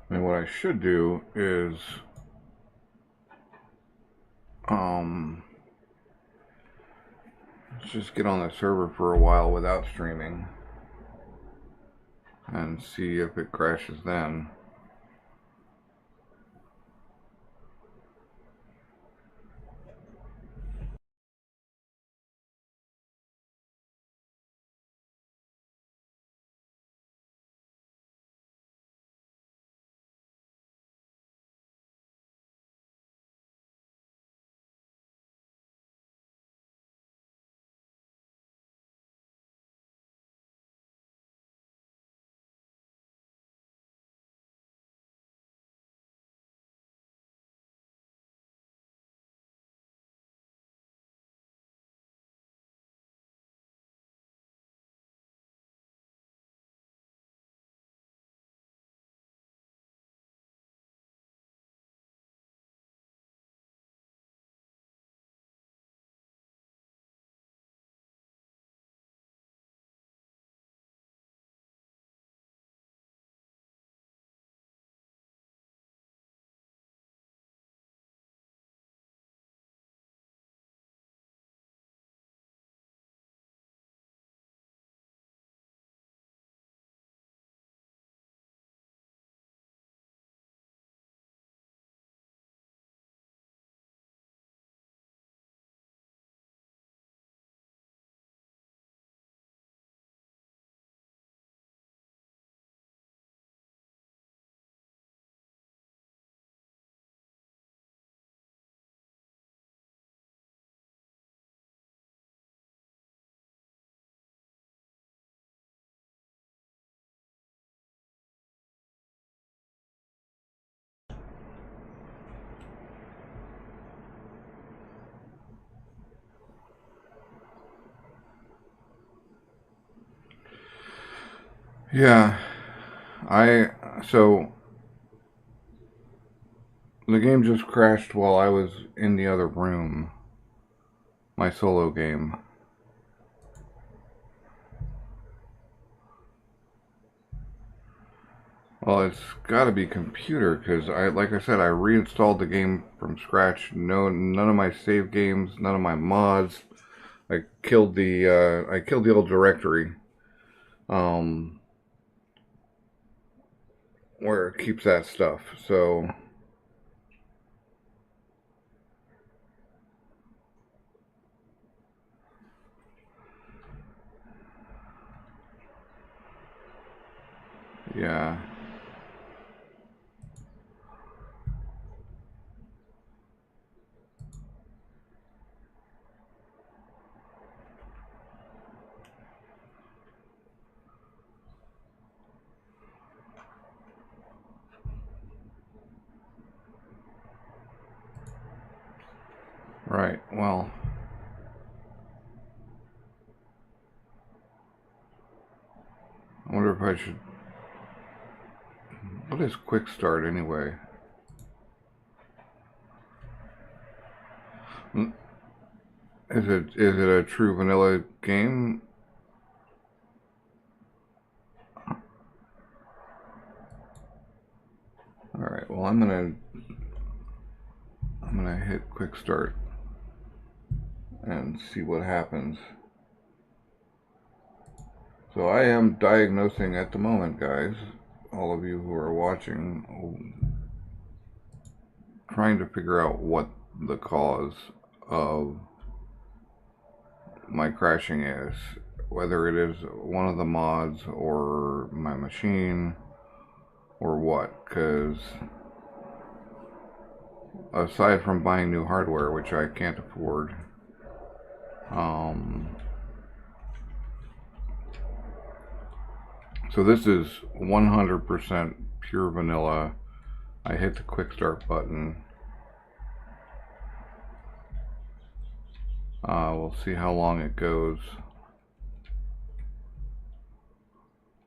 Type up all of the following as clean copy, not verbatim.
And what I should do is let's just get on the server for a while without streaming and see if it crashes then. Yeah, so the game just crashed while I was in the other room, my solo game. Well, it's got to be computer because like I said, I reinstalled the game from scratch. No, none of my save games, none of my mods. I killed the old directory, um, where it keeps that stuff. So yeah, right. Well, I wonder if I should. What is quick start anyway? Is it a true vanilla game? All right. Well, I'm gonna hit quick start and see what happens. So I am diagnosing at the moment, guys. All of you who are watching, trying to figure out what the cause of my crashing is. Whether it is one of the mods or my machine or what. Because aside from buying new hardware, which I can't afford, um, so this is 100% pure vanilla. I hit the quick start button. We'll see how long it goes.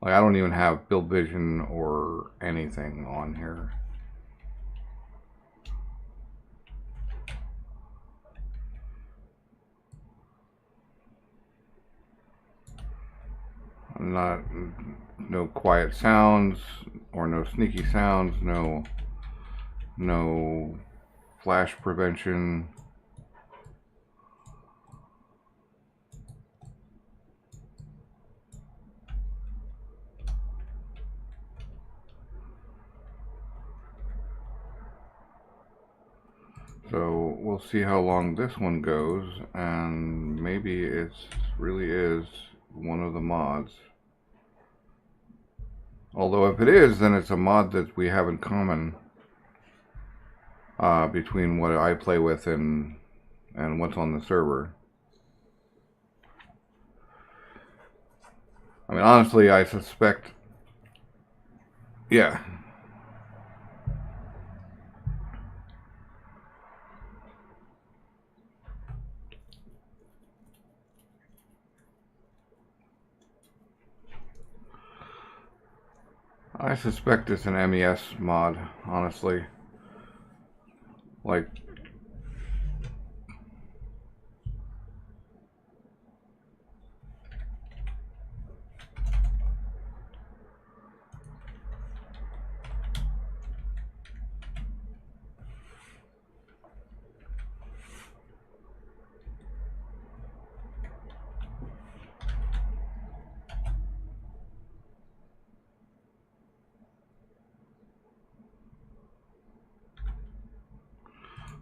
Like, I don't even have build vision or anything on here. I'm not, no quiet sounds, or no sneaky sounds, no flash prevention. So we'll see how long this one goes, and maybe it really is one of the mods. Although if it is, then it's a mod that we have in common between what I play with and what's on the server. I mean, honestly, I suspect, yeah. I suspect it's an MES mod, honestly. Like,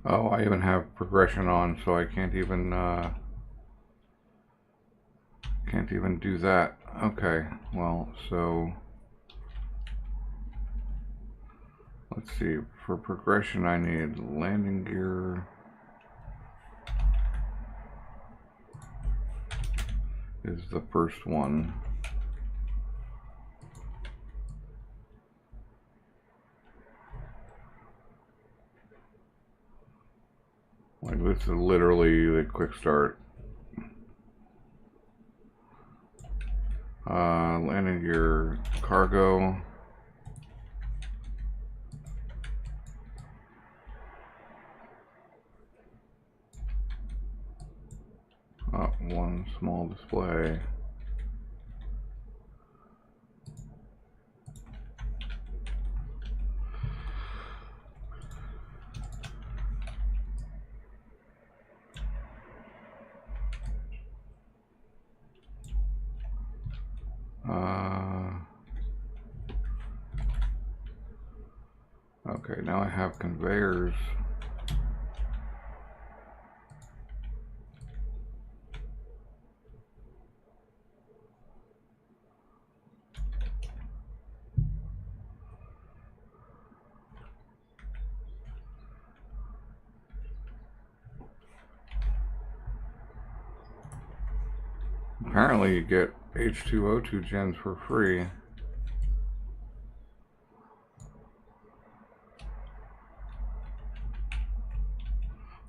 oh, I even have progression on, so I can't even do that. Okay, well, so let's see. For progression, I need landing gear. Is the first one. Like, this is literally the quick start. Landing gear, cargo. One small display. Okay, now I have conveyors. Apparently you get H2O2 gens for free.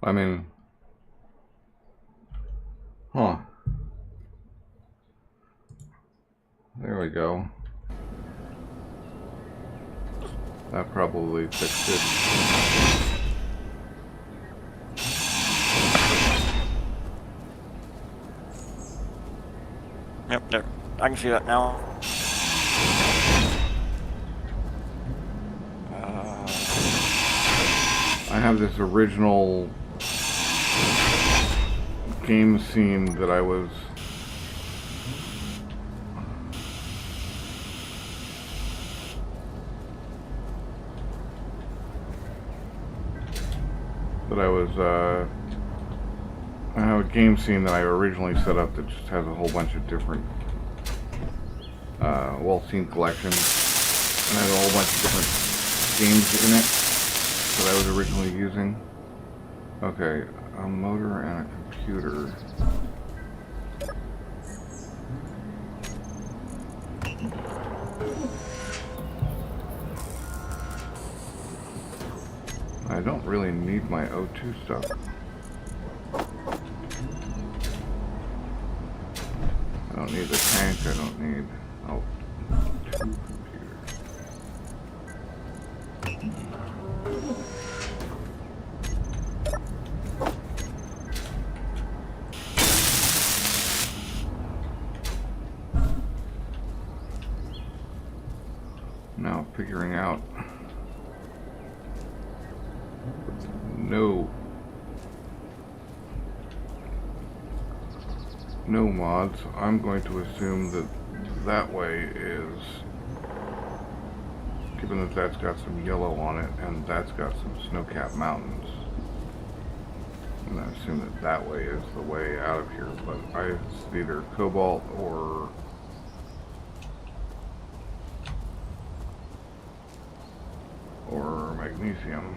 I mean, huh. There we go. That probably fixed it. Yep, there. I can see that now. I have this original game scene that I was I have a game scene that I originally set up that just has a whole bunch of different well-seen collections, and has a whole bunch of different games in it that I was originally using. Okay, a motor and a computer. I don't really need my O2 stuff. I don't need the tank, I don't need... Oh, two computers. Now figuring out. No mods. I'm going to assume that that way is, given that that's got some yellow on it and that's got some snow-capped mountains, I'm going to assume that that way is the way out of here, but it's either cobalt or magnesium.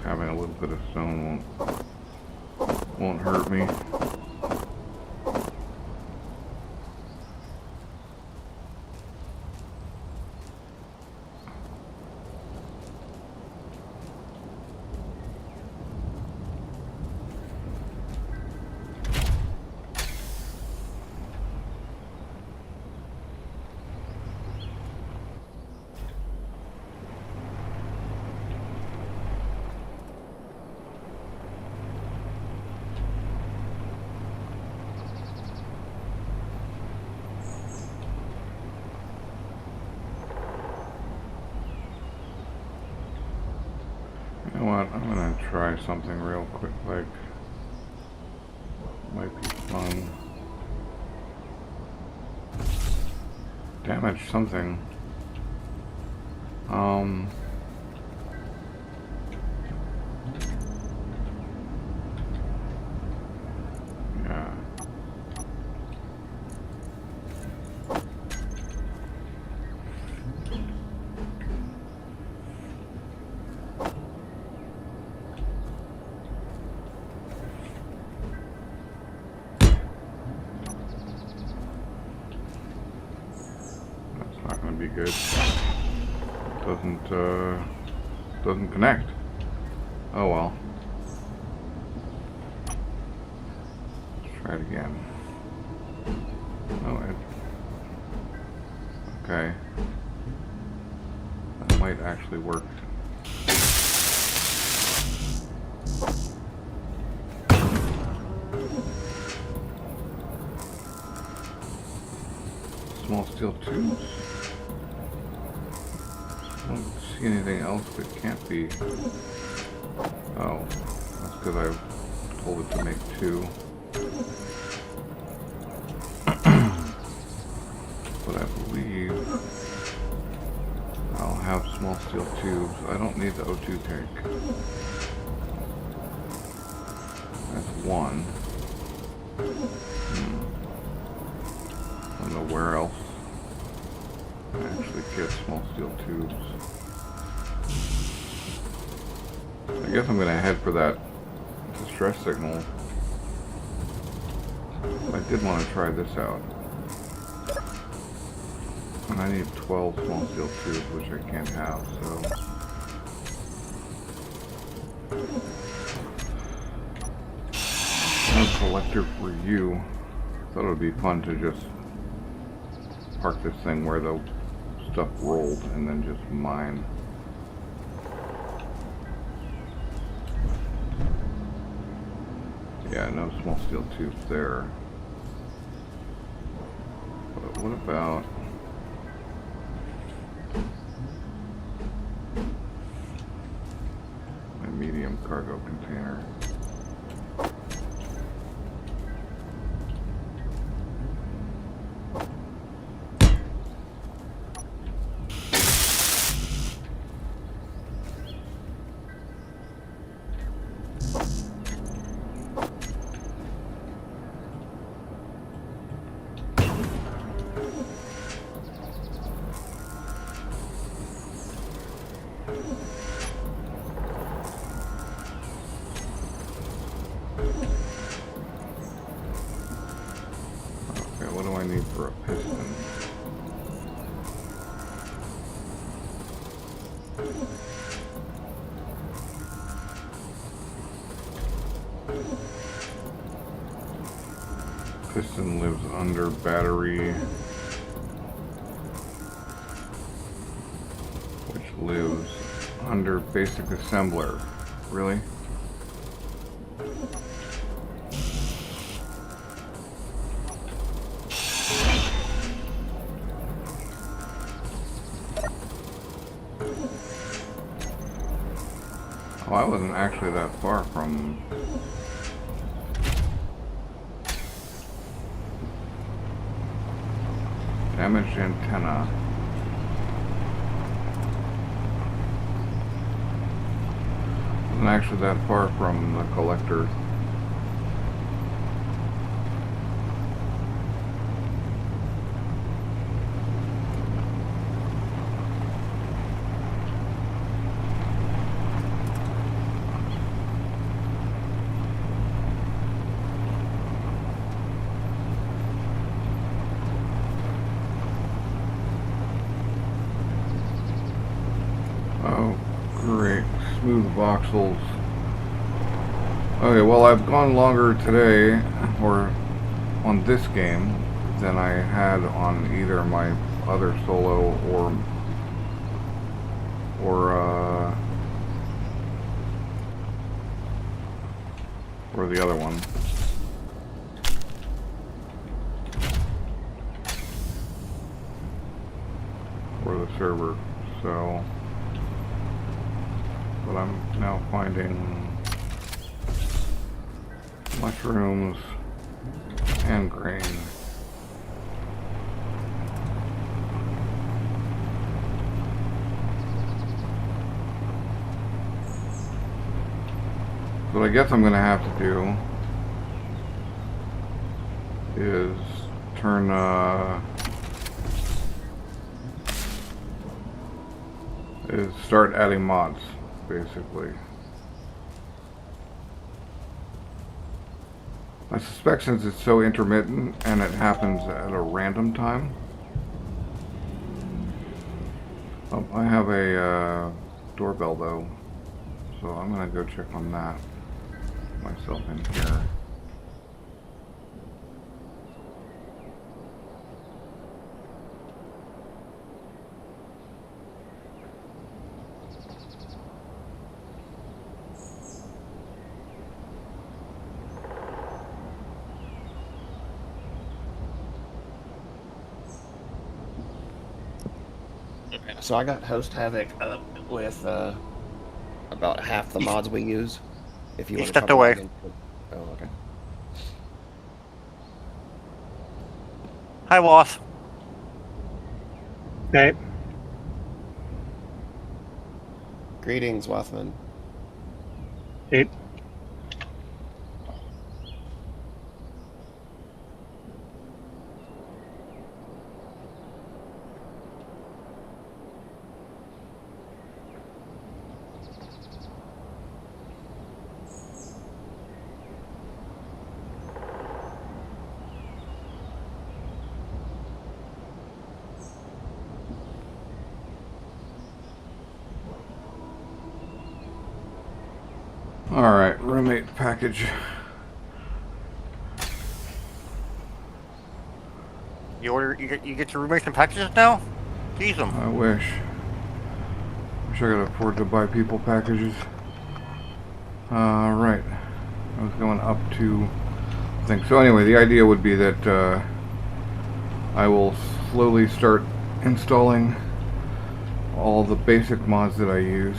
Having a little bit of stone won't hurt me. You know what? I'm gonna try something real quick, like, might be fun. Damage something. Yeah. Not gonna be good. Doesn't connect. Oh well. Let's try it again. Oh, okay. That might actually work. Small steel tubes. I don't see anything else that can't be. Oh, that's because I told it to make 2. But I believe I'll have small steel tubes. I don't need the O2 tank. That's 1. I don't know where else I actually get small steel tubes. I guess I'm gonna head for that distress signal. I did want to try this out. And I need 12 small steel tubes, which I can't have, so. No collector for you. Thought it would be fun to just park this thing where the stuff rolled and then just mine. Yeah, no small steel tubes there. But what about my medium cargo container? Okay, what do I need for a piston? under battery, which lives under basic assembler. Really? Oh, I wasn't actually that far from... Damaged antenna. Wasn't actually that far from the collector. Oh, great. Smooth voxels. Okay, well, I've gone longer today, or on this game, than I had on either my other solo or the other one. Or the server, so... But I'm now finding mushrooms and grain. What I guess I'm gonna have to do is turn start adding mods, basically. I suspect since it's so intermittent and it happens at a random time. Oh, I have a doorbell though, so I'm gonna go check on that myself in here. So I got Host Havoc up with about half the mods we use. If you He want stepped to away. Oh, okay. Hi, Woth. Hey, Greetings, Wathman. hey, Alright, roommate package. You get your roommates and packages now? Use them. I wish. Wish I could afford to buy people packages. Right. I was going up to I think so. Anyway, the idea would be that I will slowly start installing all the basic mods that I use.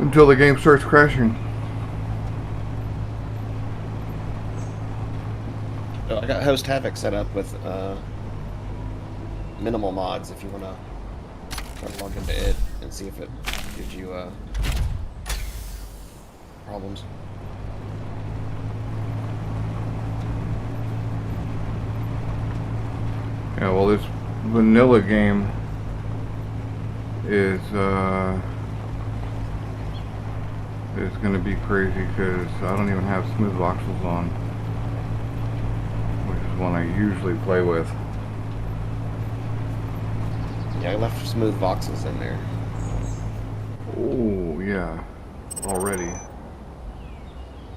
Until the game starts crashing. So I got Host Havoc set up with minimal mods if you want to try to log into it and see if it gives you problems. Yeah, well, this vanilla game is going to be crazy because I don't even have smooth voxels on, which is one I usually play with. Yeah, I left smooth voxels in there. Oh, yeah. already.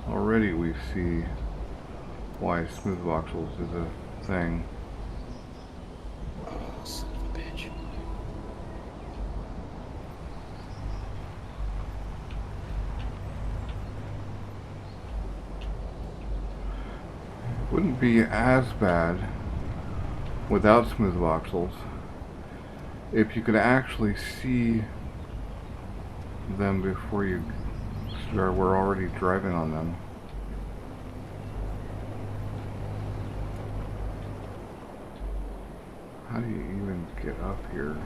Already we see why smooth voxels is a thing. Oh, son of a bitch. Wouldn't be as bad without smooth voxels if you could actually see them before you were already driving on them. How do you even get up here?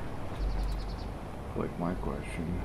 Like my question.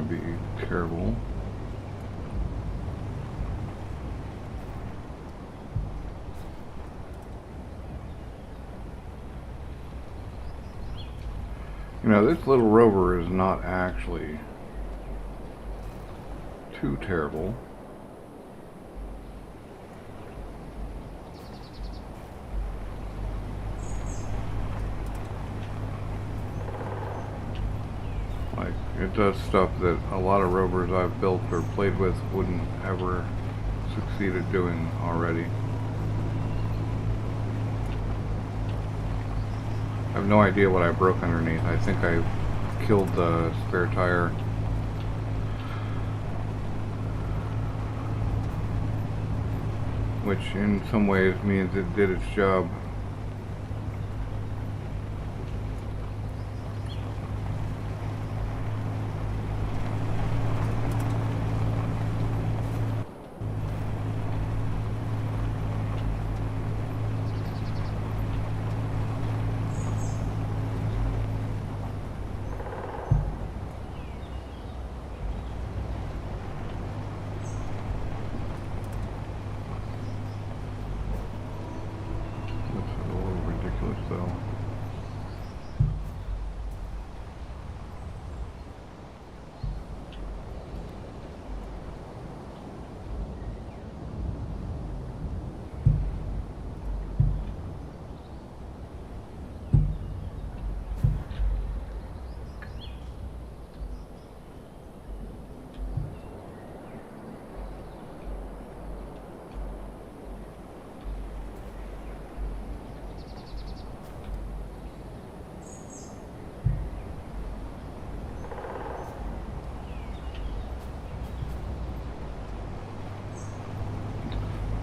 Be terrible. You know, this little rover is not actually too terrible. Like, it does stuff that a lot of rovers I've built or played with wouldn't ever succeed at doing already. I have no idea what I broke underneath. I think I killed the spare tire. which in some ways means it did its job. That's a little ridiculous though.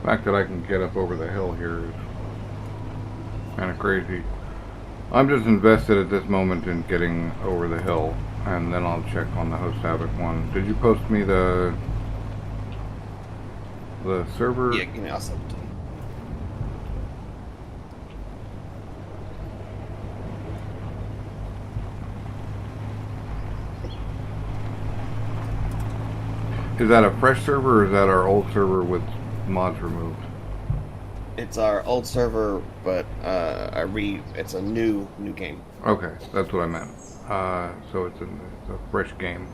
The fact that I can get up over the hill here is kind of crazy. I'm just invested at this moment in getting over the hill, and then I'll check on the Host Havoc one. Did you post me the server? Yeah, give me I'll send it to you. Is that a fresh server or is that our old server with mods removed? It's our old server, but it's a new game. Okay, that's what I meant. So it's a fresh game.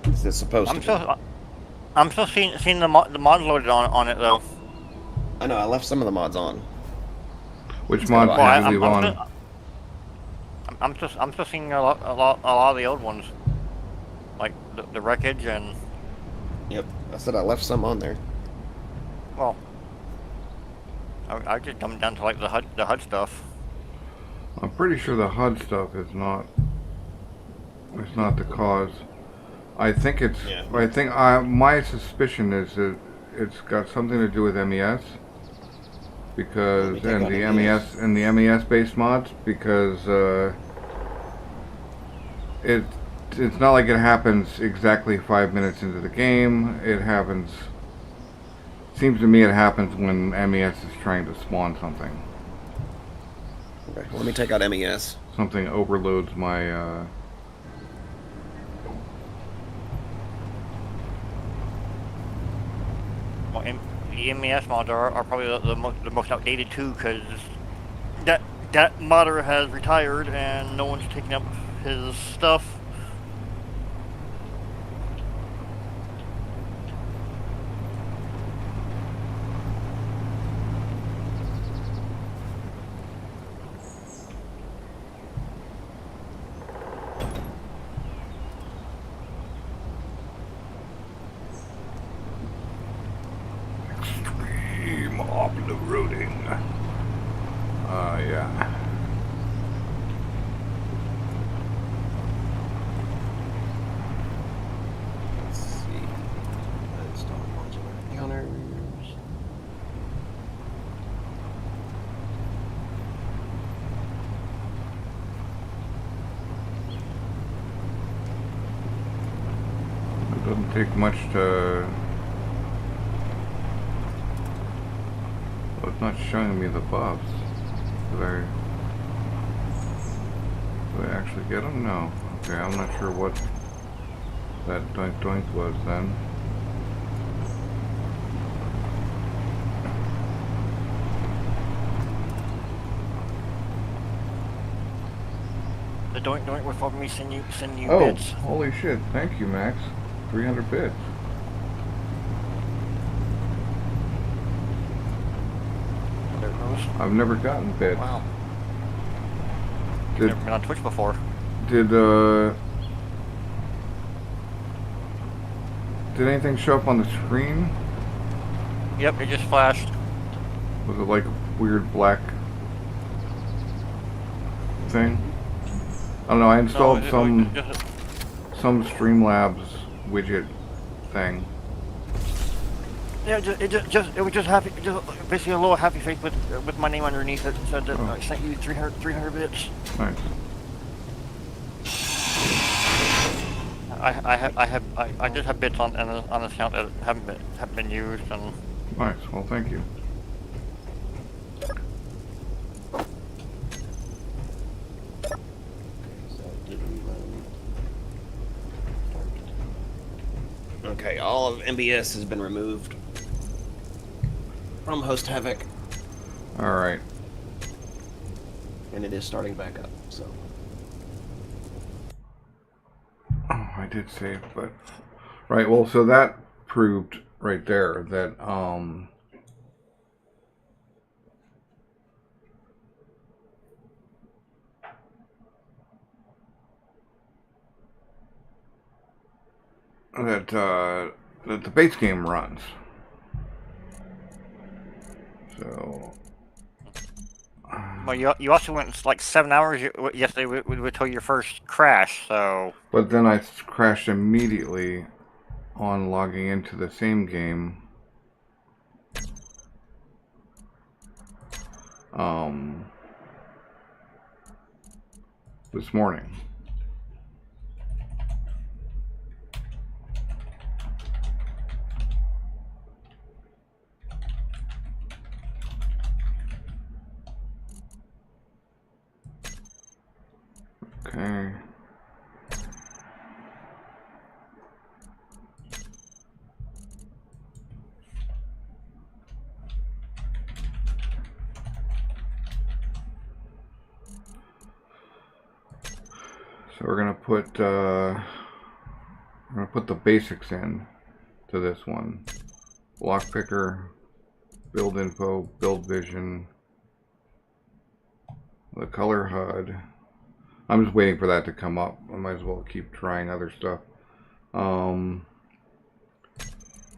It's supposed to be. I'm still seeing the mods loaded on it though. I know, I left some of the mods on. Which mods Well, did you leave on? I'm still seeing a lot of the old ones, like the wreckage and. Yep, I said I left some on there. Well, I just dumbed down to like the HUD stuff. I'm pretty sure the HUD stuff is not. It's not the cause. I think it's. Yeah. I think my suspicion is that it's got something to do with MES. Because and the MES based mods because it's not like it happens exactly 5 minutes into the game. It happens. Seems to me it happens when MES is trying to spawn something. Okay, let me take out MES. Something overloads my. Well, the MES mods are probably the most outdated too, because that modder has retired and no one's taking up his stuff. Extreme off-roading. Yeah. Let's see. Install modular counters. It doesn't take much to. Well, it's not showing me the buffs. Did I actually get them? No. Okay, I'm not sure what that doink doink was then. The doink doink was helping me send you Oh, bits. holy shit. Thank you, Max. 300 bits. There it goes. I've never gotten bits. Wow. You've Did, never been on Twitch before. did anything show up on the screen? Yep, it just flashed. Was it like a weird black thing? I don't know, I installed No, some just Streamlabs widget thing. Yeah, it was just happy, just basically a little happy face with my name underneath it. Said that I sent you 300 bits. Nice. I just have bits on this account that haven't been used, and Nice. Well, thank you. Okay, all of MBS has been removed from Host Havoc, All right. and it is starting back up. So Oh, I did save, but right. Well, so that proved right there that that the base game runs. So. well, you also went like 7 hours yesterday until your first crash. So. But then I crashed immediately on logging into the same game. This morning. Okay. So we're gonna put the basics in to this one. Block picker, build info, build vision, the color HUD. I'm just waiting for that to come up. I might as well keep trying other stuff.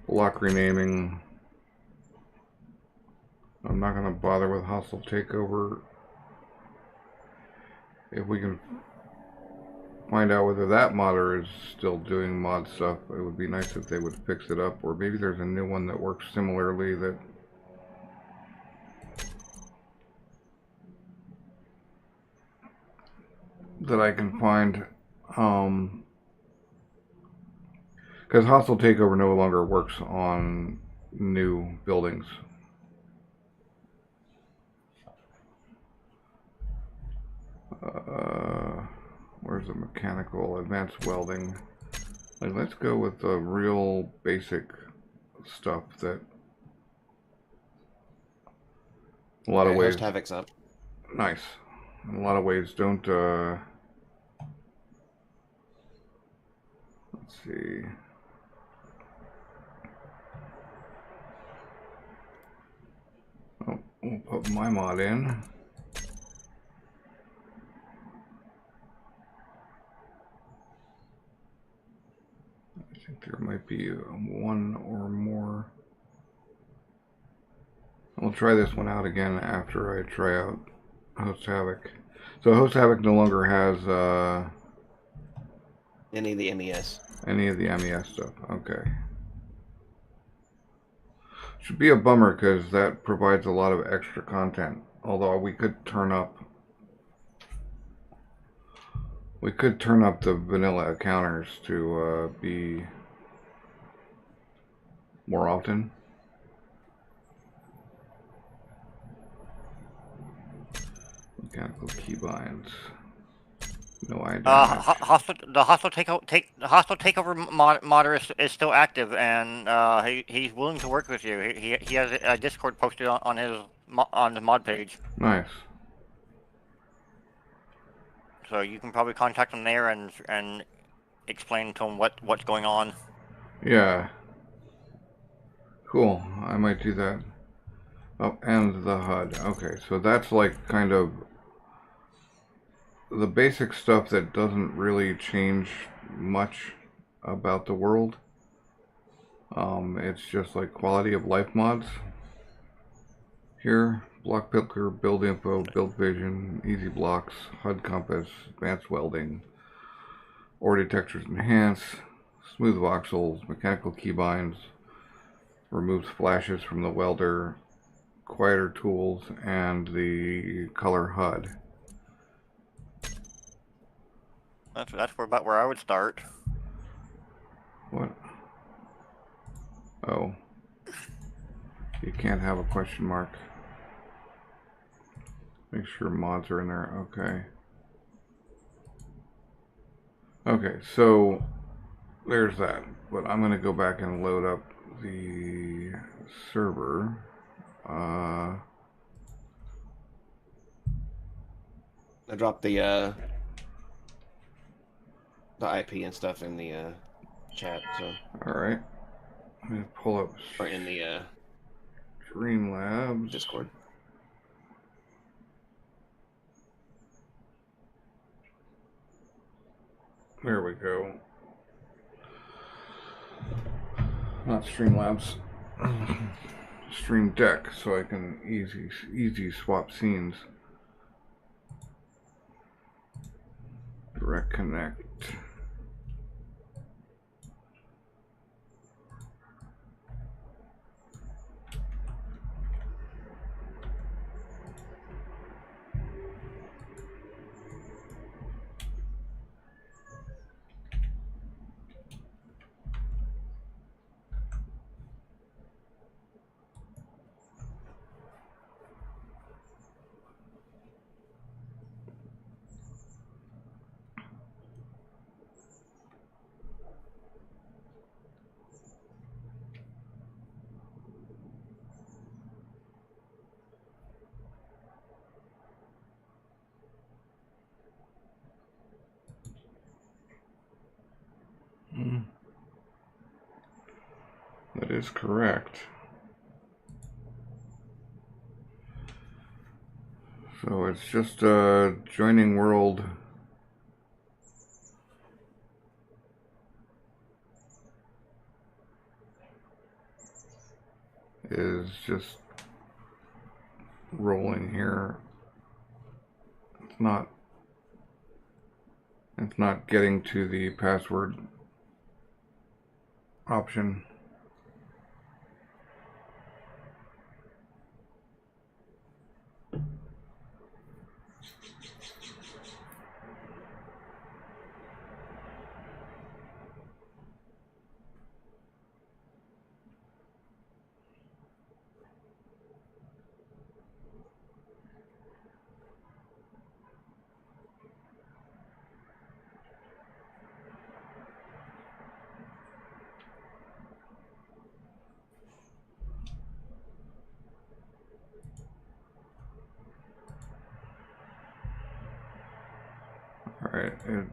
Block renaming. I'm not gonna bother with hostile takeover. If we can find out whether that modder is still doing mod stuff, it would be nice if they would fix it up, or maybe there's a new one that works similarly that I can find, because hostile takeover no longer works on new buildings. Where's the mechanical advanced welding? Like, let's go with the real basic stuff that a lot of ways. Host Havoc's up. Nice. In a lot of ways, don't. Let's see. Oh, we'll put my mod in. I think there might be one or more. I'll try this one out again after I try out Host Havoc. So Host Havoc no longer has Any of the MES. any of the MES stuff. Okay. Should be a bummer because that provides a lot of extra content. Although we could turn up the vanilla counters to be more often. Mechanical keybinds. No idea. The hostile takeover modder is still active, and he's willing to work with you. He has a Discord posted on the mod page. Nice. So you can probably contact him there and explain to him what's going on. Yeah. Cool. I might do that. Oh, and the HUD. Okay, so that's like kind of the basic stuff that doesn't really change much about the world. It's just like quality of life mods. Here, block picker, build info, build vision, easy blocks, HUD compass, advanced welding, ore detectors enhance, smooth voxels, mechanical keybinds, removes flashes from the welder, quieter tools, and the color HUD. That's about where I would start. What? Oh. You can't have a question mark. Make sure mods are in there. Okay. Okay, so there's that. But I'm going to go back and load up the server. I dropped the IP and stuff in the chat, so. Alright. Let me pull up Or in the Streamlabs. Discord. There we go. Not Streamlabs. Stream Deck, so I can easy swap scenes. Direct connect. That is correct. So it's just joining world. Is just rolling here. It's not getting to the password option. Alright, it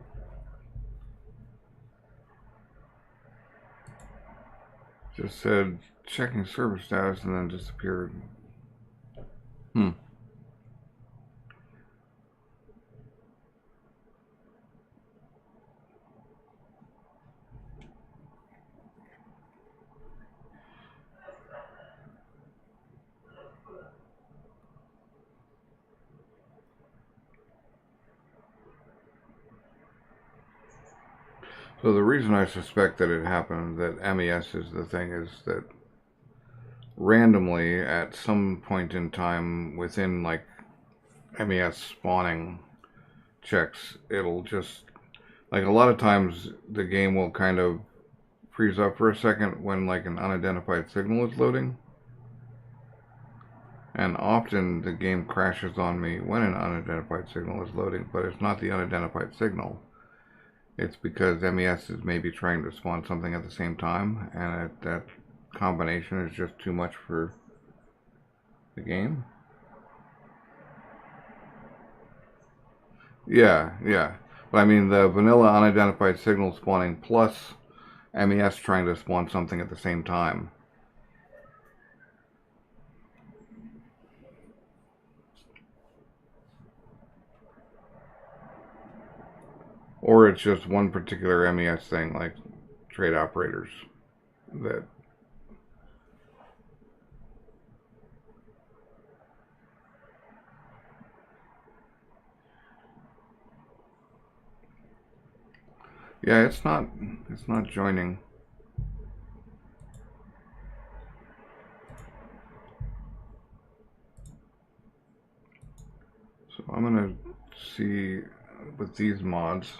just said checking server status and then disappeared. So the reason I suspect that it happened, that MES is the thing, is that randomly at some point in time within like MES spawning checks, it'll just, like, a lot of times the game will kind of freeze up for a second when like an unidentified signal is loading. And often the game crashes on me when an unidentified signal is loading, but it's not the unidentified signal. It's because MES is maybe trying to spawn something at the same time, and that combination is just too much for the game. Yeah. But I mean, the vanilla unidentified signal spawning plus MES trying to spawn something at the same time. Or it's just one particular MES thing, like trade operators, that Yeah, it's not joining. So I'm gonna see with these mods.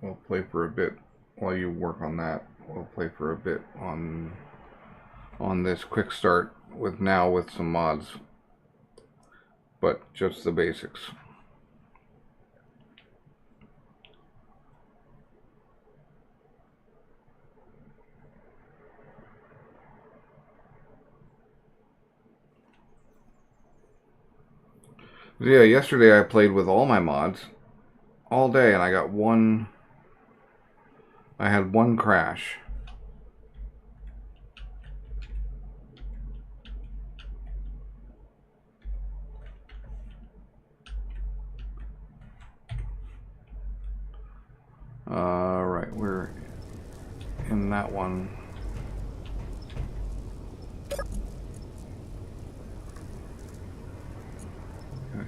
We'll play for a bit while you work on that. We'll play for a bit on this quick start with some mods, but just the basics. Yeah, yesterday I played with all my mods all day, and I got one. I had one crash. Right, we're in that one.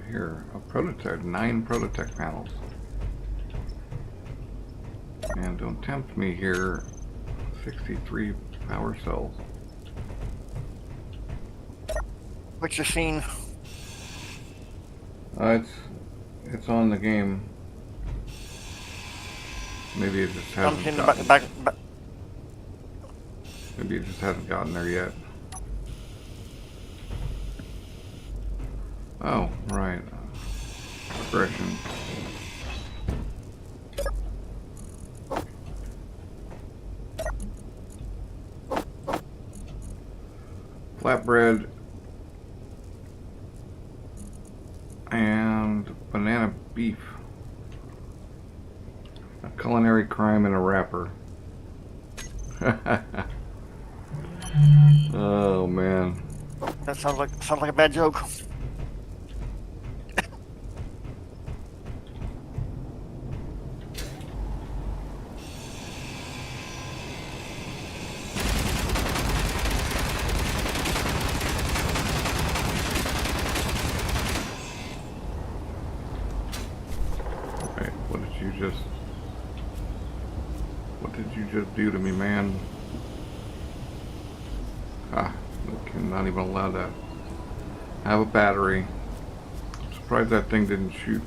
Here, a prototype, 9 prototype panels. And don't tempt me here, 63 power cells. What's your scene? It's on the game. Maybe it just hasn't Something gotten, back. maybe it just hasn't gotten there yet. Oh, right. Progression. Flatbread and banana beef. A culinary crime in a wrapper. Oh man. That sounds like a bad joke. Wait, what did you just do to me, man? Ah, I'm not even allowed to have a battery. I'm surprised that thing didn't shoot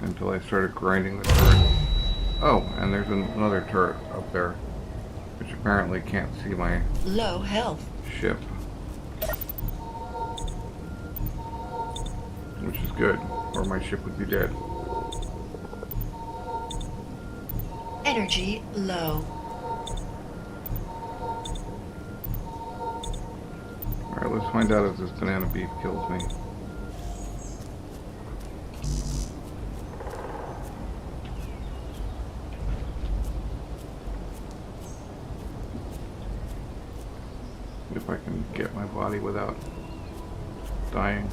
until I started grinding the turret. Oh, and there's another turret up there, which apparently can't see my Low health. ship. Which is good, or my ship would be dead. Energy low. Alright, let's find out if this banana beef kills me. If I can get my body without dying.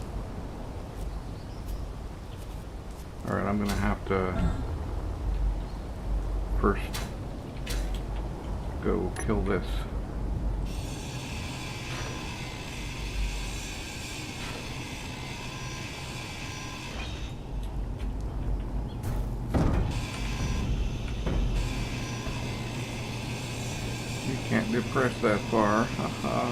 Alright, I'm gonna have to first go kill this. You can't depress that far. Haha.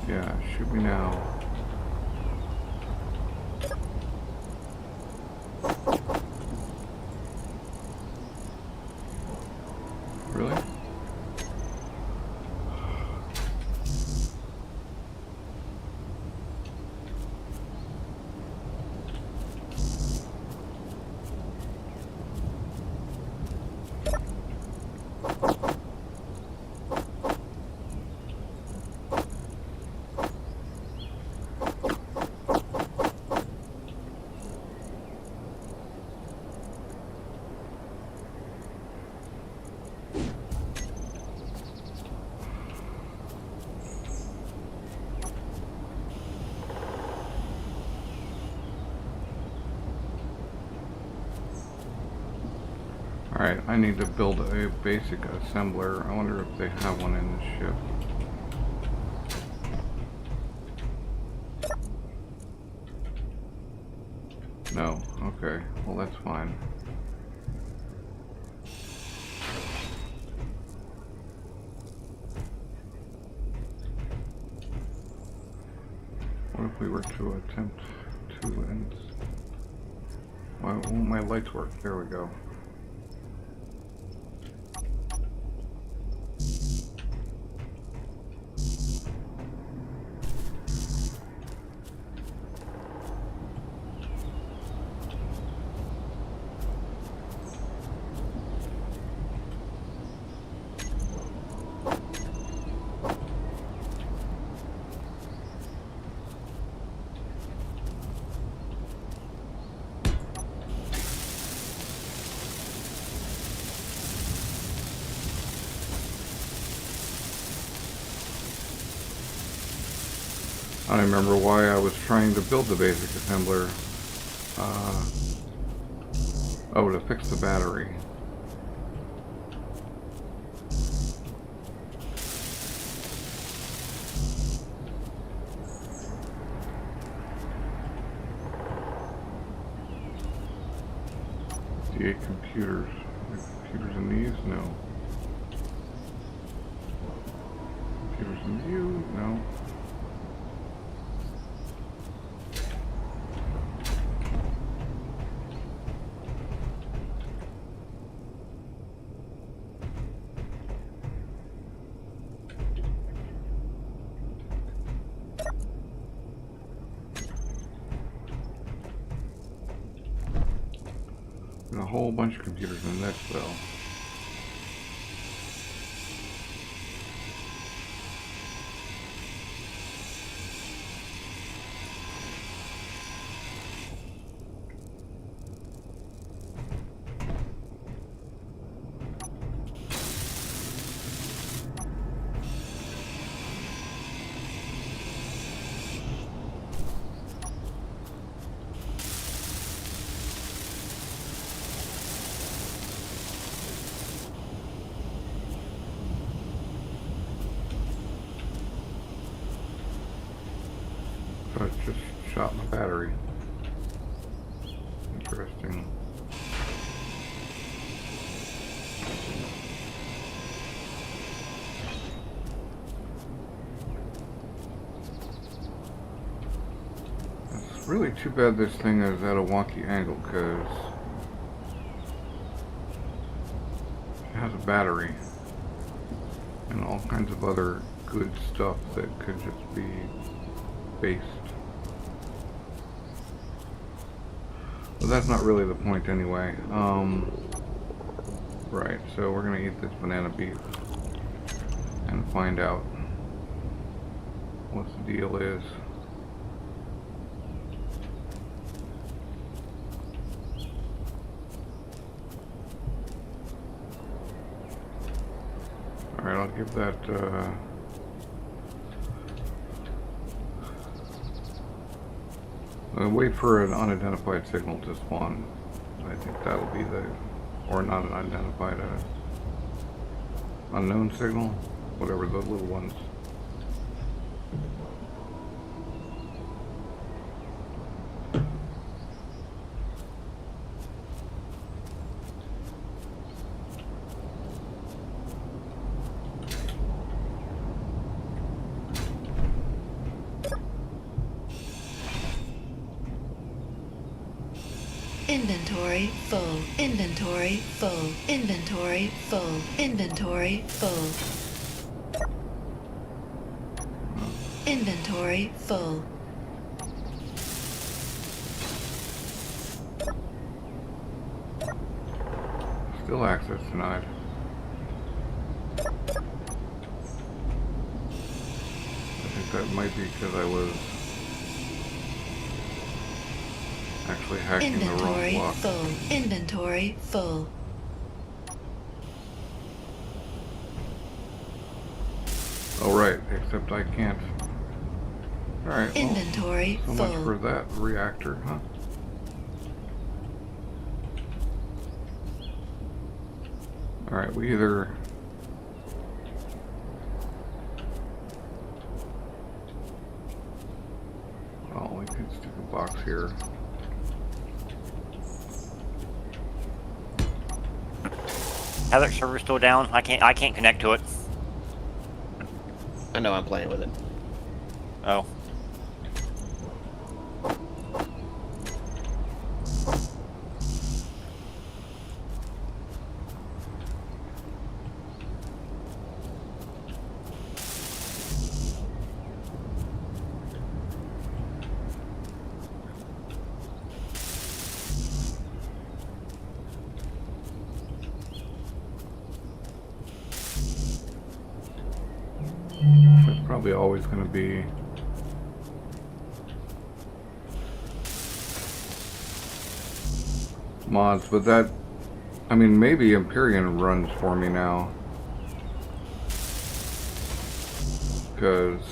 Yeah, shoot me now. Really? Alright, I need to build a basic assembler. I wonder if they have one in the ship. No. Okay. Well, that's fine. What if we were to attempt to end? Why won't my lights work? There we go. I don't remember why I was trying to build the basic assembler. Oh, to fix the battery. D8 computers. Are there computers in these? No. Computers in you? No. And a whole bunch of computers in this, though. So it just shot my battery. Interesting. It's really too bad this thing is at a wonky angle, because it has a battery and all kinds of other good stuff that could just be based. But that's not really the point anyway. Right, so we're gonna eat this banana beef and find out what the deal is. Alright, I'll give that I'll wait for an unidentified signal to spawn. I think that'll be the, or not an unidentified, unknown signal, whatever the little ones. Inventory full. Inventory full. Inventory full. Inventory full. Inventory full. Still access denied. I think that might be because I was actually hacking the wrong Inventory block. full. Inventory full. Oh right, except I can't. Alright, well, Inventory so much full. for that reactor, huh? Alright, we either... Well, we could stick a box here. Havoc server's still down. I can't connect to it. I know I'm playing with it. Oh. It's probably always going to be mods, but that, I mean, maybe Empyrean runs for me now. Because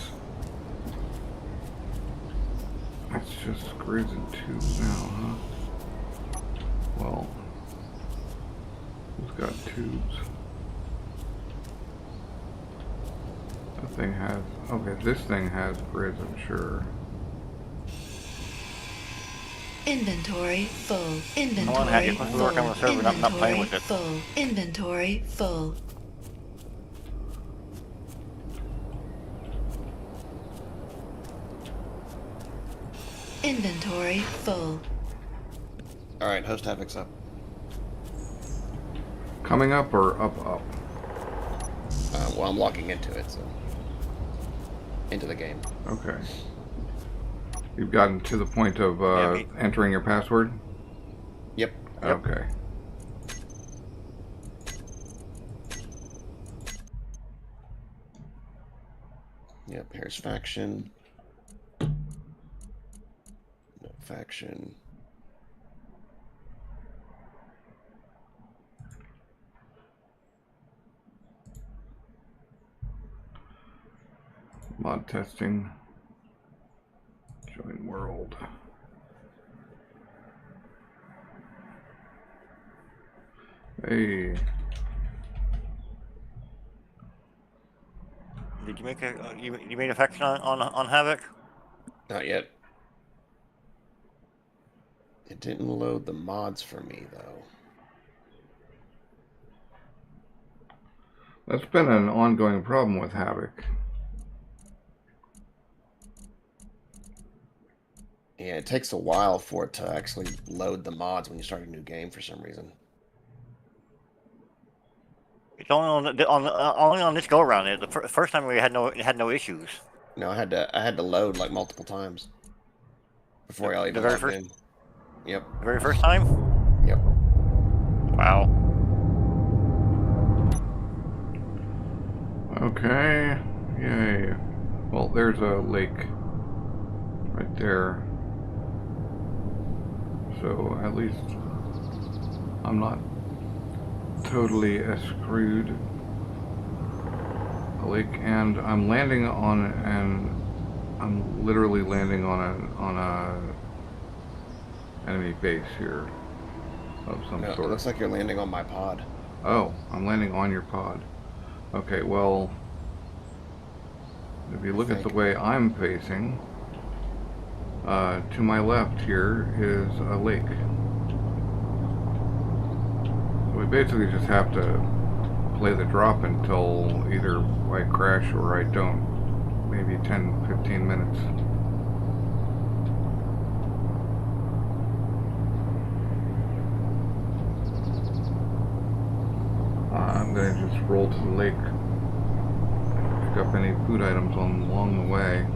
it's just screws and tubes now, huh? Well, who's got tubes? That thing has, okay, this thing has grids, I'm sure. Inventory full. Come on, Hattie, Inventory let's full. work on the server, not playing with it. Full. Inventory full. Inventory full. Alright, host Havoc's up. Coming up or up? Well, I'm logging into it, so. Into the game. Okay. You've gotten to the point of entering your password? Yep. Okay. Yep, here's faction. No faction. Mod testing. Join world. Hey. Did you make a you made a faction on Havoc? Not yet. It didn't load the mods for me, though. That's been an ongoing problem with Havoc. Yeah, it takes a while for it to actually load the mods when you start a new game for some reason. It's only only on this go around. The first time we had no issues. No, I had to load like multiple times before I even very logged first- in. Yep. The very first time. Yep. Wow. Okay. Yay. Well, there's a lake right there. So at least I'm not totally screwed. A lake, and I'm landing on I'm literally landing on a enemy base here of some No, it sort. looks like you're landing on my pod. Oh, I'm landing on your pod. Okay, well, if you look at the way I'm facing, to my left here is a lake. So we basically just have to play the drop until either I crash or I don't. Maybe 10-15 minutes. I'm going to just roll to the lake, pick up any food items along the way.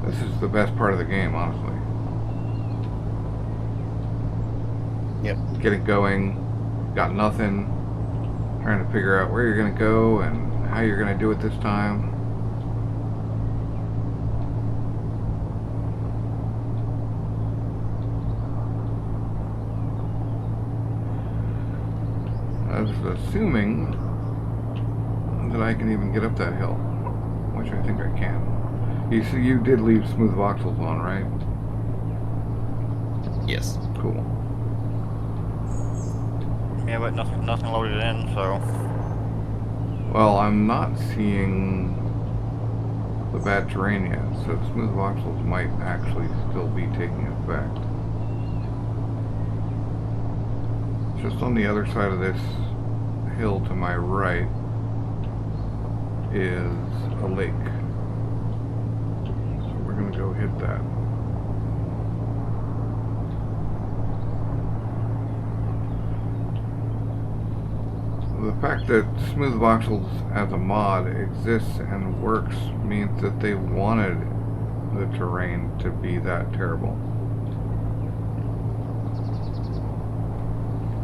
This is the best part of the game, honestly. Yep. Getting going, got nothing, trying to figure out where you're going to go and how you're going to do it this time. I was assuming that I can even get up that hill, which I think I can. You see, you did leave smooth voxels on, right? Yes. Cool. Yeah, but nothing loaded in, so. Well, I'm not seeing the bad terrain yet, so smooth voxels might actually still be taking effect. just on the other side of this hill to my right is a lake. So we're gonna go hit that. The fact that Smooth Voxels as a mod exists and works means that they wanted the terrain to be that terrible.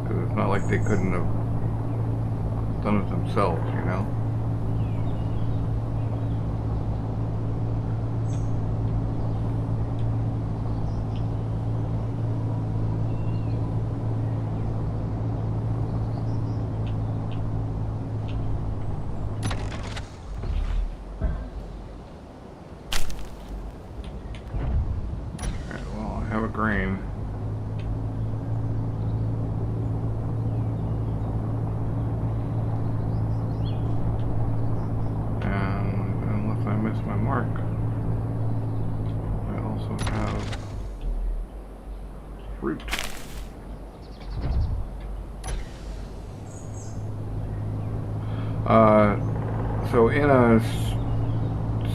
Because it's not like they couldn't have done it themselves, you know? Have a grain. And unless I miss my mark, I also have fruit. So in a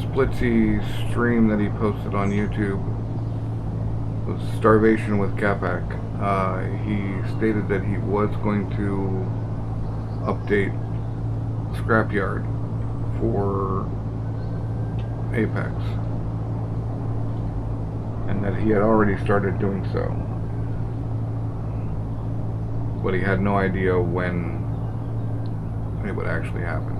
Splitsy stream that he posted on YouTube, Starvation with Capac, he stated that he was going to update Scrapyard for Apex, and that he had already started doing so, but he had no idea when it would actually happen.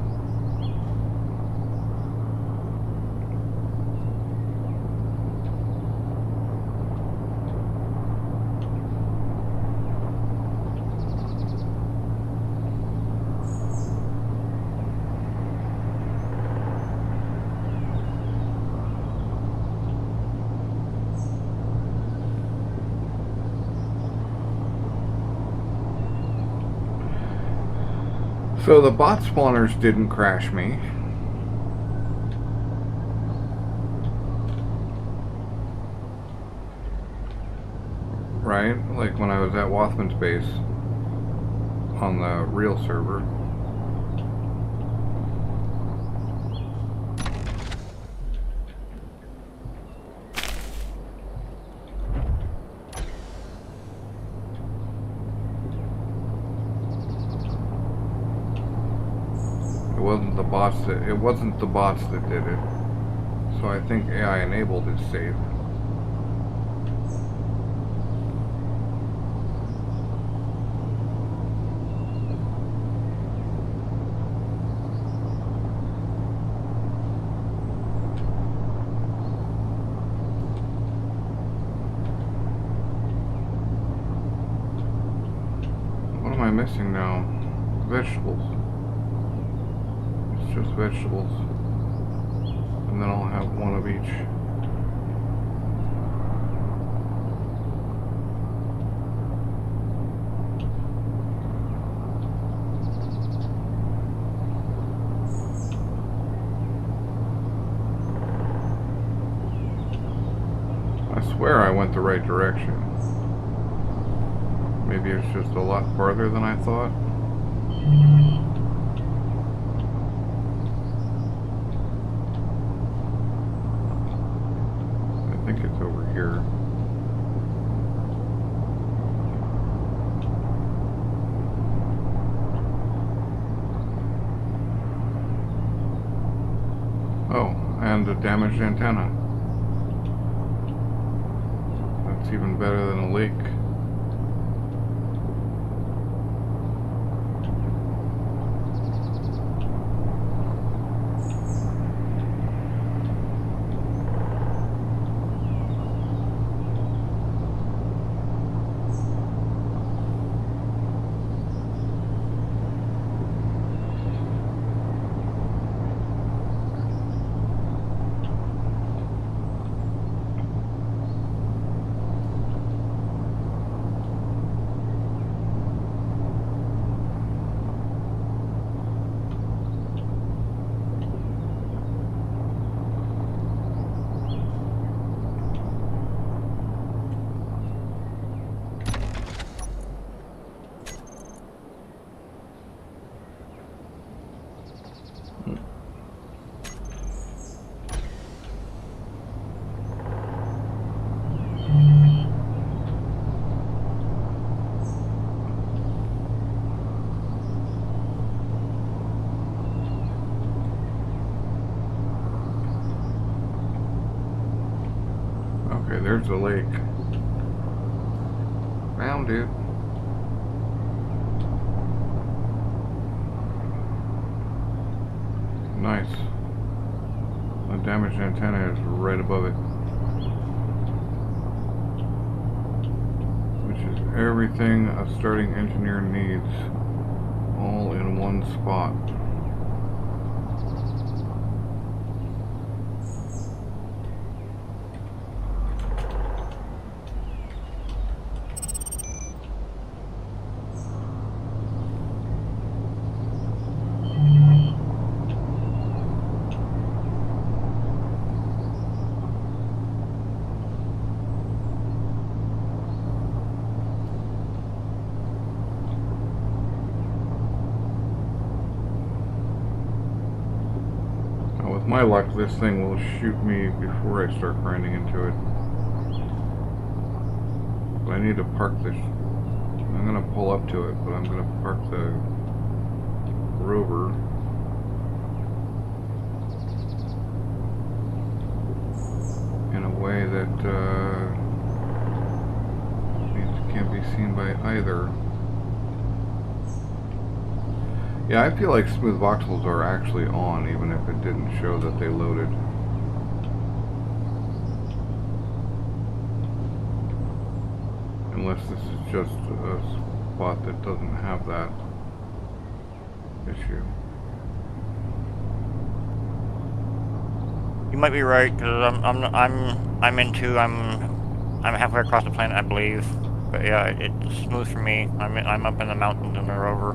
So the bot spawners didn't crash me. Right? Like when I was at Wathman's base on the real server. It wasn't the bots that did it. So I think AI enabled is safe. What am I missing now? Vegetables. Just vegetables, and then I'll have one of each. I swear I went the right direction. Maybe it's just a lot farther than I thought. I think it's over here. Oh, and a damaged antenna. That's even better than a leak. there's a lake. Found it. Nice. The damaged antenna is right above it. Which is everything a starting engineer needs. All in one spot. With my luck, this thing will shoot me before I start grinding into it. But I need to park this. I'm gonna pull up to it, but I'm gonna park the rover. In a way that can't be seen by either. Yeah, I feel like smooth voxels are actually on, even if it didn't show that they loaded. Unless this is just a spot that doesn't have that issue. You might be right, because I'm halfway across the planet, I believe. But yeah, it's smooth for me. I'm up in the mountains in the rover.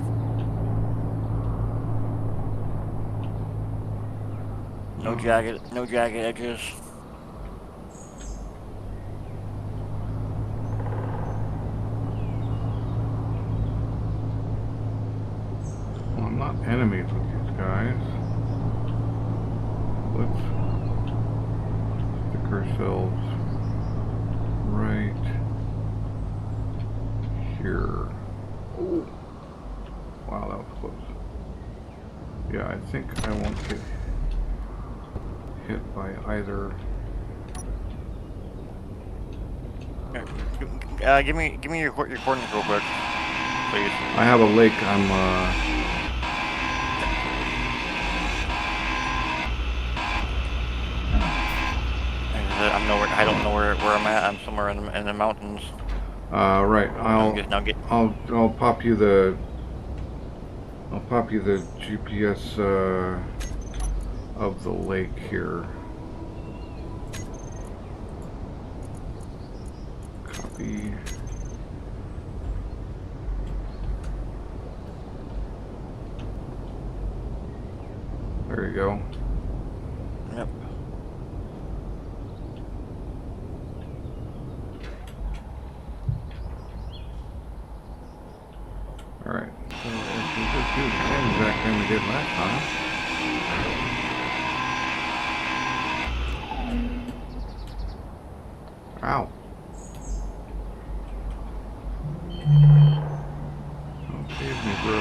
No jagged edges. Well, I'm not enemies with these guys. Let's stick ourselves right here. Oh, wow, that was close. Yeah, I think I won't get hit by either. Give me your coordinates real quick, please. I have a lake. I don't know where I'm at. I'm somewhere in the mountains. Right. I'll pop you the GPS of the lake here. Copy. There you go. Yep. Alright. So if we just do the same exact thing we did last time. Ow. Oh, save me, bro.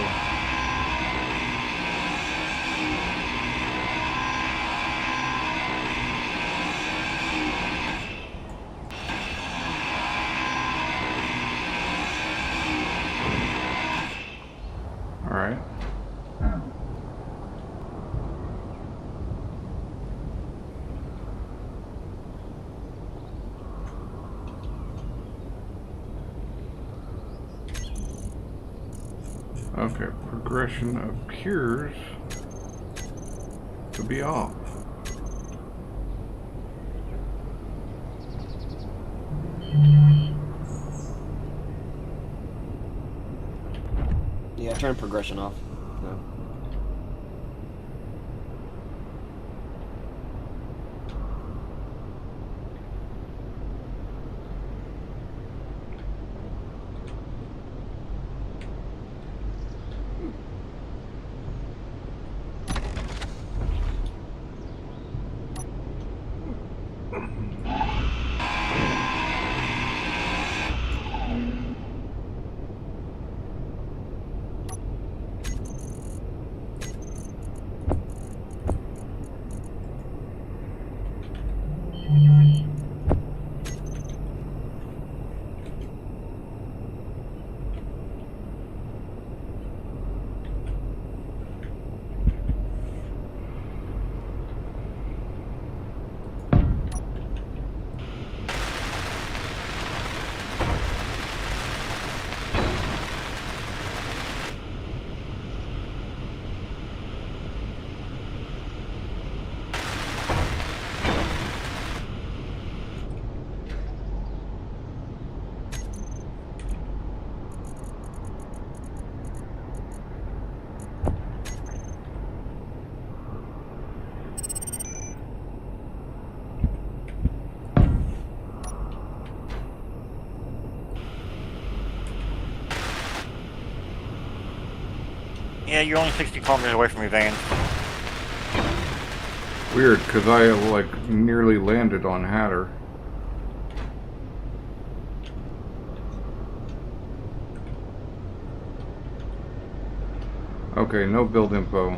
Alright. Okay, progression appears to be off. Yeah, turn progression off. No. Yeah, you're only 60 kilometers away from me, Vayyne. Weird, because I like nearly landed on Hatter. Okay, no build info.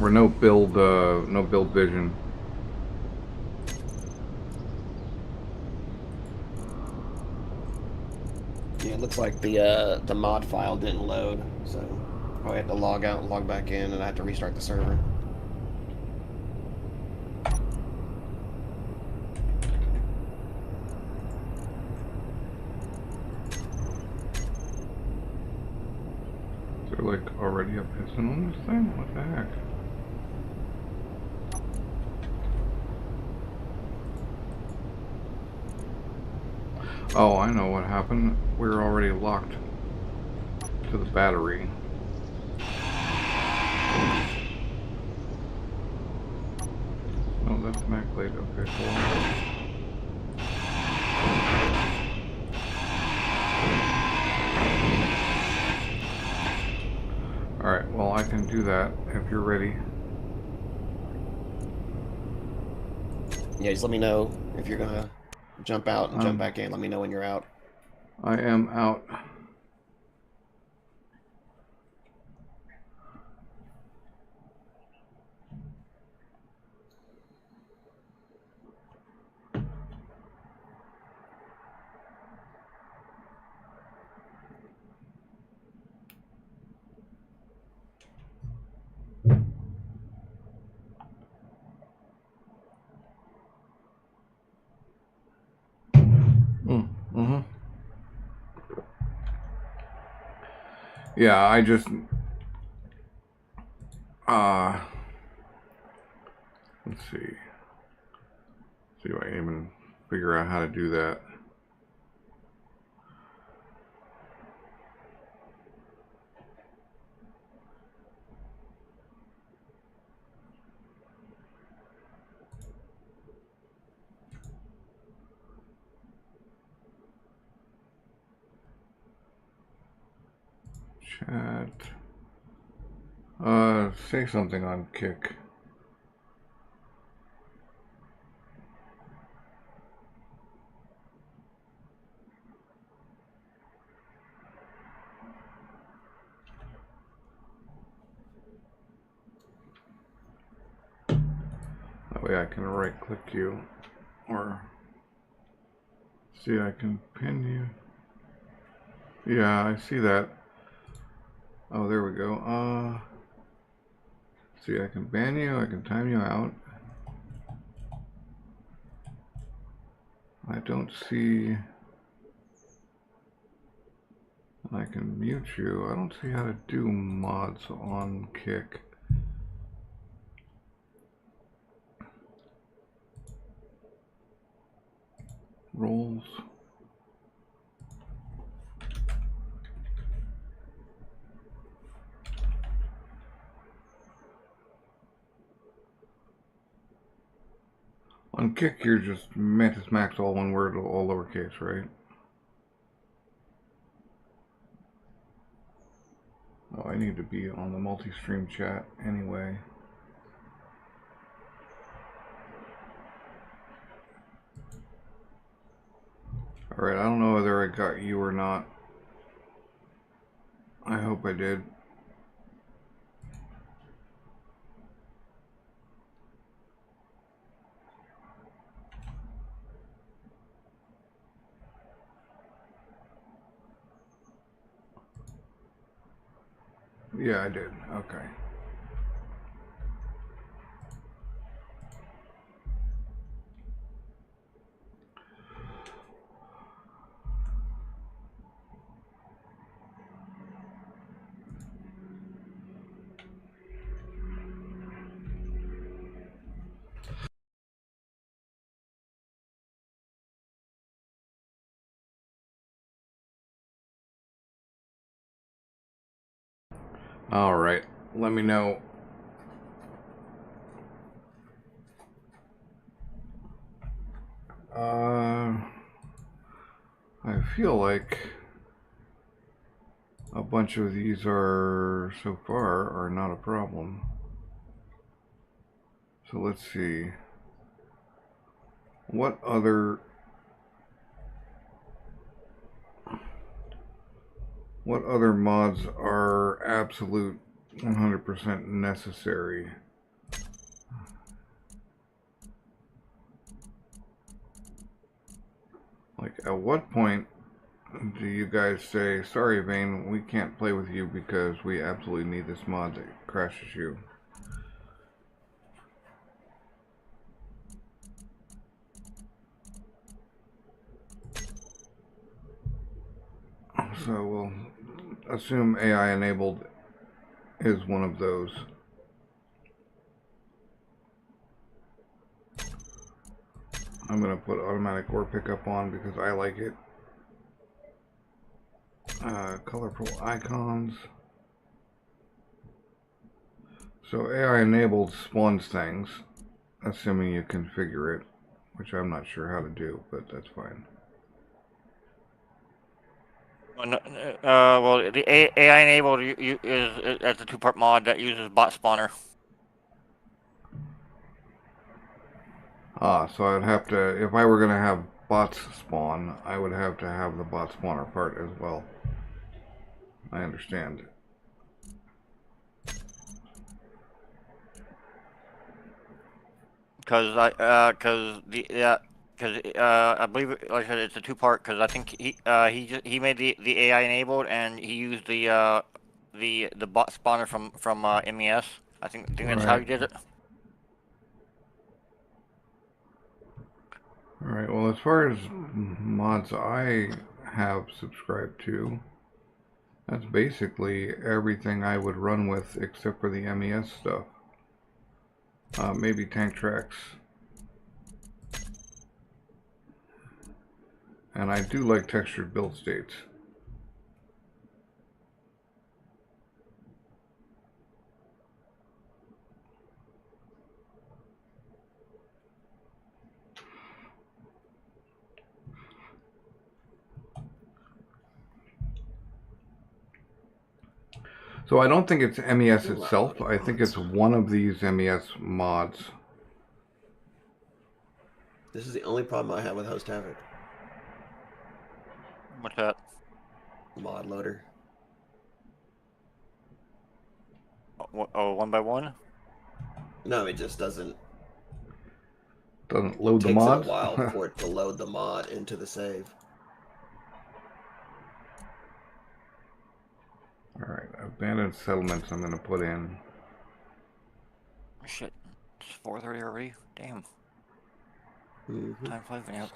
Or no build vision. Yeah, it looks like the mod file didn't load, so I had to log out and log back in, and I had to restart the server. Is there like already a piston on this thing? What the heck? Oh, I know what happened. We're already locked to the battery. Oh, that's Mac plate. Okay, cool. Alright, well, I can do that if you're ready. Yeah, just let me know if you're gonna jump out and jump back in. Let me know when you're out. I am out. Yeah, I just let's see. See if I can even figure out how to do that. Chat. Say something on Kick. That way I can right click you, or see I can pin you. Yeah, I see that. Oh, there we go. See, I can ban you, I can time you out. I don't see... I can mute you. I don't see how to do mods on Kick. Roles. On Kick, you're just Mantis Max, all one word, all lowercase, right? Oh, I need to be on the multi-stream chat anyway. Alright, I don't know whether I got you or not. I hope I did. Yeah, I did. Okay. Alright, let me know. I feel like a bunch of these are, so far, are not a problem. So let's see. What other mods are absolute 100% necessary? Like, at what point do you guys say, sorry Vayyne, we can't play with you because we absolutely need this mod that crashes you? So we'll assume AI enabled is one of those. I'm going to put automatic ore pickup on because I like it. Colorful icons. So AI enabled spawns things, assuming you configure it, which I'm not sure how to do, but that's fine. Well, the AI enabled is that's a 2-part mod that uses bot spawner. So I'd have to, if I were going to have bots spawn, I would have to have the bot spawner part as well. I understand. Because I believe, like I said, it's a 2-part. Because I think he made the AI enabled, and he used the bot spawner from MES. I think that's how he did it. Alright, well, as far as mods I have subscribed to, that's basically everything I would run with except for the MES stuff. Maybe tank tracks. And I do like textured build states. So I don't think it's MES itself. I think it's one of these MES mods. This is the only problem I have with Host Havoc. What's that? Mod loader. Oh, 1 by 1? No, it just doesn't. Doesn't load the Takes mods. it a while for it to load the mod into the save. Alright, abandoned settlements I'm going to put in. Shit, it's 4:30 already. Damn. Mm-hmm. Time flies when you're out.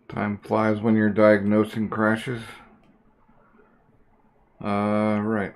Time flies when you're diagnosing crashes. Right.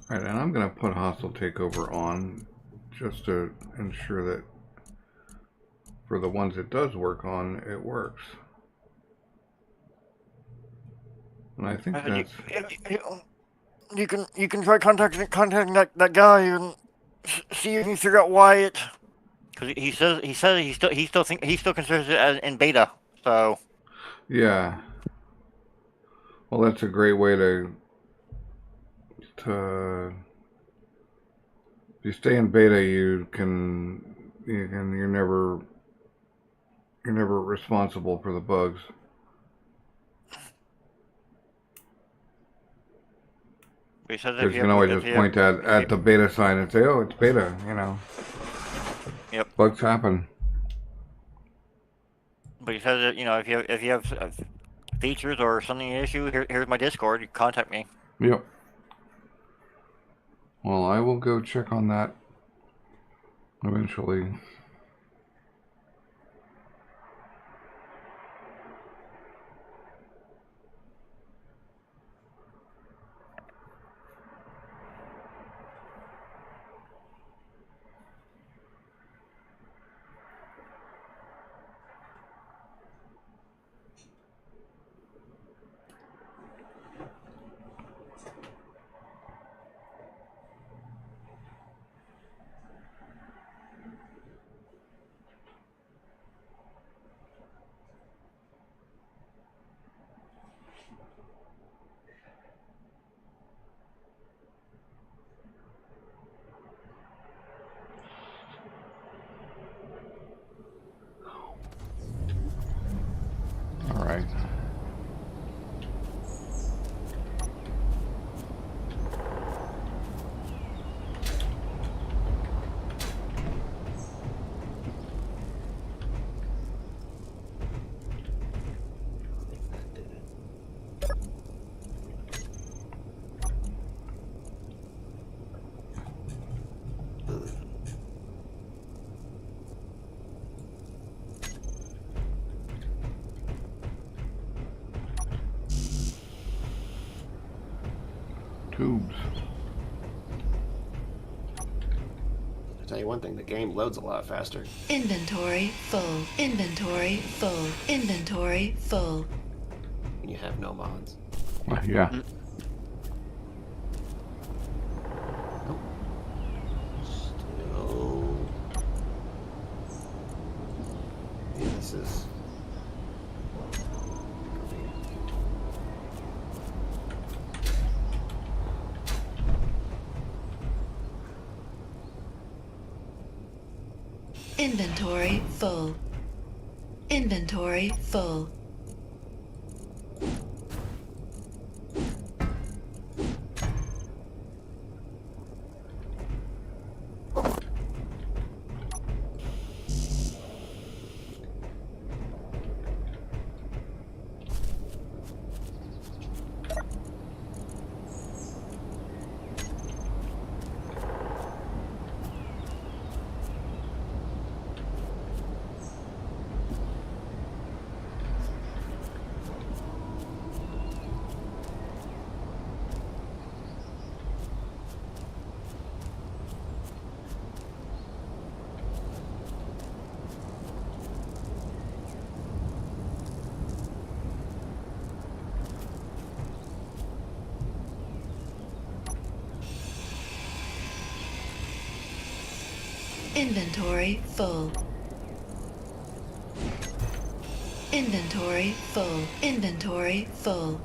Alright, and I'm going to put hostile takeover on just to ensure that for the ones it does work on, it works. And I think that's... You can try contacting that guy and see if you can figure out why it. Because he still considers it as in beta. So Yeah. Well, that's a great way to if you stay in beta, you're never responsible for the bugs. he says Because you can always just point at the beta sign and say, "Oh, it's beta," you know. Yep. Bugs happen. But he says that if you have features or something issue, here's my Discord. You contact me. Yep. Well, I will go check on that eventually. tubes. I'll tell you one thing, the game loads a lot faster. Inventory full. Inventory full. Inventory full. When you have no mods. Yeah. Nope. Still. Yeah, this is. Inventory full. Inventory full. Inventory full. Inventory full. Inventory full.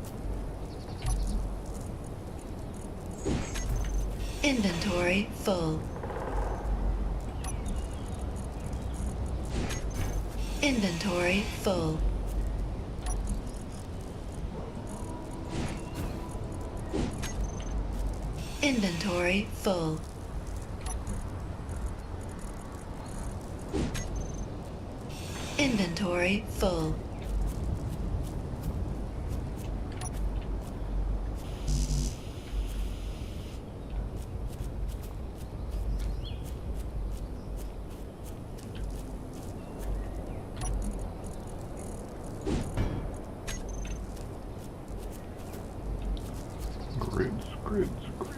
Inventory full. Inventory full. Inventory full. Inventory full. Grids, grids, grids.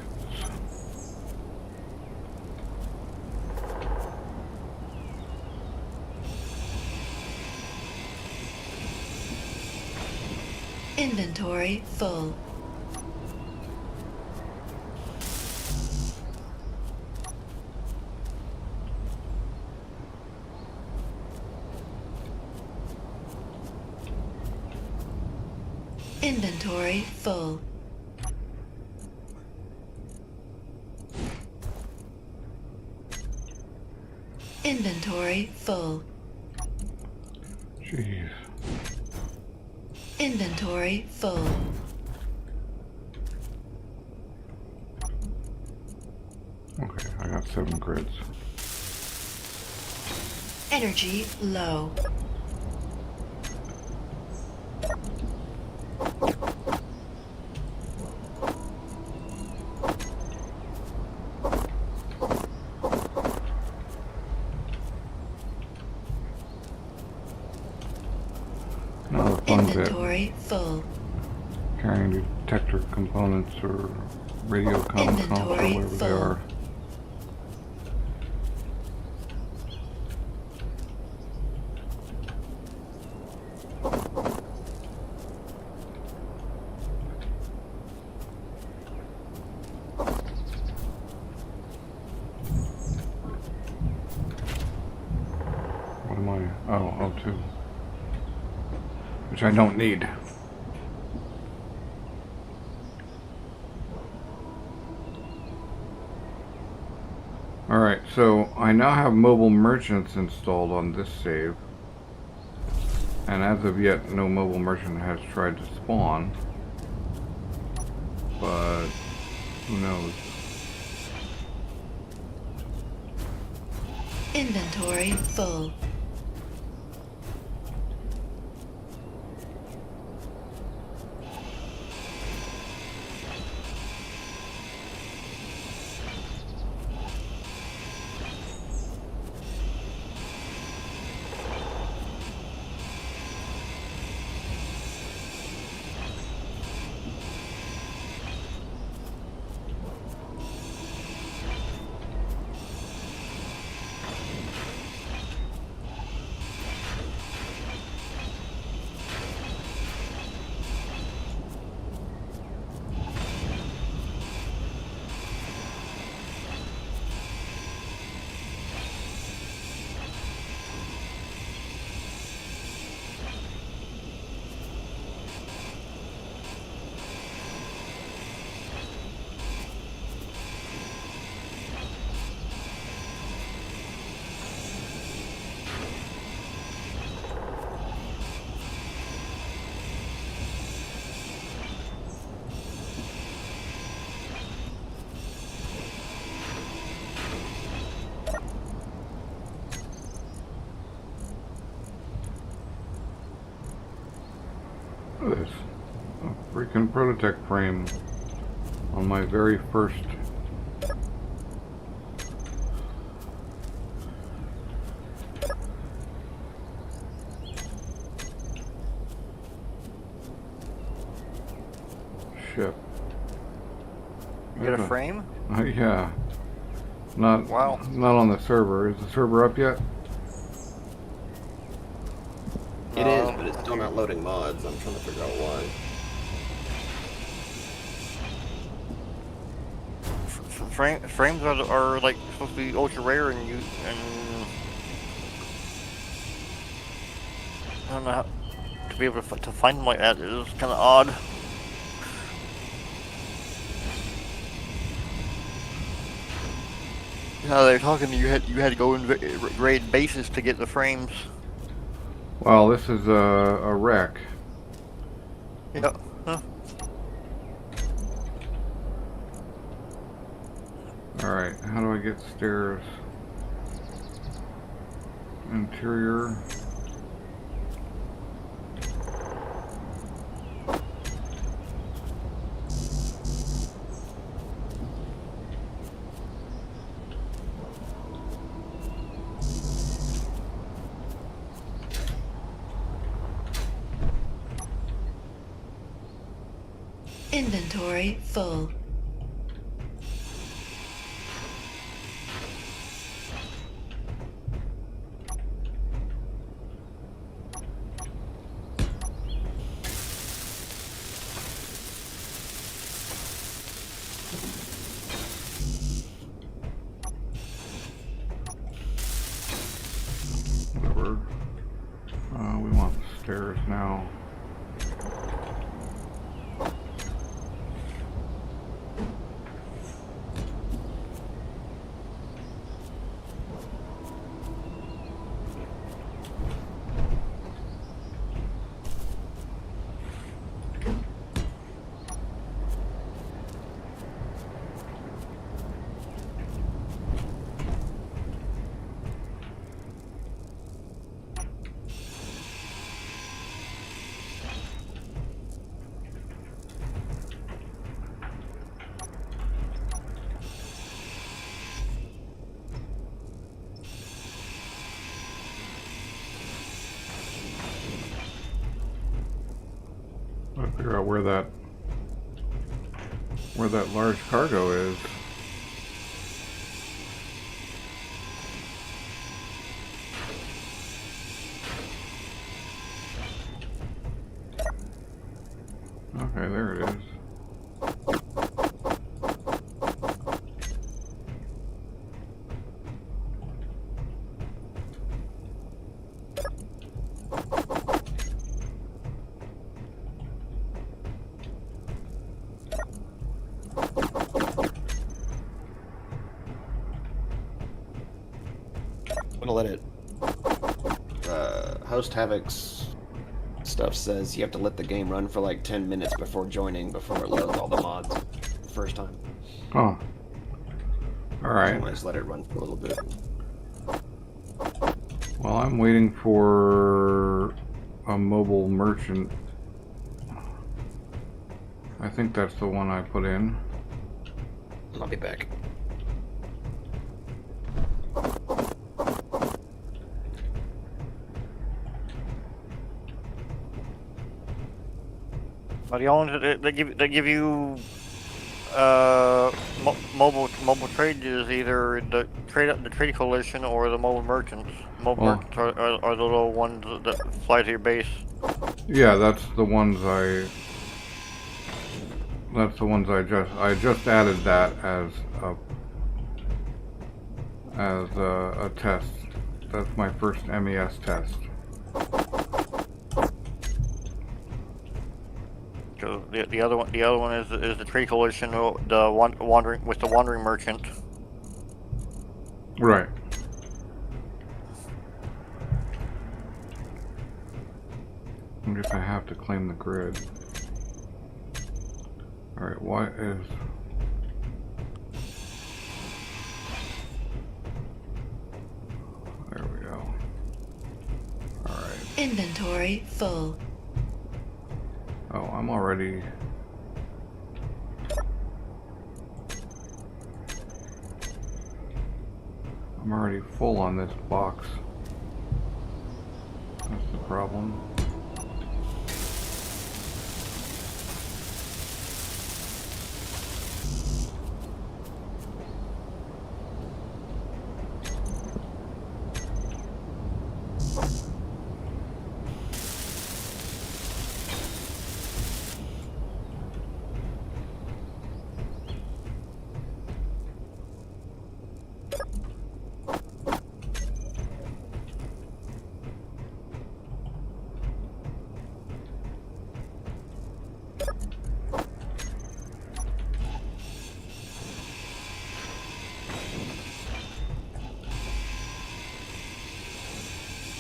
Inventory full. Inventory full. Inventory full. Jeez. Inventory full. Okay, I got 7 grids. Energy low. Now the fun bit, Inventory full. carrying detector components or radio comm comps or Inventory whatever they full. are. What am I? Oh, O2. Which I don't need. Alright, so I now have mobile merchants installed on this save. And as of yet, no mobile merchant has tried to spawn. But who knows? Inventory full. American Prototech frame on my very first ship. You get a frame? Yeah. Not Wow. Not on the server. Is the server up yet? It is, but it's still not loading mods. I'm trying to figure out why. Frames are like supposed to be ultra rare, and I don't know how to be able to find them like that is kind of odd. Yeah, they're talking. You had to go in raid bases to get the frames. Well, this is a wreck. Yeah. Huh. Alright, how do I get stairs? Interior. Inventory full. Whatever. We want stairs now. I'll figure out where that large cargo is. Okay, there it is. I'm gonna let it. Host Havoc's stuff says you have to let the game run for like 10 minutes before joining, before it loads all the mods the first time. Oh. So Alright. I'm gonna just let it run for a little bit. Well, I'm waiting for a mobile merchant. I think that's the one I put in. I'll be back. Are the only they give you mobile trade is either the trade coalition or the mobile merchants. Mobile Well, merchants are the little ones that fly to your base. yeah, that's the ones I just added that as a test. That's my first MES test. So the other one is the trade coalition, the wandering merchant. Right. I guess I have to claim the grid. Alright, what is... There we go. Alright. Inventory full. Oh, I'm already... I'm already full on this box. That's the problem.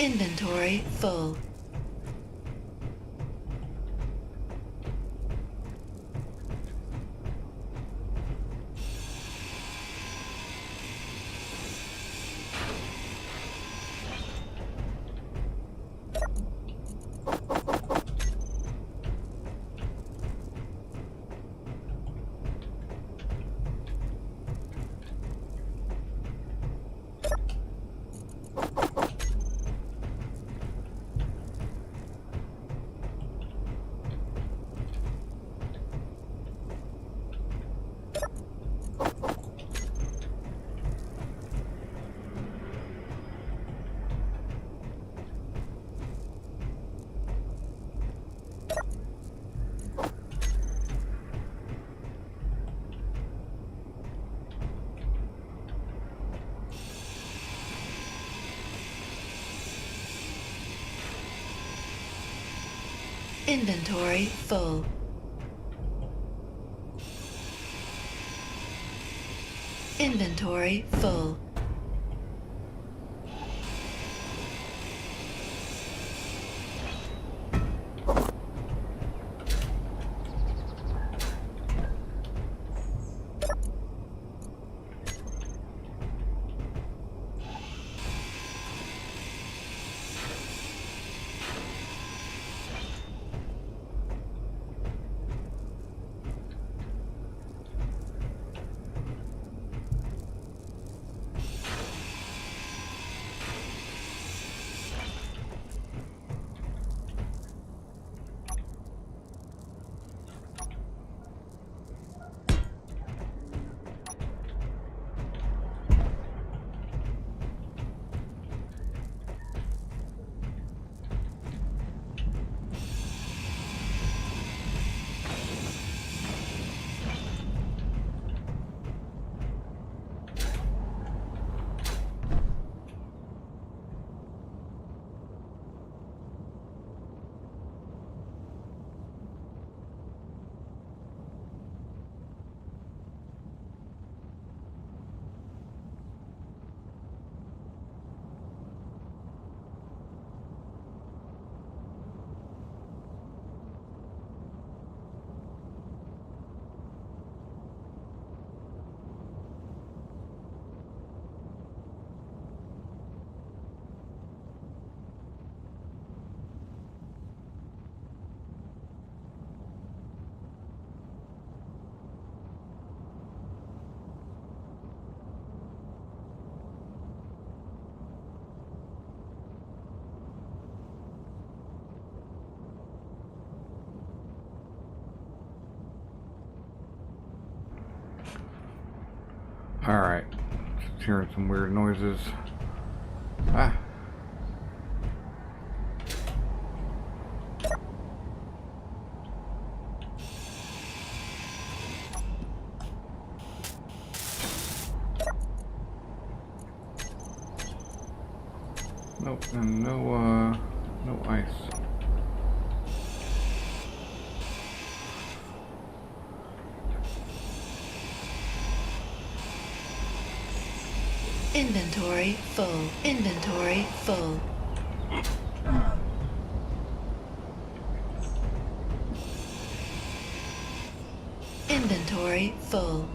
Inventory full. Inventory full. Inventory full. Alright. Just hearing some weird noises. Ah. Nope, and no ice. Inventory full. Inventory full. Inventory full.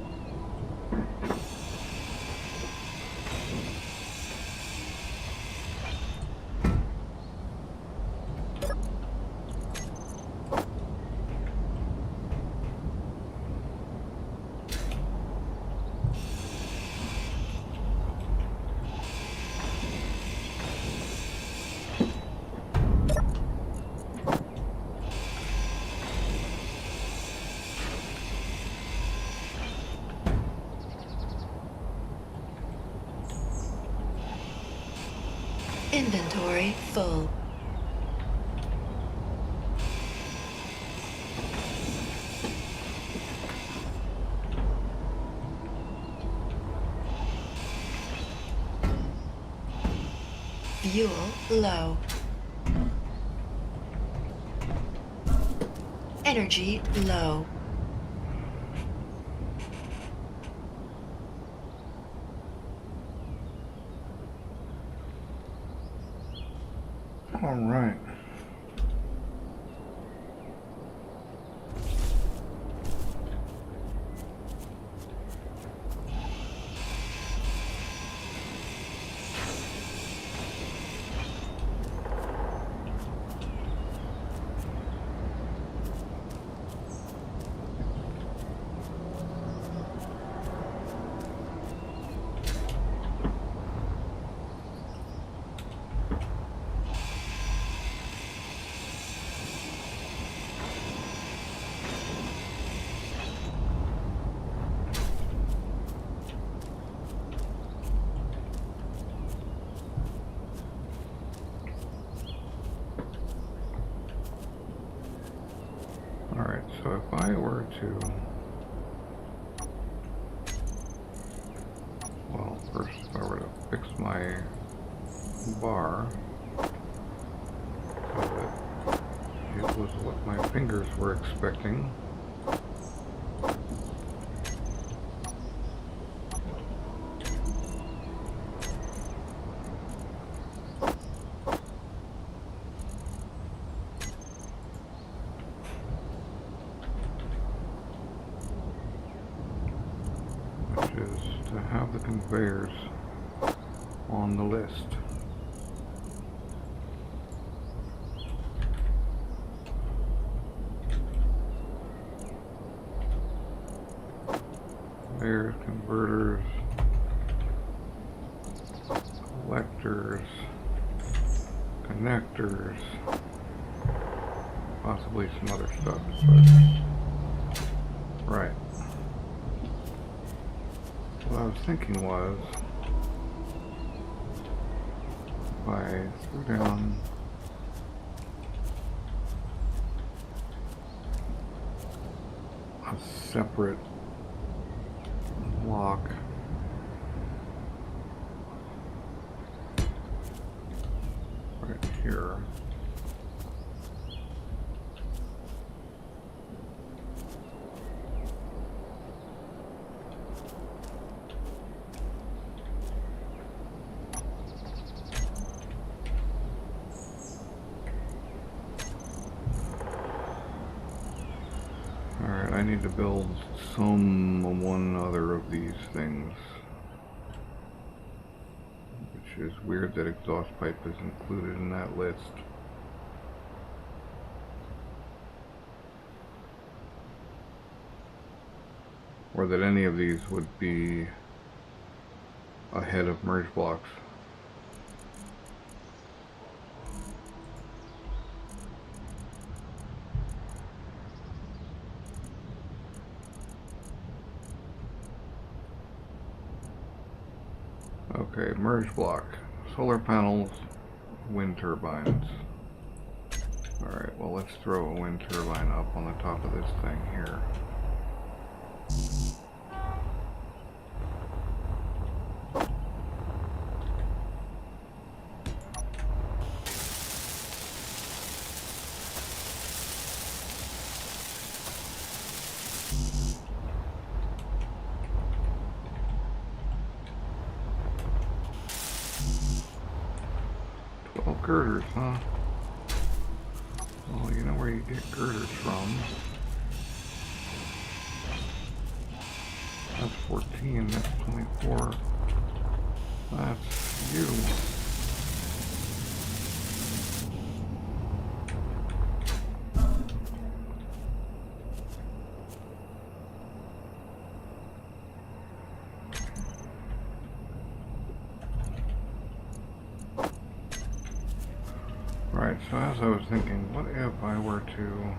Inventory full. Fuel low. Energy low. All right. Alright, so if I were to, well, first if I were to fix my bar so that it was what my fingers were expecting. Is to have the conveyors on the list. Conveyors, converters, collectors, connectors, possibly some other stuff, but right. What I was thinking was, if I threw down a separate block right here, I need to build one other of these things, which is weird that exhaust pipe is included in that list. Or that any of these would be ahead of merge blocks. Okay, merge block, solar panels, wind turbines. Alright, well let's throw a wind turbine up on the top of this thing here. Girders, huh? Well, you know where you get girders from. That's 14, that's 24. That's you. Right, so as I was thinking, what if I were to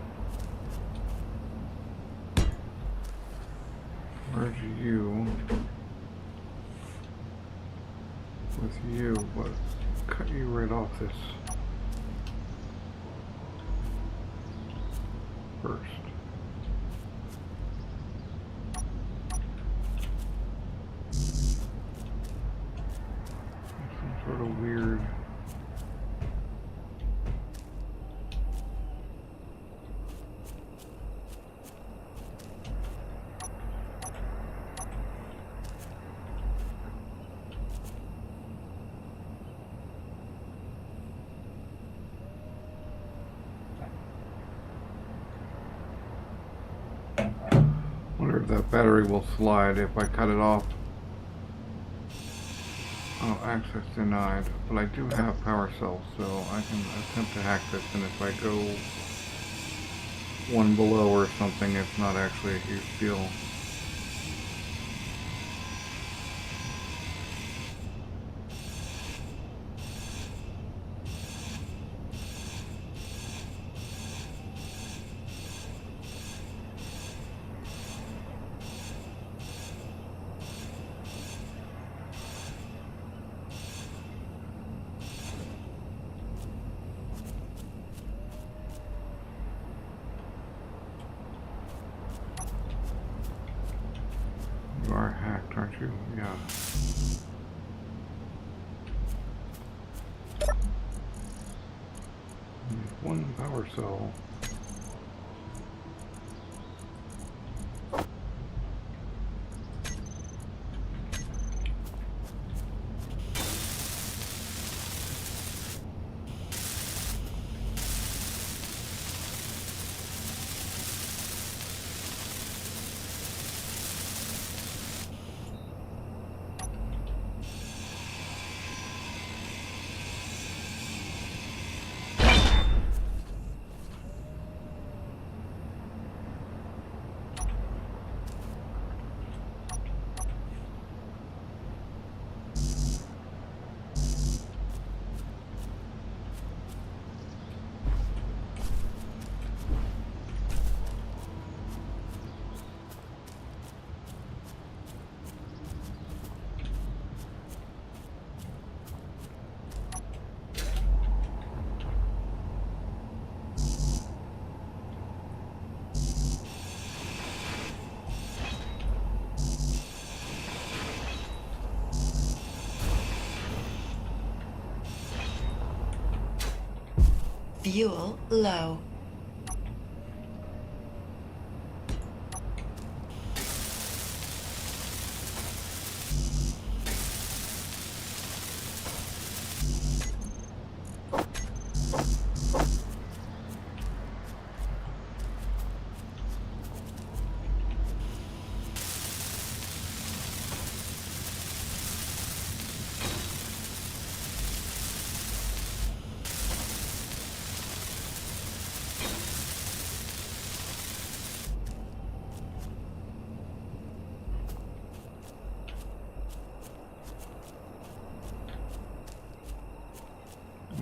merge you with you, but cut you right off this first. Some sort of weird. Wonder if that battery will slide if I cut it off. Oh, access denied. But I do have power cells, so I can attempt to hack this, and if I go one below or something, it's not actually a huge deal. You are hacked, aren't you? Yeah. One power cell. Fuel low.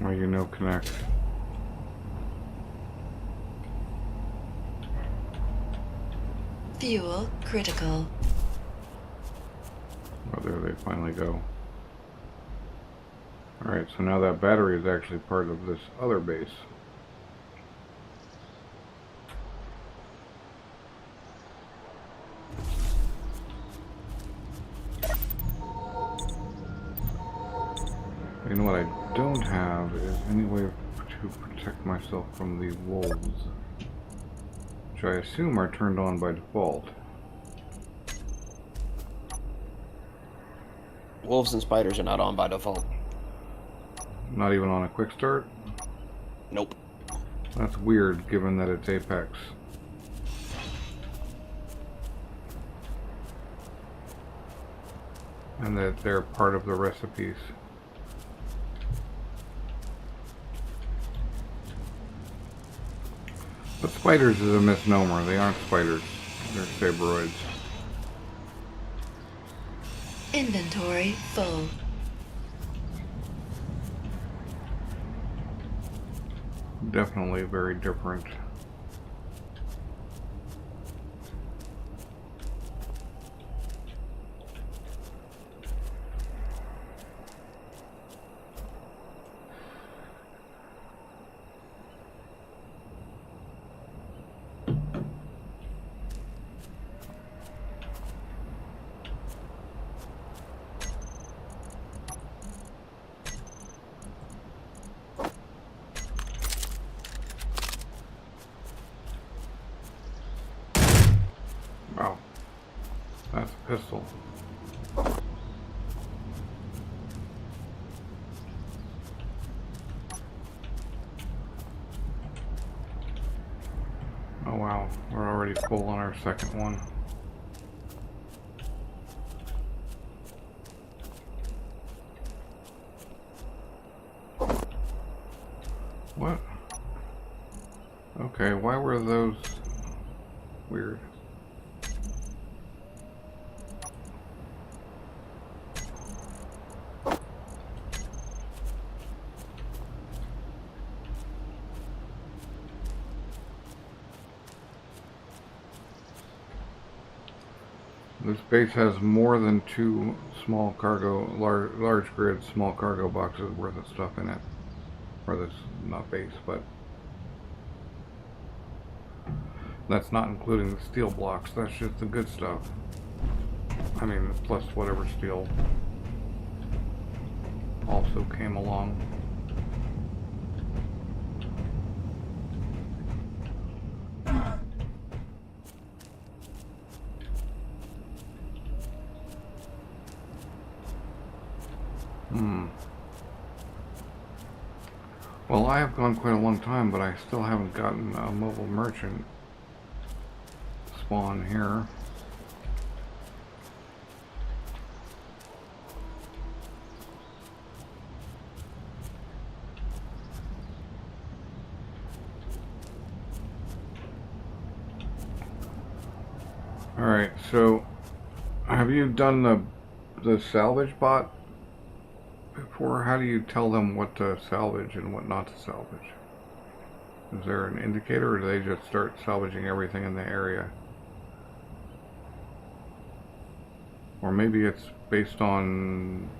Or you know, connect. Fuel critical. Oh, there they finally go. Alright, so now that battery is actually part of this other base. You know what I don't have is any way to protect myself from the wolves, which I assume are turned on by default. Wolves and spiders are not on by default. Not even on a quick start? Nope. That's weird, given that it's Apex. And that they're part of the recipes. But spiders is a misnomer. They aren't spiders. They're sabroids. Inventory full. Definitely very different. wow, we're already full on our second one. What? Okay, why were those weird? This base has more than 2 small cargo, large grid, small cargo boxes worth of stuff in it. Or this, not base, but that's not including the steel blocks. That's just the good stuff. I mean, plus whatever steel also came along. Well, I have gone quite a long time, but I still haven't gotten a mobile merchant spawn here. Alright, so have you done the salvage bot before? How do you tell them what to salvage and what not to salvage? Is there an indicator, or do they just start salvaging everything in the area? Or maybe it's based on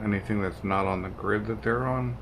anything that's not on the grid that they're on?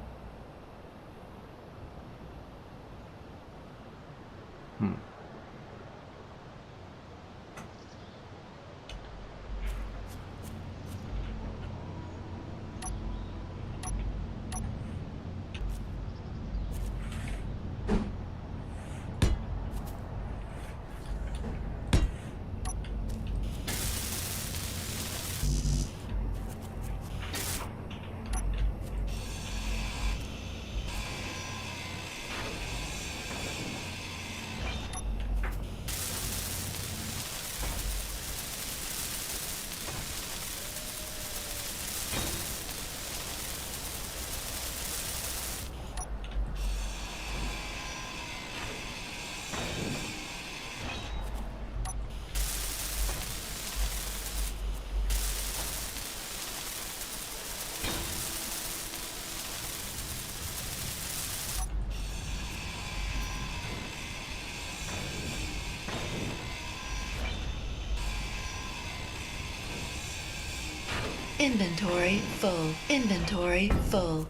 Inventory full. Inventory full.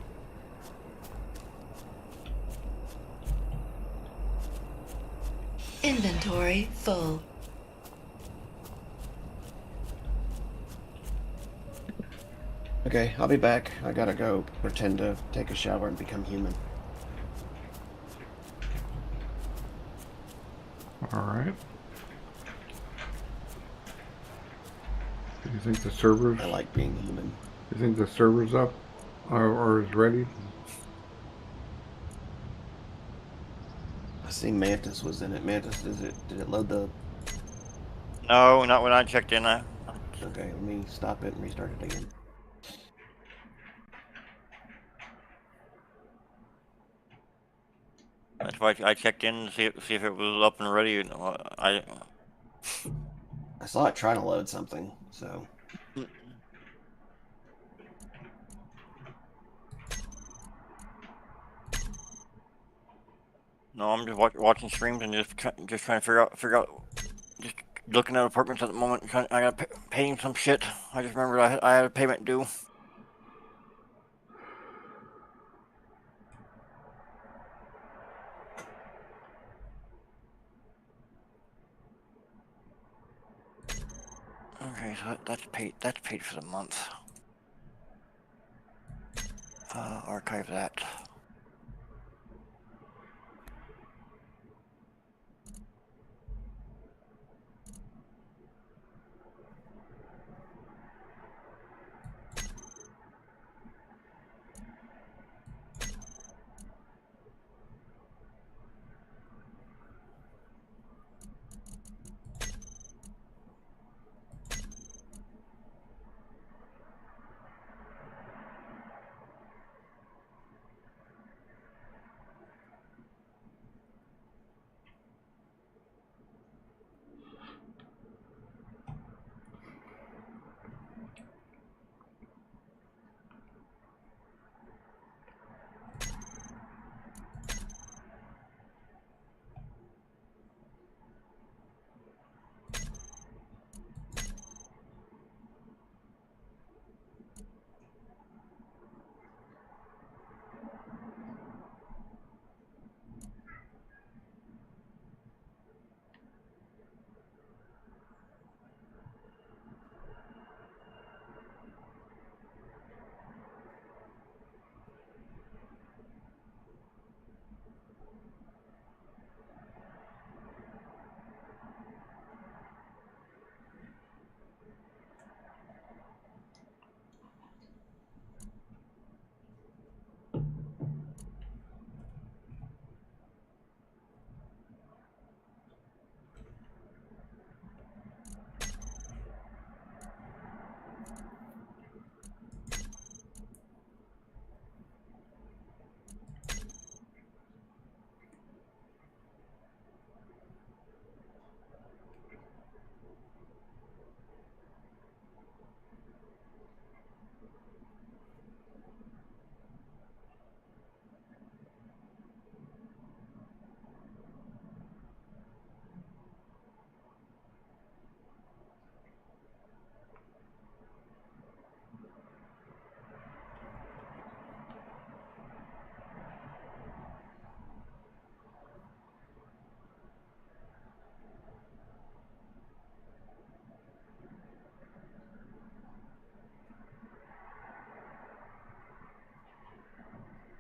Inventory full. Okay, I'll be back. I gotta go pretend to take a shower and become human. Alright. Do you think the servers... I like being human. You think the server's up or is ready? I see Mantis was in it. Mantis, did it load the... No, not when I checked in. Okay, let me stop it and restart it again. That's why I checked in to see if it was up and ready. And I saw it trying to load something, so... No, I'm just watching streams and just trying to figure out. Just looking at apartments at the moment. I got paying some shit. I just remembered I had a payment due. Okay, so that's paid. That's paid for the month. Archive that.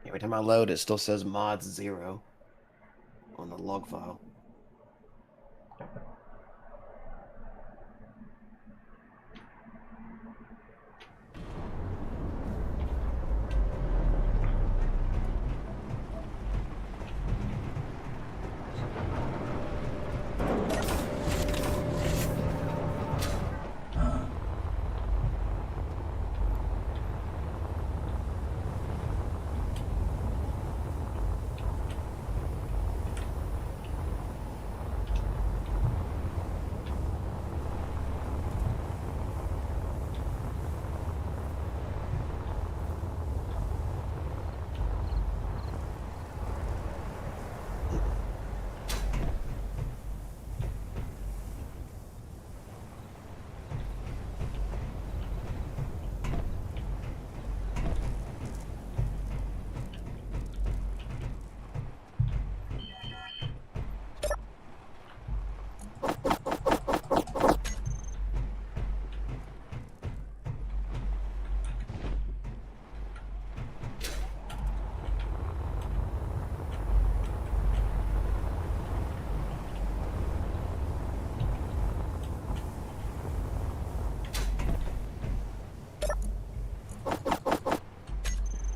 Every time I load, it still says mods 0 on the log file.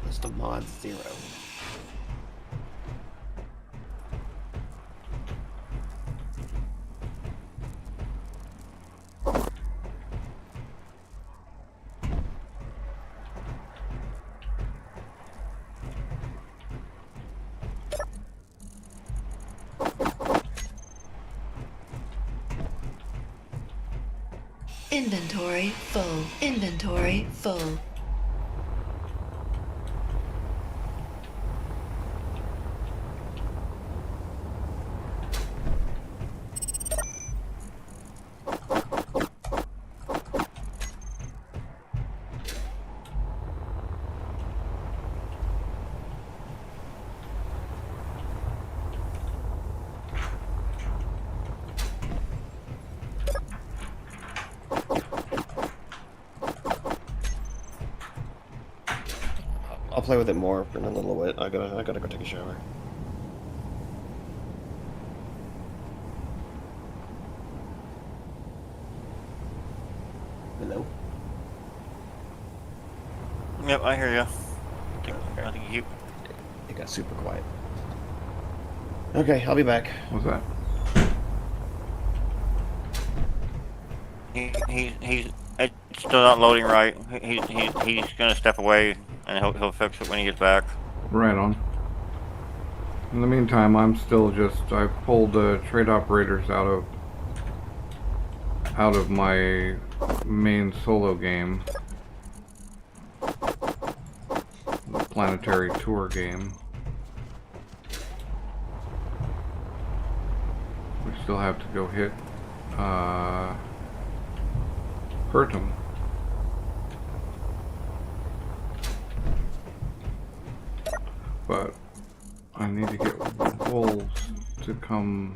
List of mods 0. Inventory full. Inventory full. I'll play with it more in a little bit. I gotta go take a shower. Hello? Yep, I hear you. I think you. It got super quiet. Okay, I'll be back. What's that? He's it's still not loading right. He's gonna step away and he'll fix it when he gets back. Right on. In the meantime, I'm still just, I've pulled trade operators out of my main solo game, the planetary tour game. We still have to go hit Pertum. But I need to get wolves to come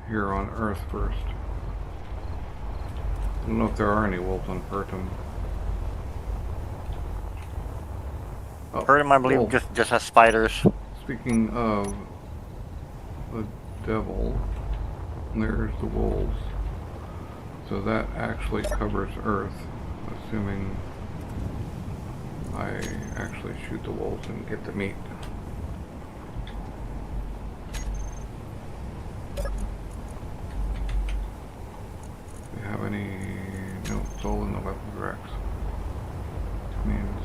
here on Earth first. I don't know if there are any wolves on Pertum. Oh, Pertum, I believe, wolf. just has spiders. Speaking of the devil, there's the wolves. So that actually covers Earth, assuming I actually shoot the wolves and get the meat. Do you have any? No, it's all in the weapons racks. Means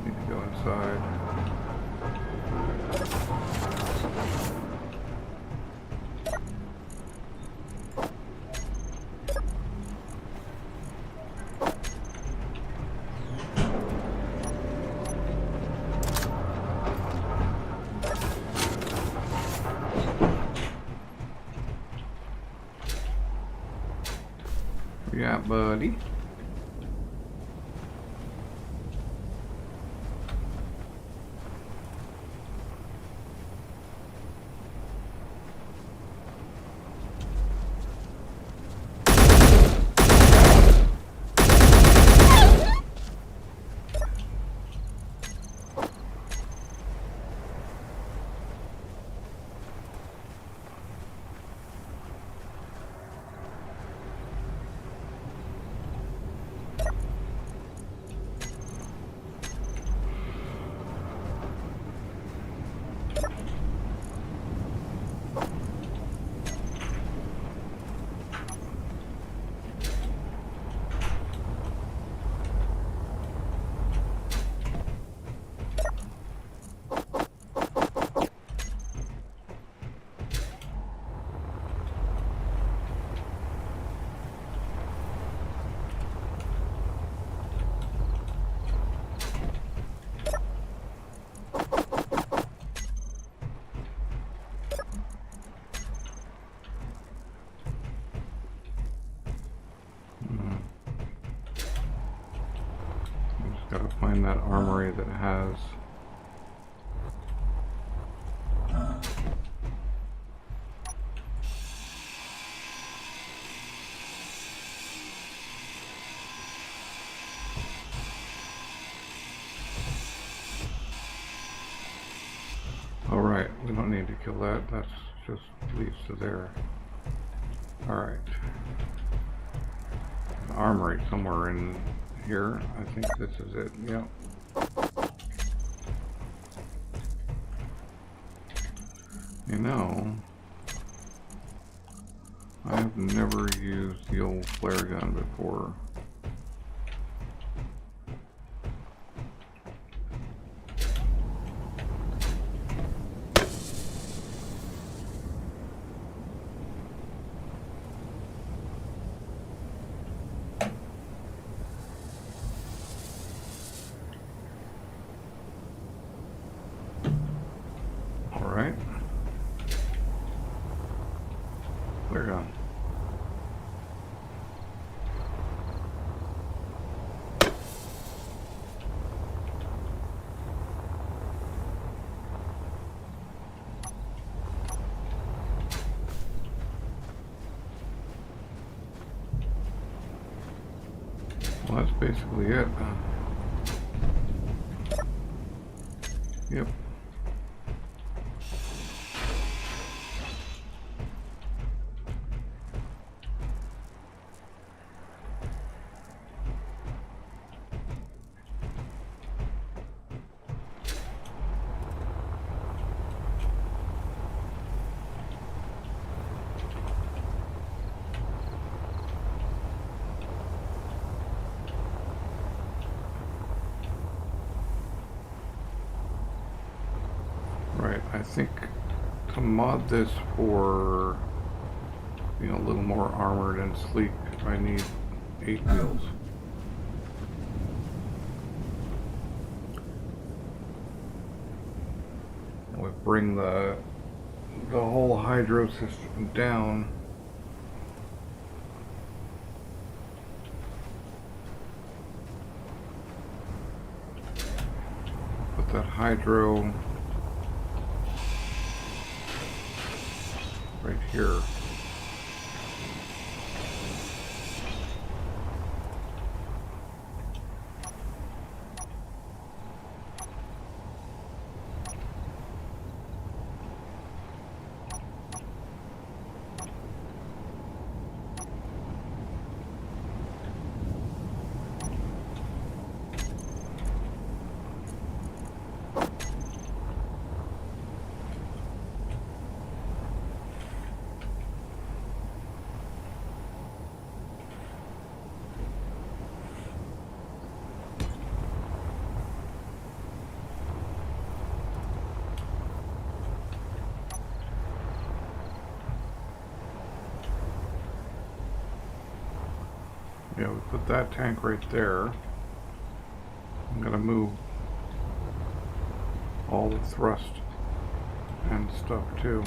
need to go inside. Yeah, buddy. find that armory that has... Alright, we don't need to kill that. That's just leads to there. Alright. Armory somewhere in here. I think this is it. Yep. You know, I've never used the old flare gun before. Alright. Flare gun. Well, that's basically it. Yep. Right, I think to mod this for, you know, a little more armored and sleek, I need 8 wheels. And we bring the whole hydro system down. Put that hydro right here. Yeah, we put that tank right there. I'm gonna move all the thrust and stuff too.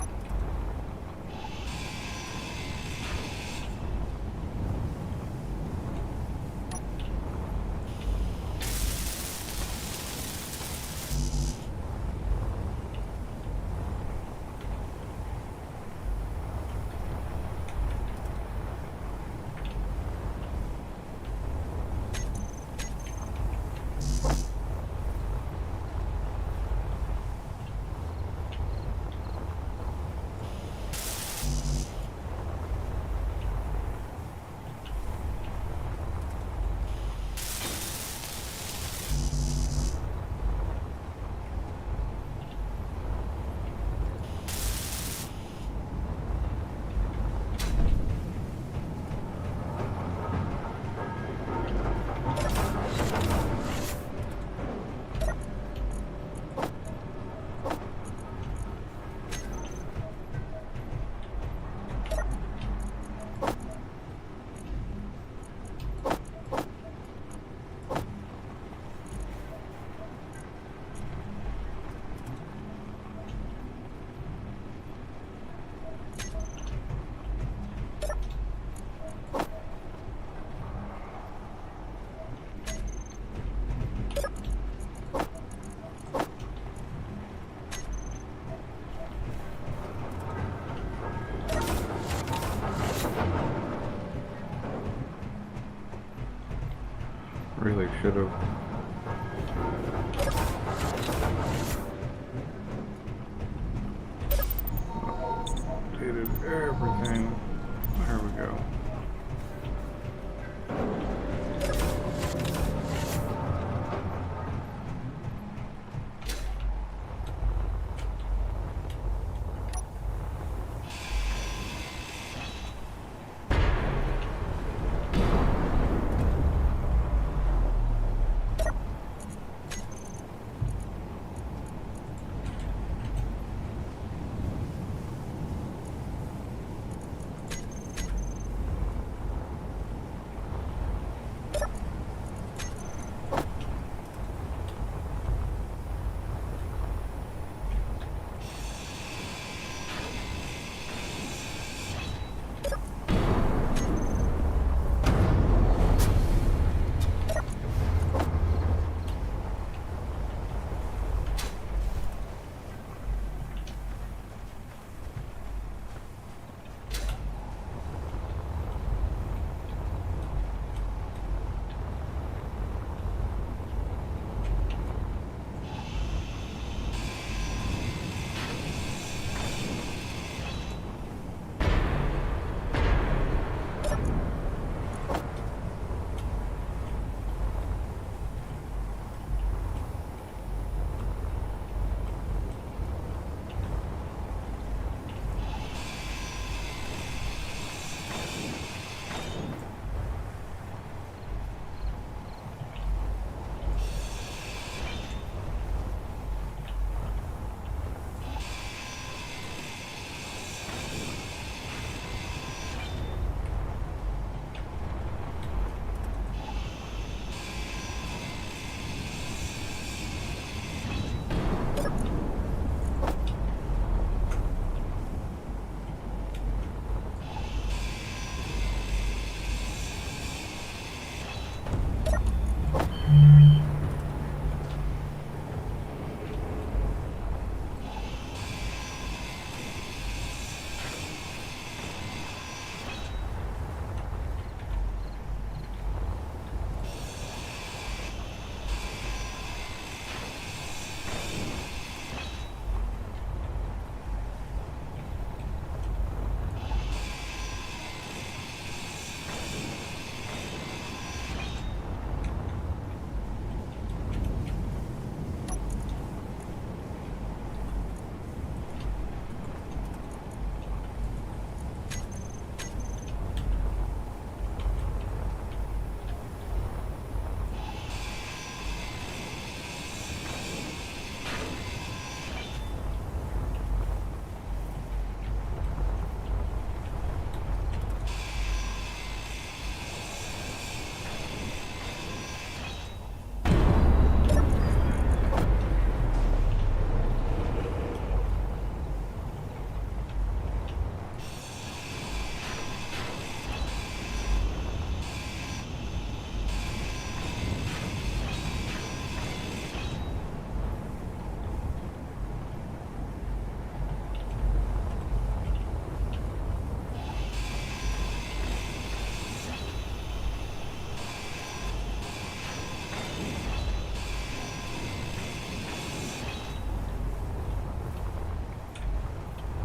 Really should have. Updated everything. There we go.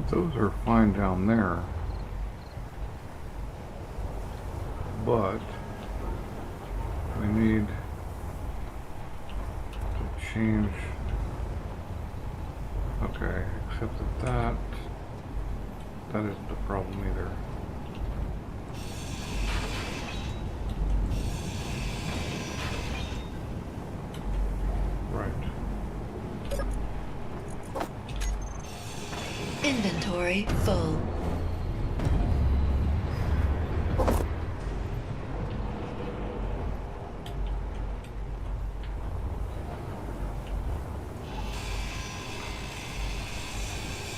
Those are fine down there, but we need to change. Okay, except that isn't a problem either. Right. Inventory full.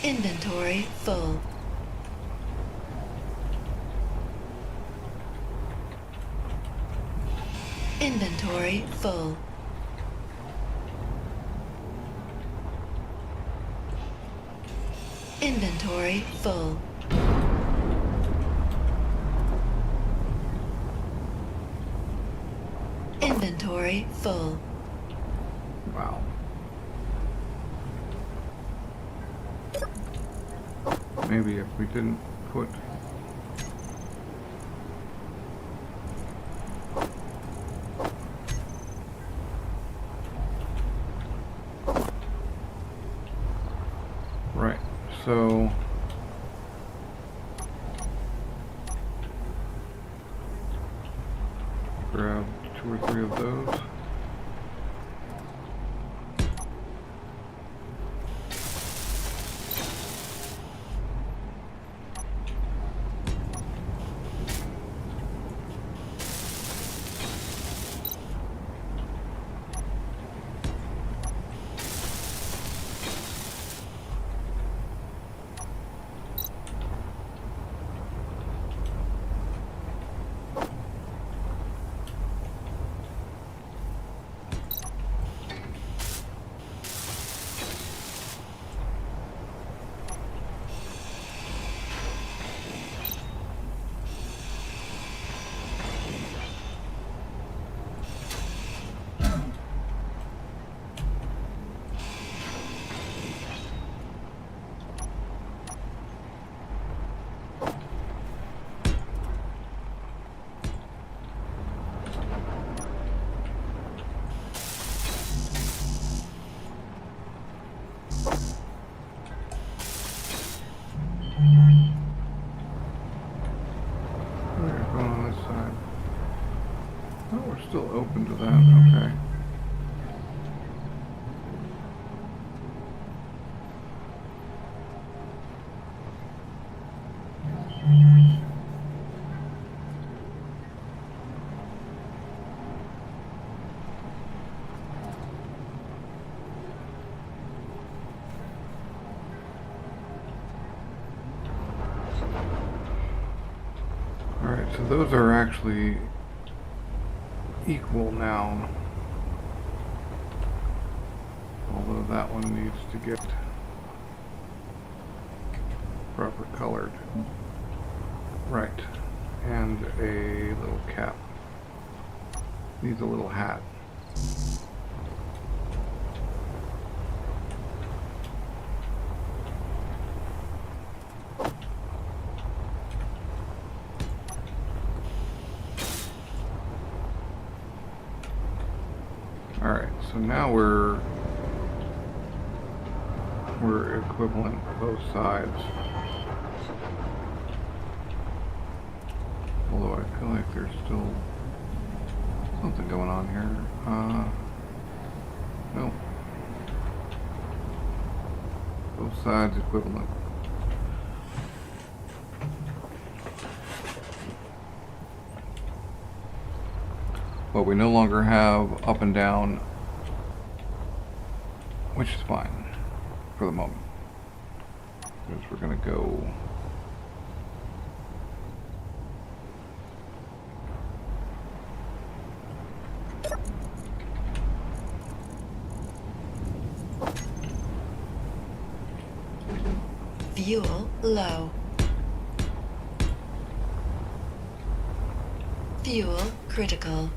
Inventory full. Inventory full. Inventory full. Inventory Inventory full. Wow. Maybe if we didn't put... Right, so... Grab 2 or 3 of those. We're going on this side. Oh, we're still open to that, okay. Alright, so those are actually equal now. Although that one needs to get proper colored. Right. And a little cap. Needs a little hat. Alright, so now we're equivalent both sides. Although I feel like there's still something going on here. No. Both sides equivalent. But we no longer have up and down, which is fine for the moment. Because we're going to go Fuel low. Fuel critical.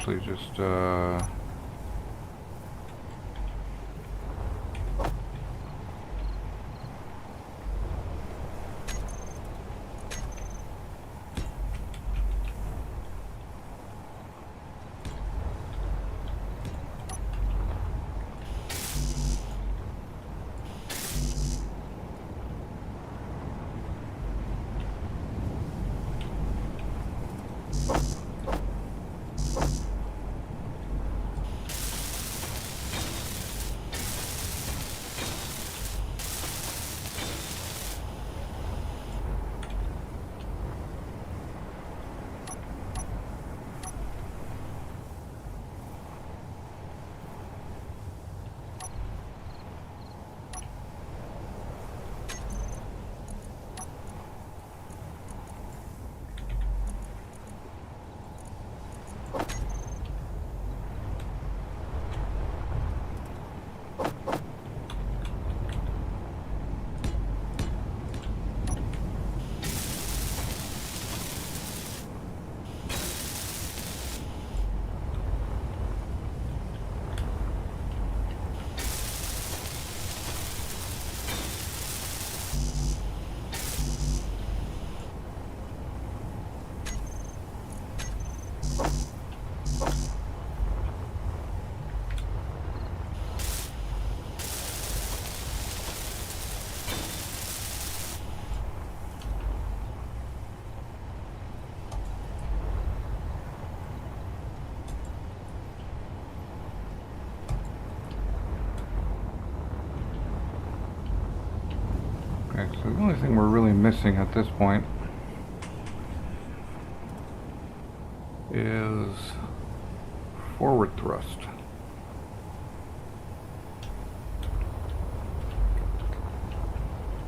actually just Okay, so the only thing we're really missing at this point is forward thrust.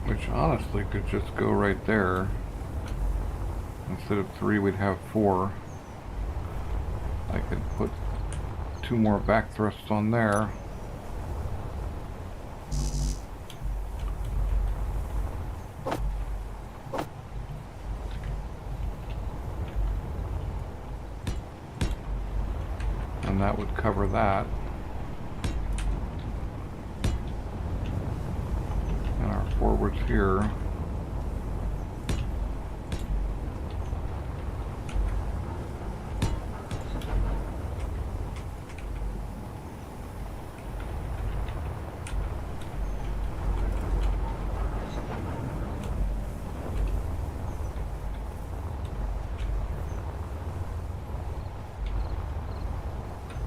Which honestly could just go right there. Instead of 3, we'd have 4. I could put 2 more back thrusts on there. And that would cover that. And our forwards here.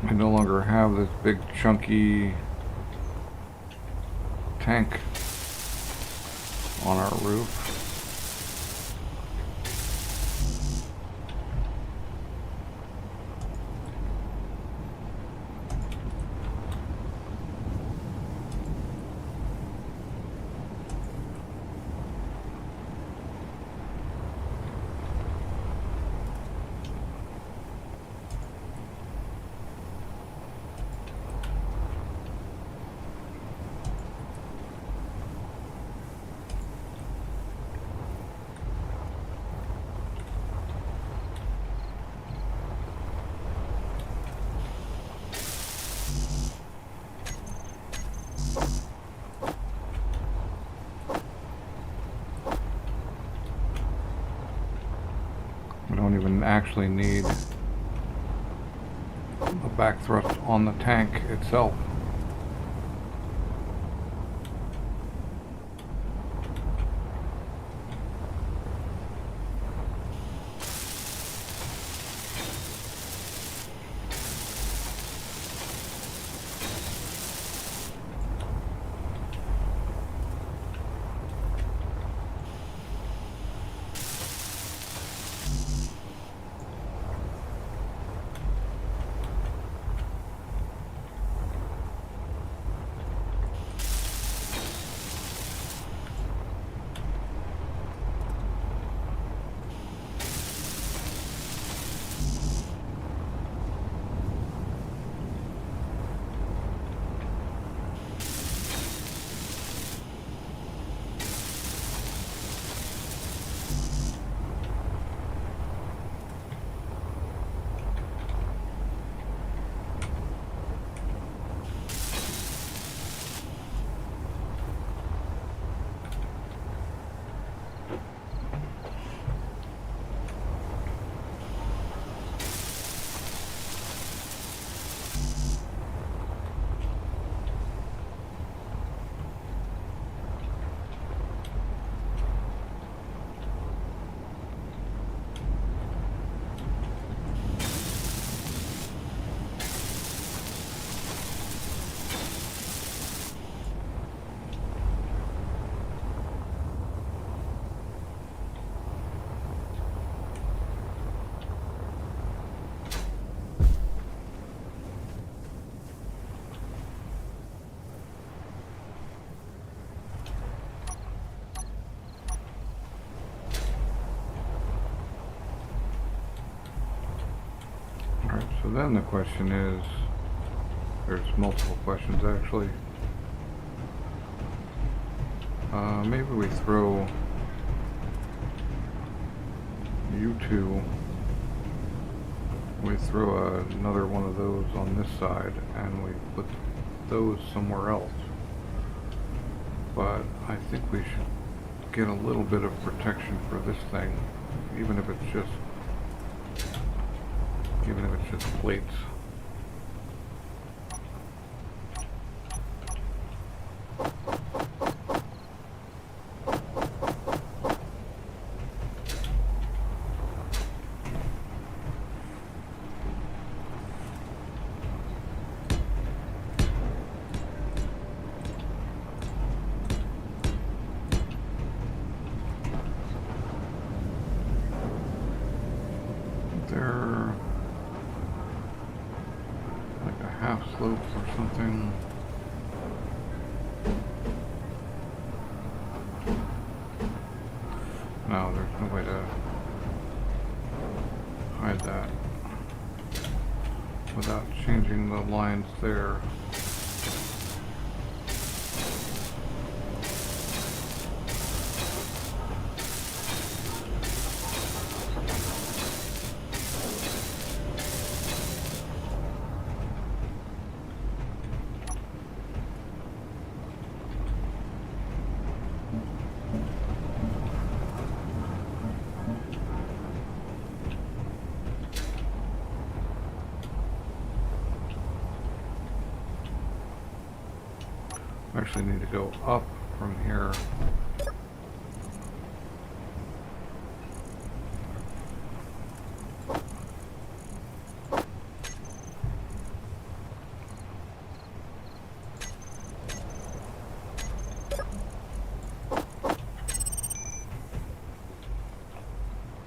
I no longer have this big chunky tank on our roof. We don't even actually need a back thrust on the tank itself. Alright, so then the question is, there's multiple questions actually. Maybe we throw you two, we throw another one of those on this side and we put those somewhere else. But I think we should get a little bit of protection for this thing, even if it's just plates. slope or something. No, there's no way to hide that without changing the lines there. Actually need to go up from here.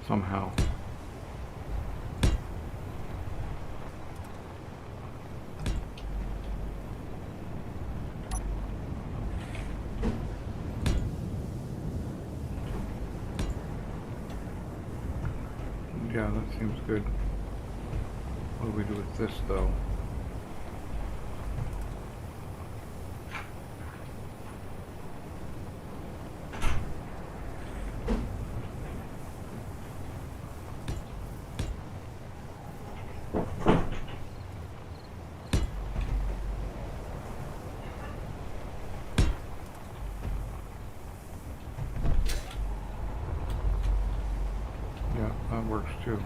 Somehow. Yeah, that seems good. What do we do with this, though? Yeah, that works too.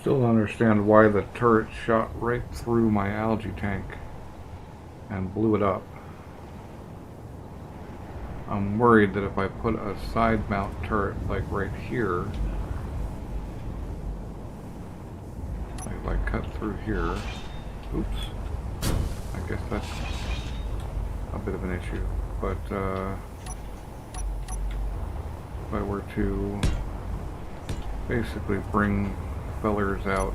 Still don't understand why the turret shot right through my algae tank and blew it up. I'm worried that if I put a side mount turret like right here, like cut through here, oops, I guess that's a bit of an issue, but if I were to basically bring fellers out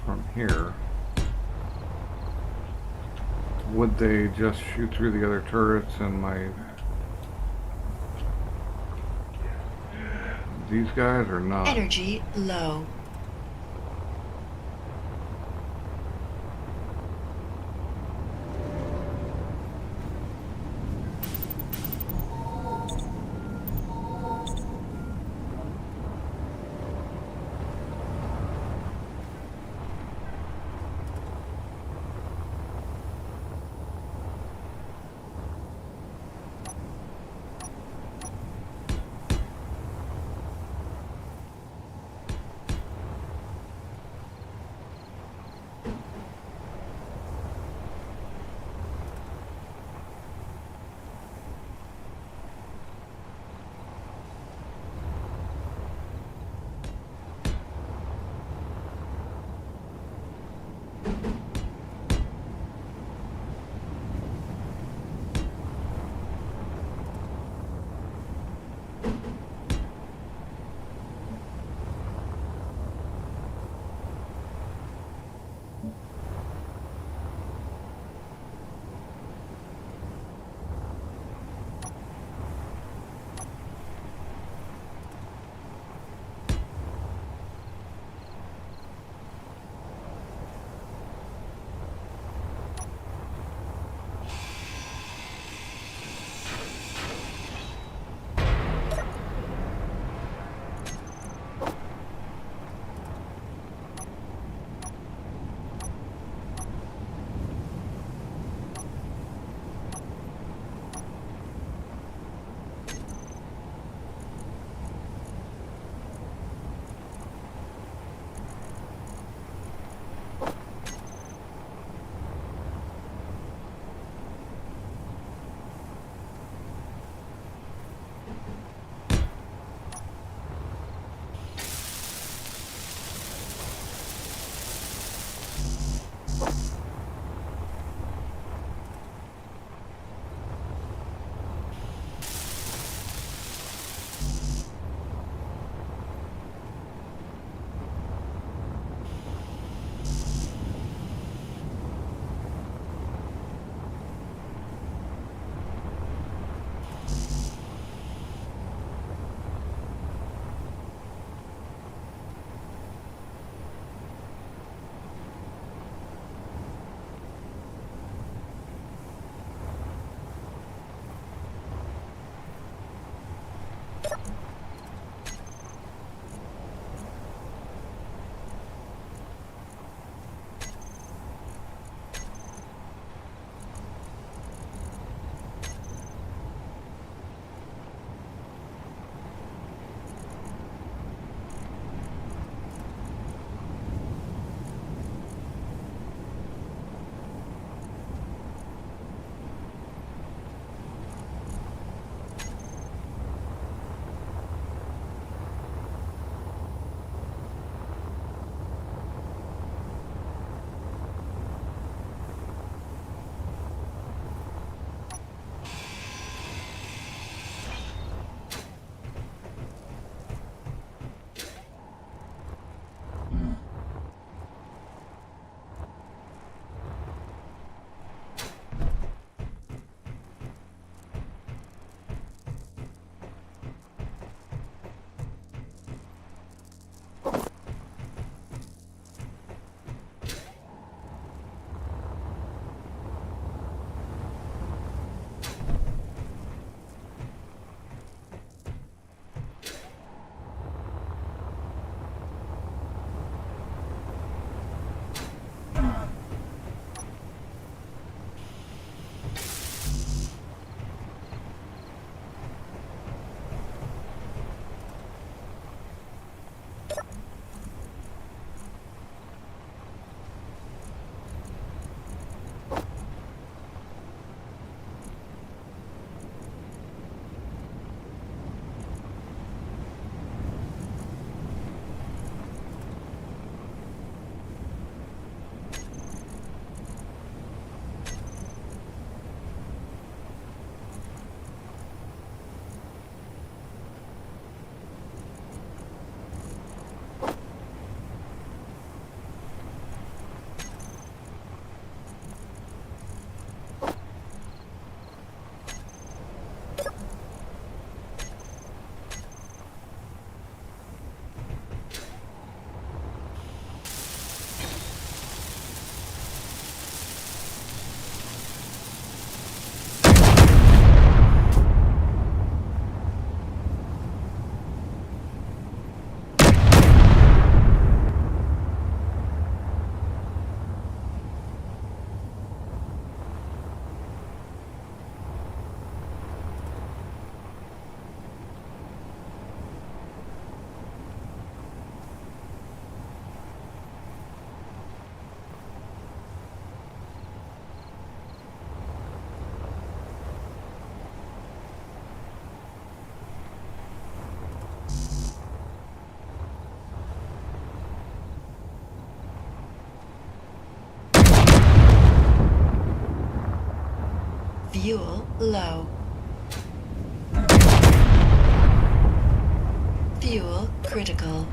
from here, would they just shoot through the other turrets and these guys or not? Energy low. Fuel low. Fuel critical.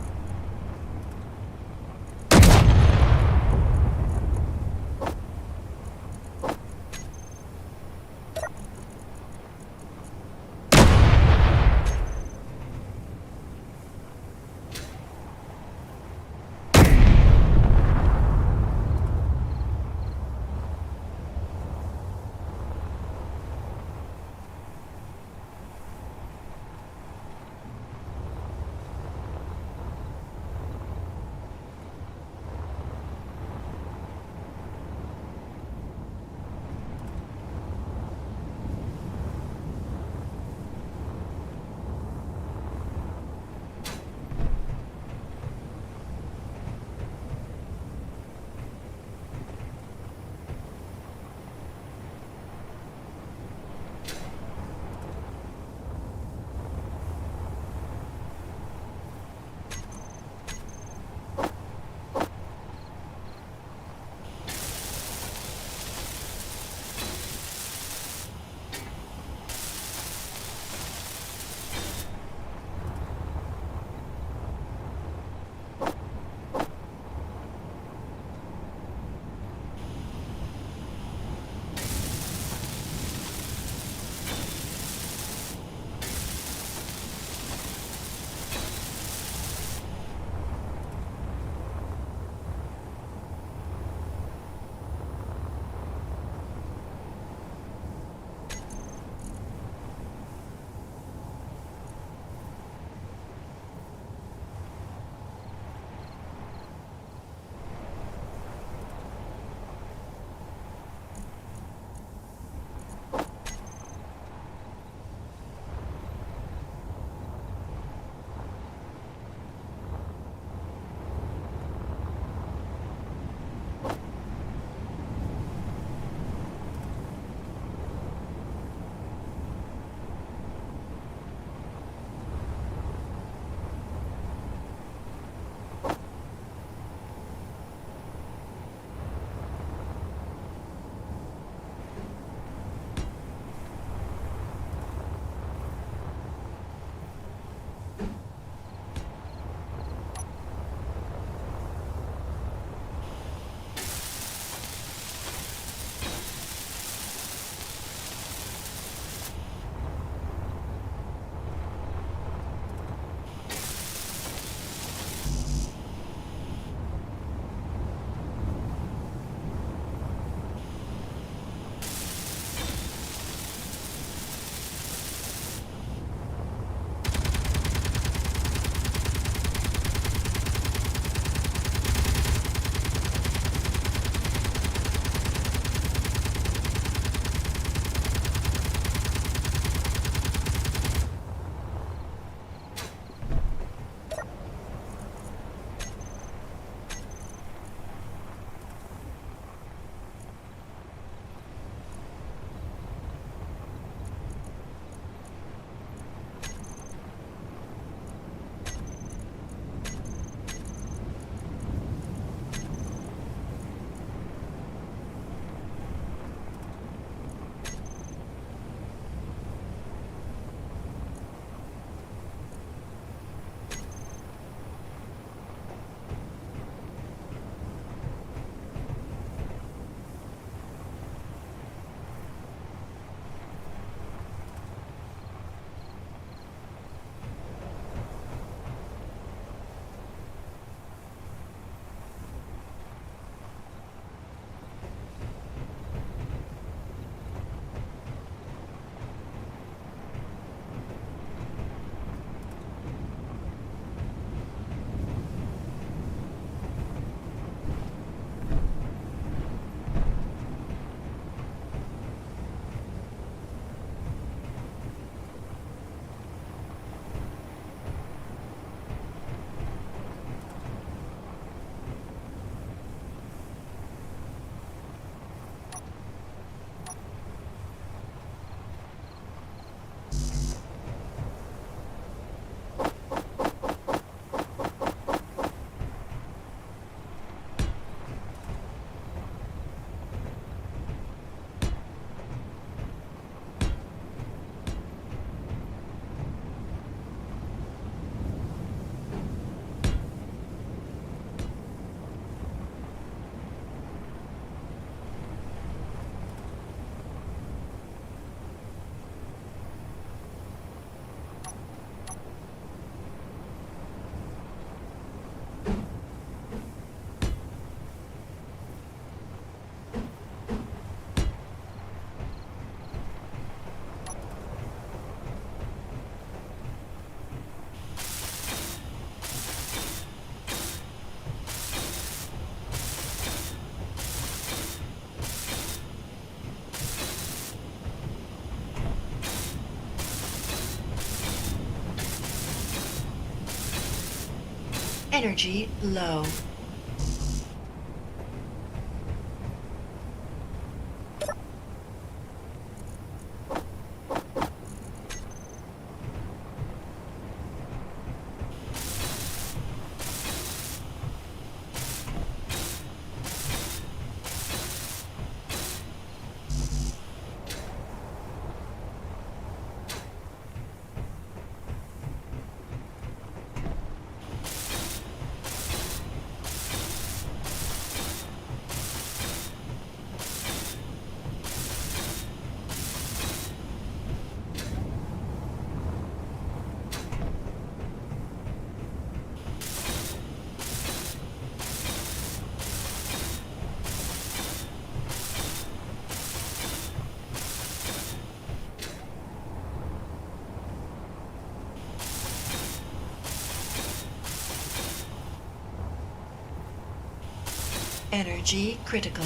Energy low. Energy critical.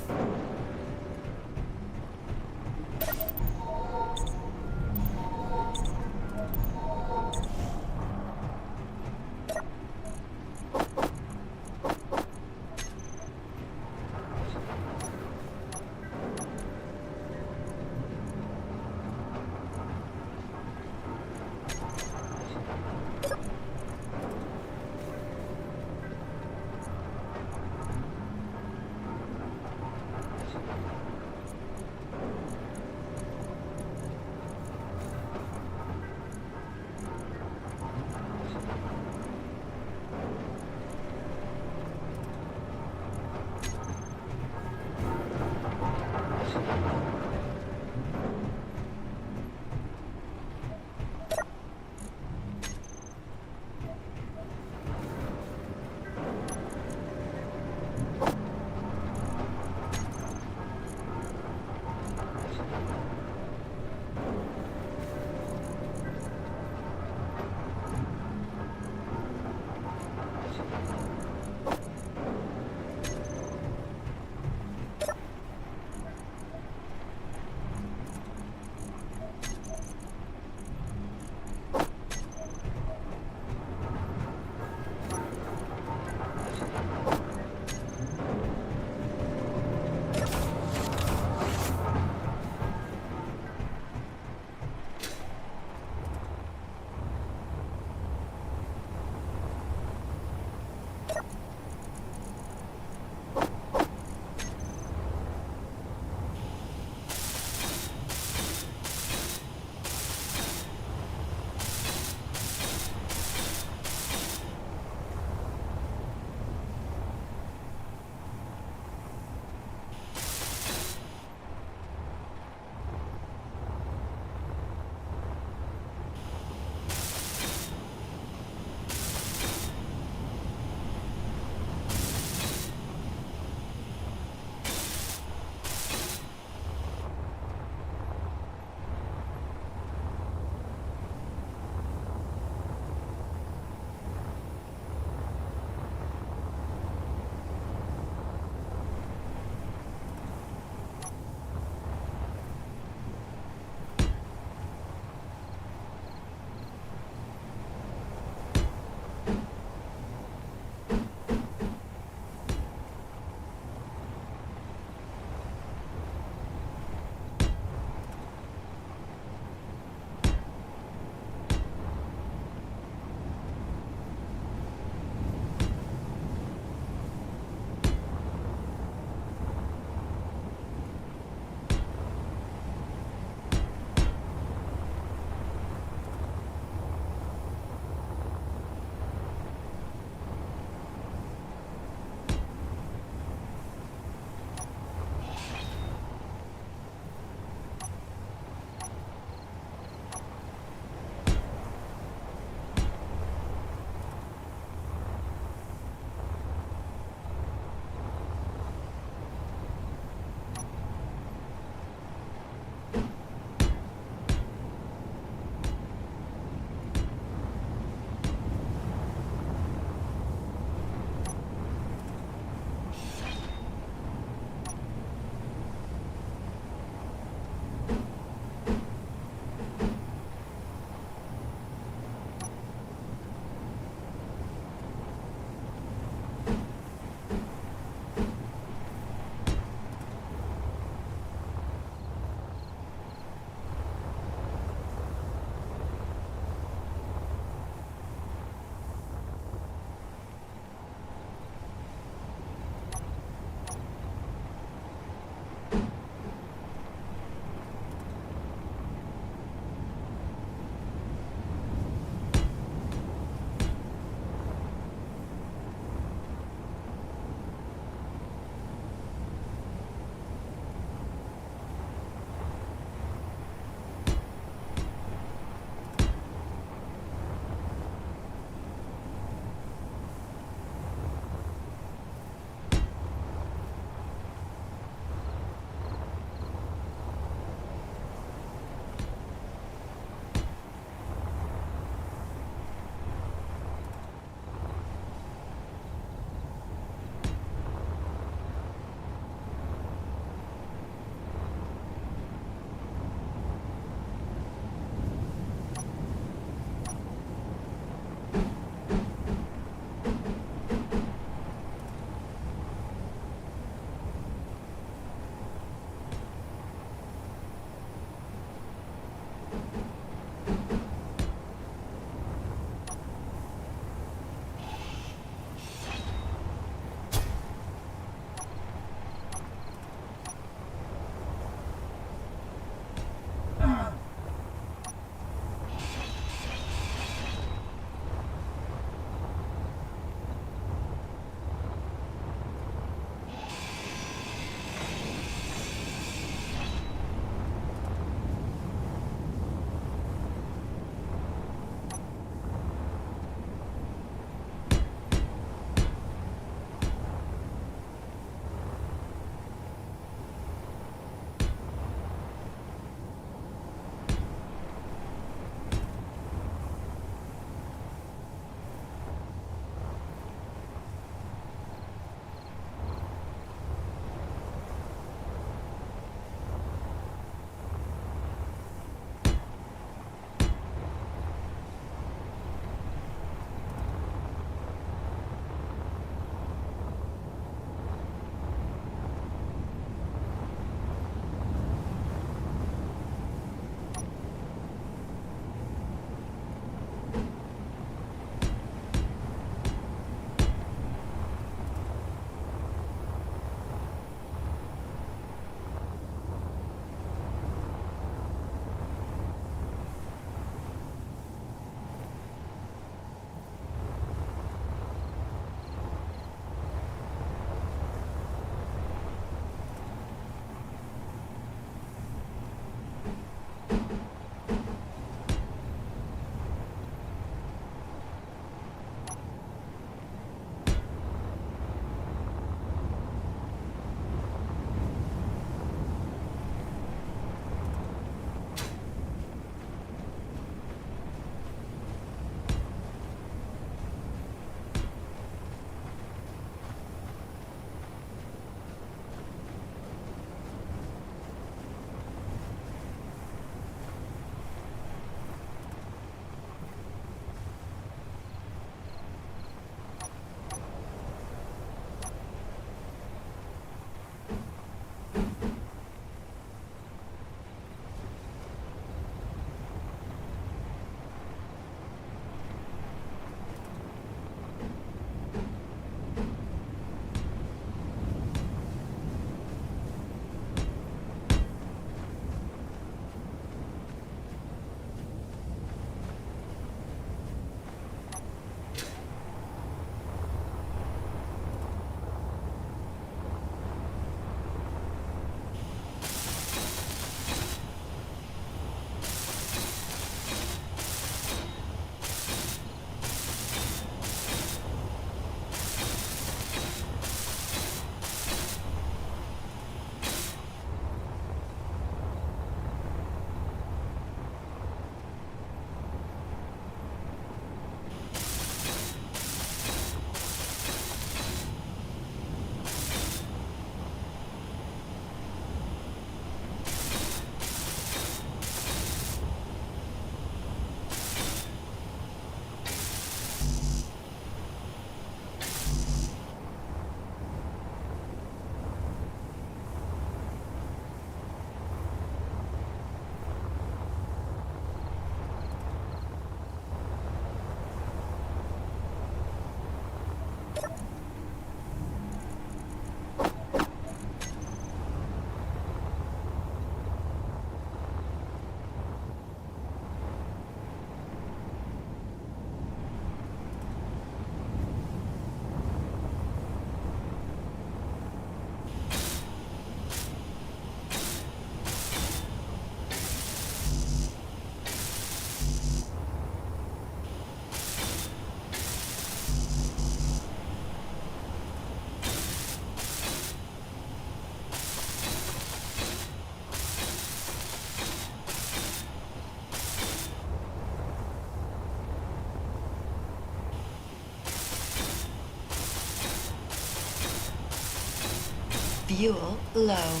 Fuel low.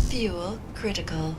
Fuel critical.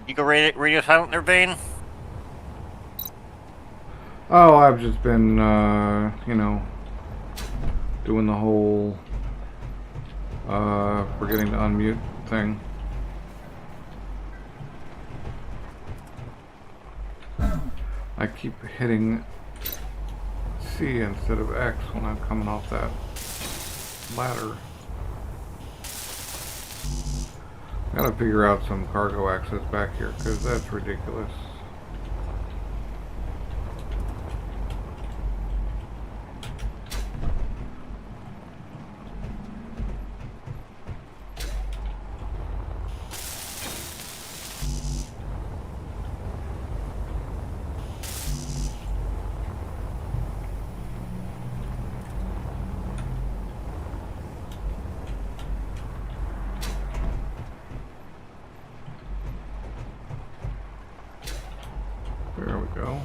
You go radio silent there, Vayyne? Oh, I've just been, you know, doing the whole, forgetting to unmute thing. I keep hitting C instead of X when I'm coming off that ladder. Gotta figure out some cargo access back here, because that's ridiculous. There we go.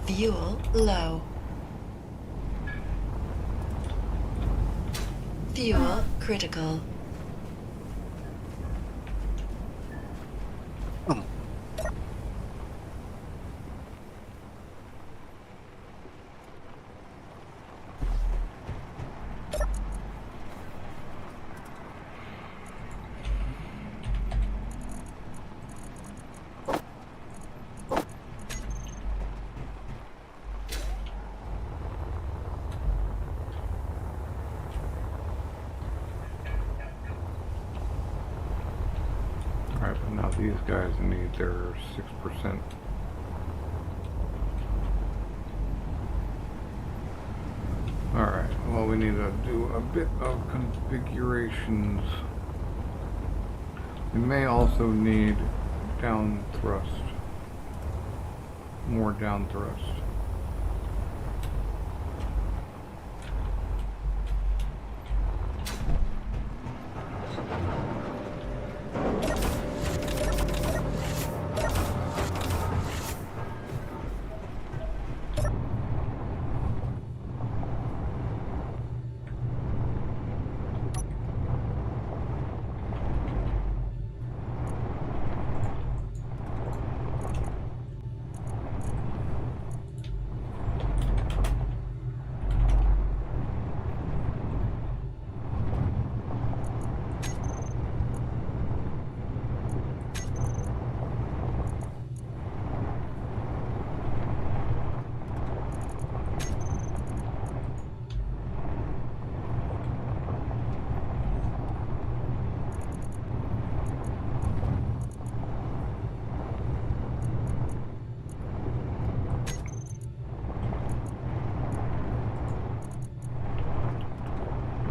Fuel low. Fuel critical. Alright, but now these guys need their 6%. Alright, well, we need to do a bit of configurations. We may also need down thrust. More down thrust.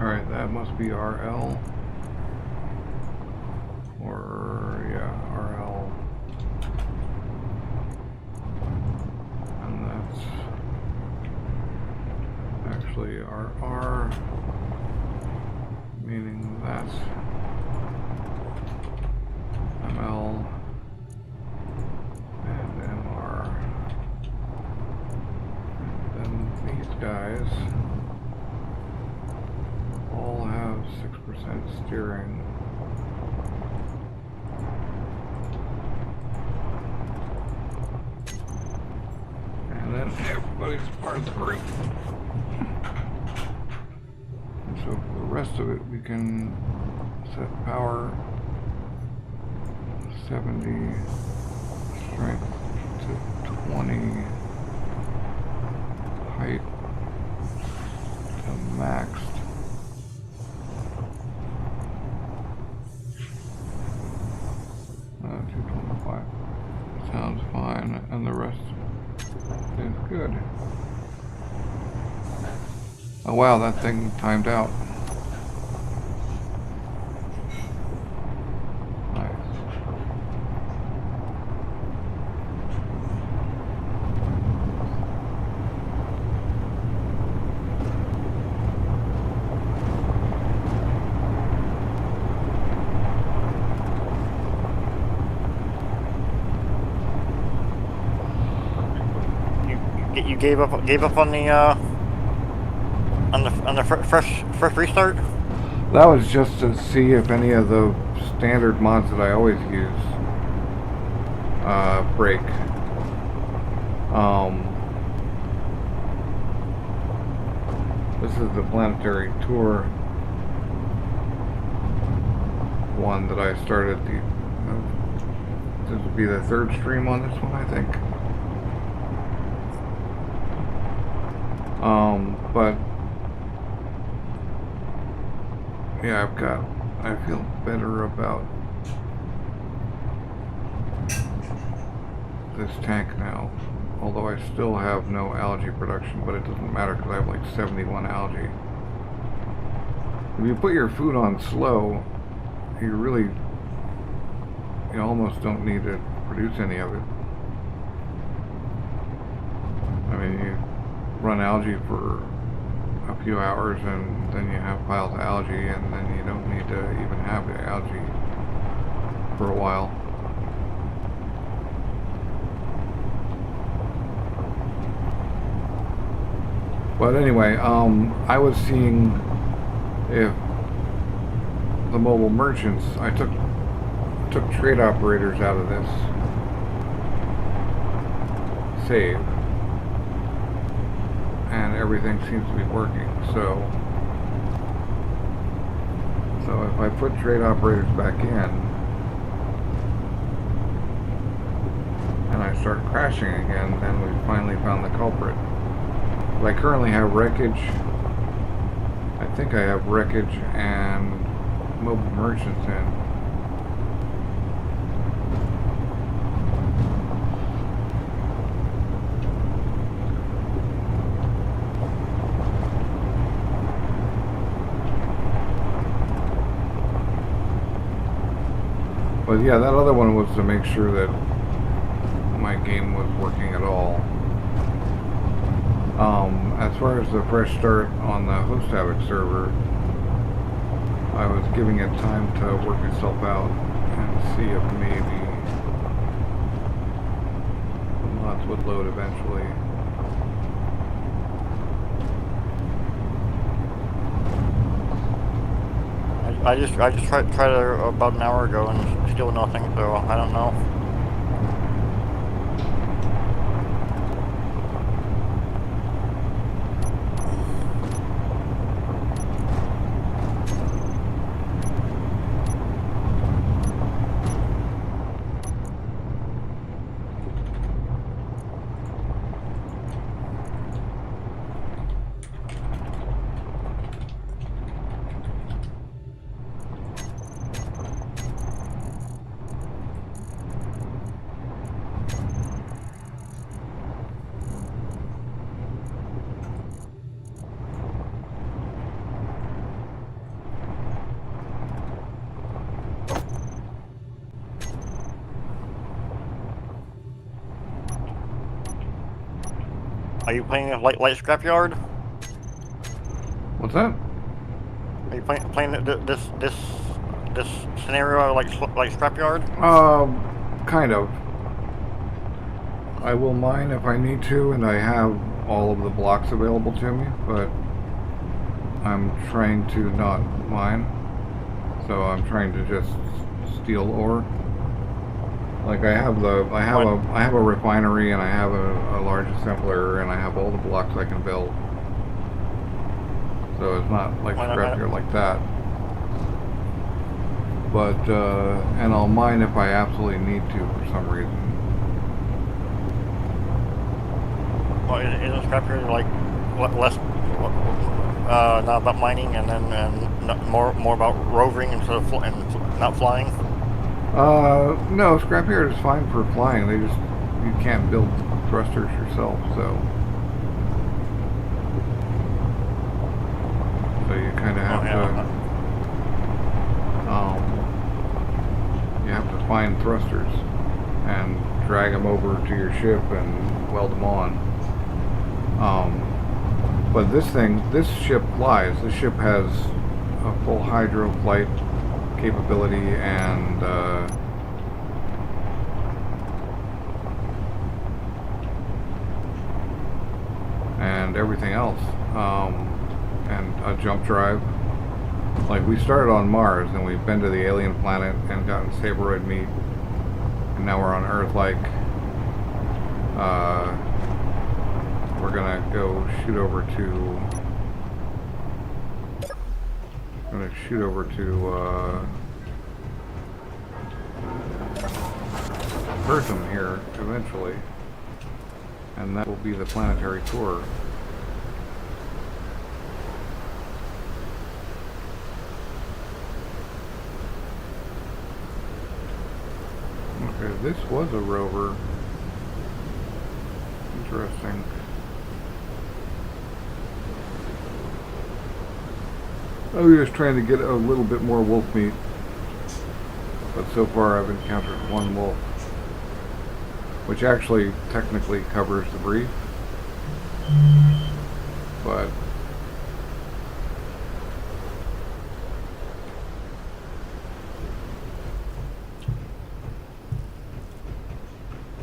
Alright, that must be RL. Or, yeah, RL. And that's actually RR, meaning that's ML and MR. And then these guys all have 6% steering. And then everybody's part 3. And so for the rest of it, we can set power 70, strength to 20. height to maxed. Uh, 225. Sounds fine, and the rest is good. Oh wow, that thing timed out. Nice. You gave up on the first restart. That was just to see if any of the standard mods that I always use break. This is the planetary tour one that I started. This will be the third stream on this one, I think. But yeah, I feel better about this tank now, although I still have no algae production, but it doesn't matter because I have like 71 algae. If you put your food on slow, you almost don't need to produce any of it. I mean, you run algae for a few hours and then you have piles of algae, and then you don't need to even have the algae for a while. But anyway, I was seeing if the mobile merchants, I took trade operators out of this save, and everything seems to be working. So if I put trade operators back in and I start crashing again, then we finally found the culprit. But I currently have wreckage. I think I have wreckage and mobile merchants in. But yeah, that other one was to make sure that my game was working at all. As far as the fresh start on the host havoc server, I was giving it time to work itself out and see if maybe the mods would load eventually. I just tried it about an hour ago and still nothing. So I don't know. Are you playing a light scrapyard? What's that? Are you playing this scenario like scrapyard? Kind of. I will mine if I need to, and I have all of the blocks available to me, but I'm trying to not mine. So I'm trying to just steal ore. Like I have a refinery, and I have a large assembler, and I have all the blocks I can build. So it's not like scrapyard like that. But and I'll mine if I absolutely need to for some reason. Well, isn't scrapyard like less, not about mining, and then more about roving instead of not flying. No, scrapyard is fine for flying. You can't build thrusters yourself, so you kind of have you have to find thrusters and drag them over to your ship and weld them on. But this ship flies. This ship has a full hydro flight capability and everything else, and a jump drive. Like, we started on Mars, and we've been to the alien planet and gotten sabroid meat, and now we're on Earth. Like, we're gonna go shoot over to Eartham here eventually, and that will be the planetary tour. Okay, this was a rover. Interesting. I was just trying to get a little bit more wolf meat, but so far I've encountered one wolf, which actually technically covers the brief, but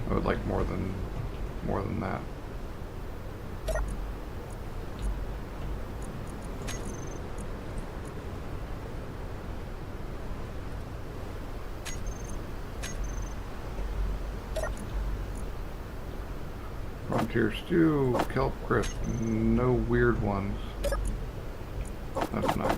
I would like more than that. Frontier stew, kelp crisp, no weird ones. That's nice.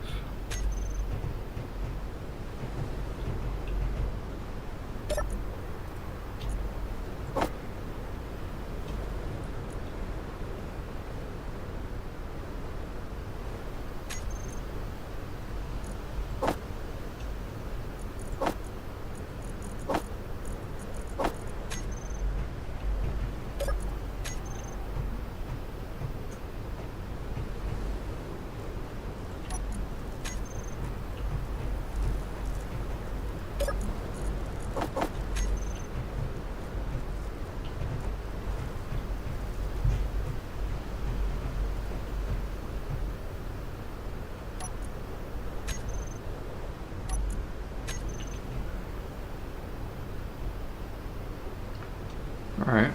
Alright,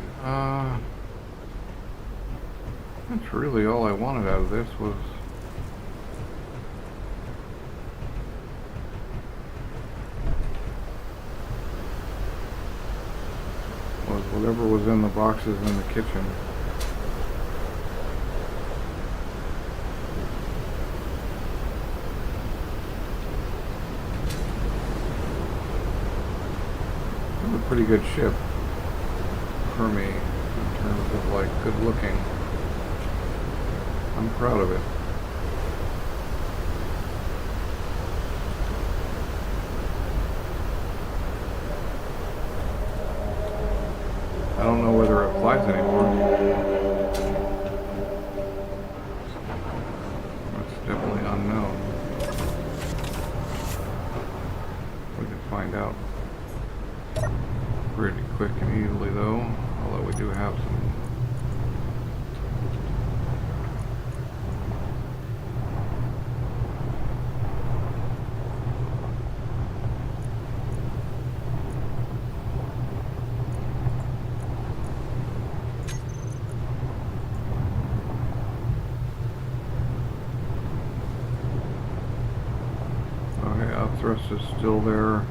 that's really all I wanted out of this was whatever was in the boxes in the kitchen. It's a pretty good ship for me in terms of, like, good looking. I'm proud of it. I don't know whether it flies anymore. That's definitely unknown. We can find out pretty quick and easily, though, although we do have some. Okay, outthrust is still there. I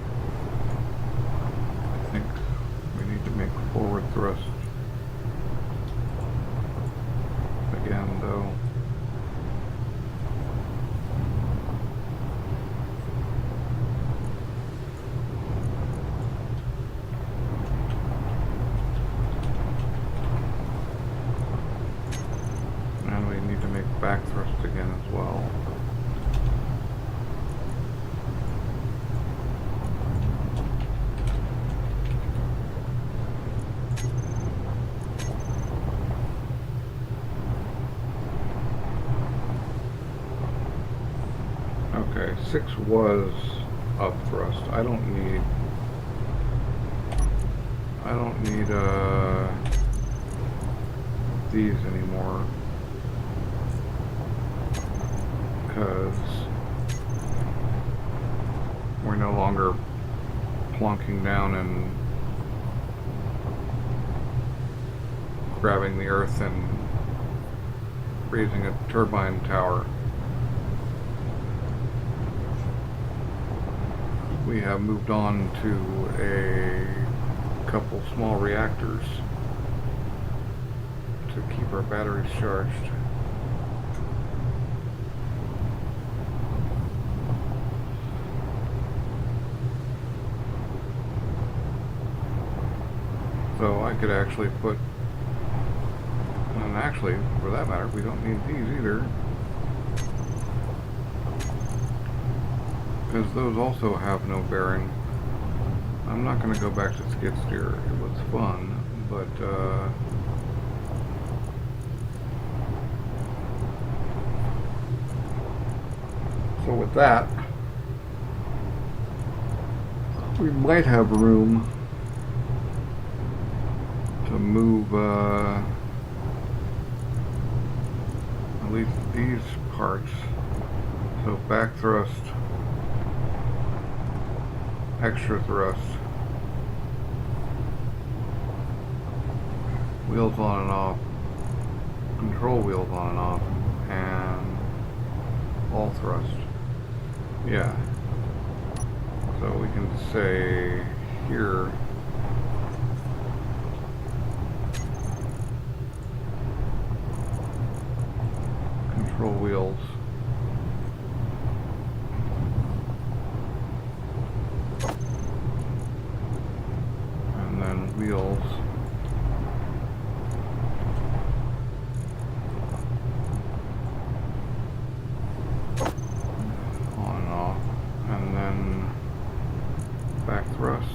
think we need to make forward thrust again, though. And we need to Okay, 6 was up thrust. I don't need these anymore, because we're no longer plunking down and grabbing the earth and raising a turbine tower. We have moved on to a couple small reactors to keep our batteries charged. So I could actually put, and actually, for that matter, we don't need these either, because those also have no bearing. I'm not going to go back to skid steer. It was fun, but so with that, we might have room to move at least these parts. So back thrust, extra thrust, wheels on and off, control wheels on and off, and all thrust. Yeah. So we can say here, control wheels, and then wheels, on and off, and then back thrust,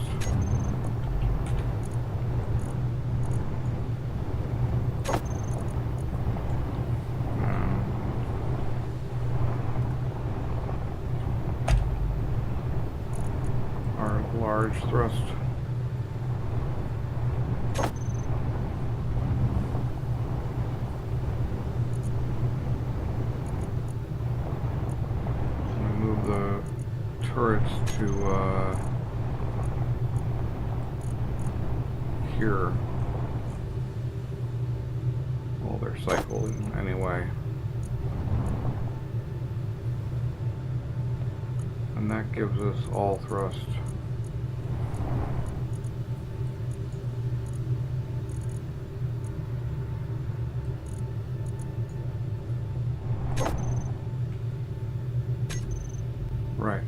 our large thrust. We move the turrets to here. Well, they're cycling anyway. And that gives us all thrust. Right.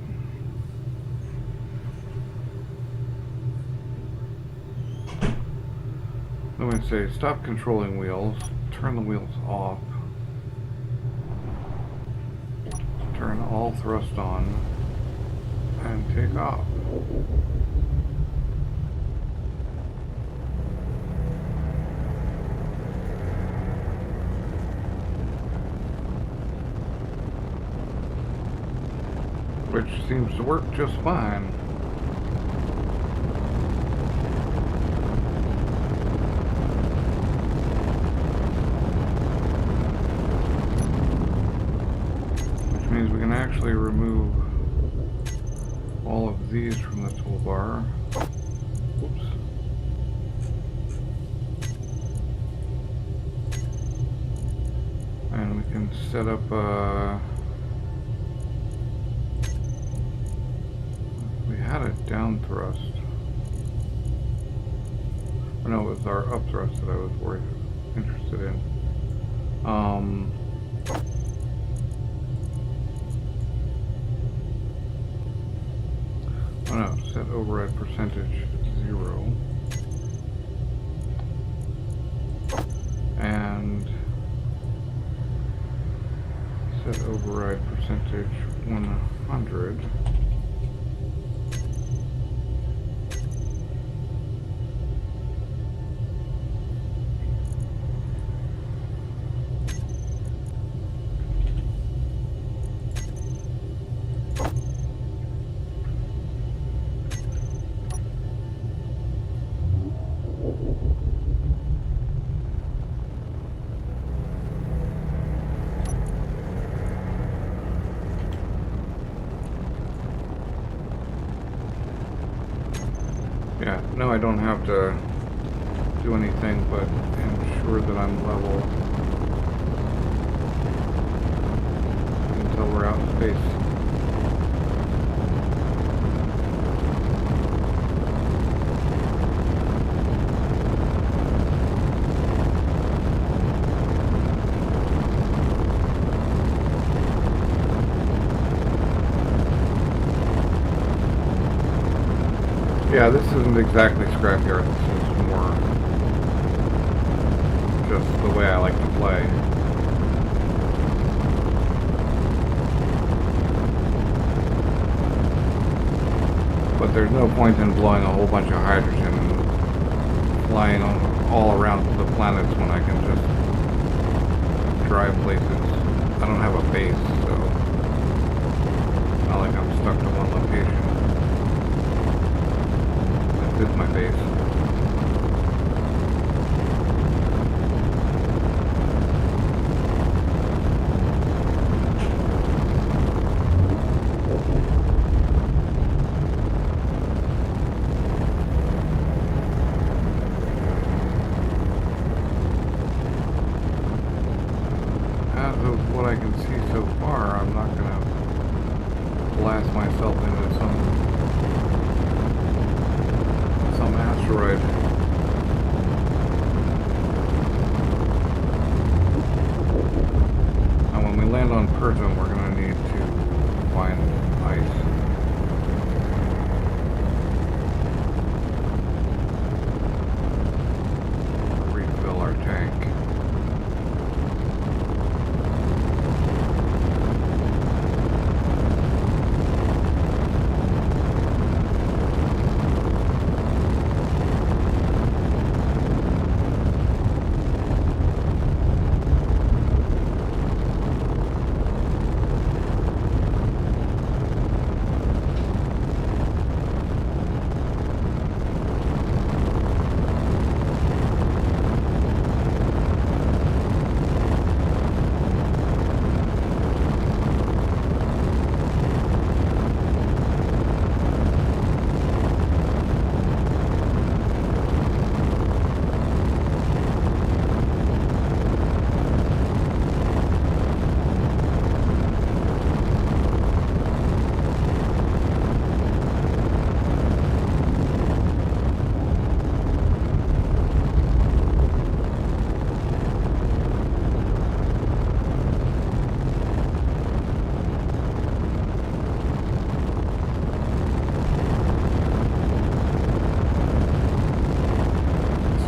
Let me say, stop controlling wheels, turn the wheels off, turn all thrust on, and take off. Which seems to work just fine. Which means we can actually remove all of these from the toolbar. Oops. And we can set up we had a down thrust. Oh, no, it was our up thrust that I was interested in. Oh no, set override percentage 0. And set override percentage 100. No, I don't have to do anything but ensure that I'm level until we're out in space. Yeah, this isn't exactly scrapyard. This is more just the way I like to play. But there's no point in blowing a whole bunch of hydrogen flying all around the planets when I can just drive places. I don't have a base, so not like I'm stuck to one location. This is my base. As of what I can see so far, I'm not gonna blast myself into some asteroid. And when we land on Pertham, we're gonna need to find ice. Refill our tank.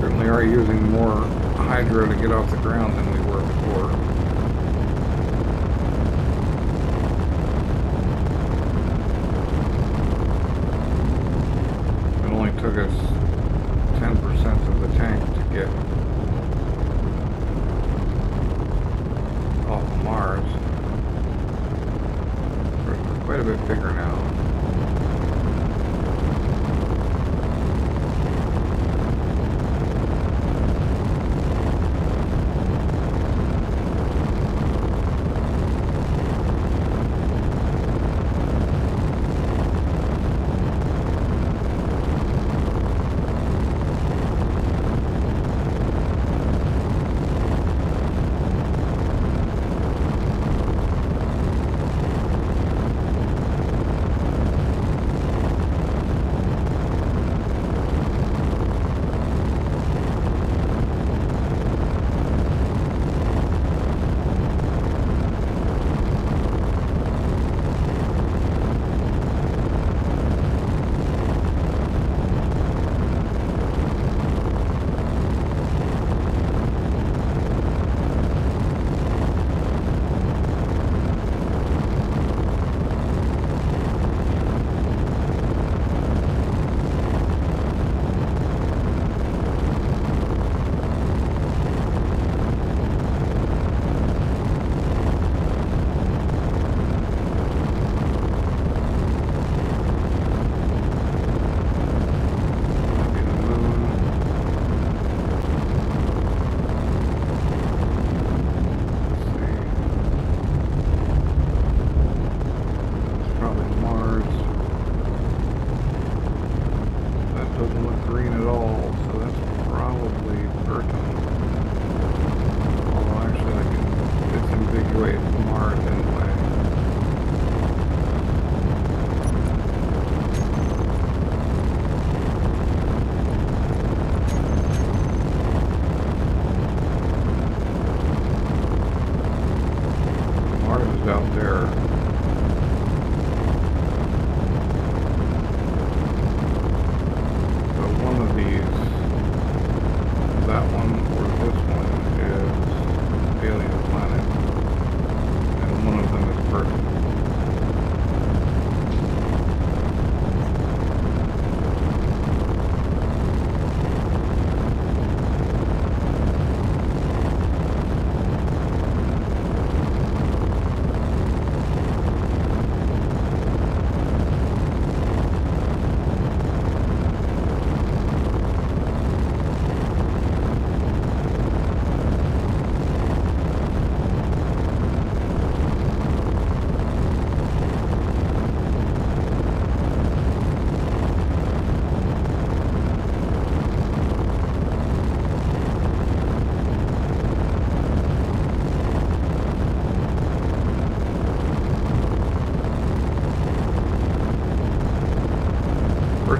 Certainly are using more hydro to get off the ground than we were before. It only took us 10% of the tank to get off of Mars. We're quite a bit bigger now.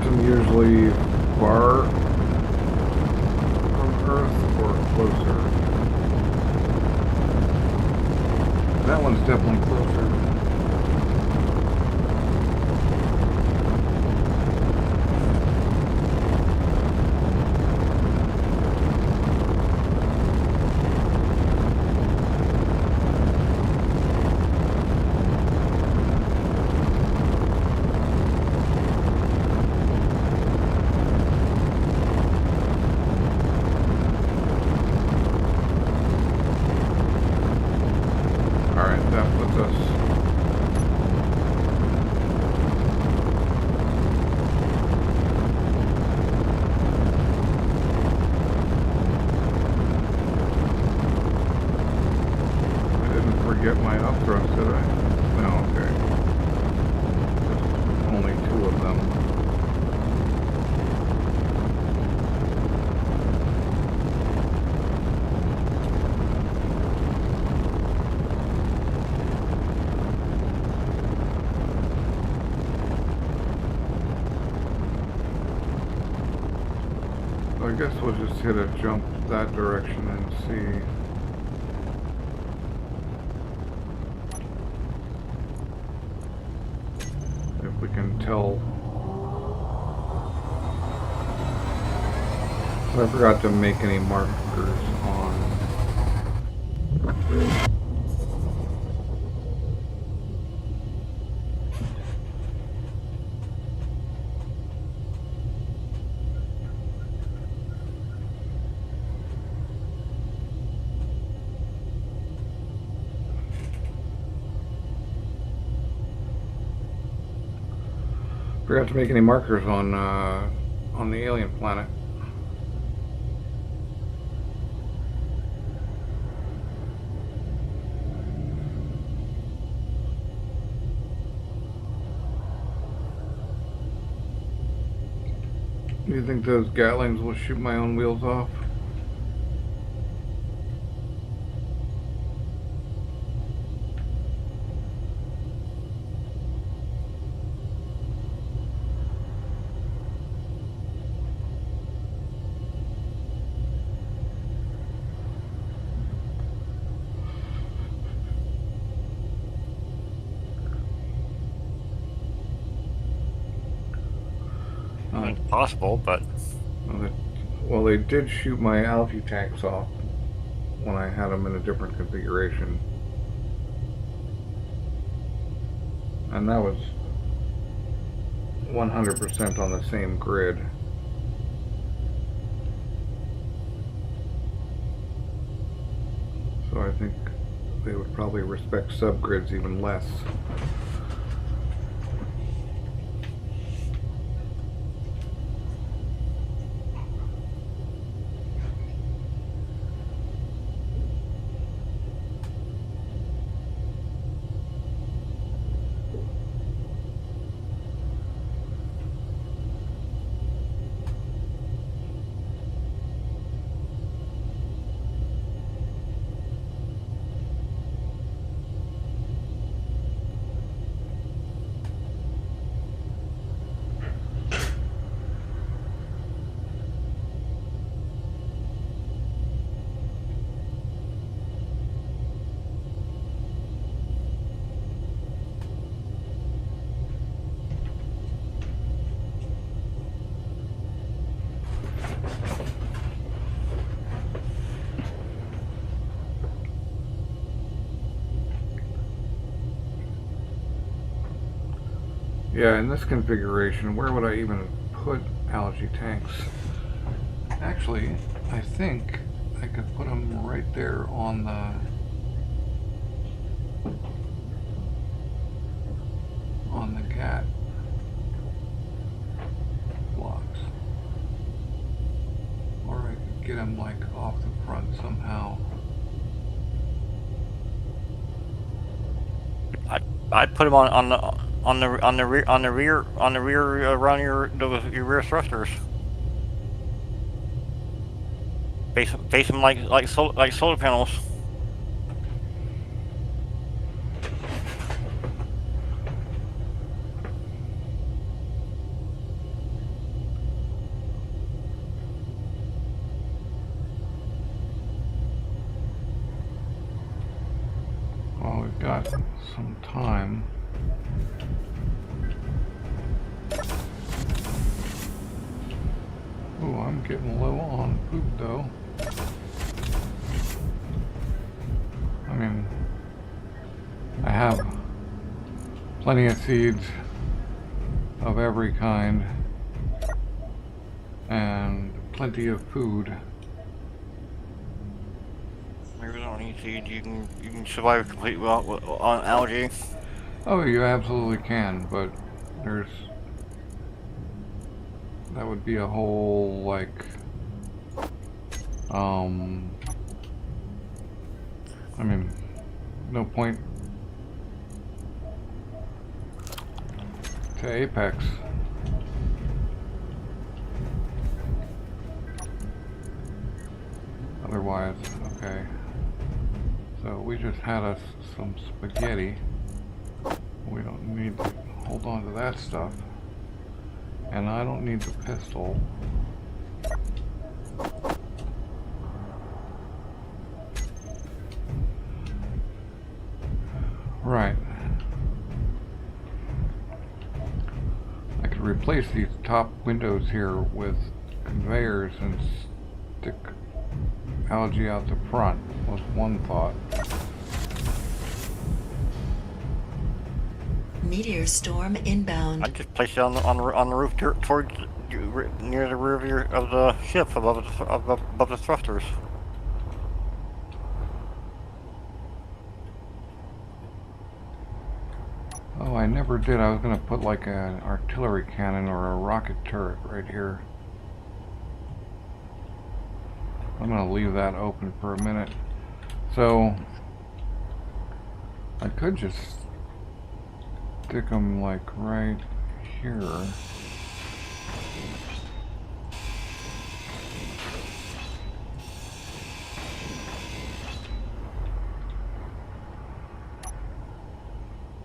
marks them usually far from Earth or closer? That one's definitely closer. Alright, that puts us I didn't forget my upthrust, did I? No, okay. Just only 2 of them. So I guess we'll just hit a jump that direction and see. If we can tell. So I forgot to make any markers on. Forgot to make any markers on the alien planet. Do you think those Gatlings will shoot my own wheels off? It's possible, but Well, they did shoot my algae tanks off when I had them in a different configuration. And that was 100% on the same grid. So I think they would probably respect subgrids even less. Yeah, in this configuration, where would I even put algae tanks? Actually, I think I could put them right there on the GAT blocks. Or I could get them like off the front somehow. I'd put them on the rear around your rear thrusters. Face them like solar panels. got some time. Ooh, I'm getting low on food though. I mean, I have plenty of seeds of every kind and plenty of food. Maybe we don't need seeds. You can survive completely on algae. Oh, you absolutely can, but that would be a whole, like, I mean, no point to Apex. Otherwise, okay. So we just had us some spaghetti. We don't need to hold on to that stuff. And I don't need the pistol. Right. I could replace these top windows here with conveyors and stick algae out the front, was one thought. Meteor storm inbound. I'd just place it on the roof towards near the rear of the ship above the thrusters. Oh, I never did. I was gonna put like an artillery cannon or a rocket turret right here. I'm gonna leave that open for a minute. So I could just stick them like right here.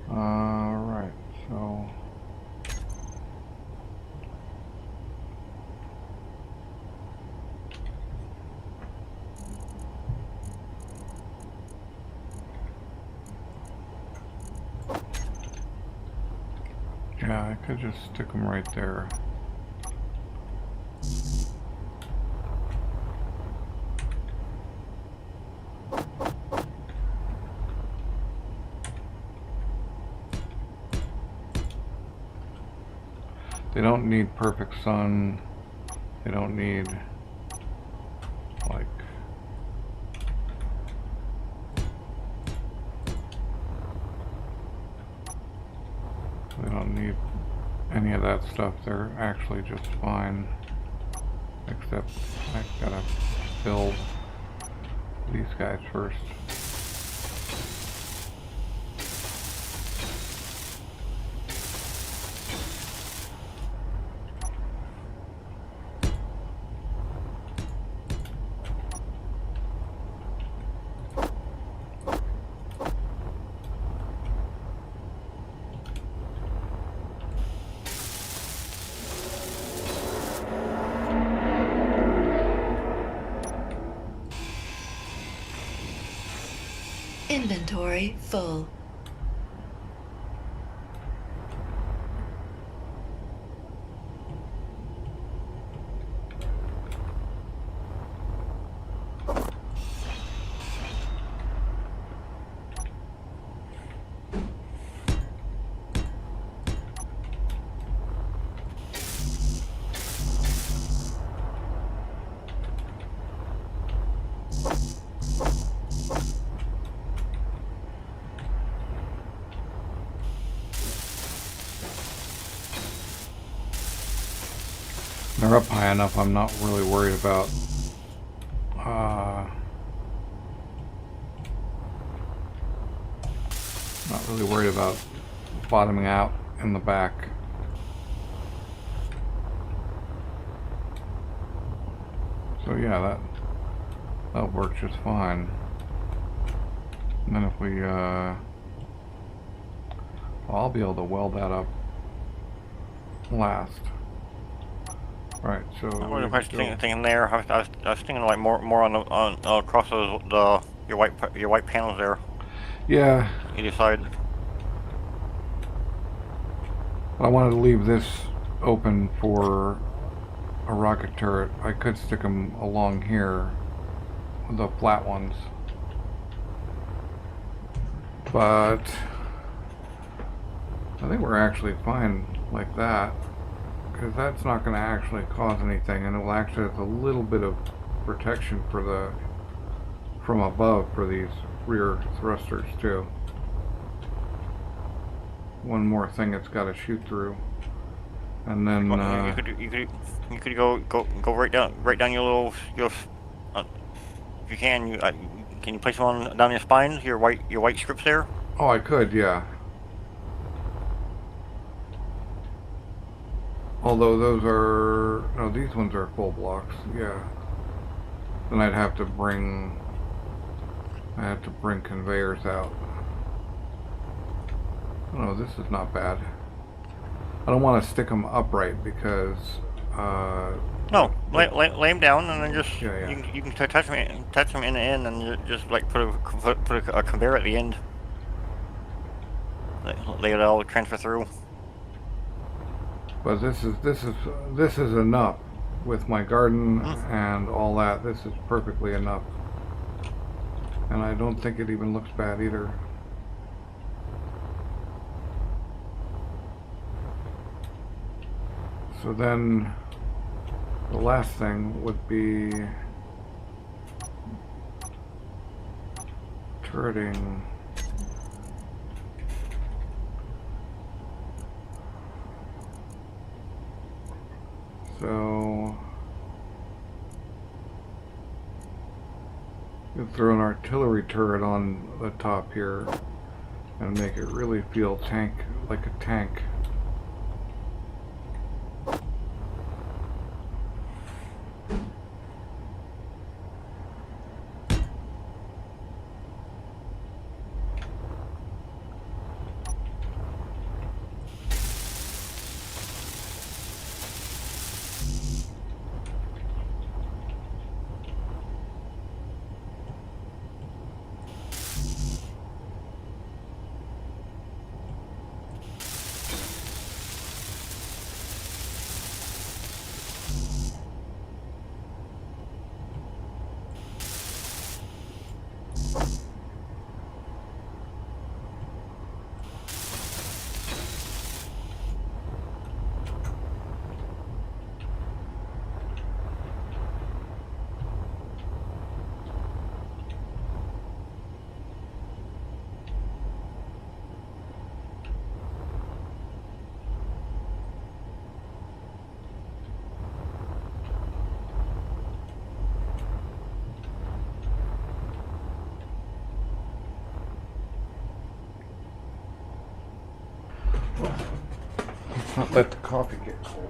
Right, so yeah, I could just stick them right there. They don't need perfect sun. They don't need like they don't need any of that stuff. They're actually just fine. Except I gotta build these guys first. Inventory full. They're up high enough, I'm not really worried about bottoming out in the back. So yeah, that works just fine. And then if we I'll be able to weld that up last. Right, so I wasn't quite thinking there. I was thinking like more on across your white panels there. Yeah, either side. I wanted to leave this open for a rocket turret. I could stick them along here, the flat ones. But I think we're actually fine like that, because that's not going to actually cause anything, and it will actually have a little bit of protection for the from above for these rear thrusters too. One more thing it's got to shoot through, and then Well, you could go right down your if you can you place one down your spine, your white strips there. oh, I could, yeah. Although those are no, these ones are full blocks, yeah. Then I have to bring conveyors out. Oh, this is not bad. I don't want to stick them upright because No, lay them down and then just Yeah. you can touch them in the end and just like put a conveyor at the end. Lay it all transfer through. But this is enough with my garden and all that. This is perfectly enough, and I don't think it even looks bad either. So then the last thing would be turreting. So you throw an artillery turret on the top here and make it really feel like a tank. Let's not let the coffee get cold.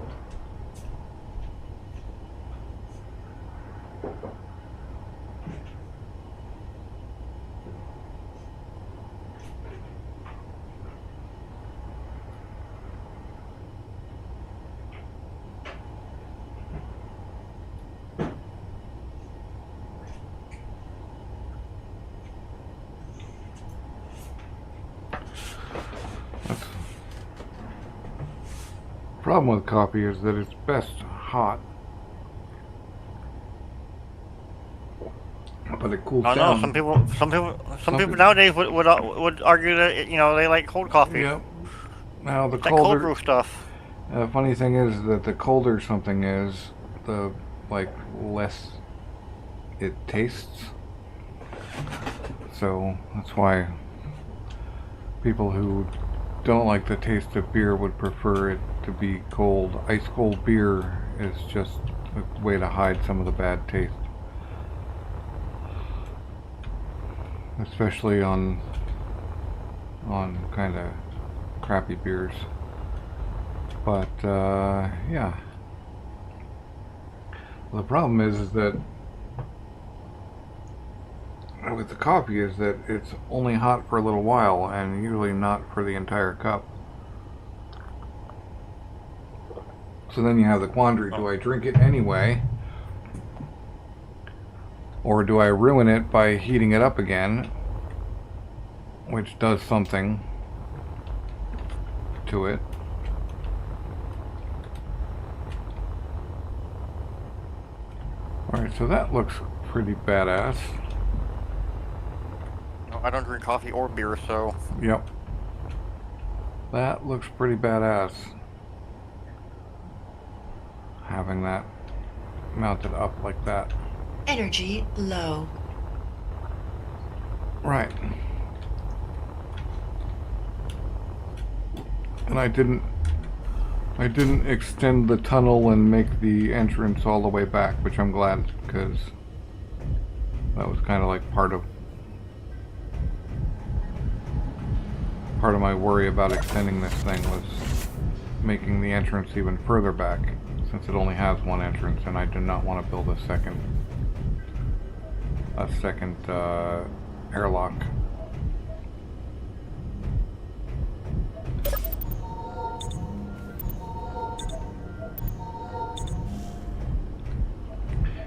Problem with coffee is that it's best hot, but it cools I down. know some people nowadays would argue that they like cold coffee. Yep. Now the That cold colder, brew stuff. the funny thing is that the colder something is, the less it tastes. So that's why people who don't like the taste of beer would prefer it to be cold. Ice cold beer is just a way to hide some of the bad taste, especially on kind of crappy beers. But yeah, well, the problem is that with the coffee is that it's only hot for a little while and usually not for the entire cup. So then you have the quandary, do I drink it anyway? Or do I ruin it by heating it up again? which does something to it. Alright, so that looks pretty badass. No, I don't drink coffee or beer, so. Yep. That looks pretty badass. Having that mounted up like that. Energy low. Right. And I didn't extend the tunnel and make the entrance all the way back, which I'm glad, because that was kind of like part of my worry about extending this thing, was making the entrance even further back, since it only has one entrance, and I do not want to build a second airlock.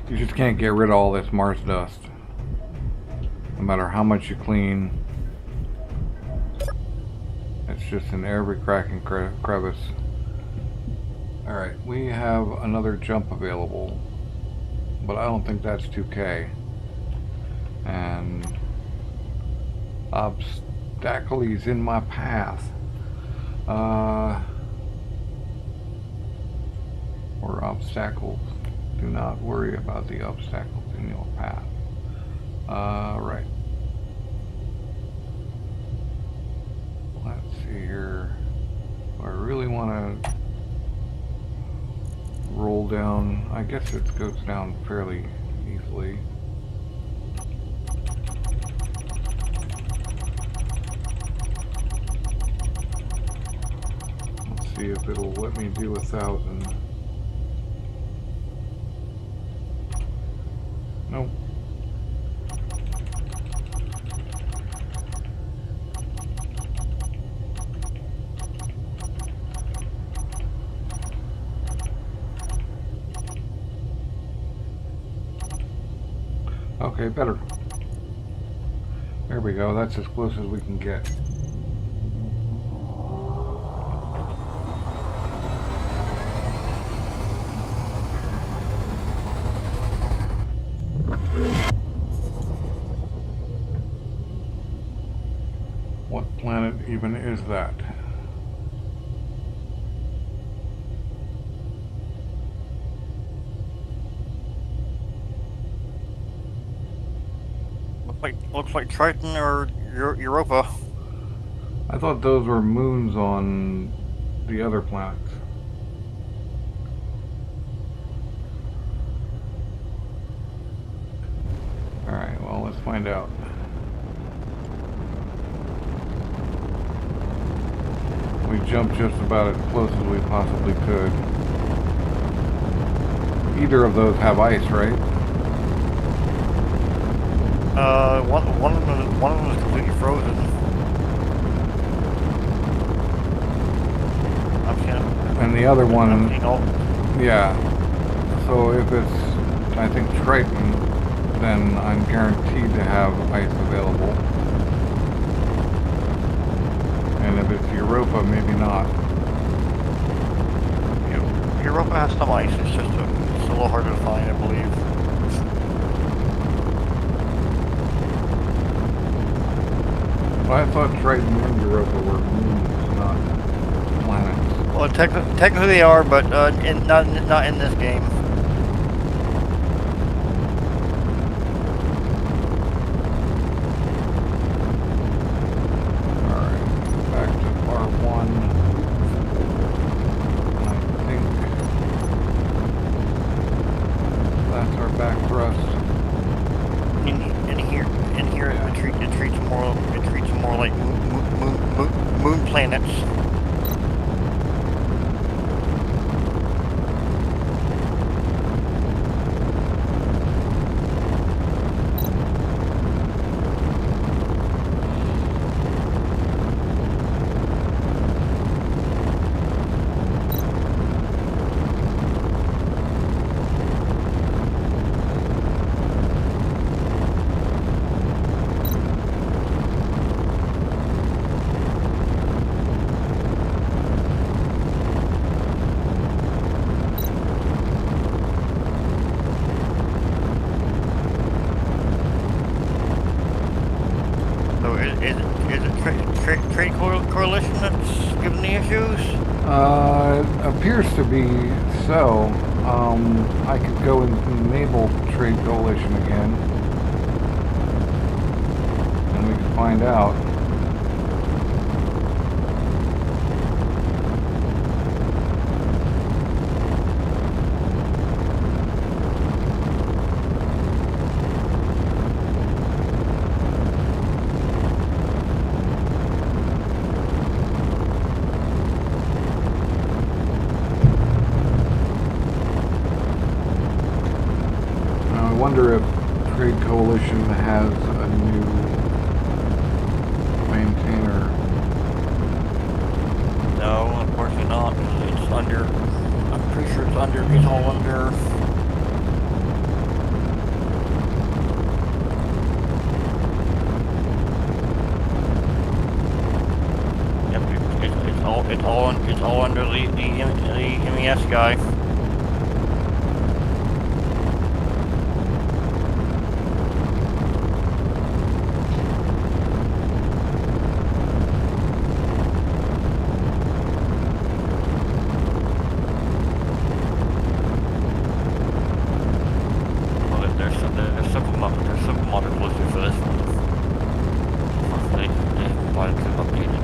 You just can't get rid of all this Mars dust. No matter how much you clean, it's just in every crack and crevice. Alright, we have another jump available, but I don't think that's 2K. And obstacles in my path. Or obstacles. Do not worry about the obstacles in your path. Right. Let's see here. I really want to roll down. I guess it goes down fairly easily. Let's see if it'll let me do 1,000. Nope. Okay, better. There we go. That's as close as we can get. What planet even is that? Looks like Triton or Europa. I thought those were moons on the other planets. Alright, well, let's find out. We jumped just about as close as we possibly could. Either of those have ice, right? One of them is completely frozen. And the other one, all. yeah. So if it's, I think, Triton, then I'm guaranteed to have ice available. And if it's Europa, maybe not. Europa has some ice. It's just it's a little harder to find, I believe. Well, I thought Triton and Europa were moons, not planets. Well, technically they are, but not in this game. Alright, back to R1. I think that's our back thrust. In here, it treats more like moon planets. issues? Appears to be so. I could go and enable Trade Coalition again. And we could find out. I wonder if Trade Coalition has a new maintainer. No, unfortunately not, because it's under, I'm pretty sure it's all under. Yep, it's all under the MES guy. There's several modern listed for this one. Unfortunately, they haven't bothered to update it.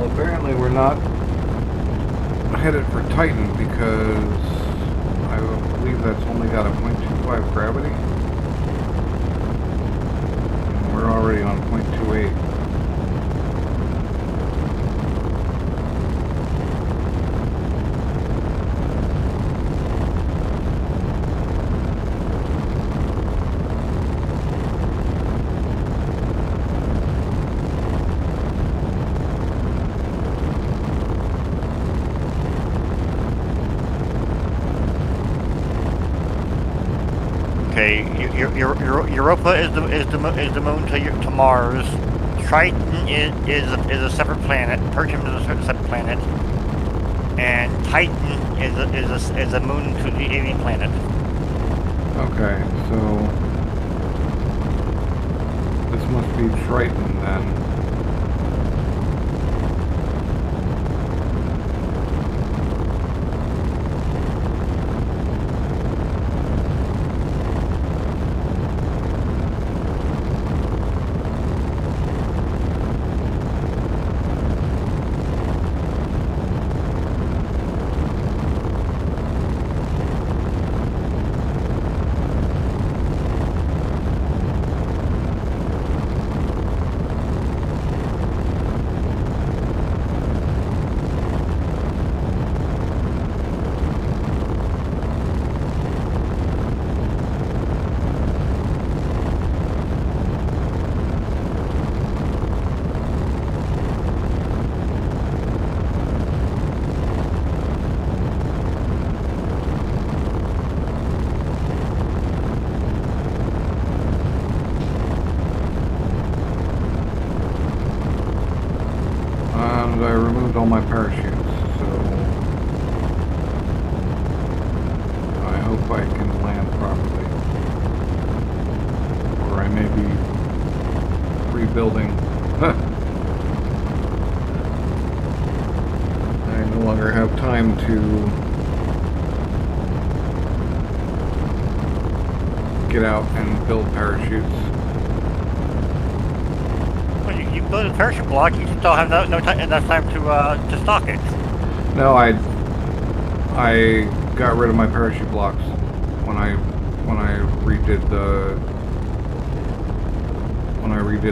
Apparently we're not headed for Titan because I believe that's only got a 0.25 gravity. And we're already on 0.28. Okay, Europa is the moon to Mars. Triton is a separate planet. Percham is a separate planet, and Titan is a moon to the alien planet. Okay, so this must be Triton then. And I removed all my parachutes, so I hope I can land properly. Or I may be rebuilding. longer have time to get out and build parachutes. Well, you build a parachute block. You just don't have enough time to stock it. No, I got rid of my parachute blocks when I redid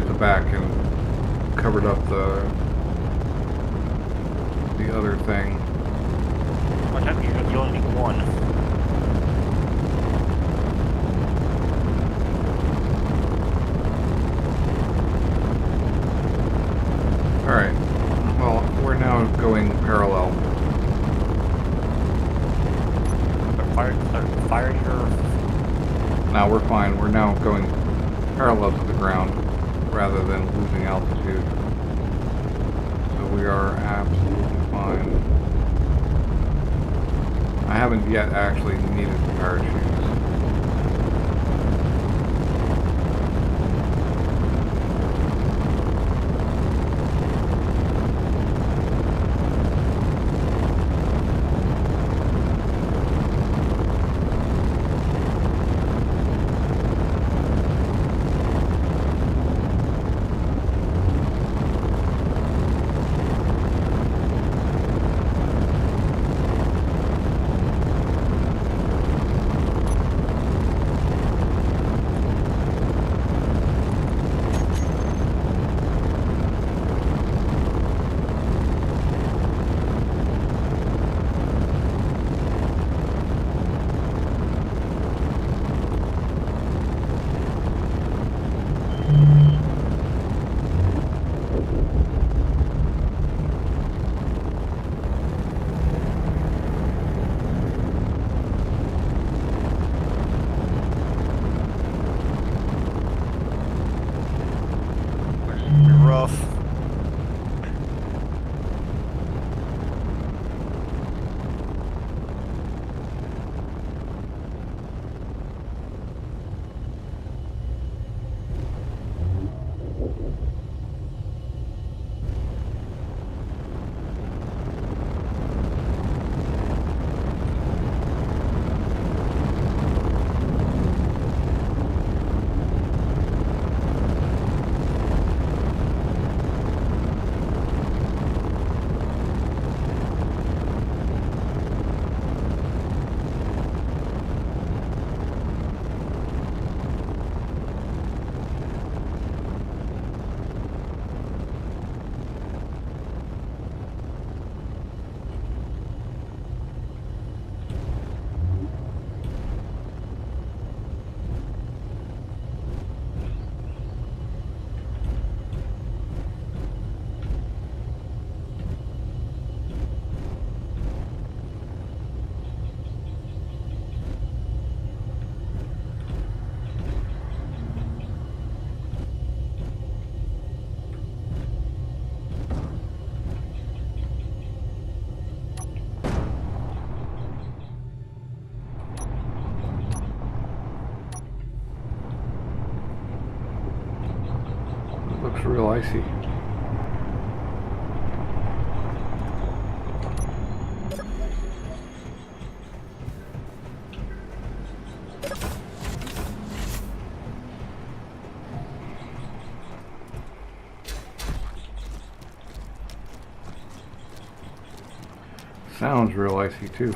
the back and covered up the other thing. What time you only need one. Alright, well, we're now going parallel. Fire your... Now we're fine, we're now going parallel to the ground rather than losing altitude. So we are absolutely fine. I haven't yet actually needed the parachutes. Rough. Looks real icy. Sounds real icy too.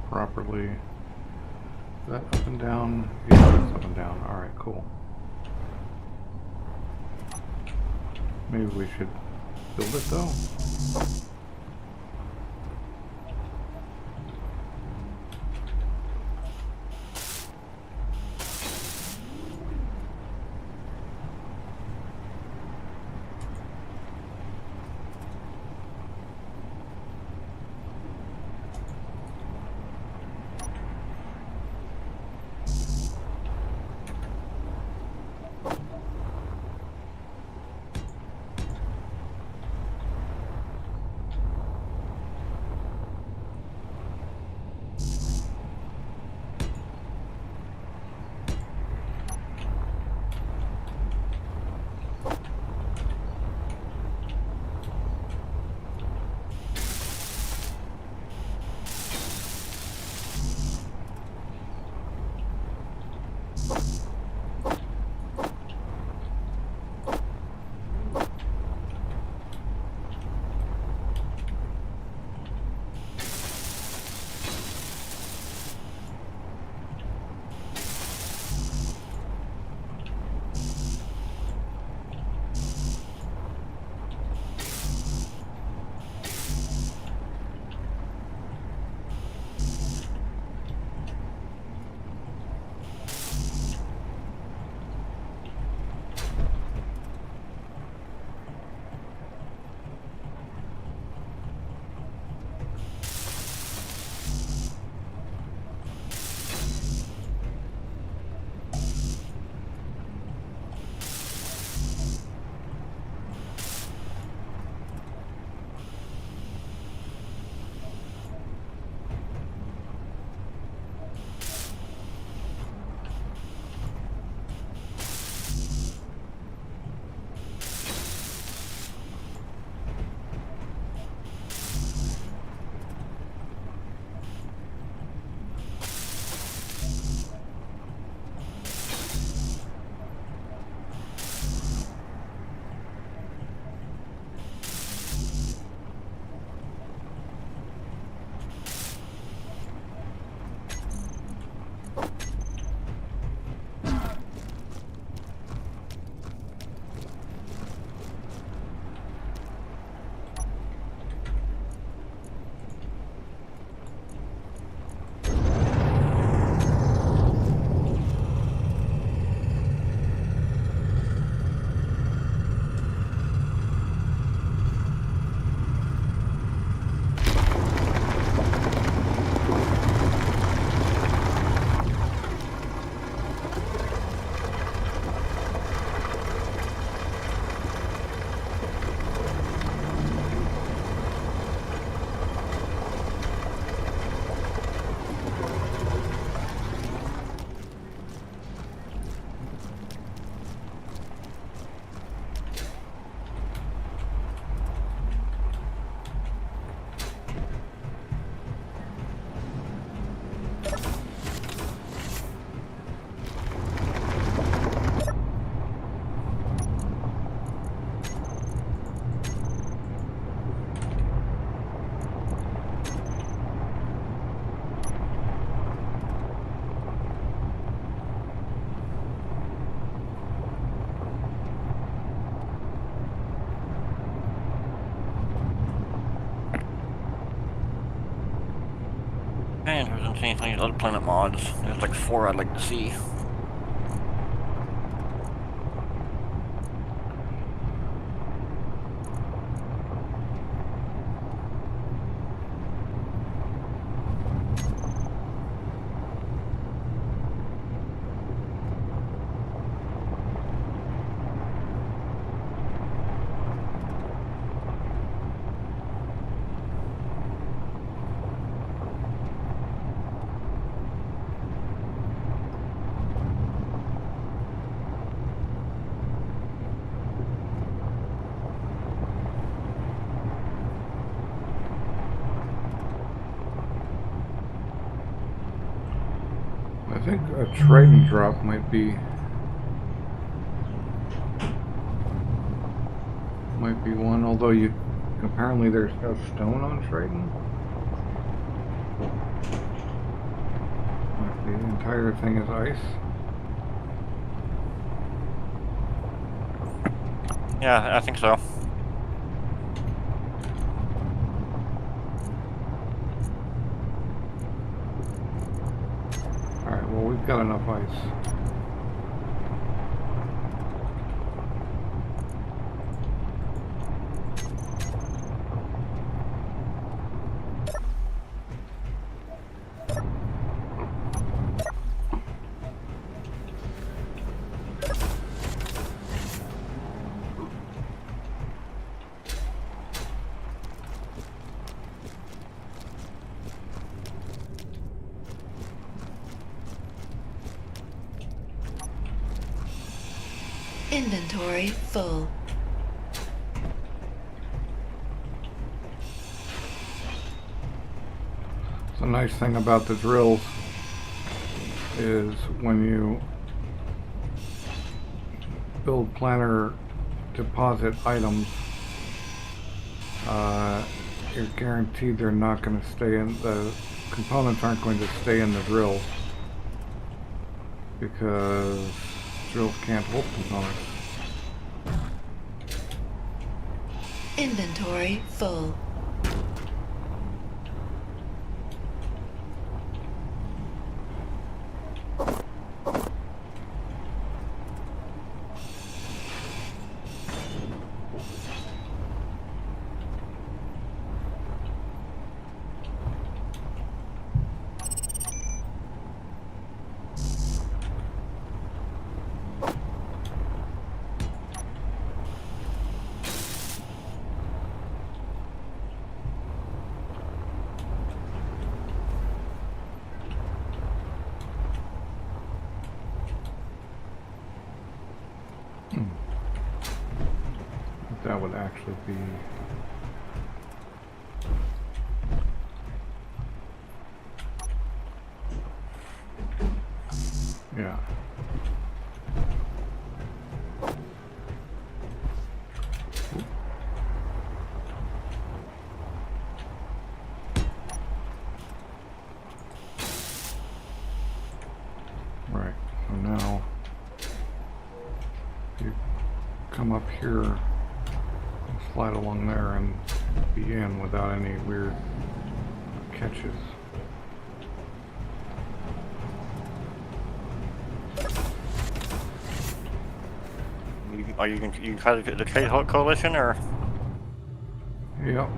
Properly. Is that up and down? Yeah, it's up and down. Alright, cool. Maybe we should build it though. interested in seeing some of these other planet mods. There's like 4 I'd like to see. I think a Triton drop might be one, although apparently there's no stone on Triton. Like the entire thing is ice. Yeah, I think so. Alright, well, we've got enough ice. Inventory full. The nice thing about the drills is when you build planner deposit items, you're guaranteed they're not going to stay in, the components aren't going to stay in the drills, because drills can't hold components. Inventory full. That would actually be yeah. Right, so now you come up here, slide along there and be in without any weird catches. Are you try to get the trade coalition or? Yep.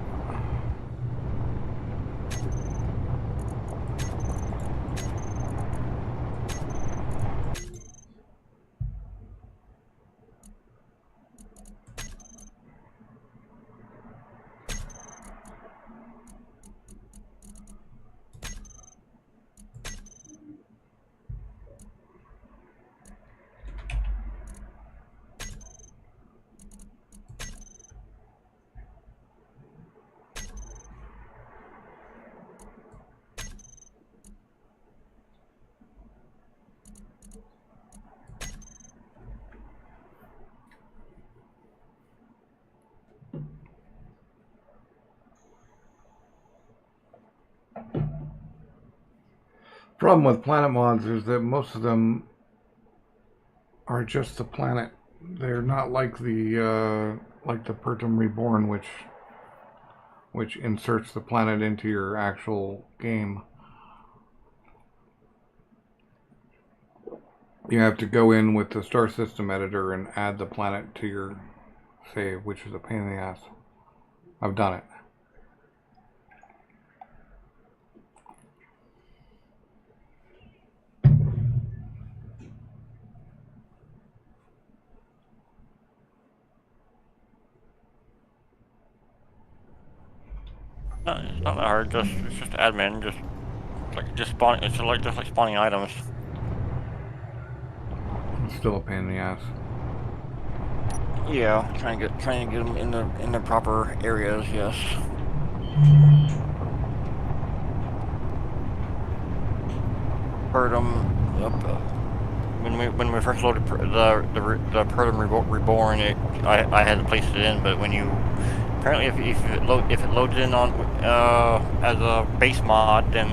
Problem with planet mods is that most of them are just the planet. They're not like the Pertum Reborn, which inserts the planet into your actual game. You have to go in with the Star System Editor and add the planet to your save, which is a pain in the ass. I've done it. No, it's not that hard. It's just admin. Just spawn. It's just like spawning items. It's still a pain in the ass. Yeah, trying to get them in the proper areas. Yes. Heard them when we first loaded the Pertum Reborn. I had to place it in, but when you apparently if it loads in on as a base mod, then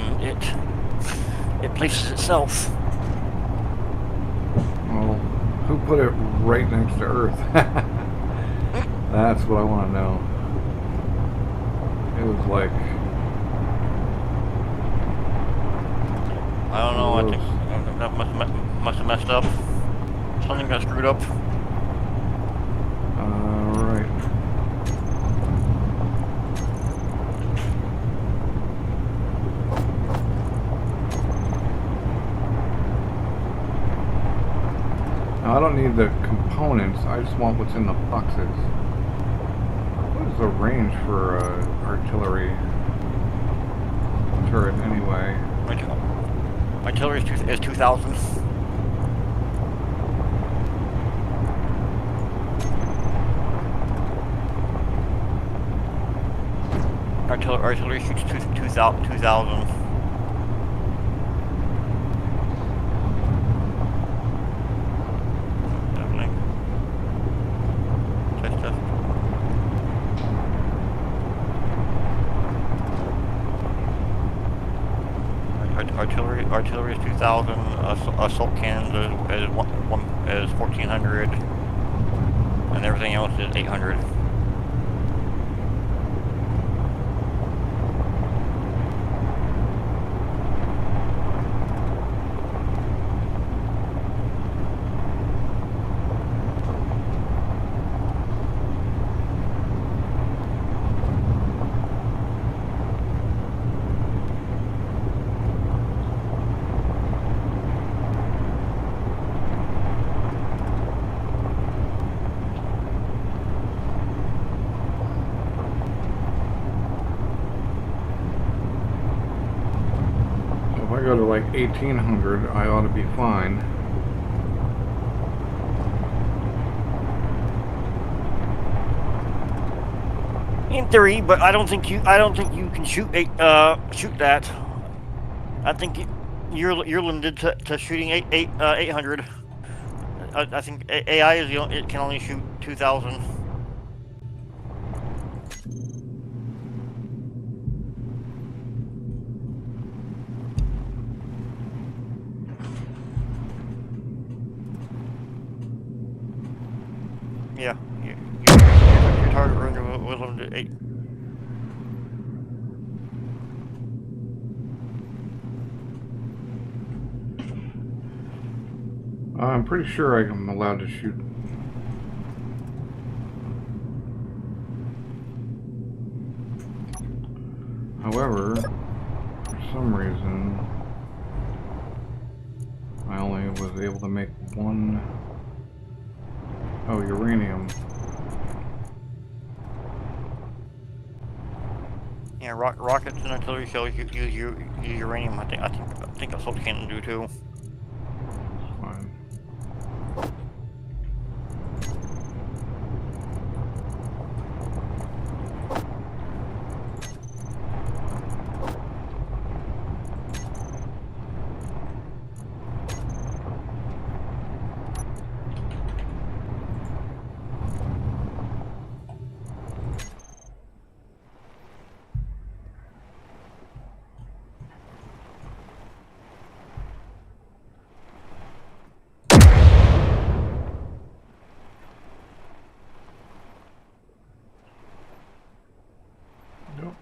it places itself. Well, who put it right next to Earth? That's what I want to know. It was like... I don't know. I think that must have messed up. Something got screwed up. Right. Now, I don't need the components. I just want what's in the boxes. What is the range for artillery turret anyway? Artillery is 2,000. Artillery shoots 2,000. Test. Artillery is 2,000. Assault cannons is 1,400, and everything else is 800. If I go to like 1,800, I ought to be fine. In theory, but I don't think you can shoot that. I think you're limited to shooting 800. I think AI is it can only shoot 2,000. Yeah, your target range was limited to 8. I'm pretty sure I'm allowed to shoot. However, for some reason, I only was able to make one. Oh, uranium. Yeah, rockets and artillery shells use uranium. I think assault cannons do too. Fine. Nope.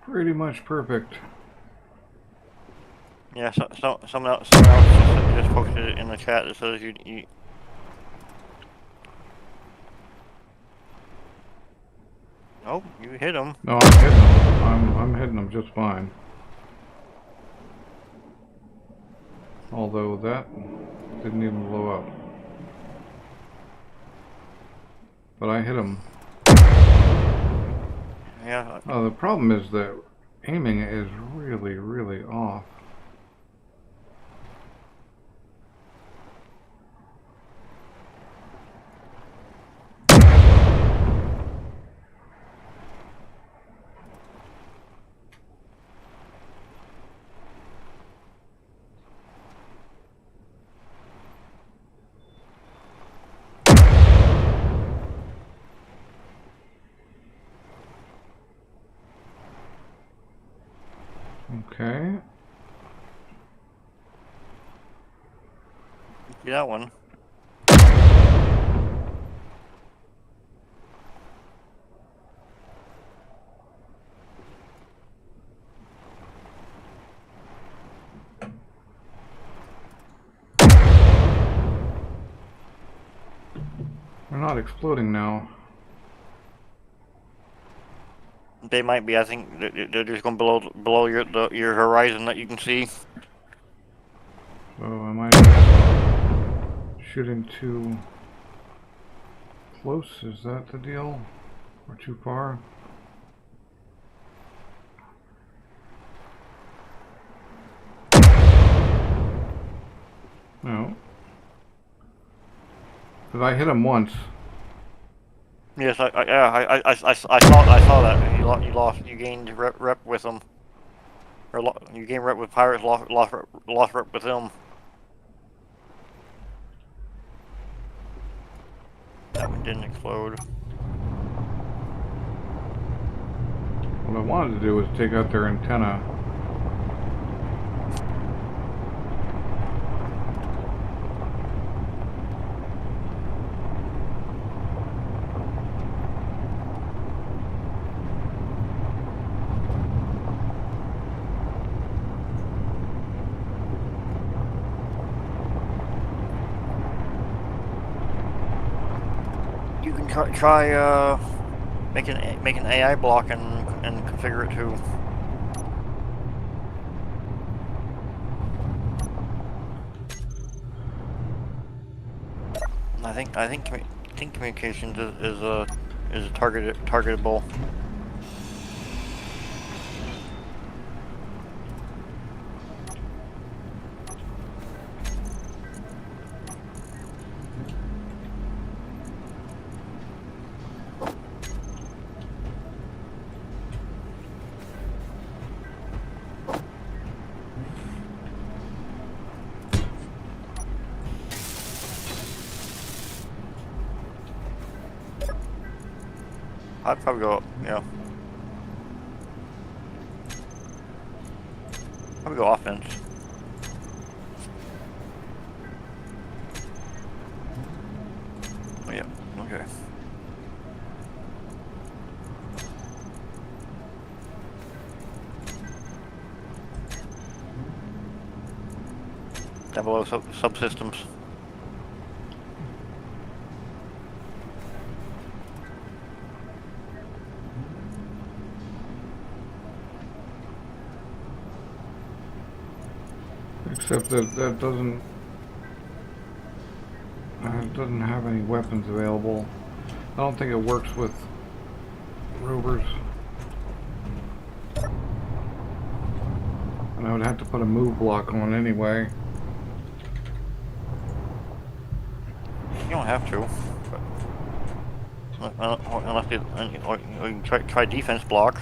Pretty much perfect. Yeah, someone else just posted it in the chat that says you. Oh, you hit him. No, I'm hitting them. I'm hitting them just fine. Although that didn't even blow up. But I hit him. Yeah. Oh, the problem is that aiming is really, really off. Okay. See that one. They're not exploding now. They might be. I think they're just going below your horizon that you can see. So am I shooting too close? Is that the deal? Or too far? No. Because I hit him once. Yes, I saw that. You gained rep with them, or you gained rep with pirates, lost rep with them. That one didn't explode. What I wanted to do was take out their antenna. You can try make an AI block and configure it too. I think communications is targetable. I'd probably go, yeah. Probably go offense. Oh, yeah, okay. Down below subsystems. Except that that doesn't it doesn't have any weapons available. I don't think it works with rovers. And I would have to put a move block on anyway. You don't have to, but unless you can try defense block.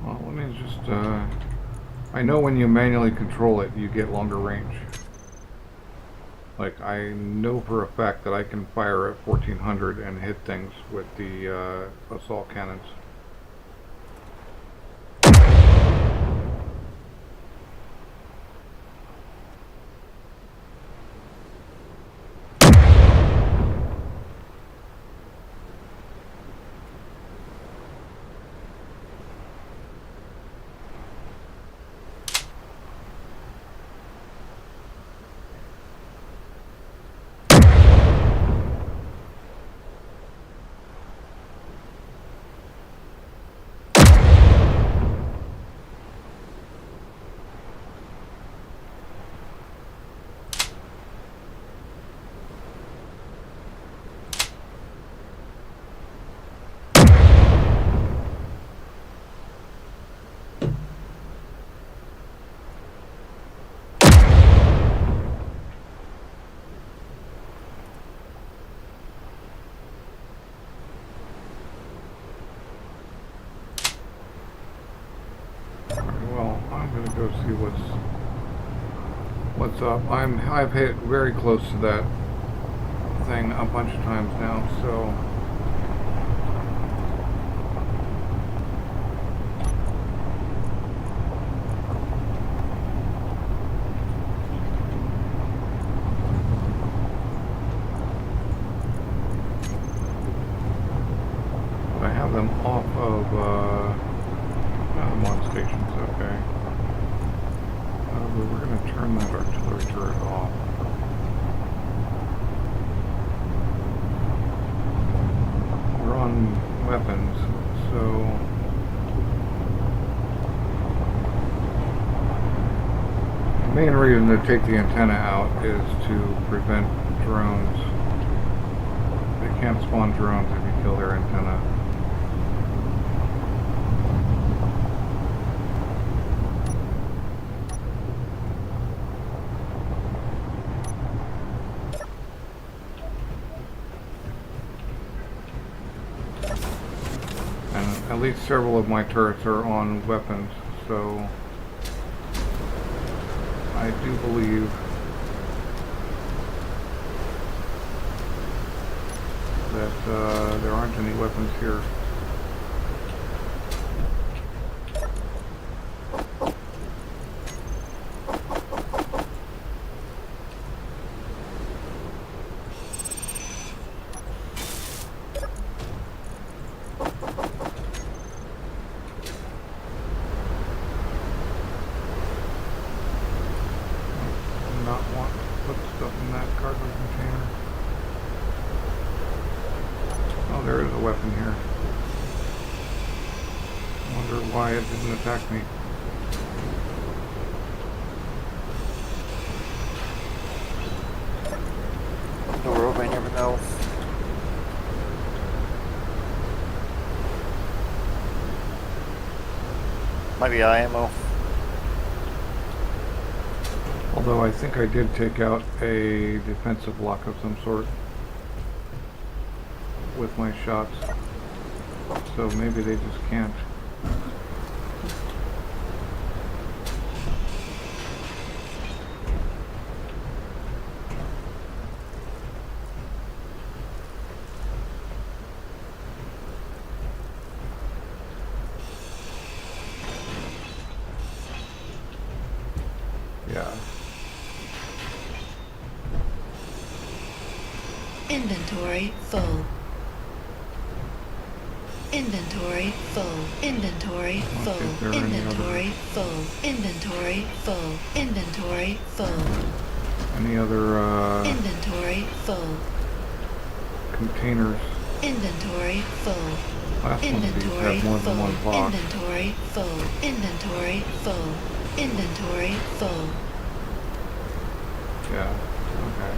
Well, let me just I know when you manually control it, you get longer range. Like, I know for a fact that I can fire at 1400 and hit things with the assault cannons. gonna go see what's up. I've hit very close to that thing a bunch of times now, so I have them off of mod stations, okay. But we're gonna turn that artillery turret off. We're on weapons, so the main reason to take the antenna out is to prevent drones. They can't spawn drones if you kill their antenna. And at least several of my turrets are on weapons, so I do believe that there aren't any weapons here. Not want to put stuff in that cargo container. Oh, there is a weapon here. I wonder why it didn't attack me. Door open, you never know. Might be IMO. Although I think I did take out a defensive lock of some sort with my shots. So maybe they just can't. Yeah. Inventory full. Inventory full. Inventory full. if there are any Inventory full. Inventory full. Inventory full. Any other Inventory full. containers? Inventory full. Last one of these Inventory have more than full. one box. Inventory full. Inventory full. Inventory full. Yeah. Okay.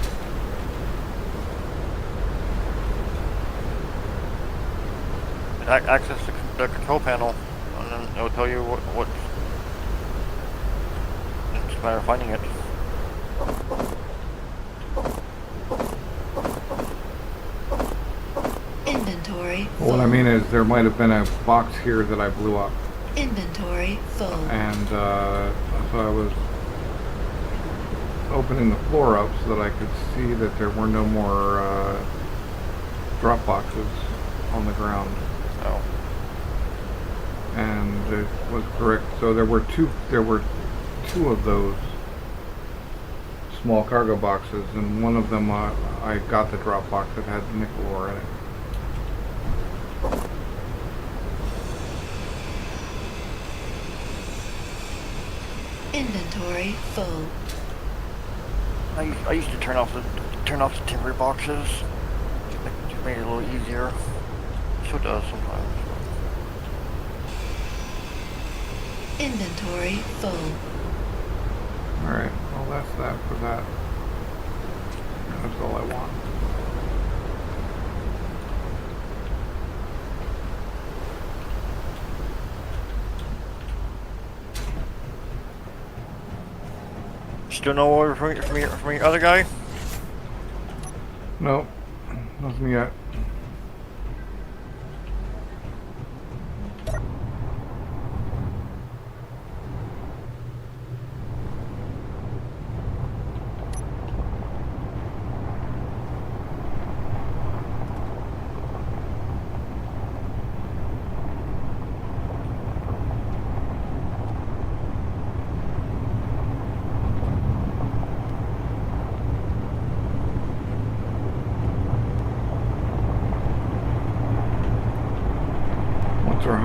Access the control panel, and then it'll tell you what. It's just a matter of finding it. Inventory full. Well, what I mean is there might have been a box here that I blew up, Inventory full. and so I was opening the floor up so that I could see that there were no more drop boxes on the ground. Oh. And it was correct. So there were two of those small cargo boxes, and one of them I got the drop box that had nickel ore in it. Inventory full. I used to turn off the timber boxes. Just made it a little easier. Still does sometimes. Inventory full. Alright, well that's that for that. That's all I want. Still no order from your other guy? Nope, nothing yet.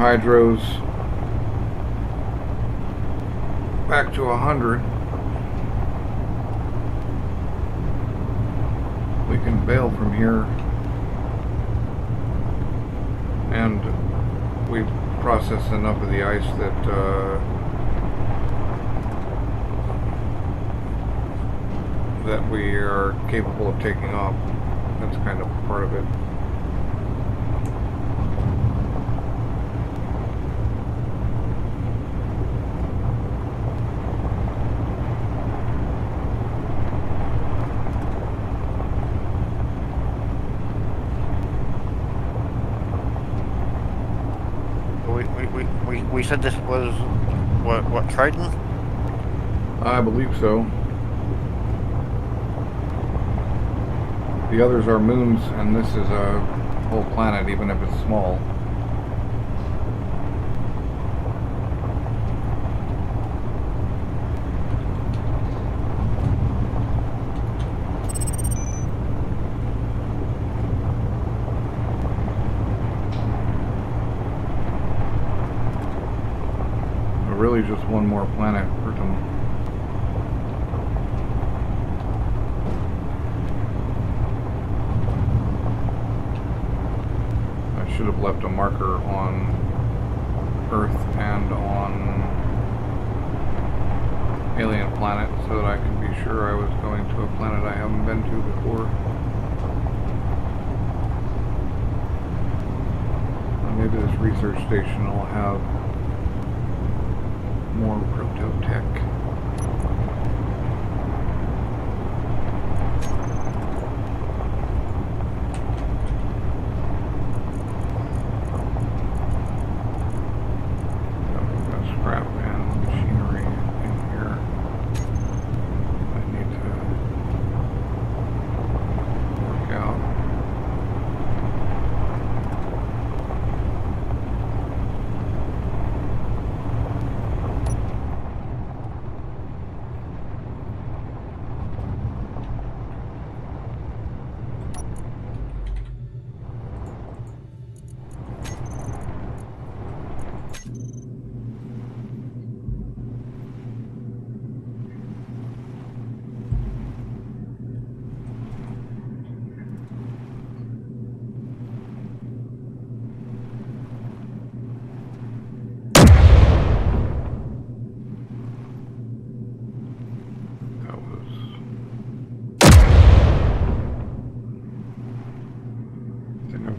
hydros back to 100, we can bail from here, and we processed enough of the ice that we are capable of taking off. That's kind of part of it. We said this was what Triton? I believe so. The others are moons, and this is a whole planet, even if it's small. Really just one more planet for them. I should have left a marker on Earth and on Alien Planet so that I could be sure I was going to a planet I haven't been to before. Maybe this research station will have more crypto-tech. We've got scrap and machinery in here. I need to work out.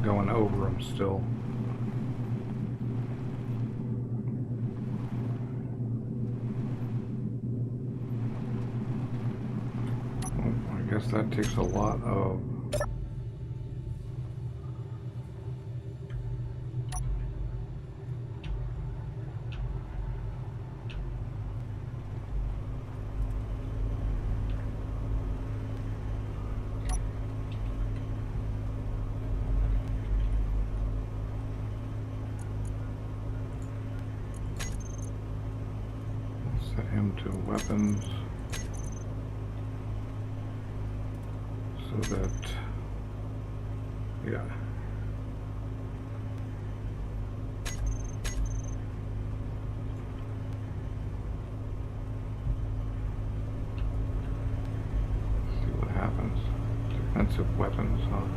Going over them still. Well, I guess that takes a lot of set him to weapons so that, yeah. Let's see what happens. Defensive weapons, huh?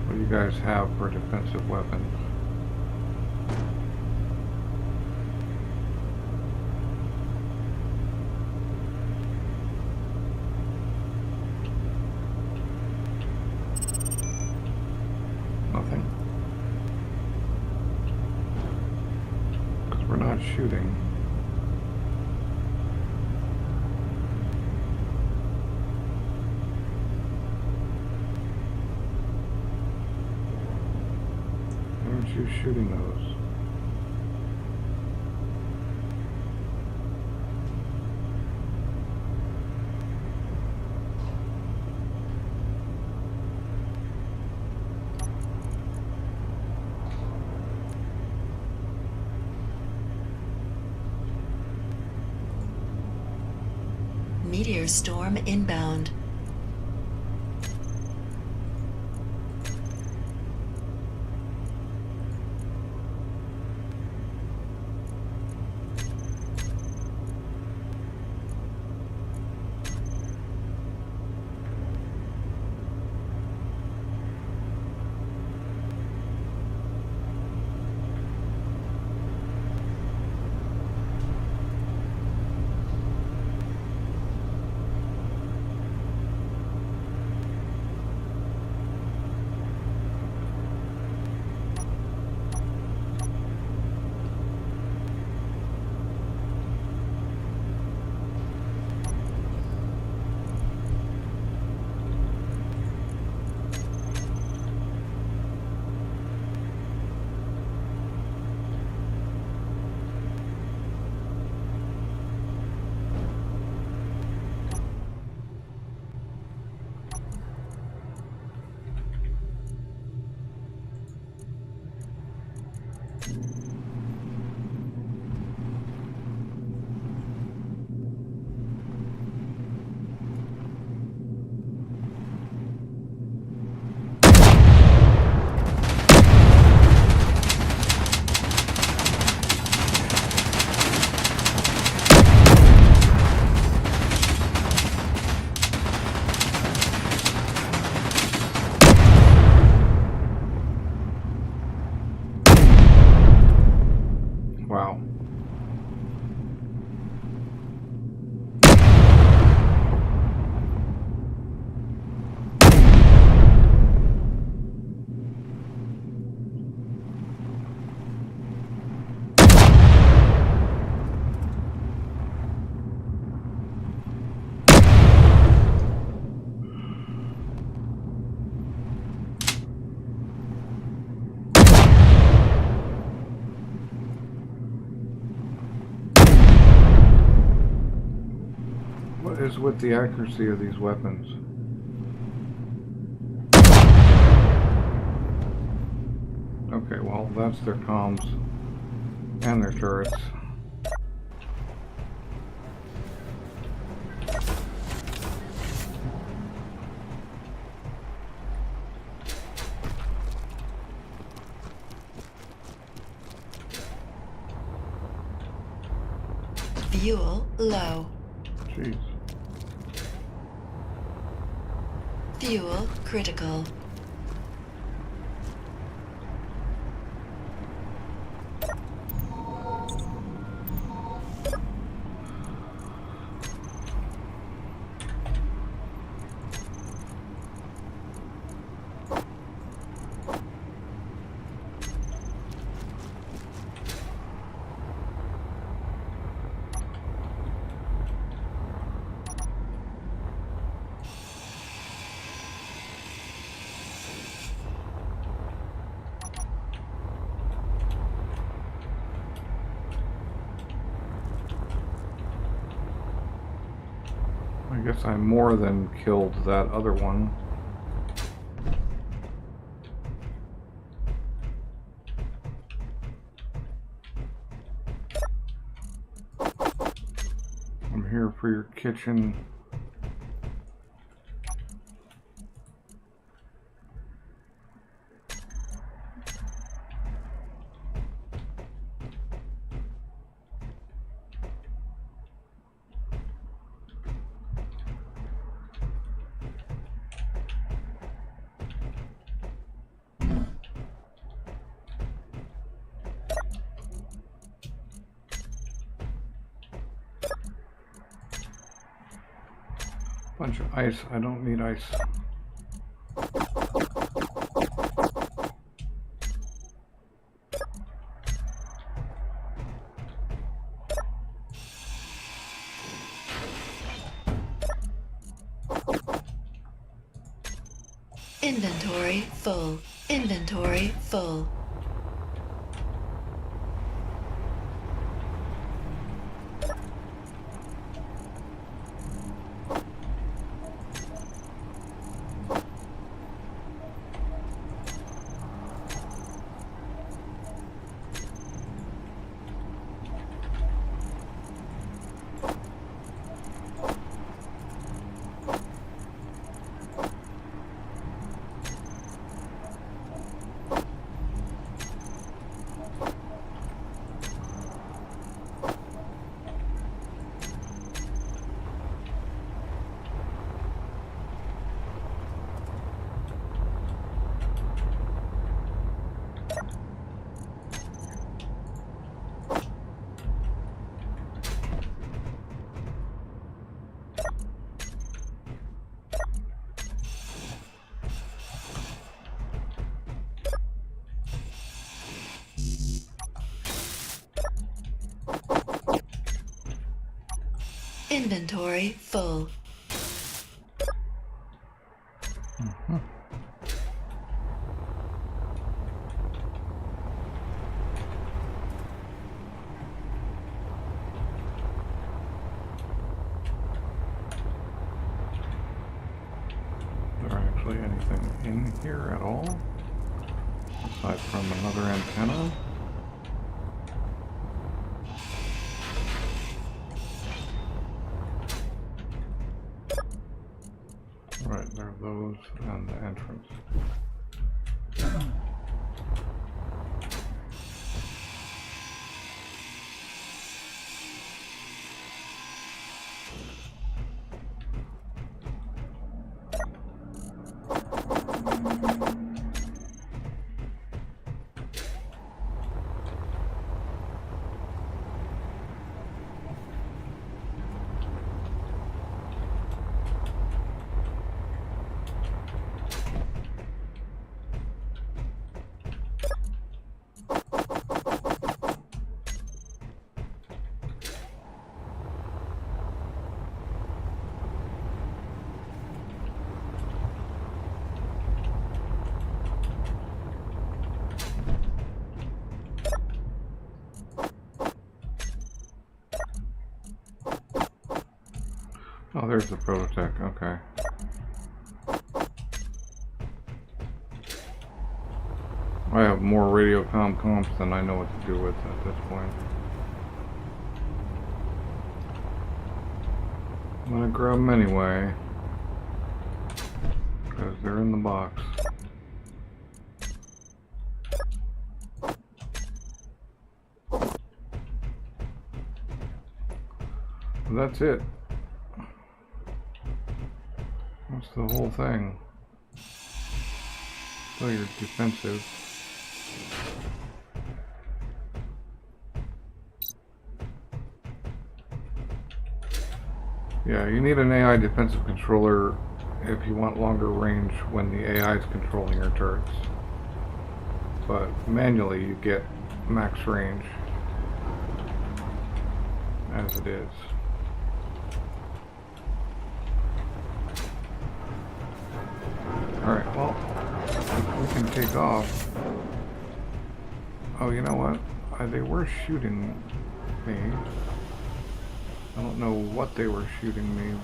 What do you guys have for defensive weapons? Nothing. Because we're not shooting. Why aren't you shooting those? Meteor storm inbound. Wow. What is with the accuracy of these weapons? Okay, well, that's their comms and their turrets. Fuel low. Jeez. Fuel critical. I guess I more than killed that other one. I'm here for your kitchen. Bunch of ice. I don't need ice. Inventory full. Inventory full. Inventory full. Is there actually anything in here at all? Aside from another antenna? Right, there are those and the entrance. Oh, there's the prototech. Okay. I have more radio comps than I know what to do with at this point. I'm gonna grab them anyway, because they're in the box. And that's it. That's the whole thing. So you're defensive. Yeah, you need an AI defensive controller if you want longer range when the AI is controlling your turrets. But manually you get max range as it is. Alright, well, we can take off. Oh, you know what? They were shooting me. I don't know what they were shooting me,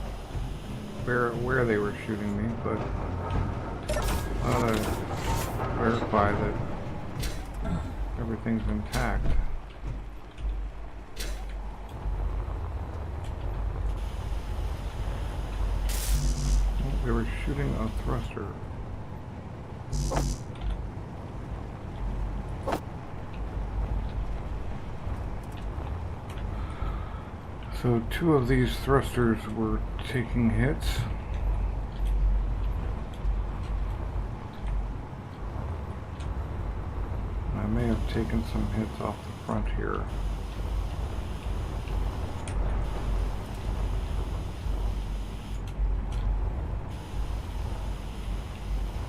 where they were shooting me, but I ought to verify that everything's intact. Oh, they were shooting a thruster. So 2 of these thrusters were taking hits. I may have taken some hits off the front here.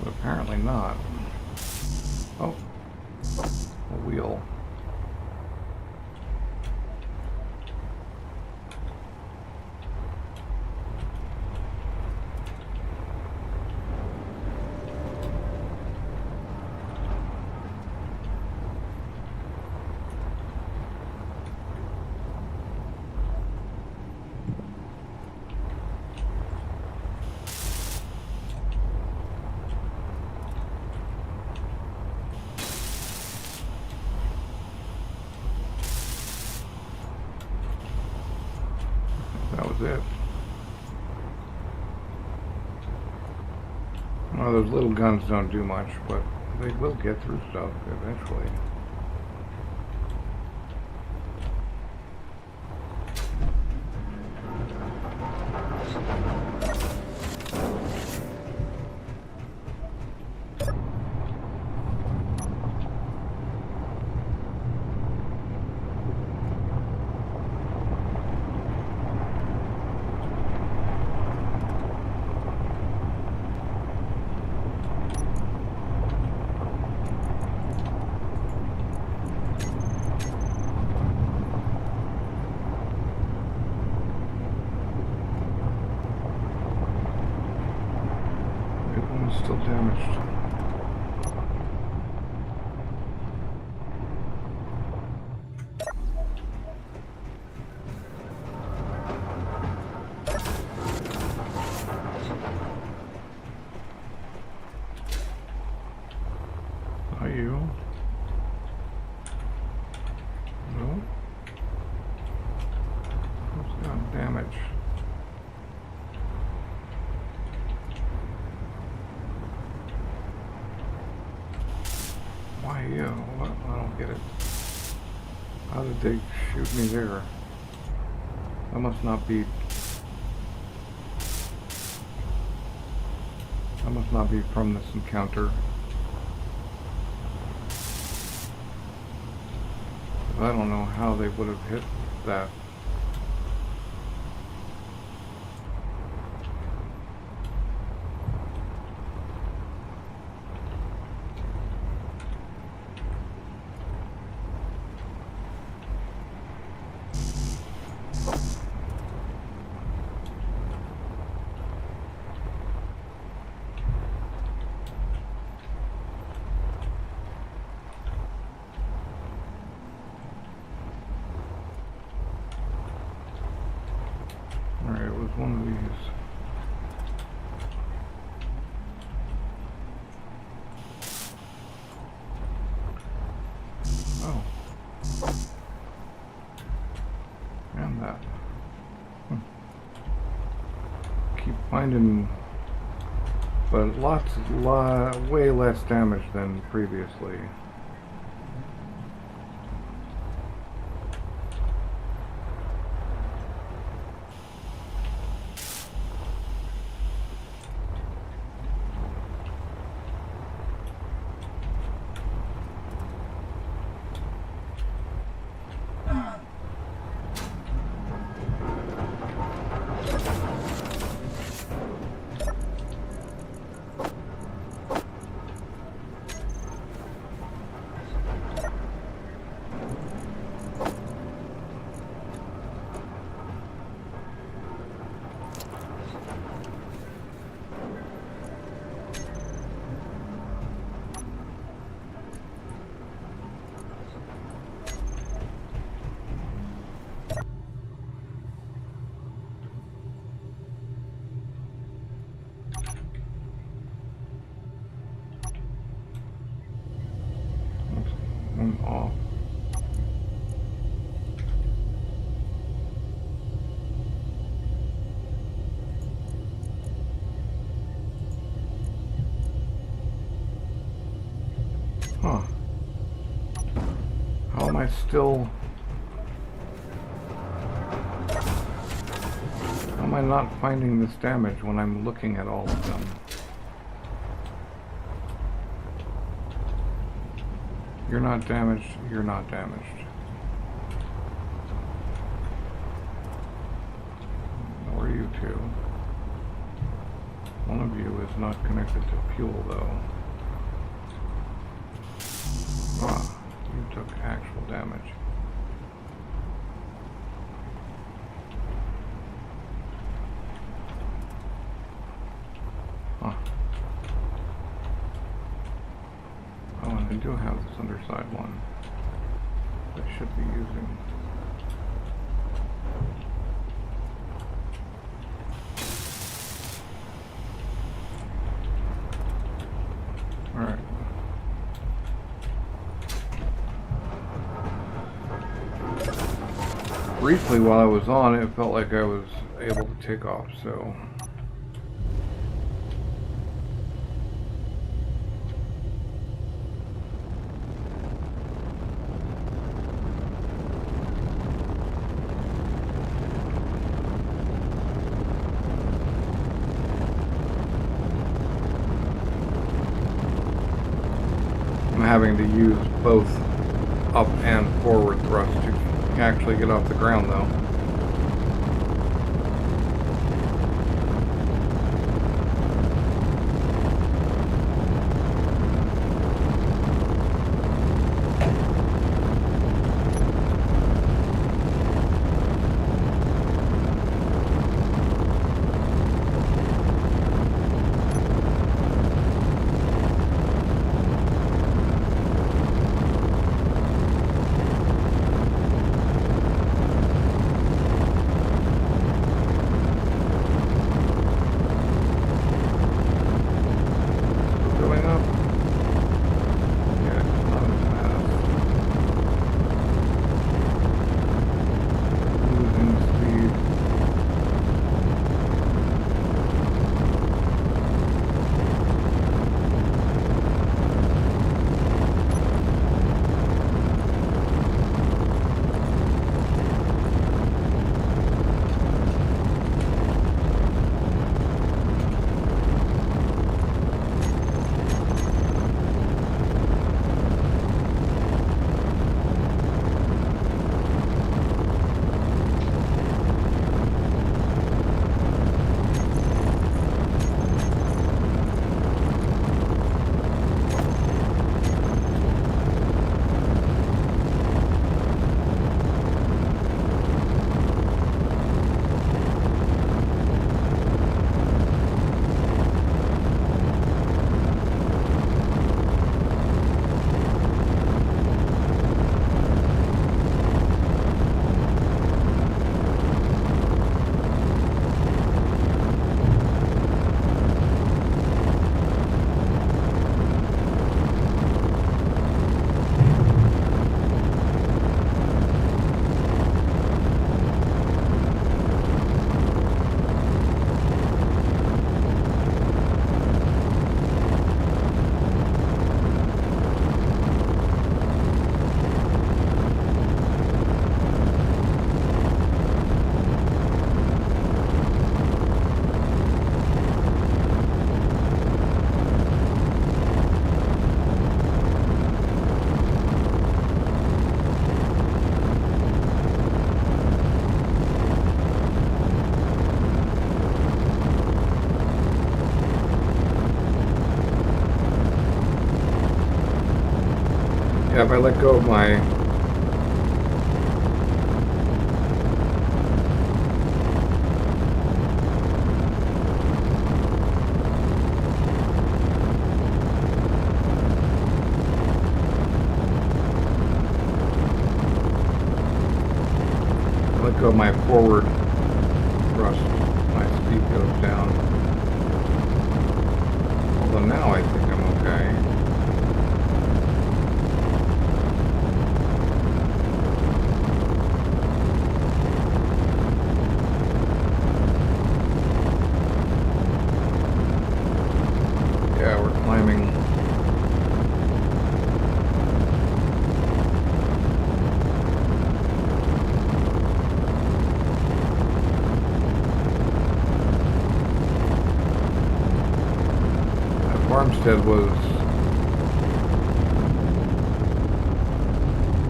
But apparently not. Oh, a wheel. That was it. Well, those little guns don't do much, but they will get through stuff eventually. Still damaged. Are you? No. Who's got damage? Why you? What? I don't get it. How did they shoot me there? That must not be... That must not be from this encounter. I don't know how they would have hit that. was one of these. Oh. And that. Keep finding, but way less damage than previously. Off. Huh. How am I still... How am I not finding this damage when I'm looking at all of them? You're not damaged, you're not damaged. Nor you two. One of you is not connected to fuel though. Ah, you took actual damage. Huh. Oh, and I do have this underside one that I should be using. Alright. Briefly while I was on, it felt like I was able to take off, so... I'm having to use both up and forward thrust to actually get off the ground though. let go of my my forward thrust, my speed goes down. Although now I think I'm okay. Yeah, we're climbing. Farmstead was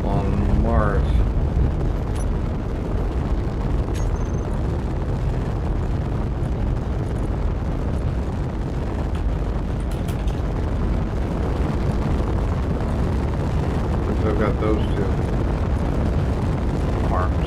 on Mars. At least I've got those two marked.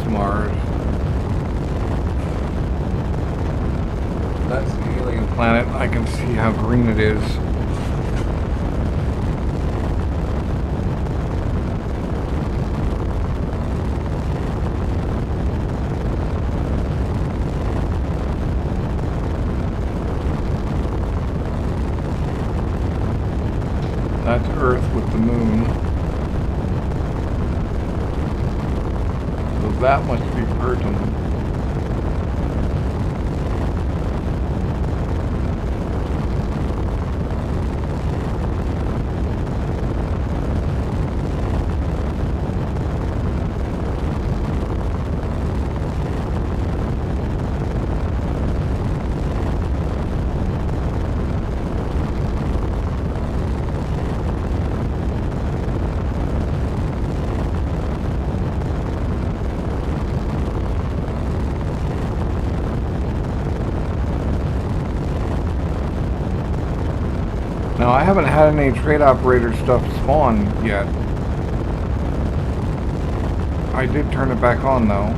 Mars. That's the alien planet. I can see how green it is. That's Earth with the moon. So that must be Pertum. Now, I haven't had any trade operator stuff spawn yet. I did turn it back on though.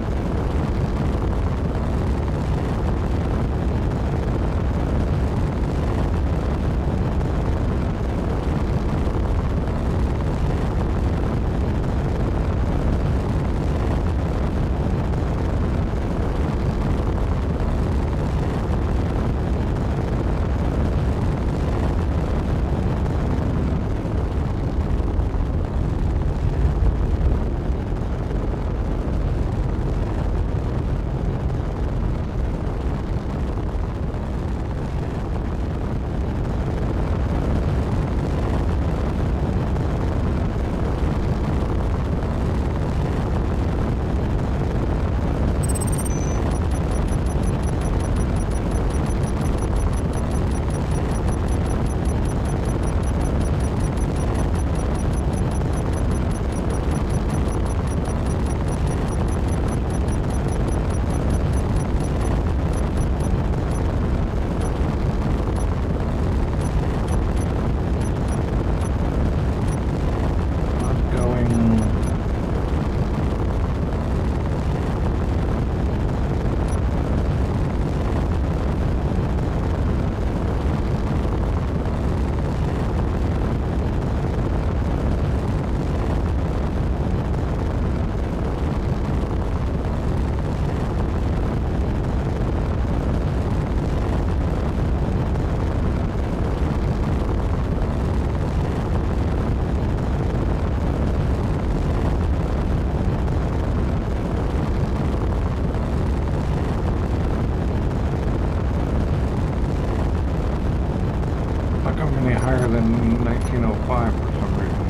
Higher than 1905 for some reason.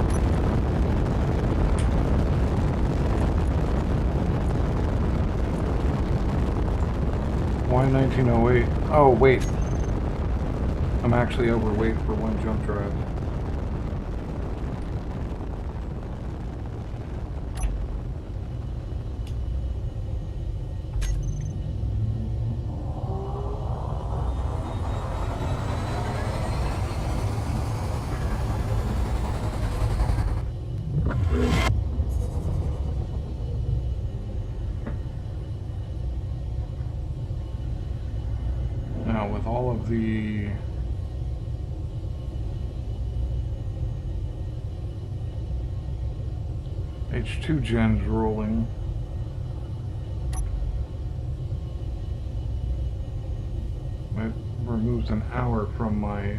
Why 1908? Oh, wait. I'm actually overweight for one jump drive. Now with all of the H2 gens rolling, it removes an hour from my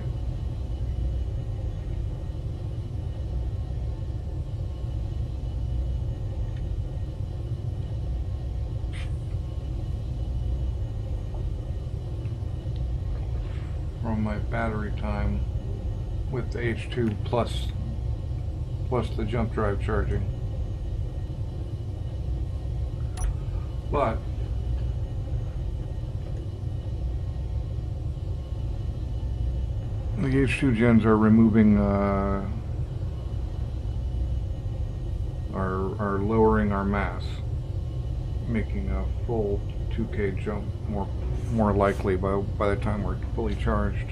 battery time with the H2 plus the jump drive charging. But the H2 gens are removing are lowering our mass, making a full 2K jump more likely by the time we're fully charged.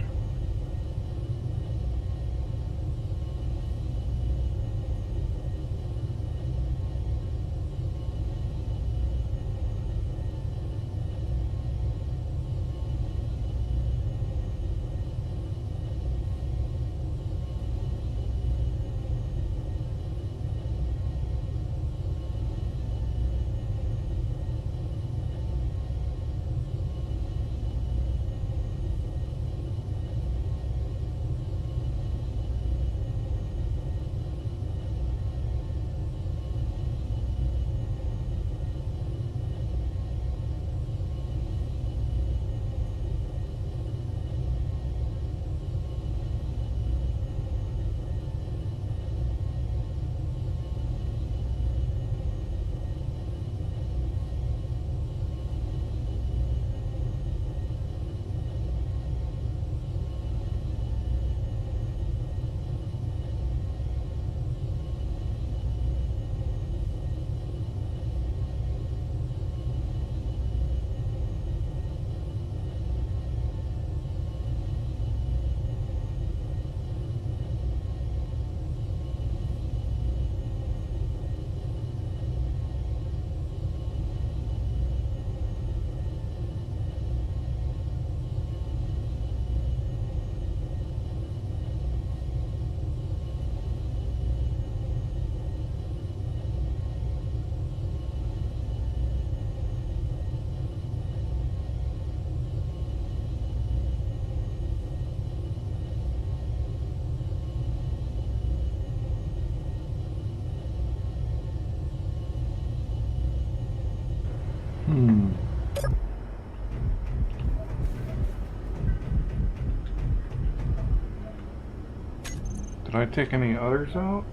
Did I take any others out?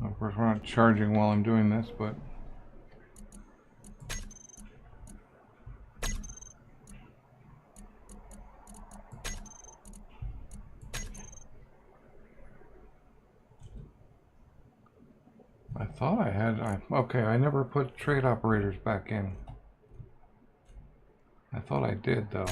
Of course, we're not charging while I'm doing this, but I thought I had. Okay, I never put trade operators back in. I thought I did, though.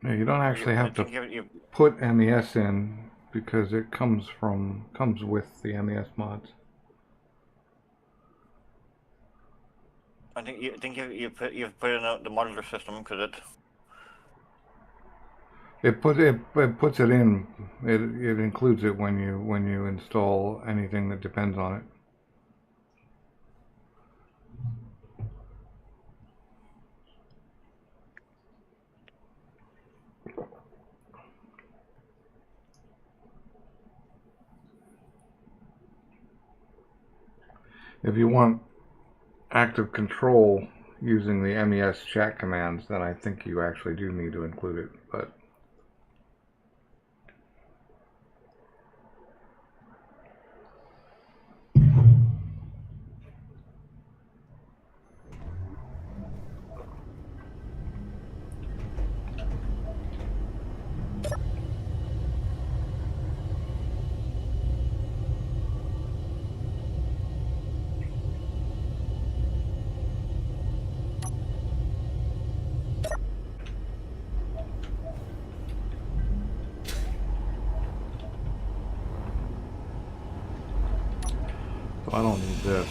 No, you don't actually have to put MES in because it comes with the MES mods. I think you've put in the modular system because it puts it in. It includes it when you install anything that depends on it. If you want active control using the MES chat commands, then I think you actually do need to include it, but so I don't need this.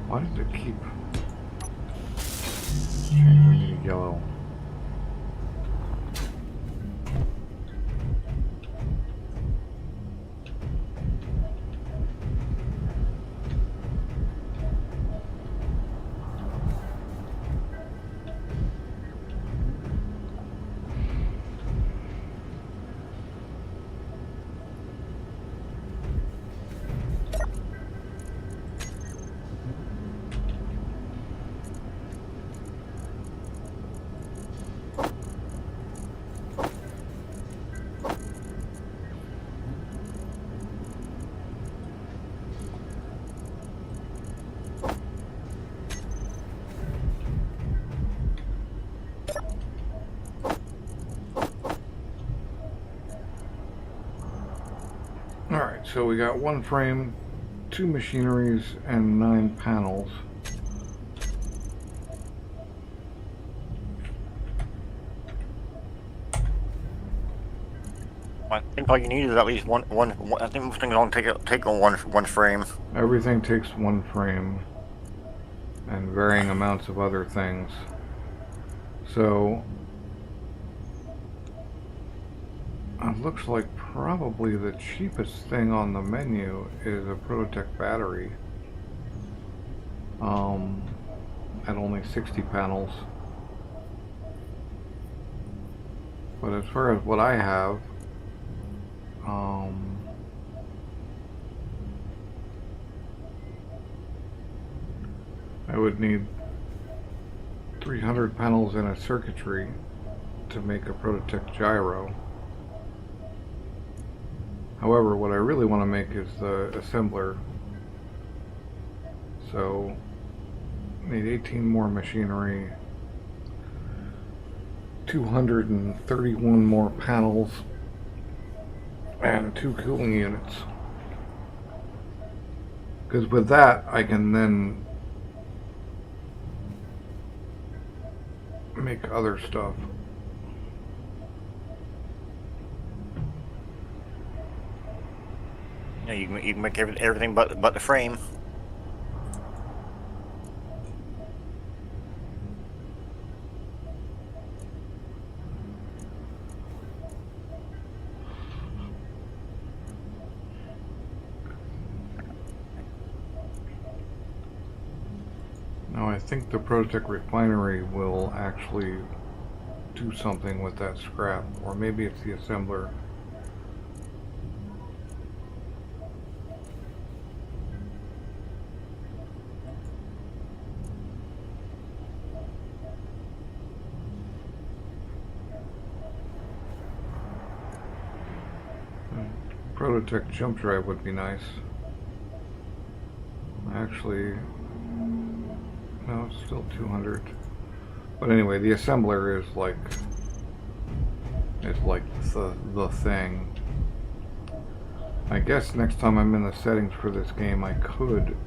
Why does it keep changing to yellow? Alright, so we got 1 frame, 2 machineries, and 9 panels. I think all you need is at least one. I think most things only take on one frame. Everything takes 1 frame, and varying amounts of other things. So it looks like probably the cheapest thing on the menu is a Prototech battery. At only 60 panels. But as far as what I have, I would need 300 panels in a circuitry to make a Prototech gyro. However, what I really want to make is the assembler. So, need 18 more machinery, 231 more panels, and 2 cooling units. Because with that, I can then make other stuff. Yeah, you can make everything but the frame. Now I think the Prototech refinery will actually do something with that scrap, or maybe it's the assembler. Prototech jump drive would be nice. Actually, no, it's still 200. But anyway, the assembler is like the thing. I guess next time I'm in the settings for this game, I could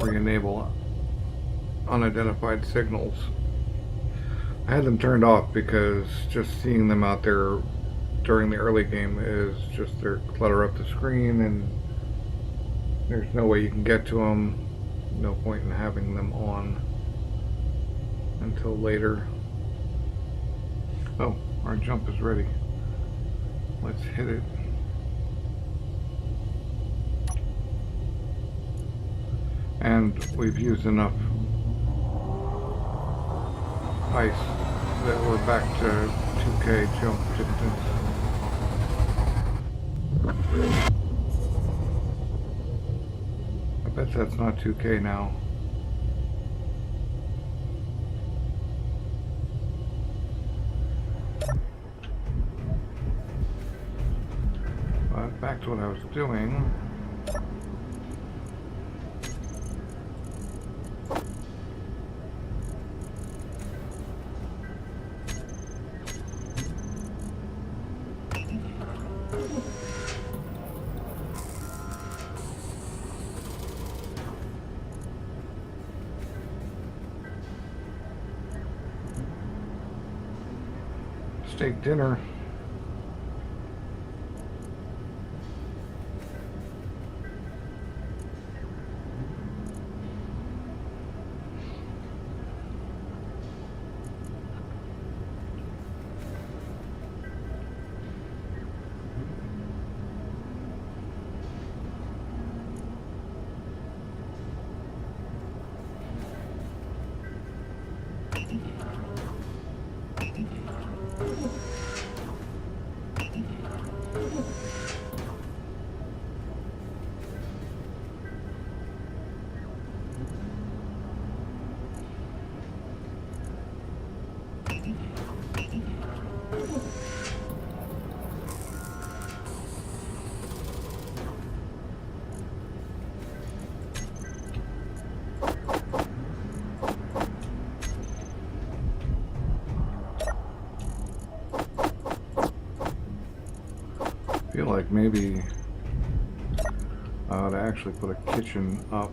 re-enable unidentified signals. I had them turned off because just seeing them out there during the early game is just they clutter up the screen and there's no way you can get to them. No point in having them on until later. Oh, our jump is ready. Let's hit it. And we've used enough ice that we're back to 2K jump distance. I bet that's not 2K now. But back to what I was doing. Steak dinner. I feel like maybe I ought to actually put a kitchen up.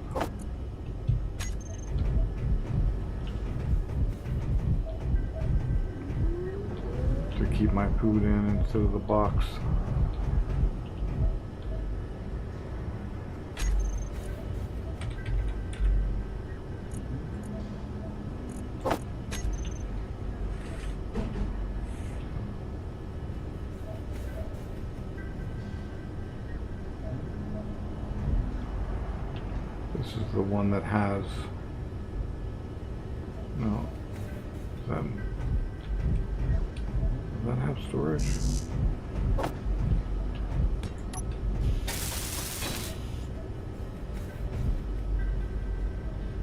To keep my food in instead of the box. This is the one that has no. Does that have storage?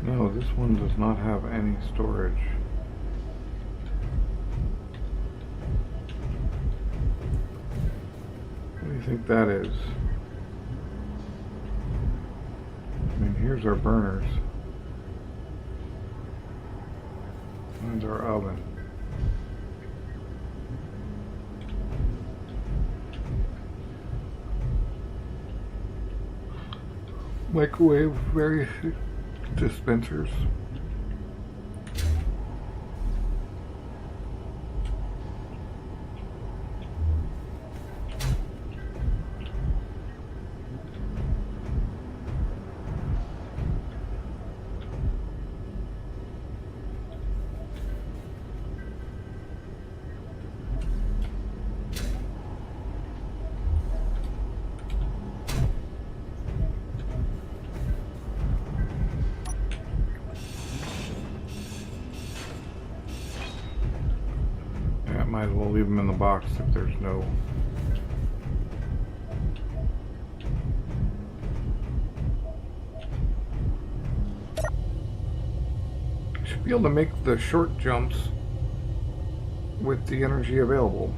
No, this one does not have any storage. What do you think that is? I mean, here's our burners. And our oven. Microwave various dispensers. Might as well leave them in the box if there's no. Should be able to make the short jumps with the energy available.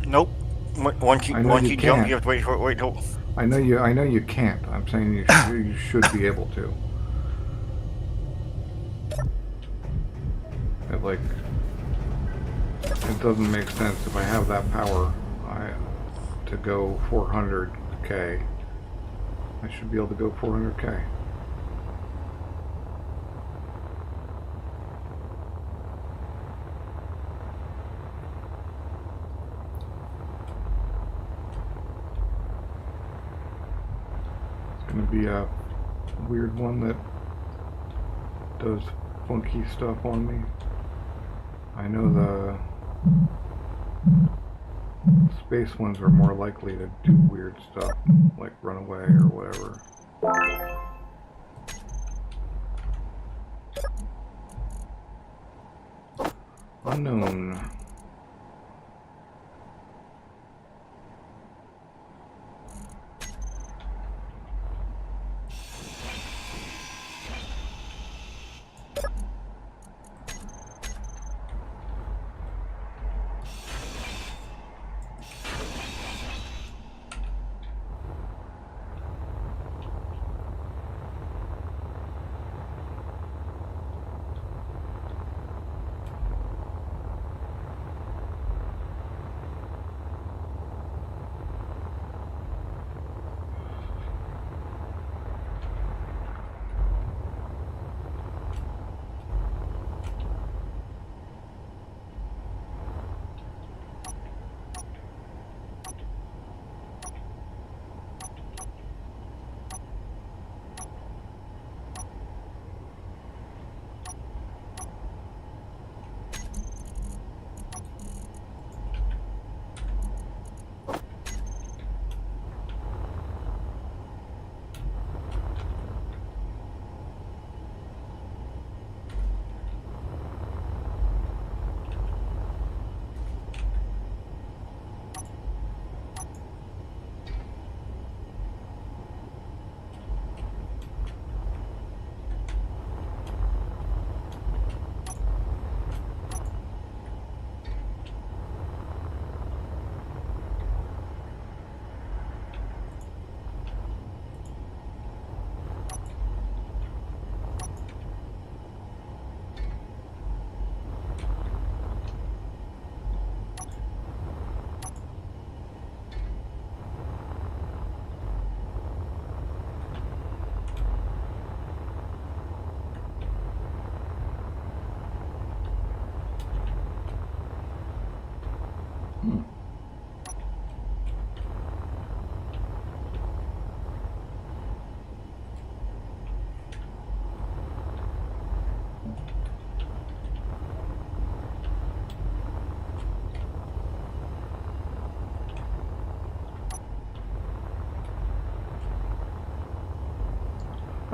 Nope. Once you jump, can't. you have to wait till. I know you can't. I'm saying you should be able to. Like, it doesn't make sense if I have that power to go 400k. I should be able to go 400k. It's gonna be a weird one that does funky stuff on me. I know the space ones are more likely to do weird stuff, like run away or whatever. Unknown.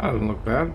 That doesn't look bad.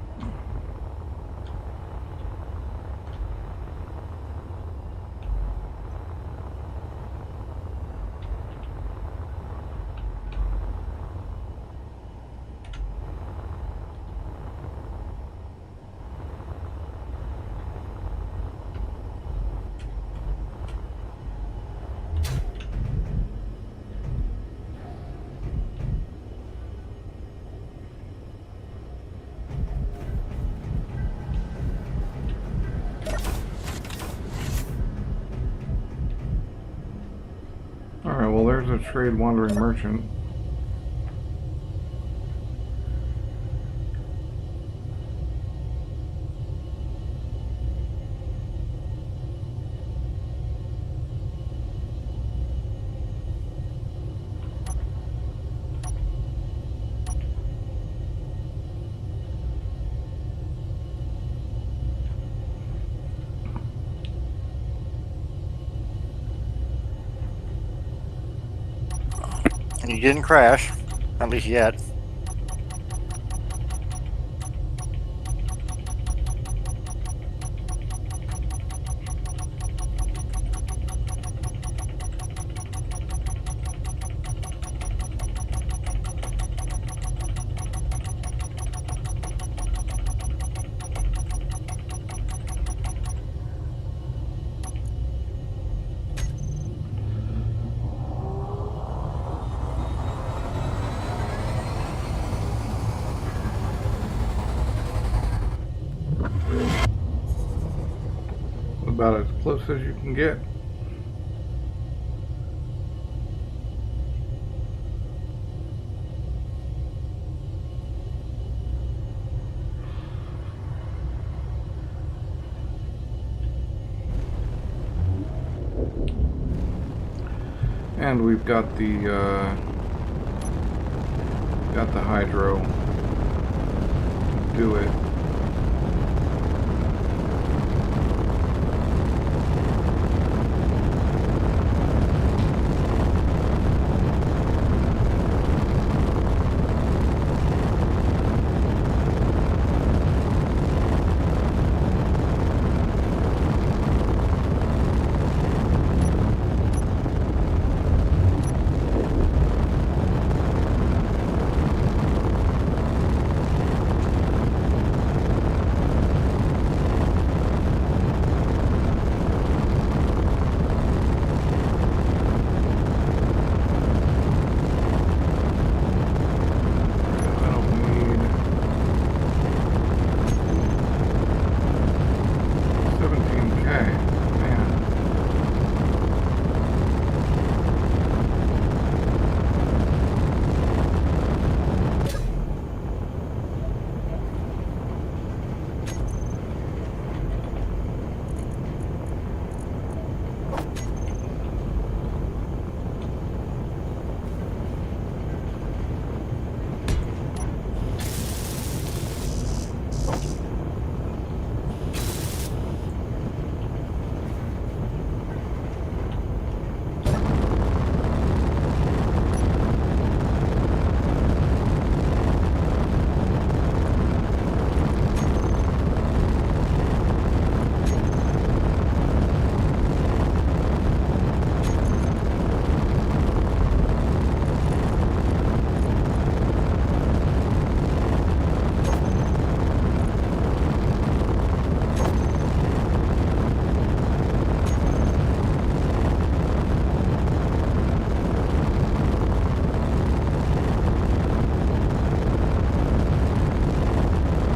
Alright, well there's a trade wandering merchant. And you didn't crash, at least yet. About as close as you can get. And we've got the hydro. Do it.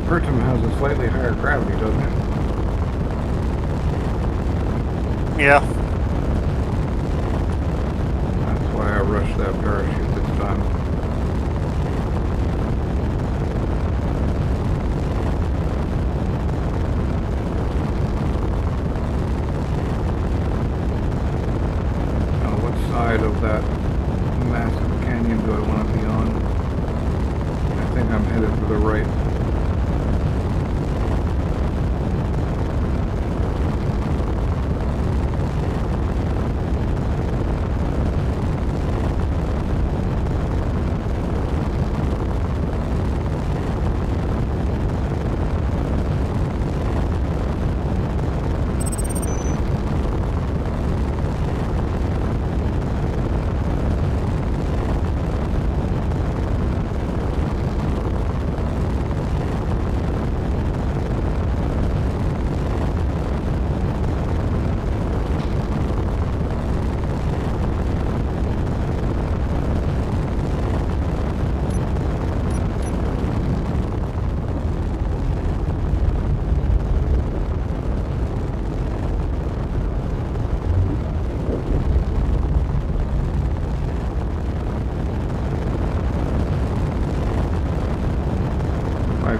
Bertram has a slightly higher gravity, doesn't it? Yeah. That's why I rushed that parachute this time. Now, what side of that massive canyon do I want to be on? I think I'm headed for the right. I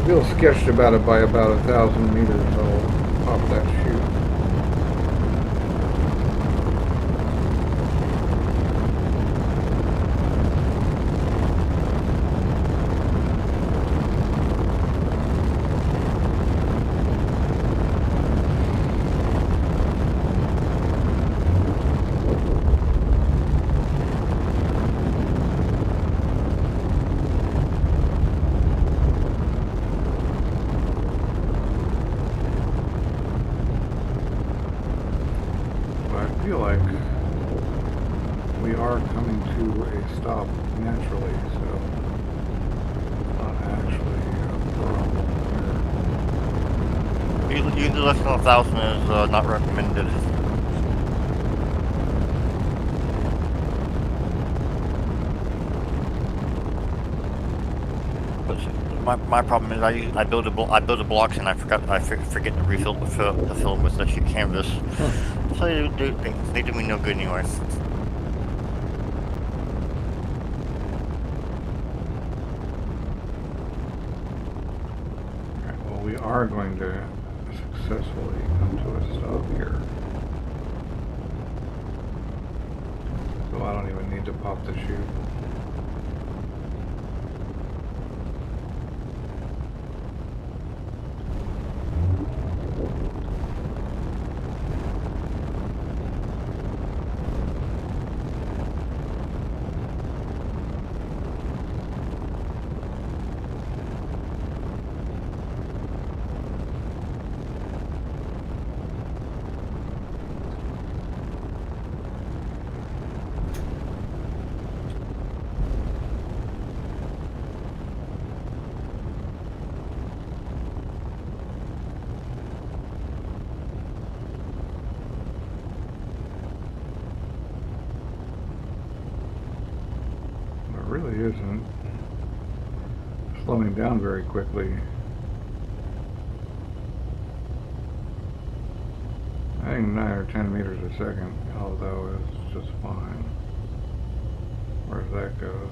feel sketched about it by about 1,000 meters. I'll pop that chute. I feel like we are coming to a stop naturally, so not actually a problem Usually less than 1,000 is not recommended. But my problem is I build the blocks and I forget to refill to fill them with the sheet canvas. So they do me no good anyway. Alright, well, we are going to successfully come to a stop here. So I don't even need to pop the chute. Really isn't slowing down very quickly. I think 9 or 10 meters a second, although is just fine. Where that goes.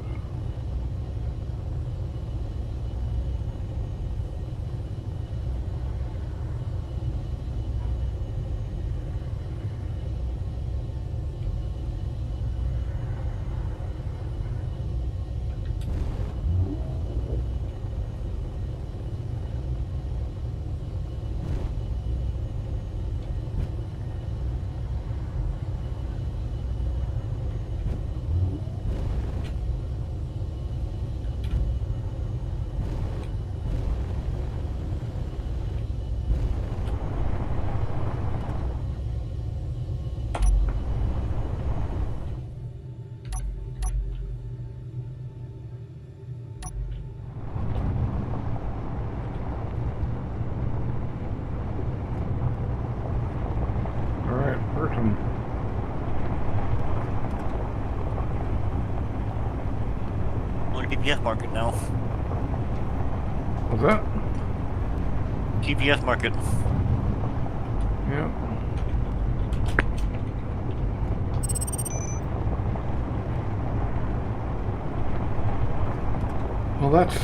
GPS market now. What's that? GPS market. Yeah. Well, that's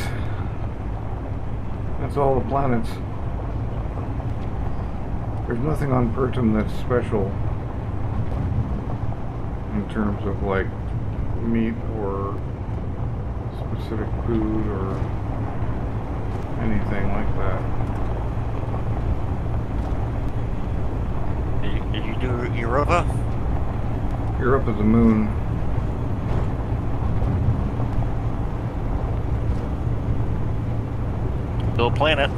all the planets. There's nothing on Pertum that's special in terms of like meat or specific food or anything like that. Did you do Europa? Europa is the moon. Still a planet.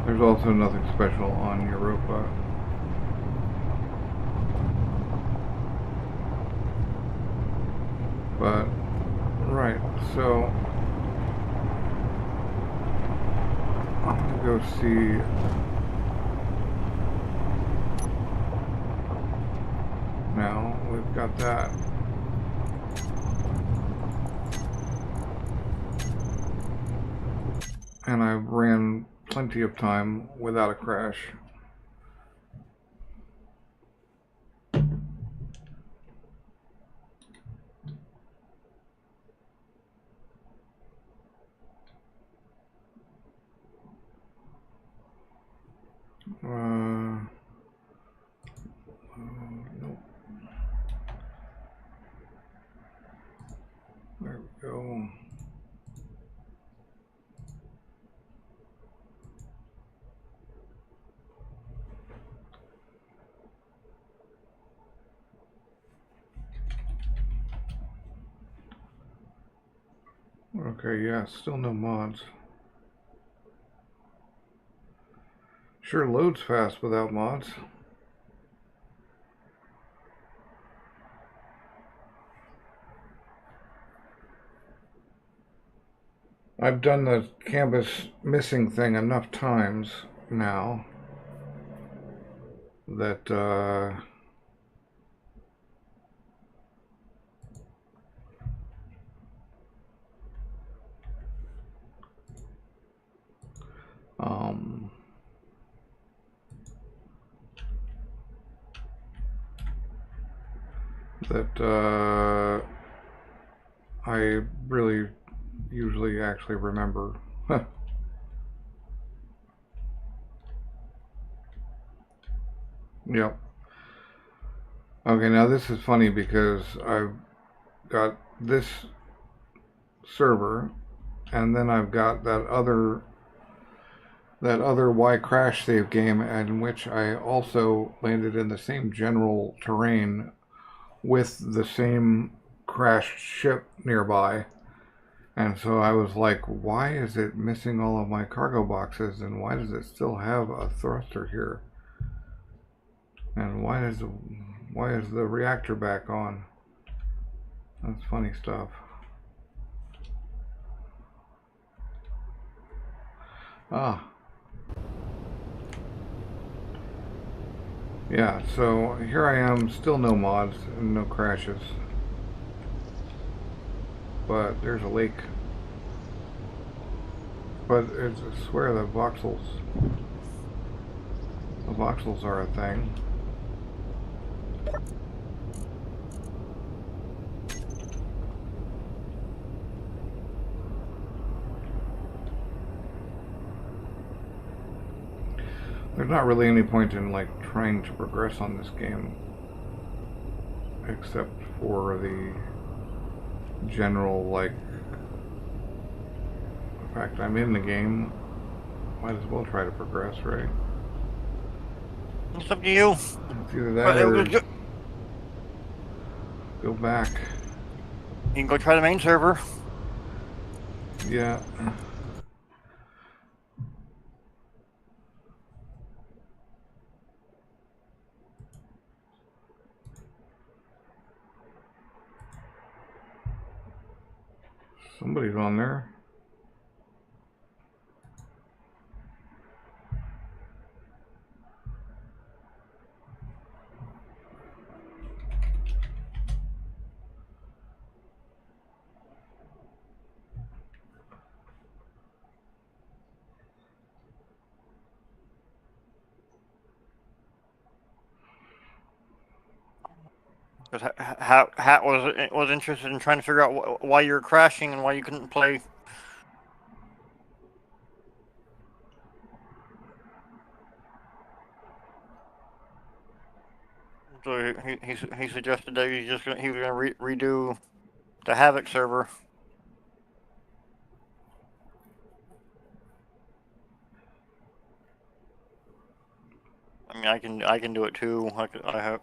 There's also nothing special on Europa. But, right, so I'm gonna go see now. We've got that. And I ran plenty of time without a crash. Nope. There we go. Okay, yeah, still no mods. Sure loads fast without mods. I've done the canvas missing thing enough times now that um, I really usually actually remember. Yep. Okay, now this is funny because I've got this server and then I've got that other Y crash save game in which I also landed in the same general terrain with the same crashed ship nearby. And so I was like, why is it missing all of my cargo boxes and why does it still have a thruster here? And why is the reactor back on? That's funny stuff. Ah. Yeah, so here I am, still no mods and no crashes. But there's a lake. But I swear the voxels are a thing. There's not really any point in like trying to progress on this game except for the general like in fact I'm in the game, might as well try to progress, right? It's up to you. It's either that or go back. You can go try the main server. Yeah. Somebody's on there. Because Hat was interested in trying to figure out why you're crashing and why you couldn't play. So he suggested that he was gonna redo the Havoc server. I mean, I can do it too. I have.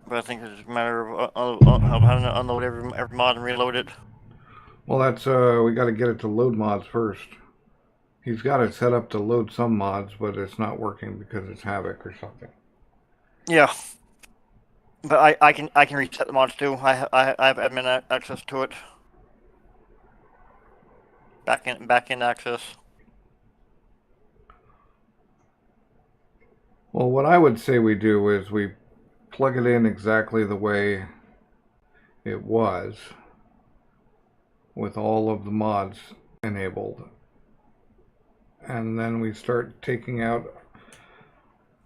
But I think it's just a matter of having to unload every mod and reload it. Well, that's we got to get it to load mods first. He's got it set up to load some mods, but it's not working because it's Havoc or something. Yeah, but I can reset the mods too. I have admin access to it. Back in access. Well, what I would say we do is we plug it in exactly the way it was with all of the mods enabled. And then we start taking out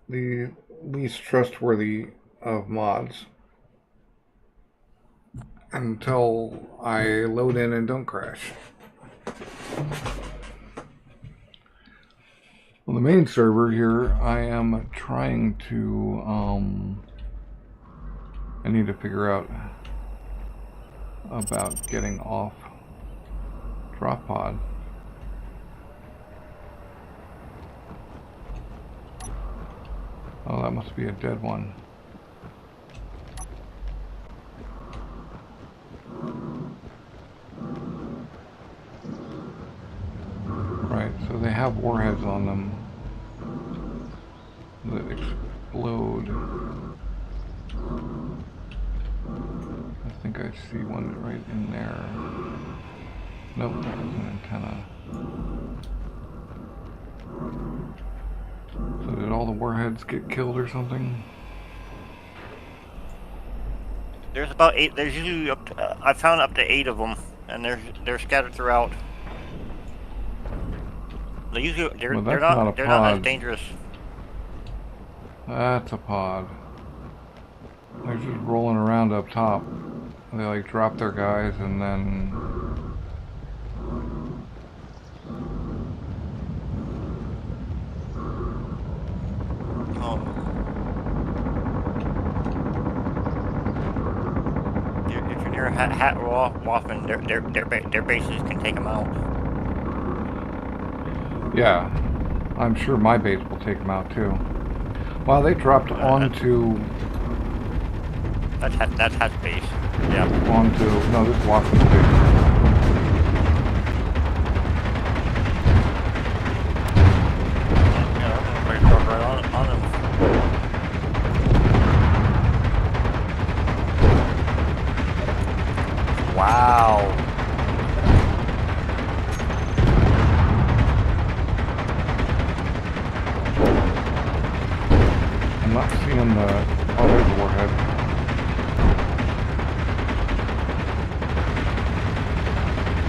the least trustworthy of mods until I load in and don't crash. Well, the main server here, I am trying to, I need to figure out about getting off drop pod. Oh, that must be a dead one. Right, so they have warheads on them that explode. I think I see one right in there. Nope, that was an antenna. So did all the warheads get killed or something? There's about 8. There's usually up to, I found up to 8 of them, and they're scattered throughout. They usually they're Well, they're that's not not a they're not as pod. dangerous. That's a pod. They're just rolling around up top. They like drop their guys and then... Oh. If you're near Hat Waffen, their bases can take them out. Yeah, I'm sure my base will take them out too. Wow, they dropped onto... That's Hat's base. Yeah. Onto... No, this is Waffen's base. Right on them. Wow. I'm not seeing the... Oh, there's a warhead.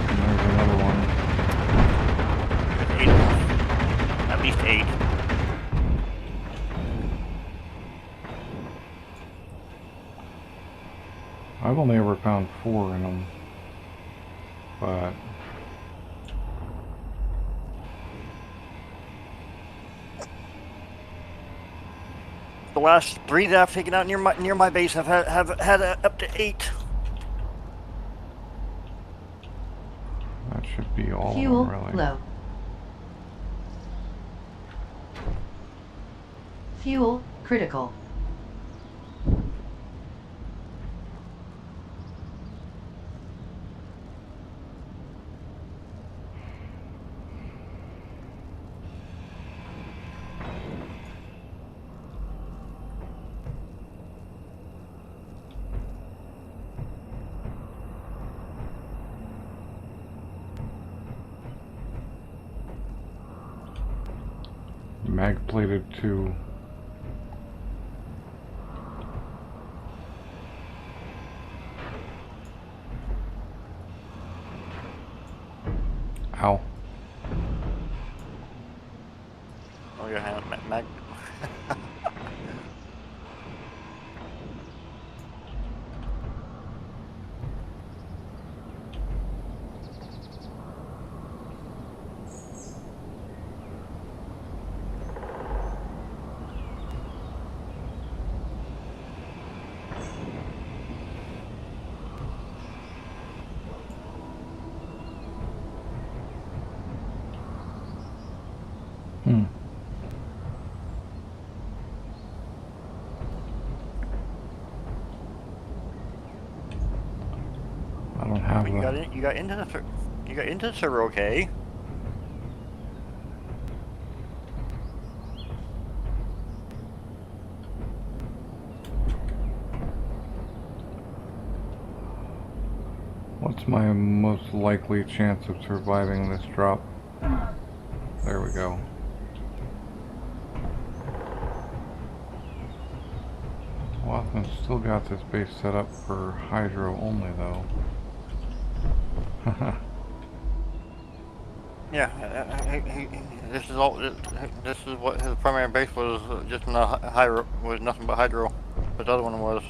And there's another one. There's 8 of them. At least 8. I've only ever found 4 in them. But... The last 3 that I've taken out near my base have had up to 8. that should be all Fuel of them, really. low. Fuel critical. Mag plated 2. Ow. Oh, your hand, Mag. I don't have You got into the server, okay? What's my most likely chance of surviving this drop? There we go. Waffman's still got this base set up for hydro only, though. Yeah, this is all. This is what his primary base was. Just not hydro. Was nothing but hydro. But the other one was.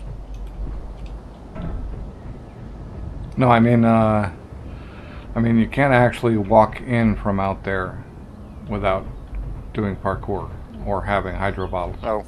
No, I mean, you can't actually walk in from out there without doing parkour or having hydro bottles. Oh.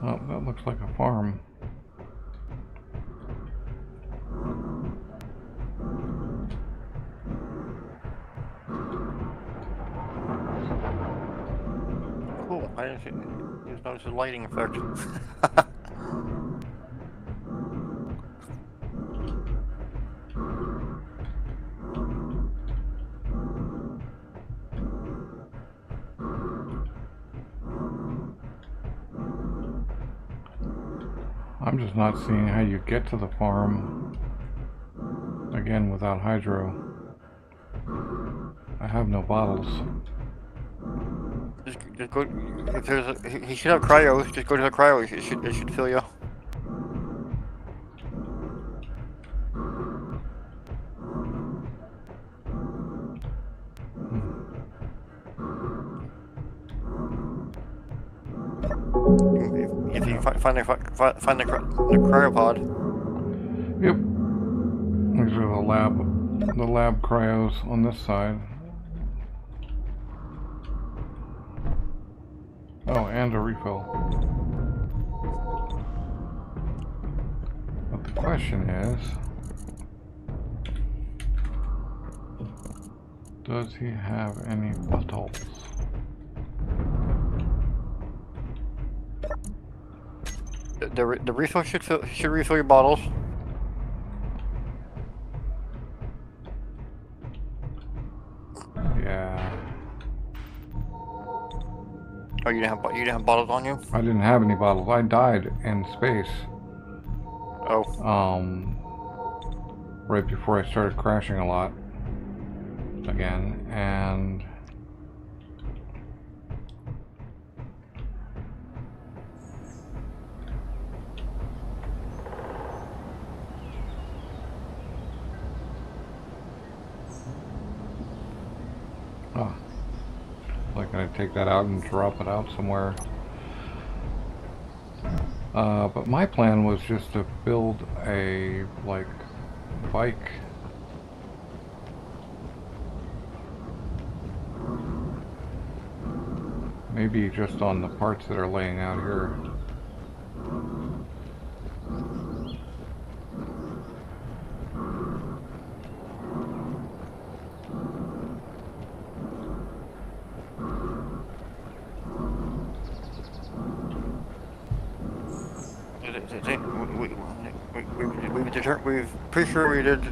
Oh, that looks like a farm. Cool. I didn't just notice the lighting effect. I'm just not seeing how you get to the farm again without hydro. I have no bottles. Just go. If there's he should have cryos. Just go to the cryo. It should fill you. If you find the cryopod. Yep. These are the lab cryos on this side. Oh, and a refill. But the question is, does he have any bottles? The refill should refill your bottles. Yeah. Oh, you didn't have bottles on you? I didn't have any bottles. I died in space. Oh. Right before I started crashing a lot again, and like gonna take that out and drop it out somewhere. But my plan was just to build a bike. Maybe just on the parts that are laying out here.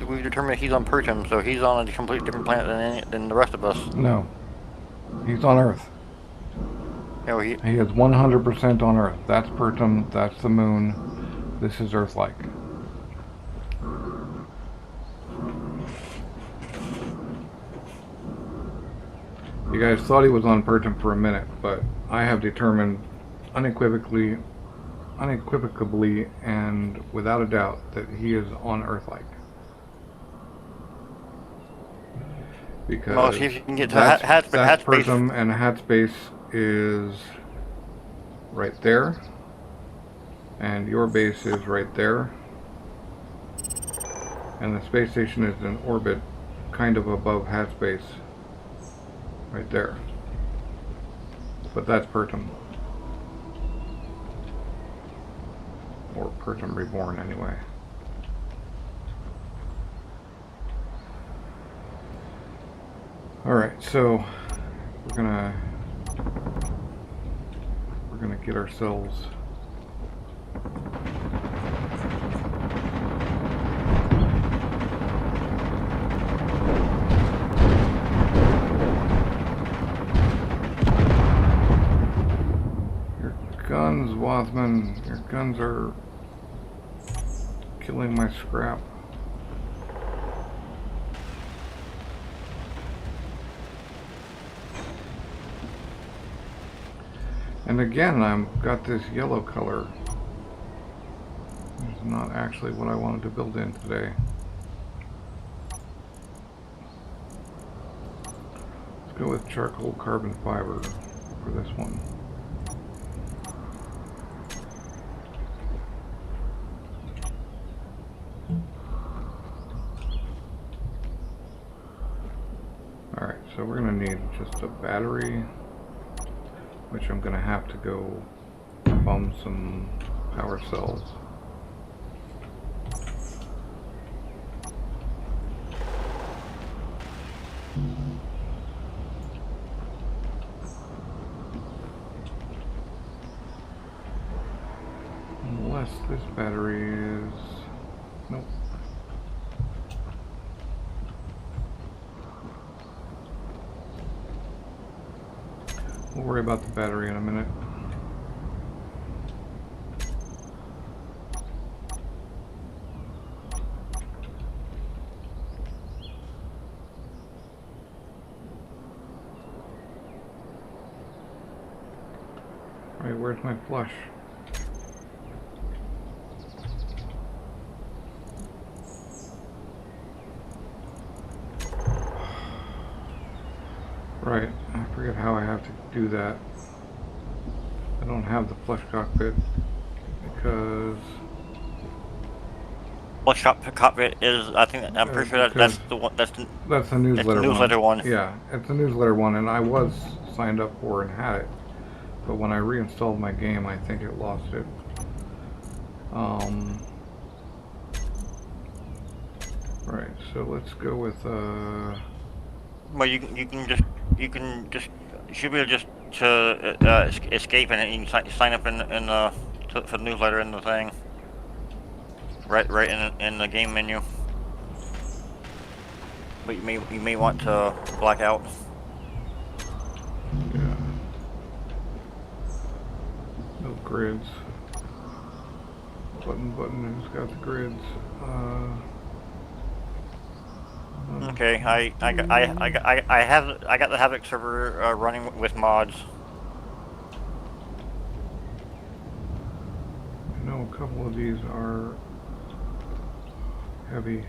We've determined he's on Pertum, so he's on a completely different planet than the rest of us. No, he's on Earth. No, he is 100% on Earth. That's Pertum. That's the moon. This is Earth-like. You guys thought he was on Pertum for a minute, but I have determined unequivocally and without a doubt that he is on Earth-like. Because well, see if you can get to that's hat space. Pertum, and hat space is right there, and your base is right there, and the space station is in orbit kind of above hat space right there, but that's Pertum, or Pertum Reborn anyway. Alright, so we're gonna get ourselves your guns, Wathman. Your guns are killing my scrap. And again, I've got this yellow color. It's not actually what I wanted to build in today. Let's go with charcoal carbon fiber for this one. Alright, so we're going to need just a battery, which I'm going to have to go bum some power cells. Unless this battery is... Nope. We'll worry about the battery in a minute. Alright, where's my flush? Right, I forget how I have to do that. I don't have the flush cockpit because Flush cockpit is, I'm pretty sure that's the one. That's the newsletter one. Yeah, it's the newsletter one, and I was signed up for and had it, but when I reinstalled my game, I think it lost it. Right, so let's go with Well, you can just you should be able just to escape and you can sign up for the newsletter in the thing. Right in the game menu. But you may want to black out. yeah, no grids. Button. Who's got the grids? Okay, I got the Havoc server running with mods. I know a couple of these are heavy.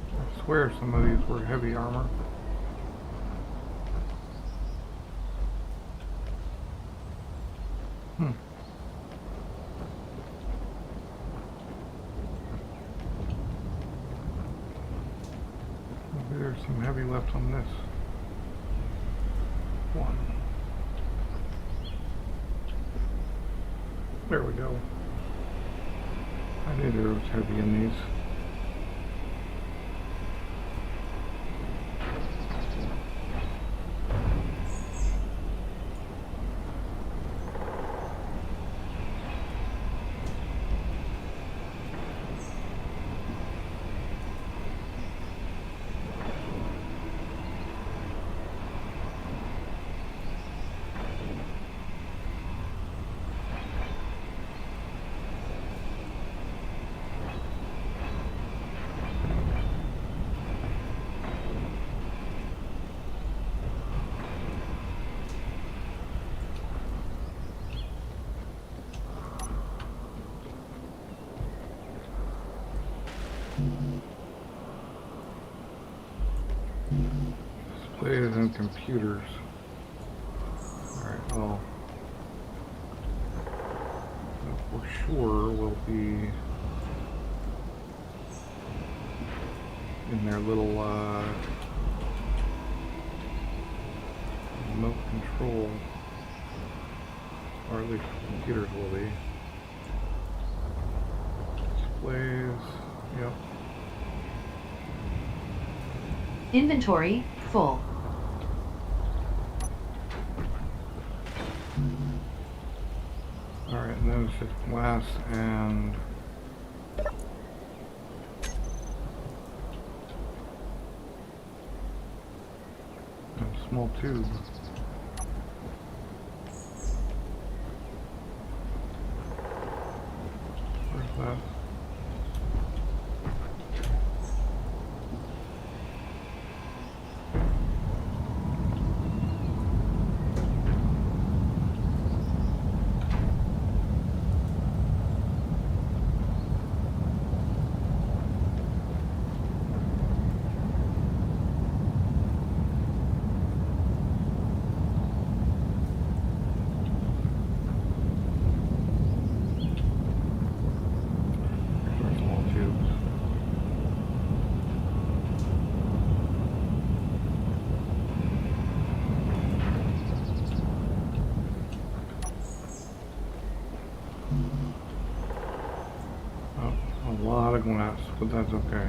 I swear some of these were heavy armor. Maybe there's some heavy left on this one. There we go. I knew there was heavy in these. Displays and computers. Alright, well, for sure will be in their little remote control, or at least computers will be. Displays, yep. Inventory full. Alright, and then it's just glass and a small tube. Where's that? Small tubes. Oh, a lot of glass, but that's okay.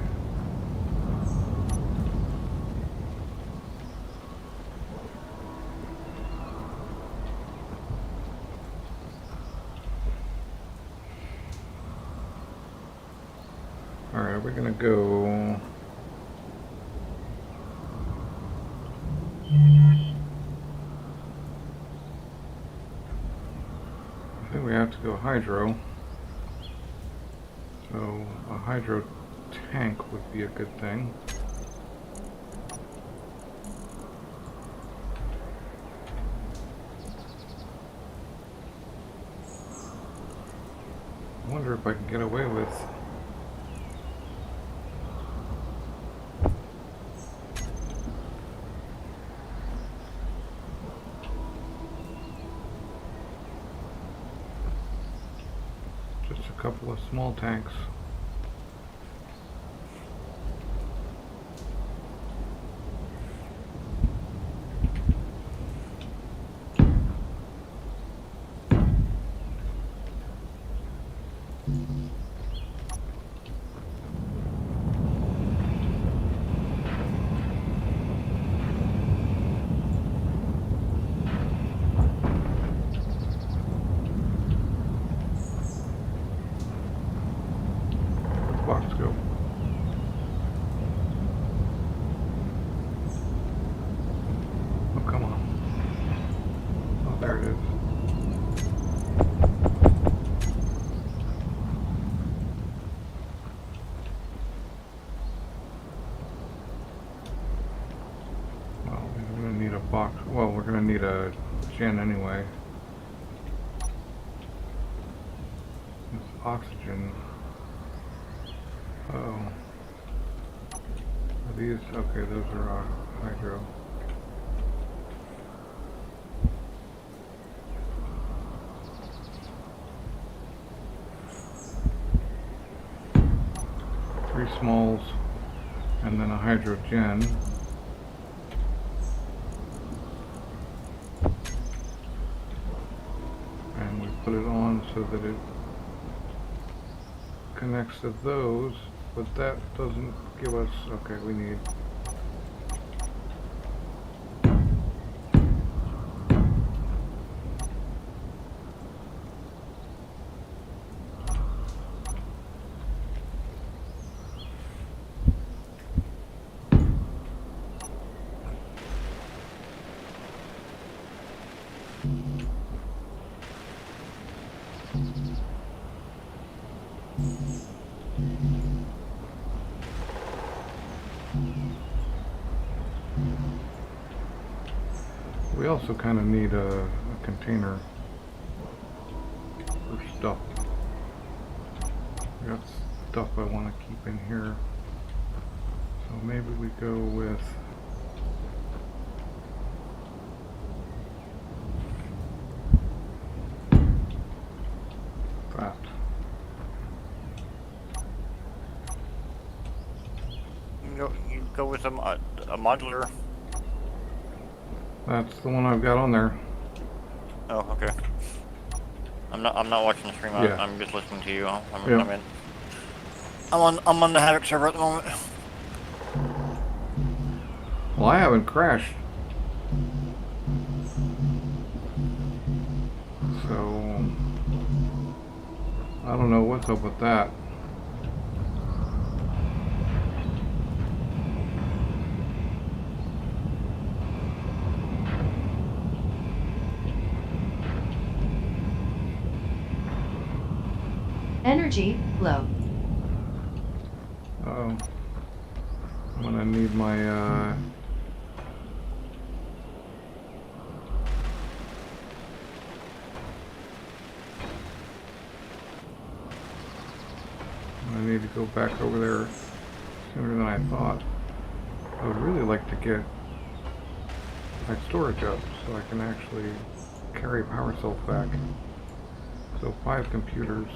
Alright, we're gonna go. I think we have to go hydro. So a hydro tank would be a good thing. I wonder if I can get away with just a couple of small tanks. Box go. Oh, come on. Oh, there it is. Well, we're gonna need a box. Well, we're gonna need a gen anyway. It's oxygen. Oh. Are these? Okay, those are hydro. Three smalls and then a hydrogen. And we put it on so that it connects to those. But that doesn't give us, okay, we need. We also kind of need a container for stuff. I got stuff I want to keep in here. So maybe we go with that. You go with a modular. That's the one I've got on there. Oh, okay. I'm not watching the stream. Yeah. I'm just listening to you. Yeah. I'm on the Havoc server at the moment. Well, I haven't crashed. So I don't know what's up with that. Energy low. Uh-oh. I'm gonna need my, I need to go back over there sooner than I thought. I would really like to get my storage up so I can actually carry power cells back. So 5 computers.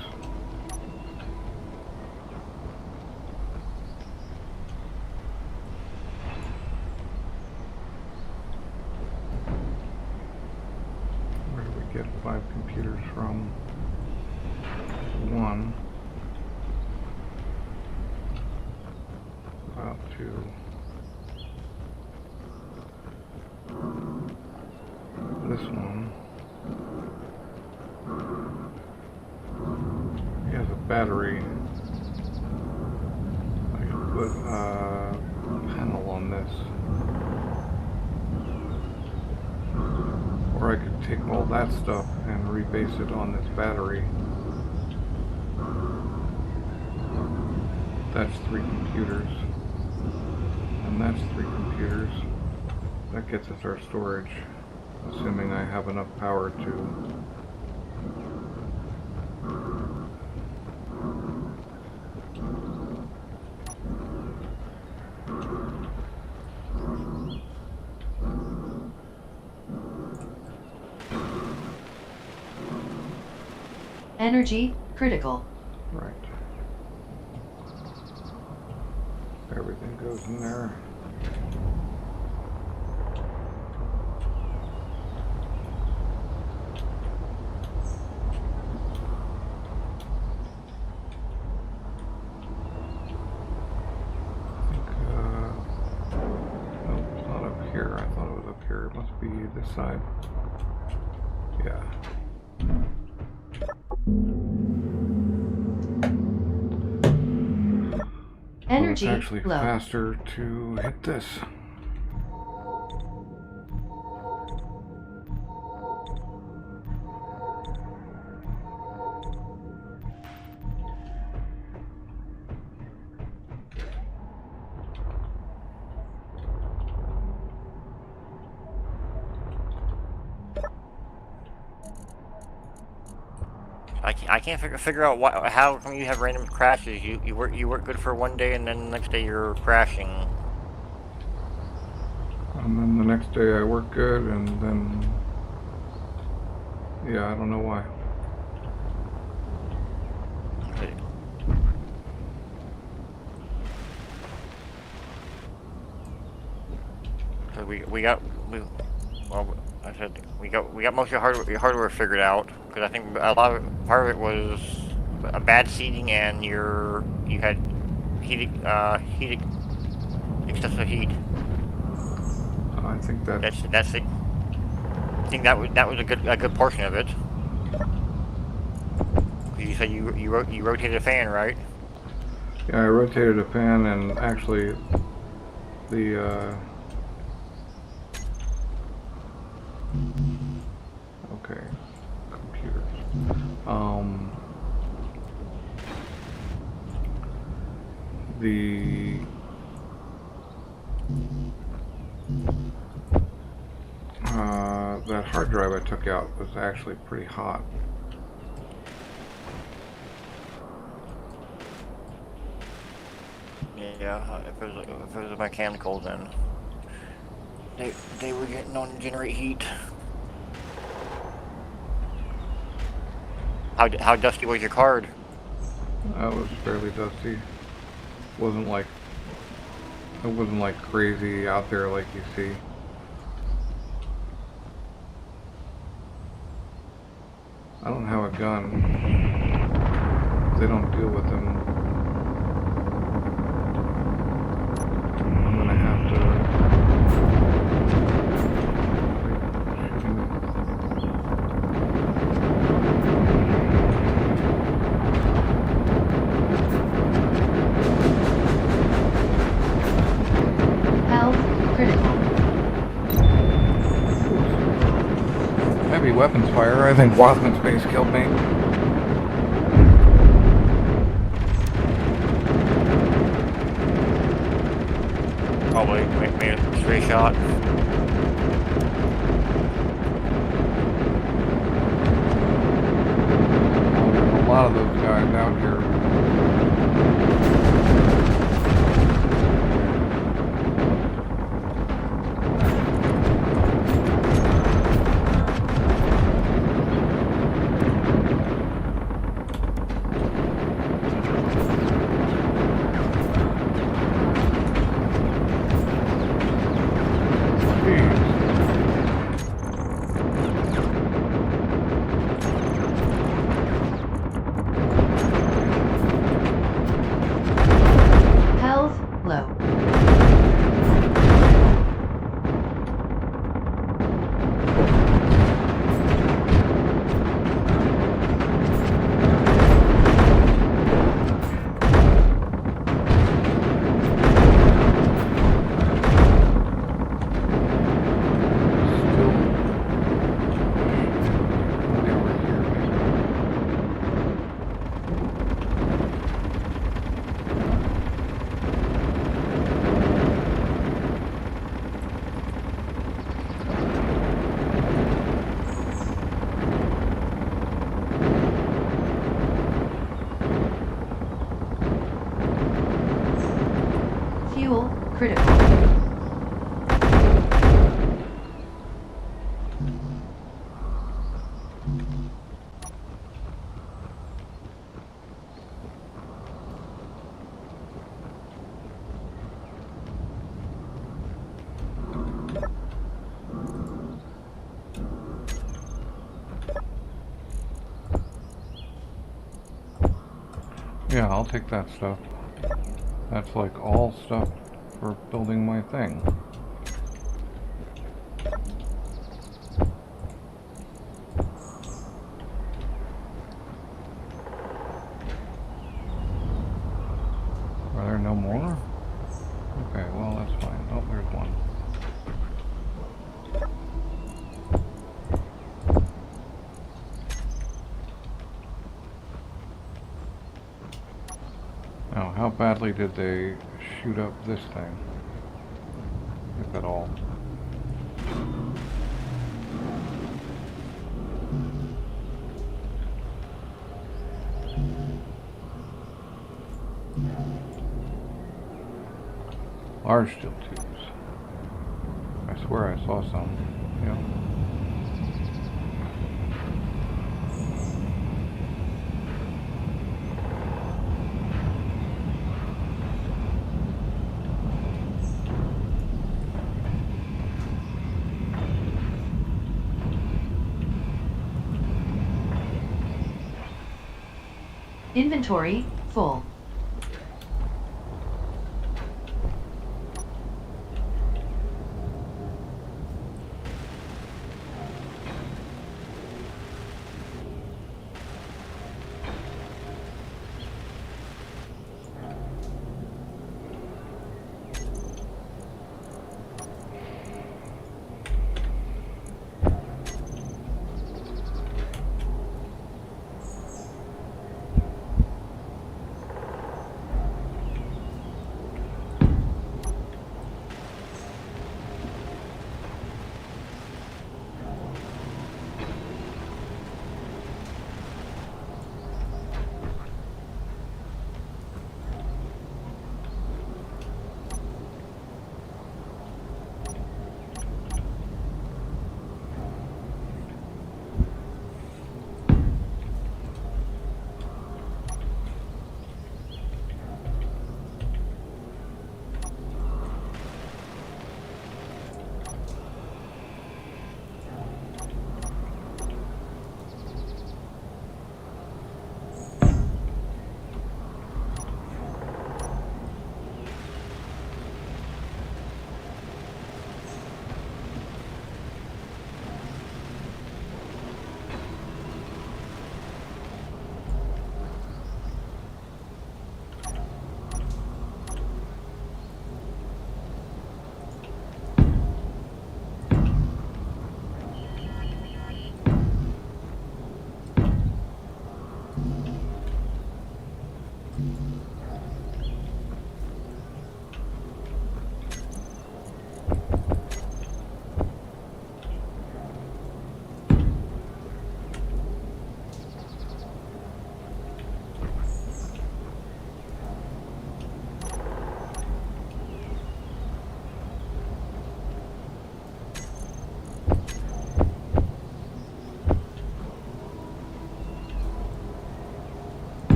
Where do we get 5 computers from? 1. About 2. This one. He has a battery. I can put a panel on this. Or I could take all that stuff and rebase it on this battery. That's 3 computers. And that's 3 computers. That gets us our storage, assuming I have enough power to. Energy critical. Right. Everything goes in there. Nope, it's not up here. I thought it was up here. It must be this side. Yeah. Energy Well, it's actually low. faster to hit this. I can't figure out how come you have random crashes. You work good for one day and then the next day you're crashing. And then the next day I work good, and then yeah, I don't know why. So I said we got most of your hardware figured out, because I think part of it was a bad seating and you had excessive heat. I think That's it. I think that was a good portion of it. You said you rotated a fan, right? yeah, I rotated a fan, and actually the okay, computers. That hard drive I took out was actually pretty hot. Yeah, if it was mechanical, then they were getting on to generate heat. How dusty was your card? That was fairly dusty. It wasn't like crazy out there like you see. I don't have a gun. They don't deal with them. I'm gonna have to weapons fire. I think Wasman Space killed me. Probably made a straight shot. Well, there's a lot of those guys out here. Health low. Fuel critical. Yeah, I'll take that stuff. That's like all stuff for building my thing. Are there no more? Okay, well that's fine. Oh, there's one. Now, how badly did they shoot up this thing? If at all. Large steel tubes. I swear I saw some. Yeah. Inventory full.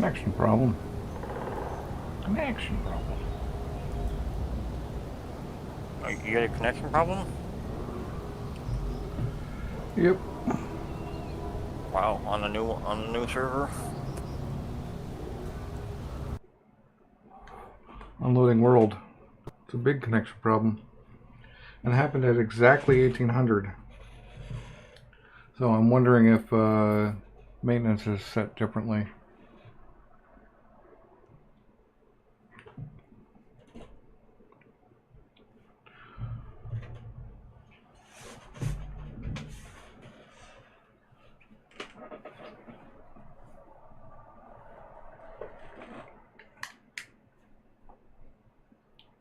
Connection problem. Connection problem. You got a connection problem? Yep. Wow, on the new server. Unloading world. It's a big connection problem. And it happened at exactly 1800. So I'm wondering if maintenance is set differently.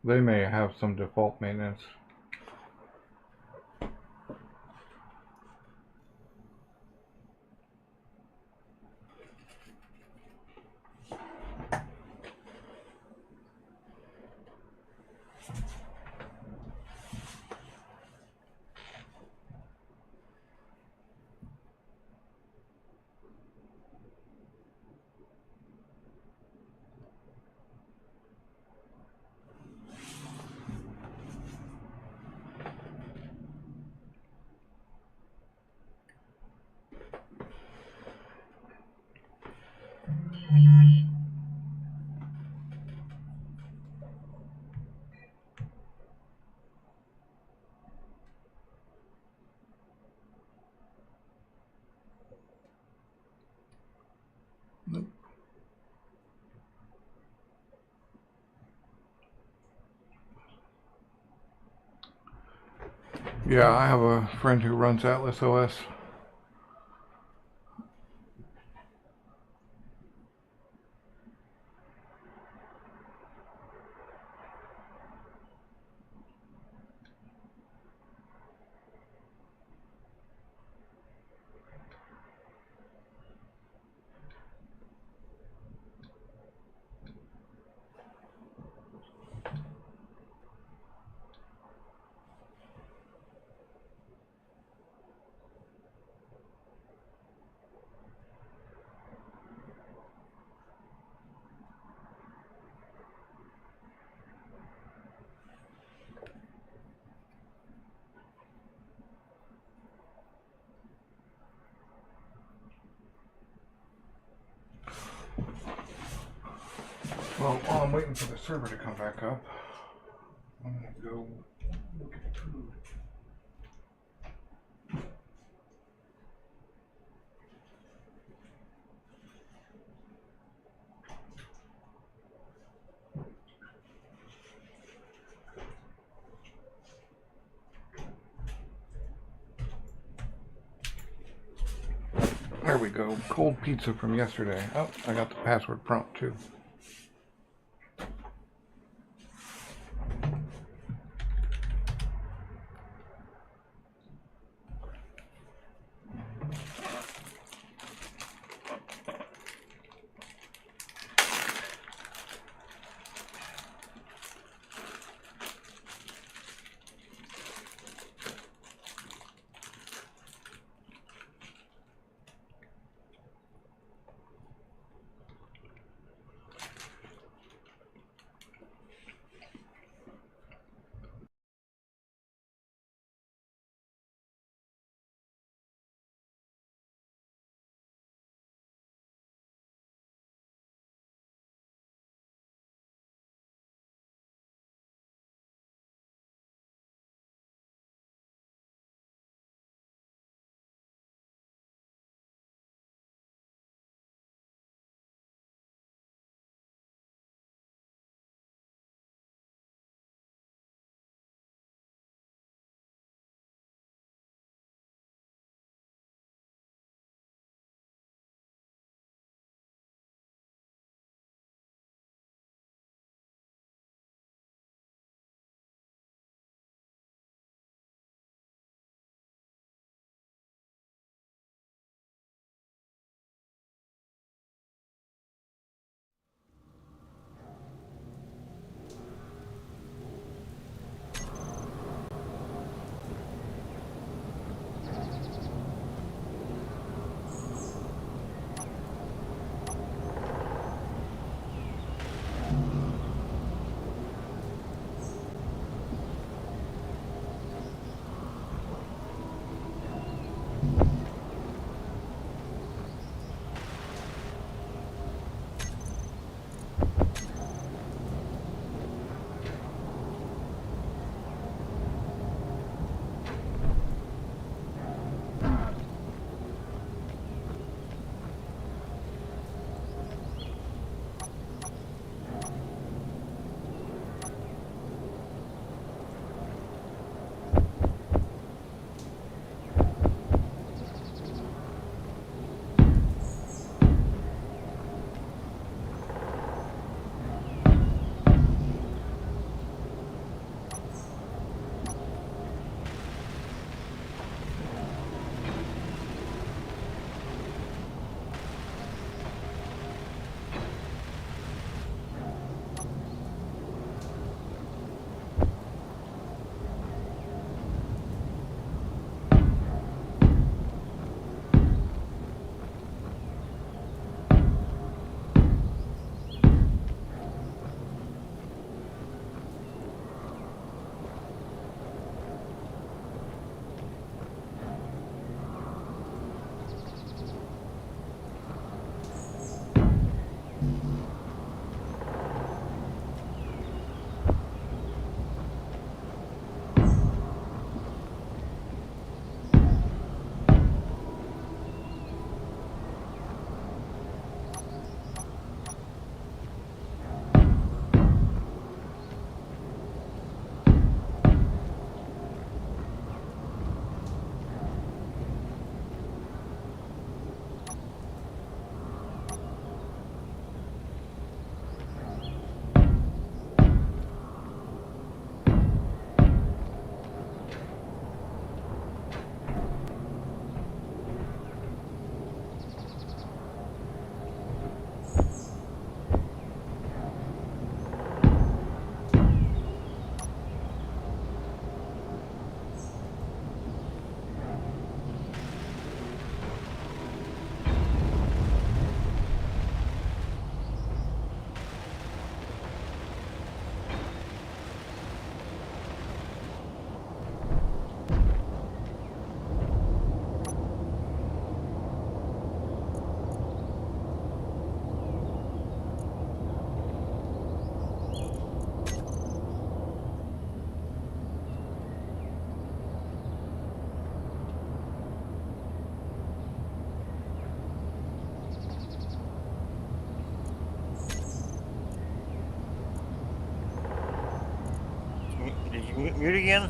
They may have some default maintenance. Yeah, I have a friend who runs Atlas OS. Well, while I'm waiting for the server to come back up, I'm gonna go look at food. There we go. Cold pizza from yesterday. Oh, I got the password prompt too. mute again?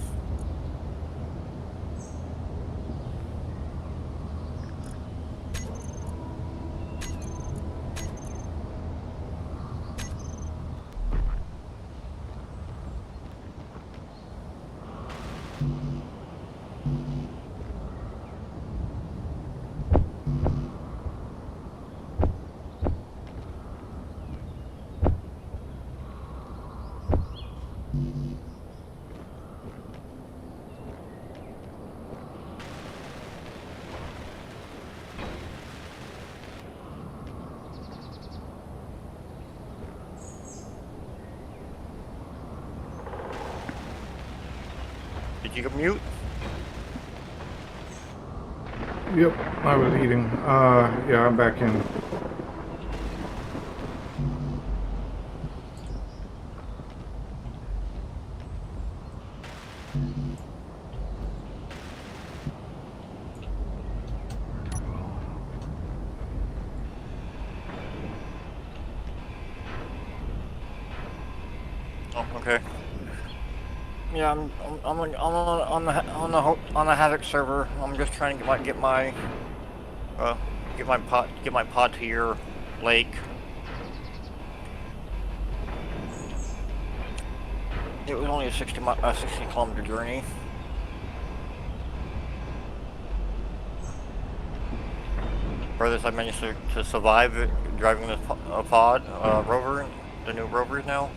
Did you go mute? Yep, I was eating. Yeah, I'm back in. Oh, okay. Yeah, I'm on the Havoc server. I'm just trying to get my pod to your lake. It was only a 60-kilometer journey. Furthest I managed to survive it, driving this pod rover, the new rovers now.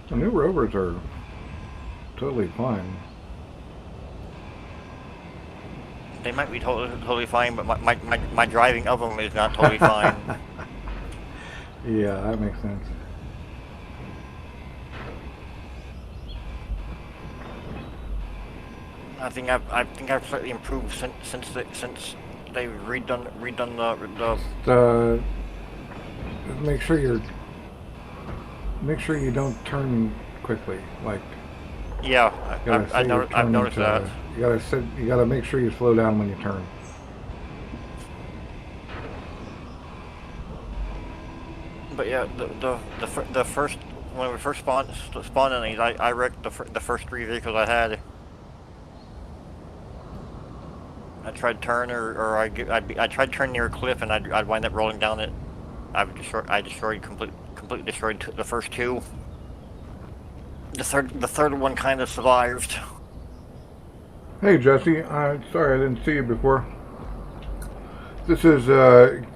The new rovers are totally fine. They might be totally fine, but my driving of them is not totally fine. Yeah, that makes sense. I think I've slightly improved since they've redone the. Make sure you don't turn quickly. Like, Yeah, I've noticed that. You gotta make sure you slow down when you turn. But yeah, the first when we first spawned in these, I wrecked the first 3 vehicles I had. I tried turn or I tried turn near a cliff and I'd wind up rolling down it. I completely destroyed the first 2. The third one kind of survived. Hey Jesse, sorry I didn't see you before. This is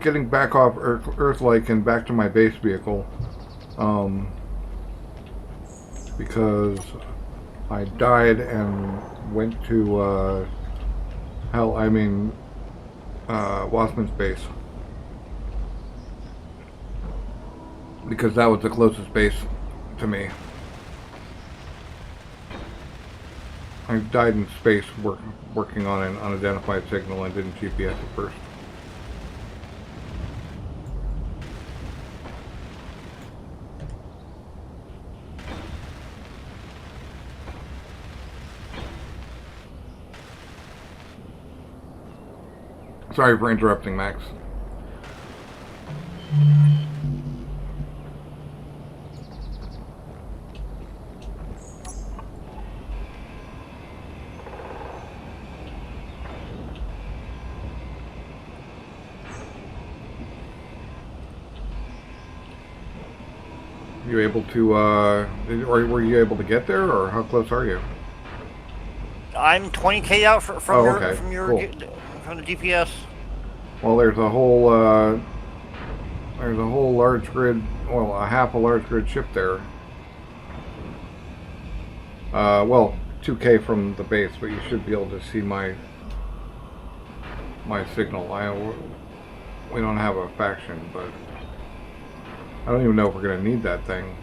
getting back off Earth-like and back to my base vehicle. Because I died and went to Wasman's base. Because that was the closest base to me. I died in space working on an unidentified signal and didn't GPS it first. Sorry for interrupting, Max. You able to, were you able to get there, or how close are you? I'm 20k out from the GPS. Well, there's a whole large grid, well, a half a large grid ship there. Well, 2k from the base, but you should be able to see my signal. We don't have a faction, but I don't even know if we're going to need that thing.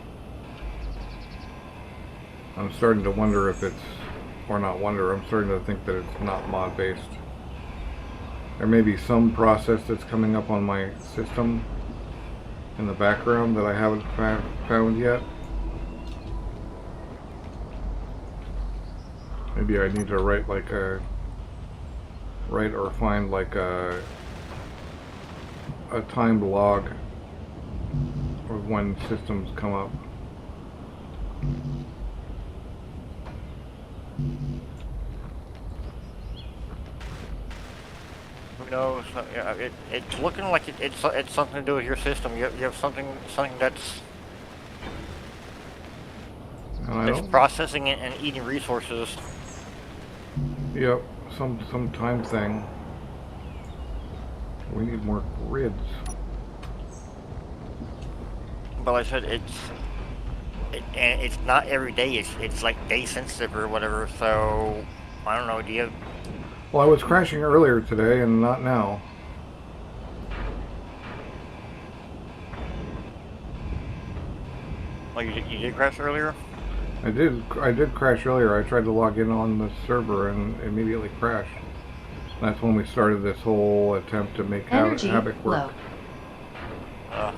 I'm starting to wonder if it's, or not wonder, I'm starting to think that it's not mod based. There may be some process that's coming up on my system in the background that I haven't found yet. Maybe I need to write or find like a timed log of when systems come up. Who knows? Yeah, it's looking like it's something to do with your system. You have something that's And I it's don't. processing it and eating resources. Yep, some time thing. We need more grids. But like I said, and it's not every day. It's like day sensitive or whatever. So I don't know. Do you? Well, I was crashing earlier today and not now. Oh, you did crash earlier? I did crash earlier. I tried to log in on the server and immediately crashed. That's when we started this whole attempt to make Energy Havoc work. low.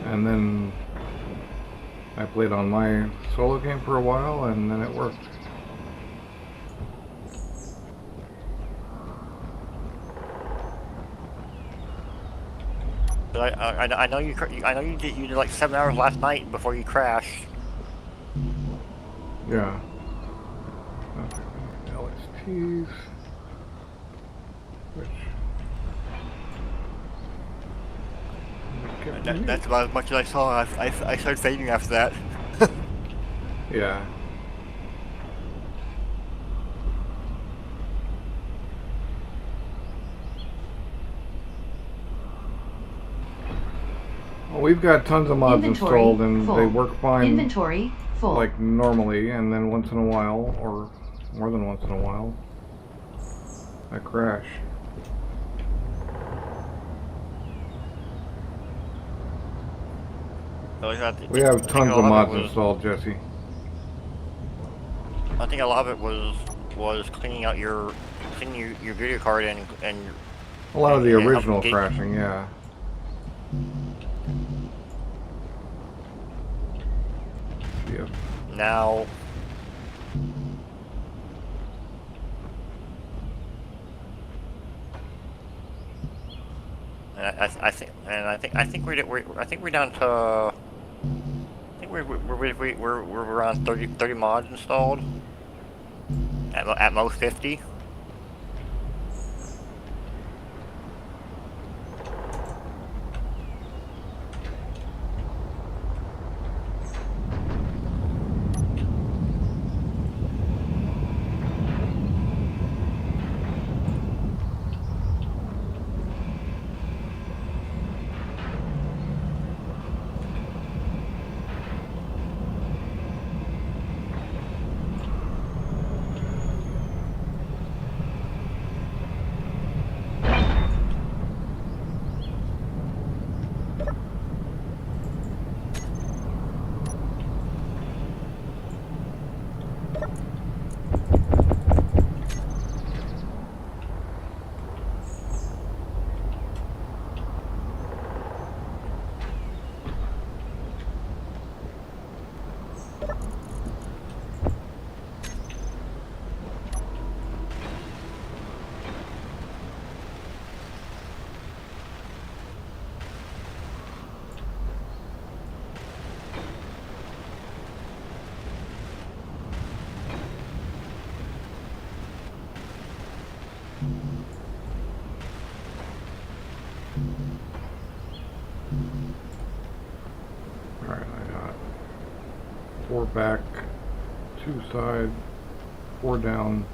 And then I played on my solo game for a while and then it worked. I know you did like 7 hours last night before you crashed. Yeah. Okay. LSTs. Which. That's about as much as I saw. I started fading after that. Yeah. Well, we've got tons of mods Inventory installed and full. they work fine. Inventory full. Like normally, and then once in a while, or more than once in a while, I crash. We have tons of mods installed, Jesse. I think a lot of it was cleaning your video card and A lot of the and original helping crashing, yeah. Yep. now. I think we're down to. I think we're around 30 mods installed. At most 50. Alright, I got 4 back, 2 side, 4 down,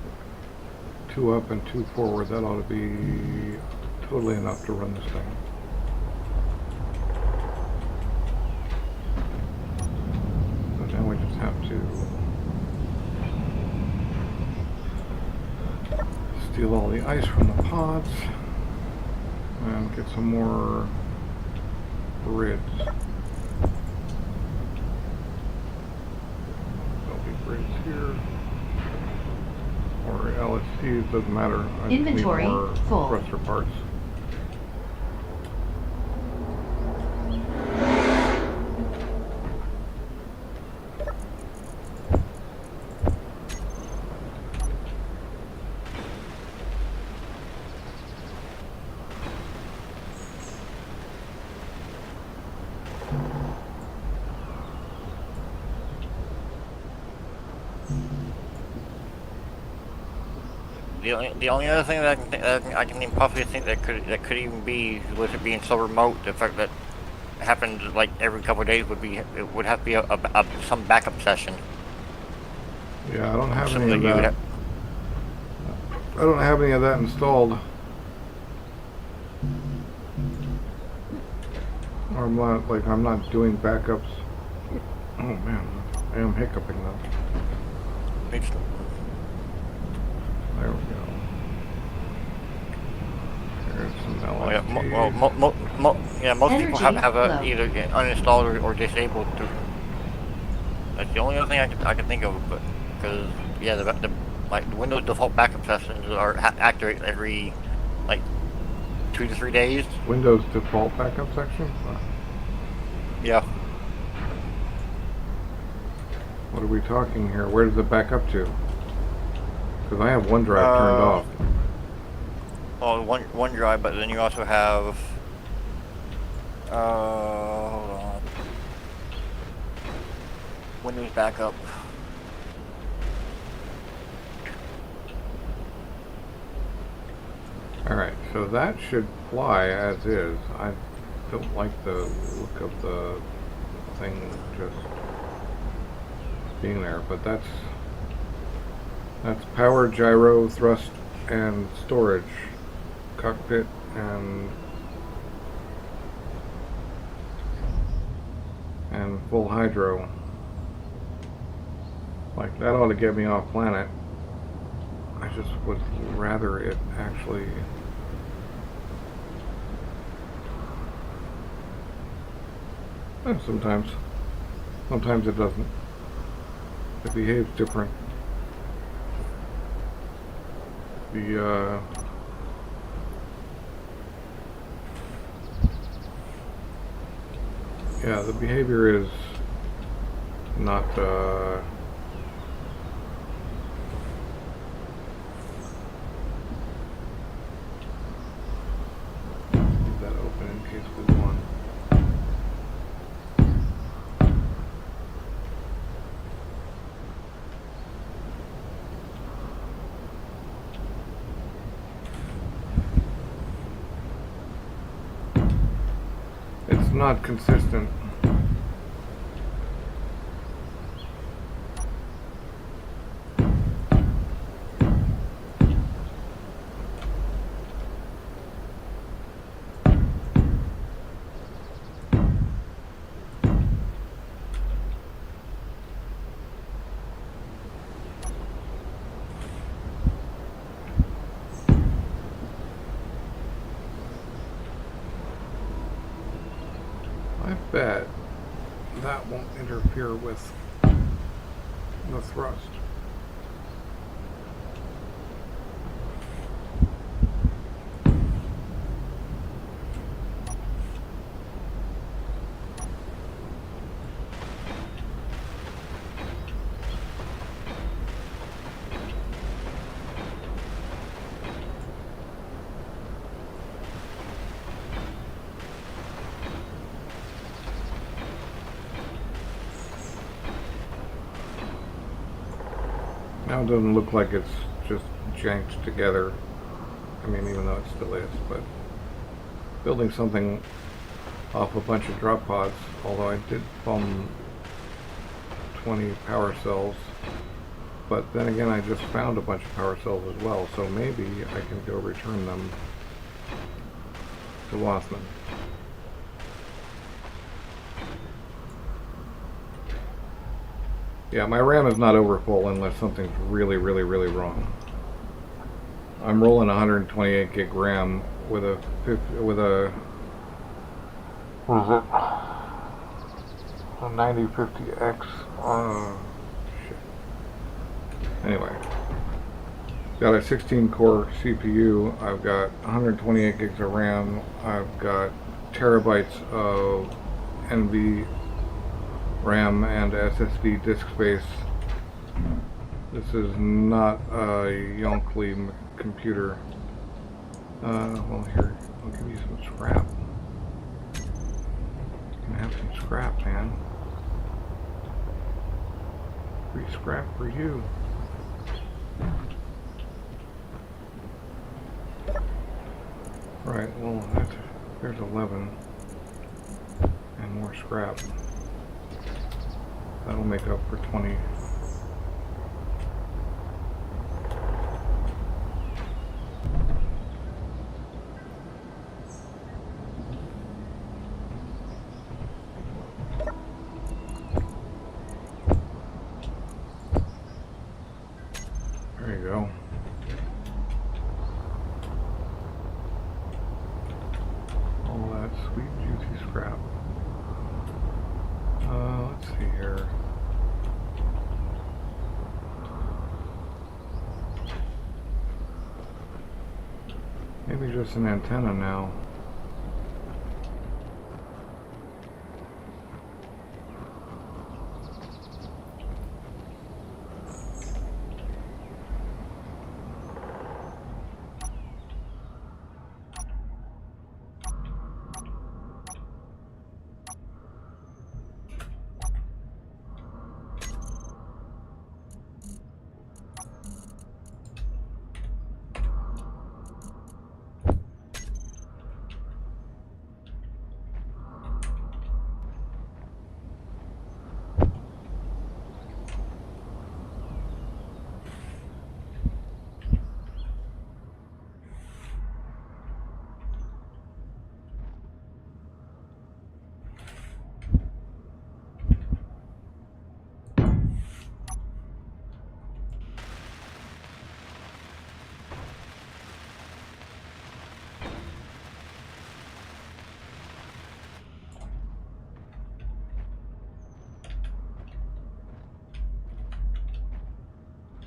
2 up, and 2 forward. That ought to be totally enough to run this thing. So now we just have to steal all the ice from the pods and get some more grids. There'll be grids here. Or LSTs, doesn't matter. I just need Inventory more full. thruster parts. the only other thing that I can even possibly think that could even be, with it being so remote, the fact that it happens like every couple of days would have to be some backup session. Yeah, I don't have Something any of that you would that. I don't have any of that installed. Or I'm not doing backups. Oh man, I am hiccuping though. It's, There we go. There's some well, yeah, LSD. most people have Energy either uninstalled or disabled. That's the only other thing I can think of, but because yeah, the Windows default backup sessions are accurate every like 2 to 3 days. Windows default backup section? Yeah. What are we talking here? Where does it back up to? Because I have OneDrive turned off. Well, OneDrive, but then you also have. Hold on. Windows backup. Alright, so that should fly as is. I don't like the look of the thing just being there, but that's power, gyro, thrust, and storage, cockpit, and full hydro. Like, that ought to get me off planet. I just would rather it actually sometimes it doesn't. It behaves different. The yeah, the behavior is not leave that open in case we want. It's not consistent. I bet that won't interfere with the thrust. Now it doesn't look like it's just janked together. I mean, even though it still is, but building something off a bunch of drop pods, although I did bum 20 power cells, but then again I just found a bunch of power cells as well, so maybe I can go return them to Wathman. Yeah, my RAM is not overfull unless something's really, really, really wrong. I'm rolling 128 gig RAM with a what is it? A 9050X. Shit. Anyway, got a 16 core CPU. I've got 128 gigs of RAM. I've got terabytes of NV RAM and SSD disk space. This is not a Yonkly computer. Well, here, I'll give you some scrap. You can have some scrap, man. Free scrap for you. Alright, well, there's 11. And more scrap. That'll make up for 20. There you go. All that sweet, juicy scrap. Let's see here. Maybe just an antenna now.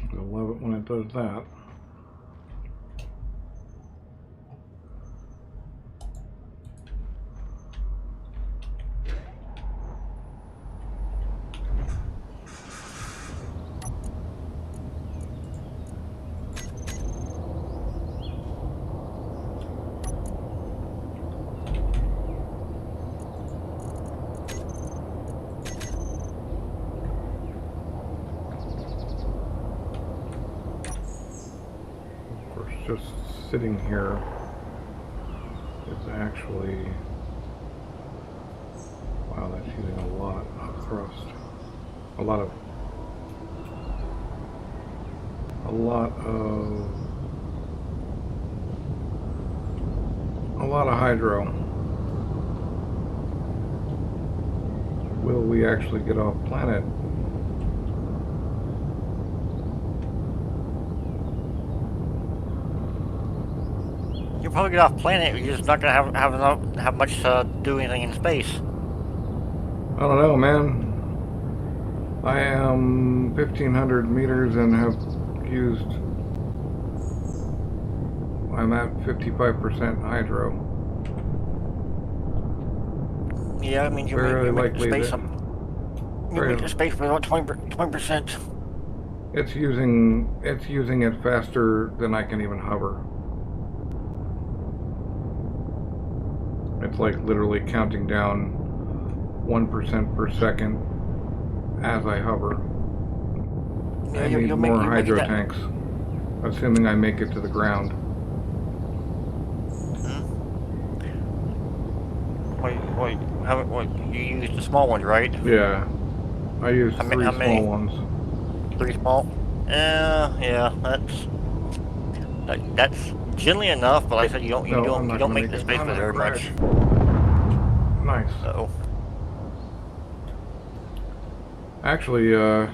I love it when it does that. Just sitting here is actually, wow, that's using a lot of thrust, a lot of hydro. Will we actually get off planet? You'll probably get off planet. You're just not gonna have much to do anything in space. I don't know, man. I am 1,500 meters and have used. I'm at 55% hydro. Yeah, I mean you Very make the likely space that- you make the space by about 20%. It's using it faster than I can even hover. It's like literally counting down 1% per second as I hover. Yeah, I need you'll more make hydro that. tanks, assuming I make it to the ground. Wait, you used the small ones, right? Yeah, I use How three many? small ones. 3 small? Yeah, that's generally enough, but like I said, you I'm don't not gonna make the it. space I'm for gonna very much. crash. Nice. Uh-oh. Actually, I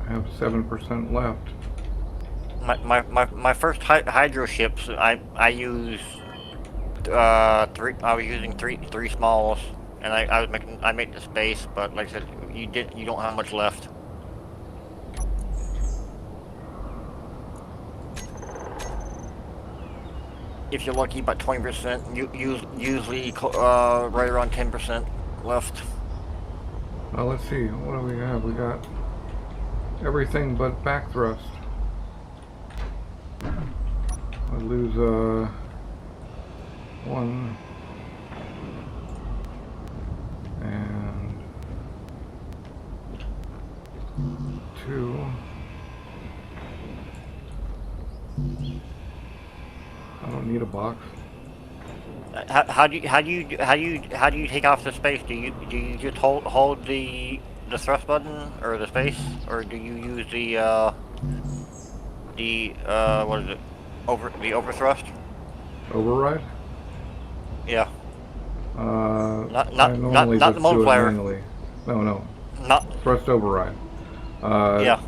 have 7% left. My first hydro ships, I used three. I was using three smalls, and I made the space, but like I said, you don't have much left. If you're lucky, about 20%. Usually right around 10% left. Let's see, what do we have? We got everything but back thrust. I lose one and two. I don't need a box. How do you take off the space? Do you just hold the thrust button or the space, or do you use the what is it, over thrust? Override? Yeah. I Not normally the just do it multiplier. manually. No. Not Thrust override. yeah.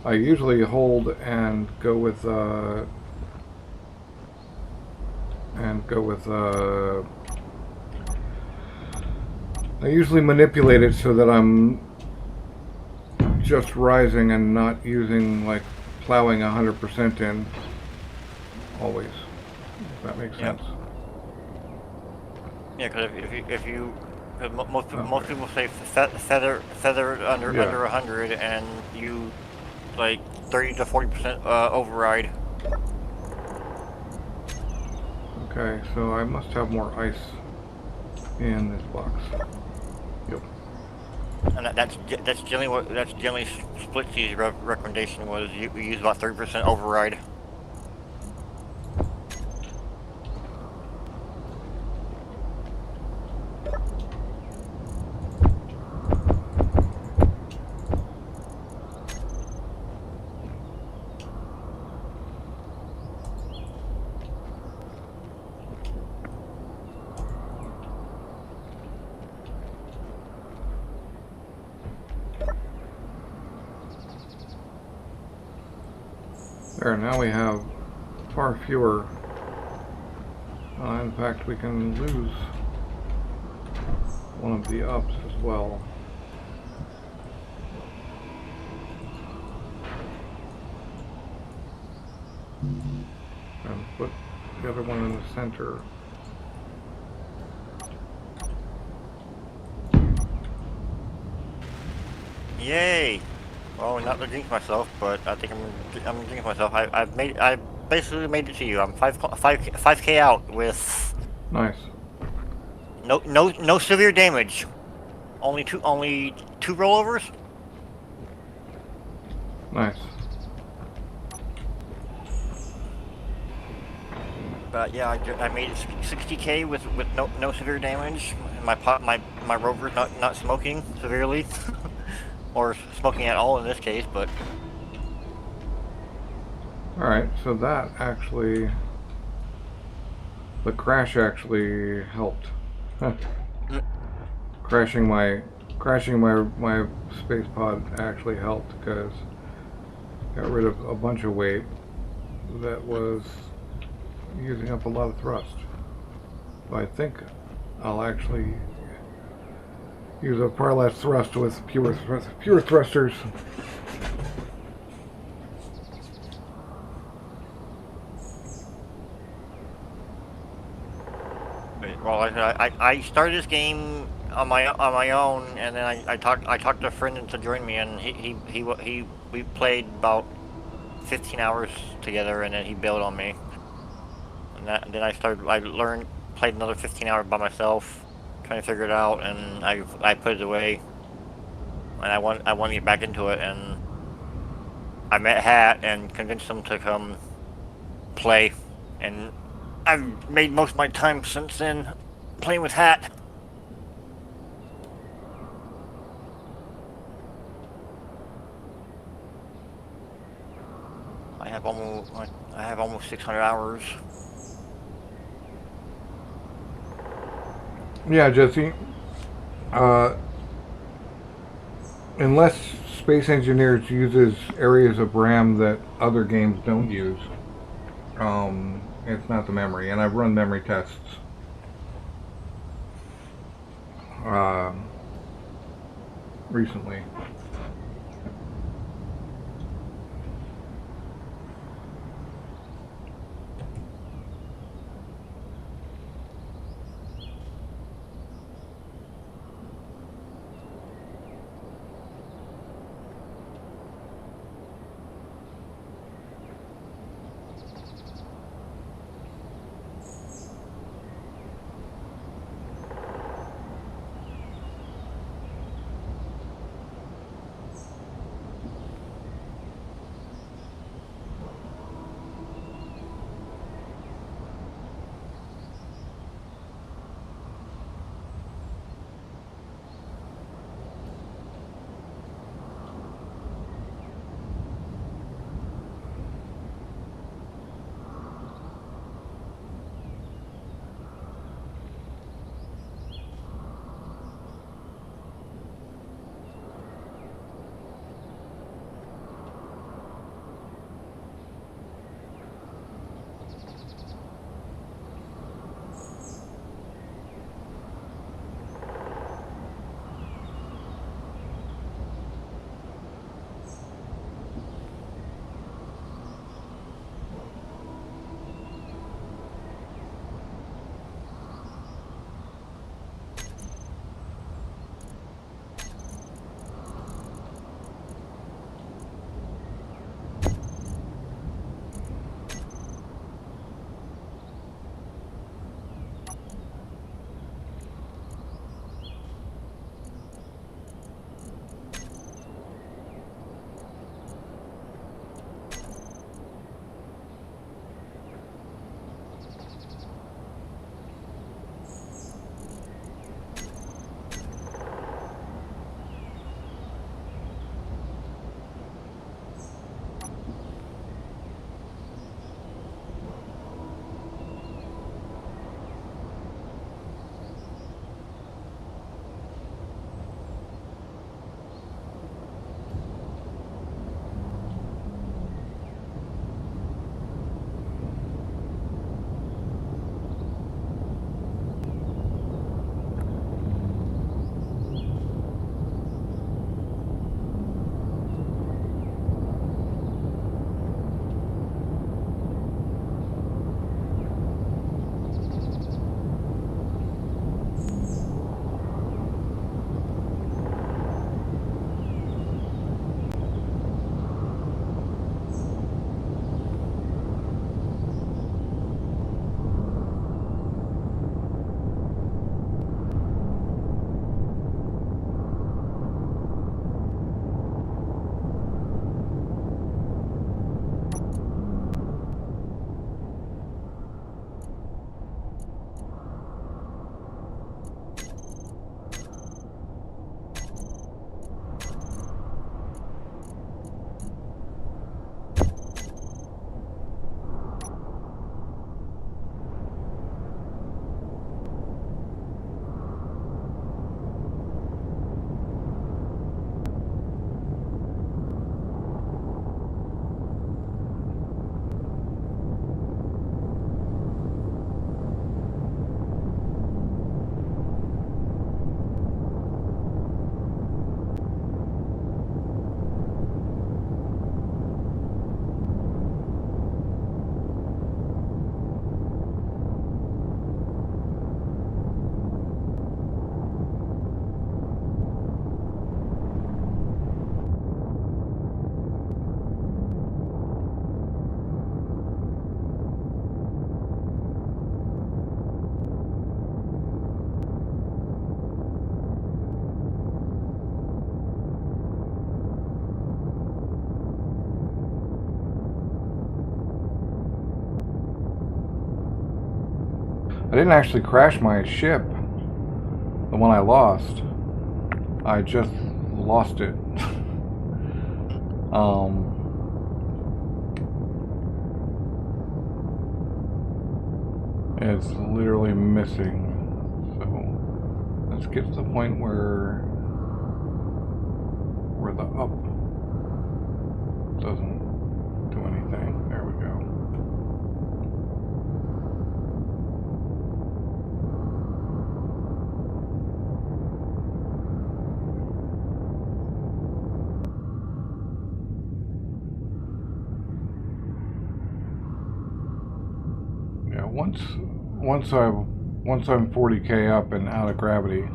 I usually hold and go with I usually manipulate it so that I'm just rising and not using, like, plowing 100% in always. If that makes Yeah. sense. Yeah, because if you cause most Okay. people say feather under Yeah. 100, and you like 30 to 40% override. Okay, so I must have more ice in this box. Yep. And that's generally Splitsy's recommendation was you use about 30% override. There, now we have far fewer. In fact, we can lose one of the ups as well. And put the other one in the center. Yay! Well, not to jinx myself, but I think I'm jinxing myself. I basically made it to you. I'm 5K out with Nice. no severe damage. Only two rollovers. Nice. But yeah, I made it 60K with no severe damage. My rover's not smoking severely, or smoking at all in this case. But Alright, so that actually... The crash actually helped. Crashing my space pod actually helped because got rid of a bunch of weight that was using up a lot of thrust. But I think I'll actually use up far less thrust with fewer thrusters. well, I started this game on my own, and then I talked to a friend into join me, and we played about 15 hours together, and then he bailed on me. And then I played another 15 hours by myself, trying to figure it out, and I put it away. And I want to get back into it, and I met Hat and convinced him to come play, and I've made most of my time since then playing with Hat. I have almost 600 hours. Yeah, Jesse. Unless Space Engineers uses areas of RAM that other games don't use, it's not the memory. And I've run memory tests. Recently. I didn't actually crash my ship, the one I lost. I just lost it. It's literally missing. So let's get to the point where the up doesn't do anything. There we go. Yeah, once I'm 40K up and out of gravity,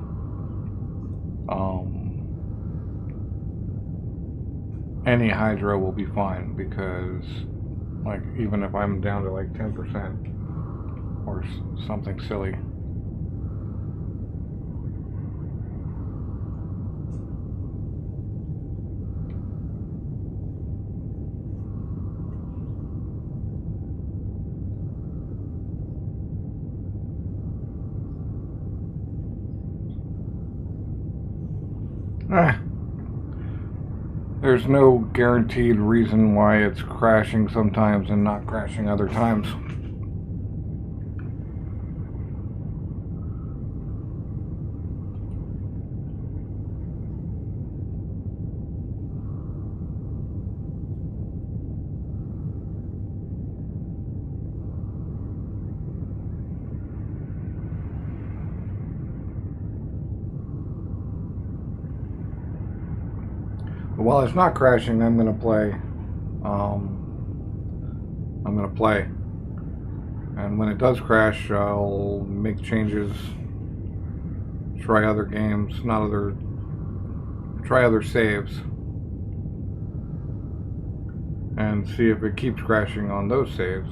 any hydro will be fine, because like even if I'm down to like 10% or something silly. There's no guaranteed reason why it's crashing sometimes and not crashing other times. But while it's not crashing, I'm gonna play. And when it does crash, I'll make changes, try other games, try other saves, and see if it keeps crashing on those saves.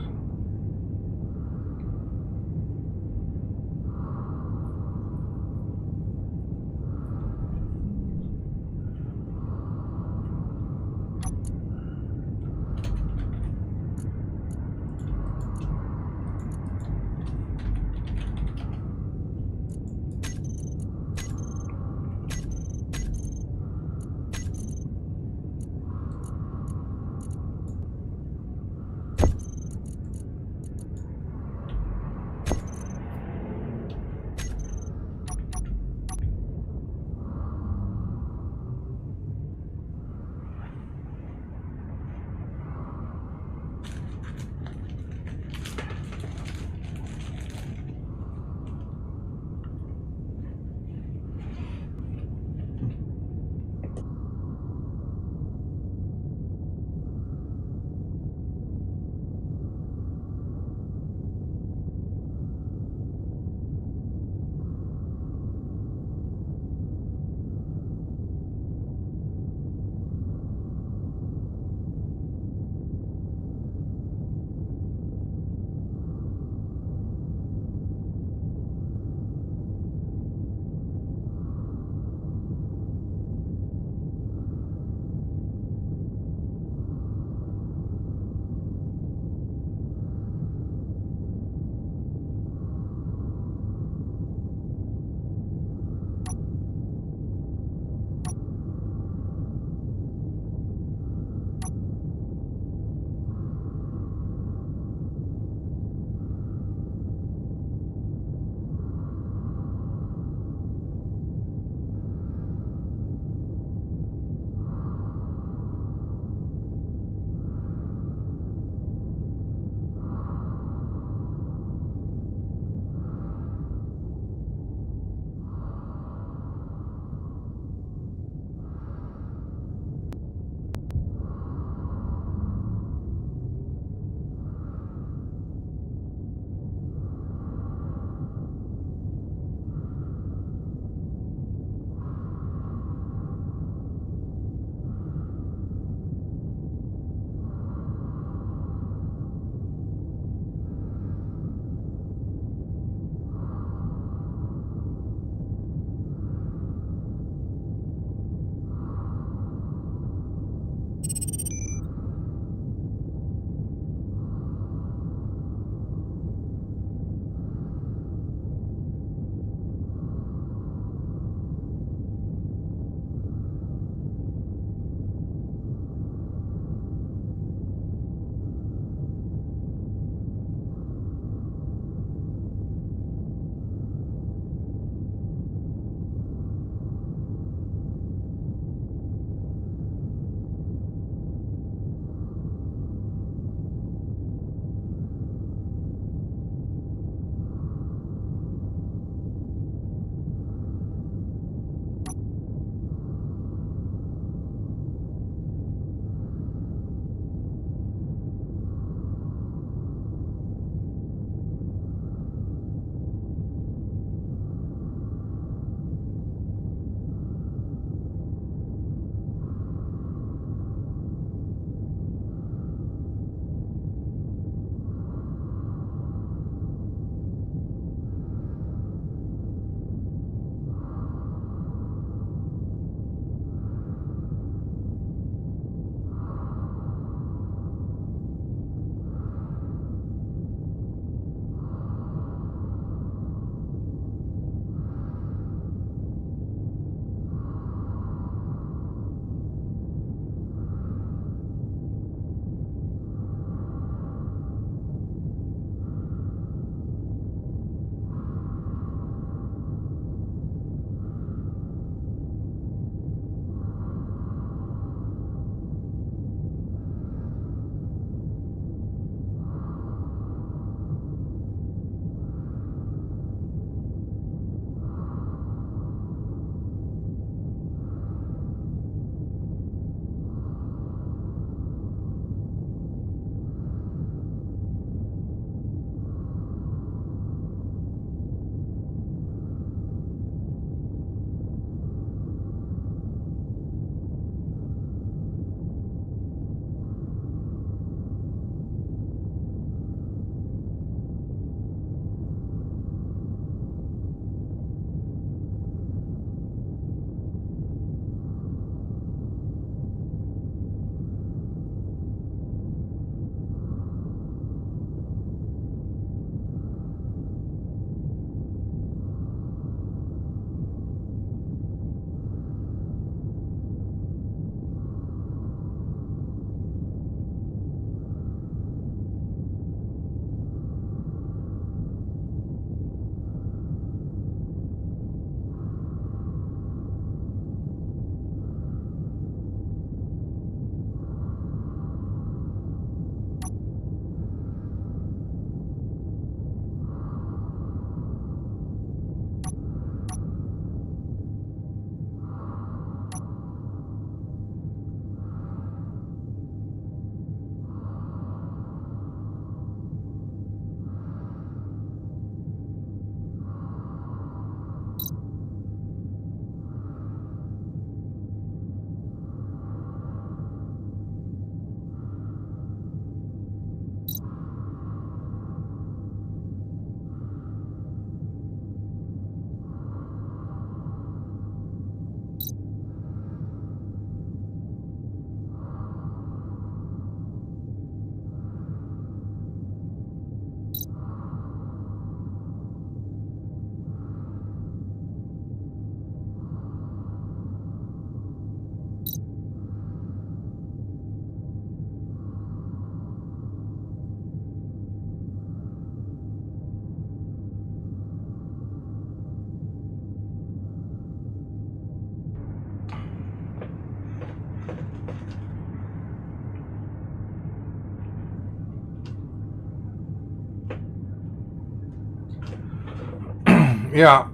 Yeah,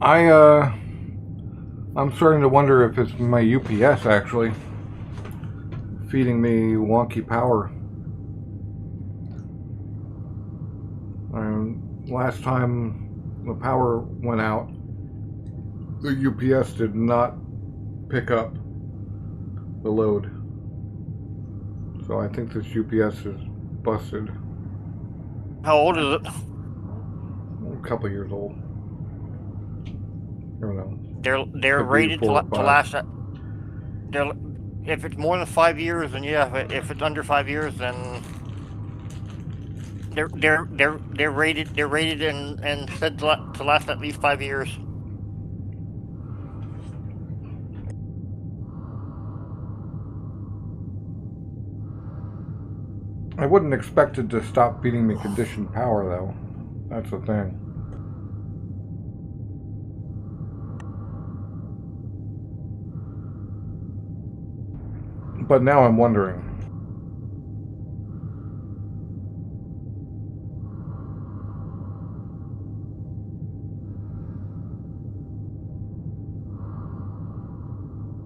I'm starting to wonder if it's my UPS actually feeding me wonky power. Last time the power went out, the UPS did not pick up the load. So I think this UPS is busted. How old is it? A couple years old. I don't know. They're Could be rated 4 or to 5. last. If it's more than 5 years, then yeah. If it's under 5 years, then they're rated and said to last at least 5 years. I wouldn't expect it to stop feeding me conditioned power though. That's the thing. But now I'm wondering.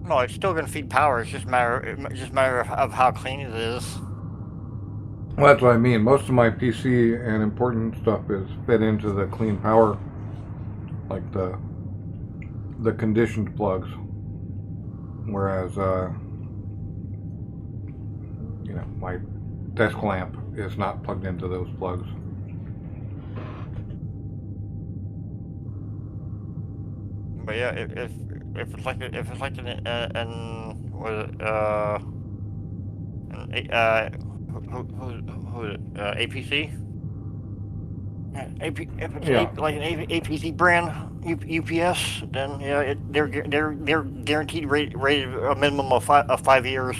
No, it's still gonna feed power. It's just matter of how clean it is. Well, that's what I mean. Most of my PC and important stuff is fed into the clean power, like the conditioned plugs. Whereas, you know, my desk lamp is not plugged into those plugs. But yeah, if it's like an was it who is it APC? If it's Yeah. like an APC brand UPS, then yeah, they're guaranteed rated a minimum of 5 years.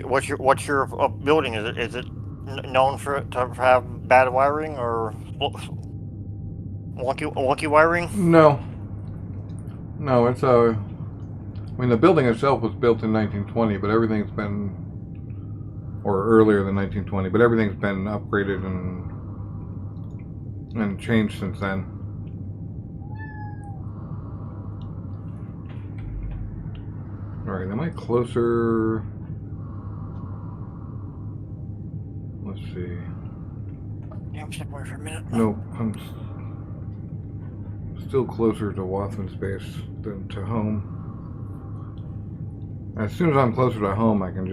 What's your building? Is it known to have bad wiring or wonky wiring? No. No, it's I mean, the building itself was built in 1920, but everything's been, or earlier than 1920, but everything's been upgraded and changed since then. Alright, am I closer? Let's see. Yeah, I'm stepping away for a minute. Nope, I'm still closer to Wathman space than to home. As soon as I'm closer to home, I can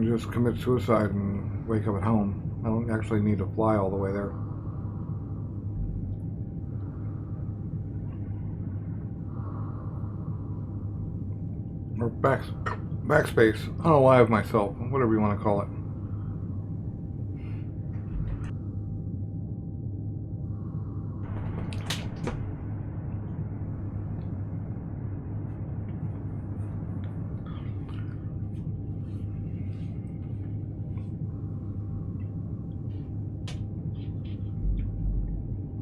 just commit suicide and wake up at home. I don't actually need to fly all the way there. Or backspace. Unalive myself, whatever you want to call it.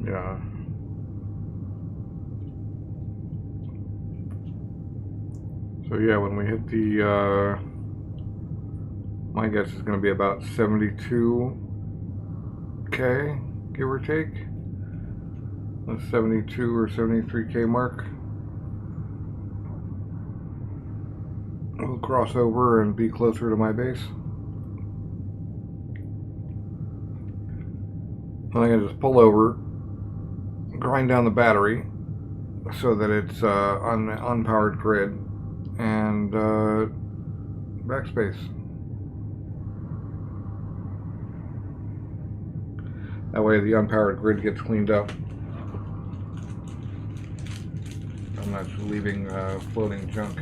Yeah. So yeah, when we hit the, my guess is going to be about 72K, give or take. The 72 or 73K mark. We'll cross over and be closer to my base. Then I can just pull over, grind down the battery so that it's on the unpowered grid, and backspace. That way the unpowered grid gets cleaned up. I'm not just leaving floating junk.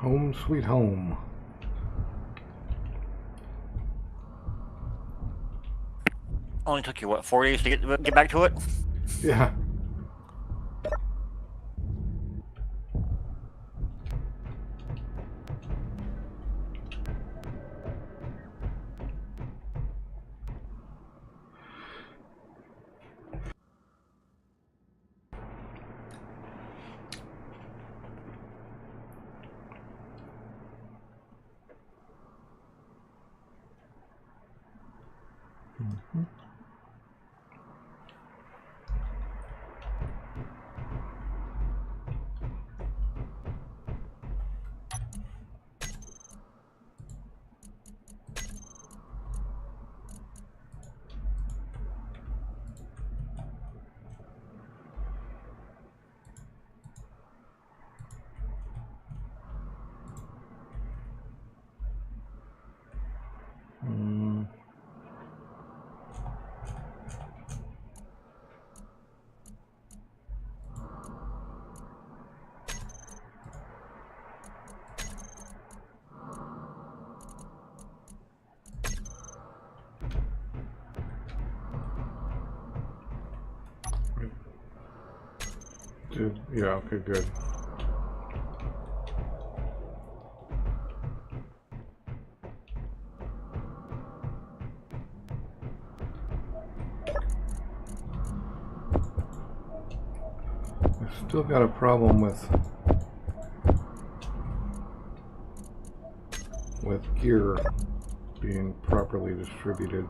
Home sweet home. Only took you what, 4 days to get back to it? Yeah. Yeah, okay, good. I've still got a problem with gear being properly distributed.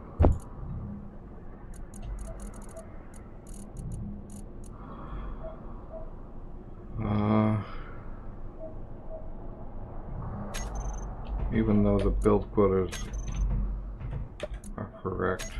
Even though the build quotas are correct.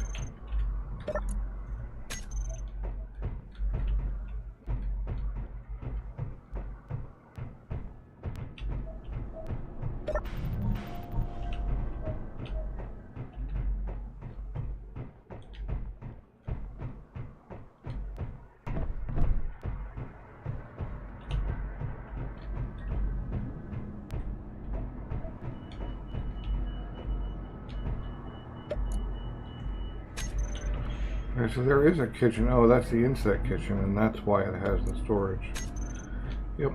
Okay, so there is a kitchen. Oh, that's the insect kitchen, and that's why it has the storage. Yep.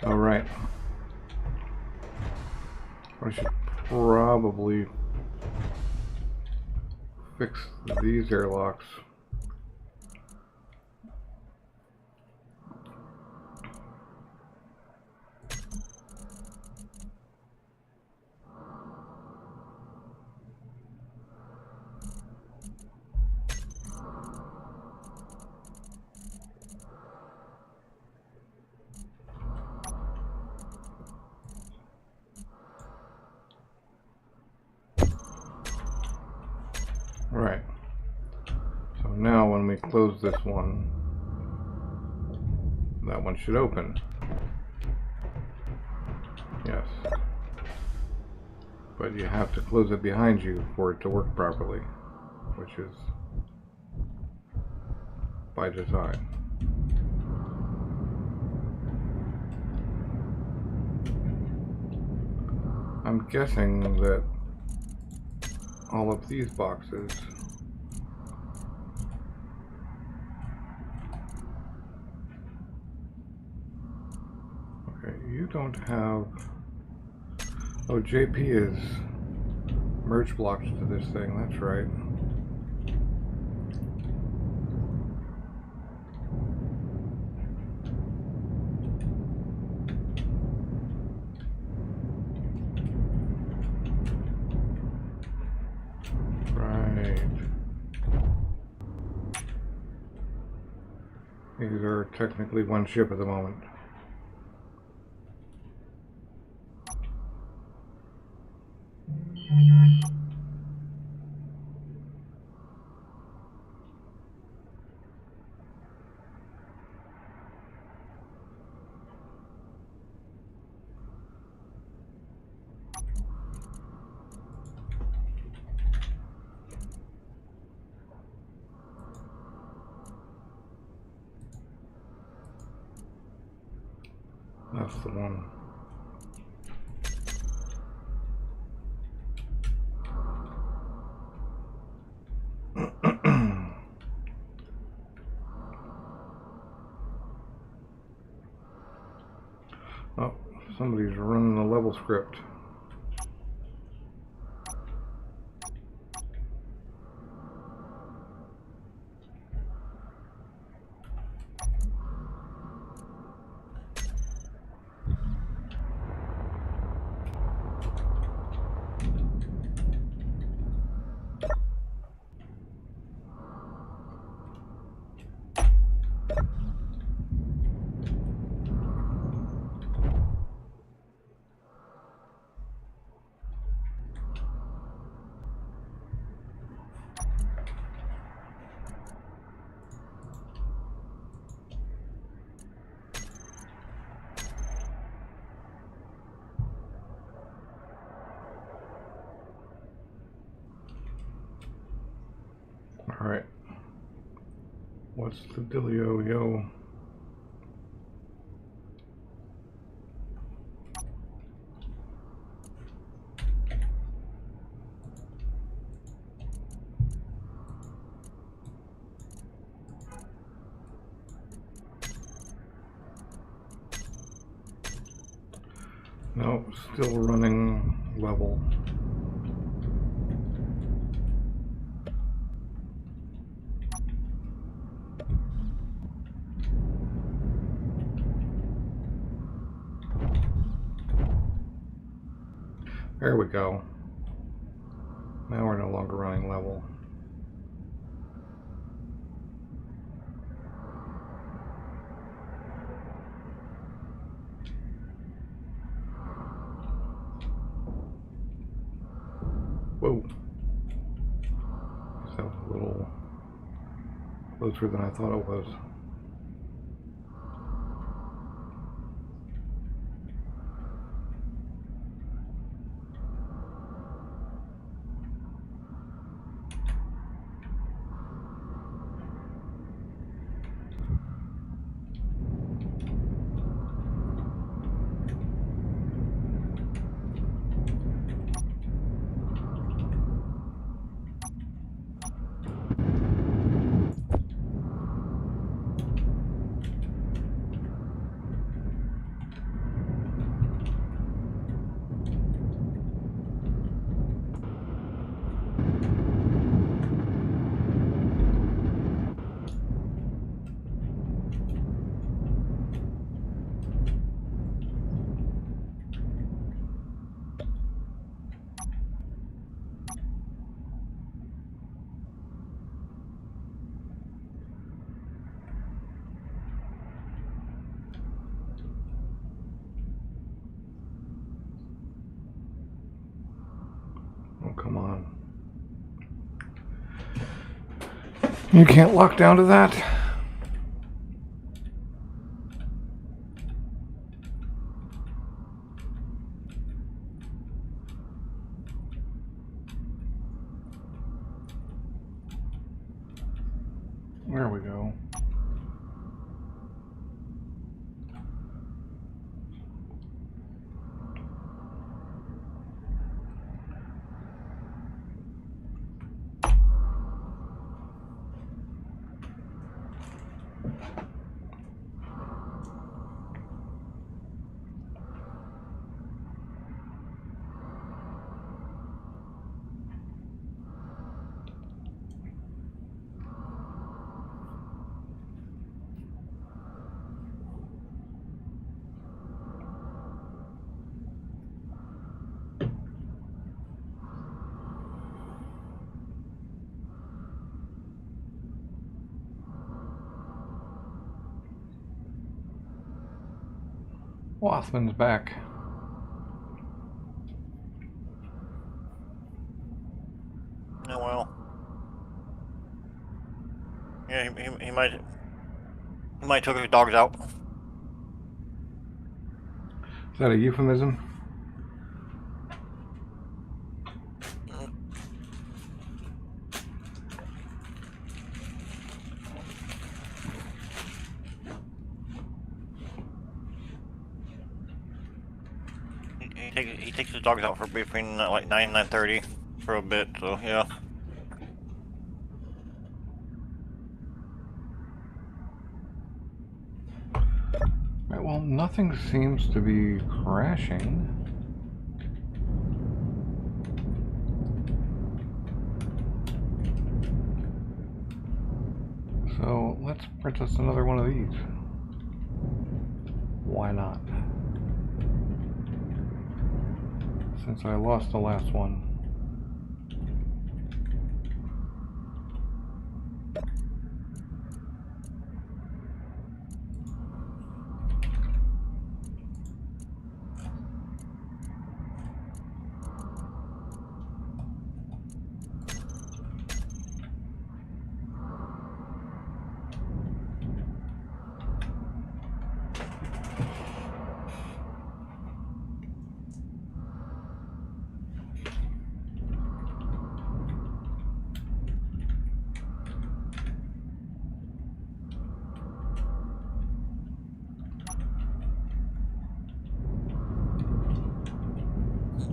All right. I should probably fix these airlocks. Right. So now when we close this one, that one should open. Yes. But you have to close it behind you for it to work properly, which is by design. I'm guessing that all of these boxes okay, you don't have oh, JP is merge blocks to this thing, that's right. These are technically one ship at the moment. That's the one. Oh, somebody's running a level script. All right. What's the dealio, yo? No, still running level. There we go. Now we're no longer running level. Whoa. That was a little closer than I thought it was. Oh, come on. You can't lock down to that? There we go. Wathman's back. Oh well. Yeah, he might took his dogs out. Is that a euphemism? he takes his dogs out for between like 9 and 9:30 for a bit. So yeah. Right, well, nothing seems to be crashing. So let's print us another one of these. Why not? Since I lost the last one.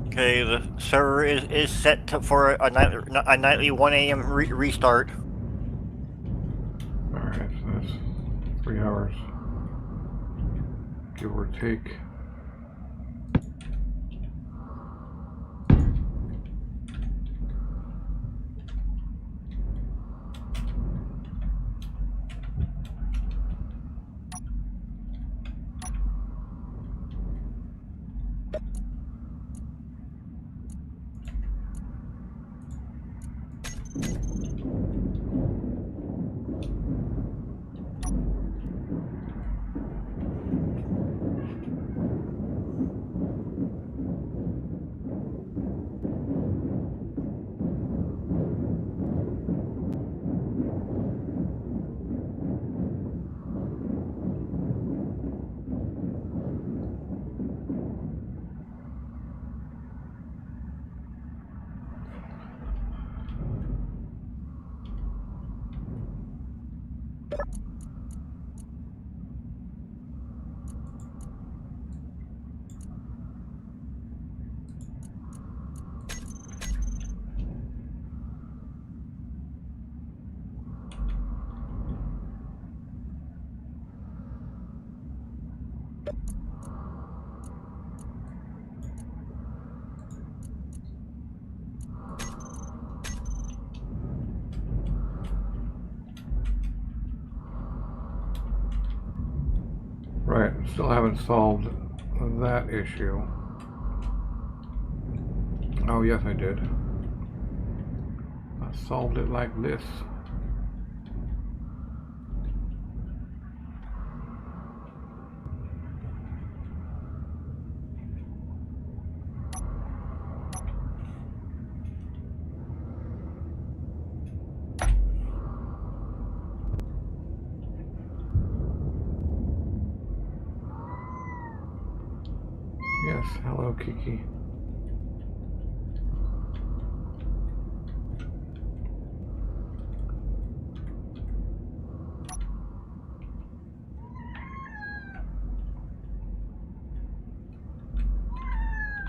Okay, the server is set for a nightly 1 a.m. restart. Alright, so that's 3 hours. Give or take. Right, still haven't solved that issue. Oh, yes, I did. I solved it like this. Yes, hello, Kiki.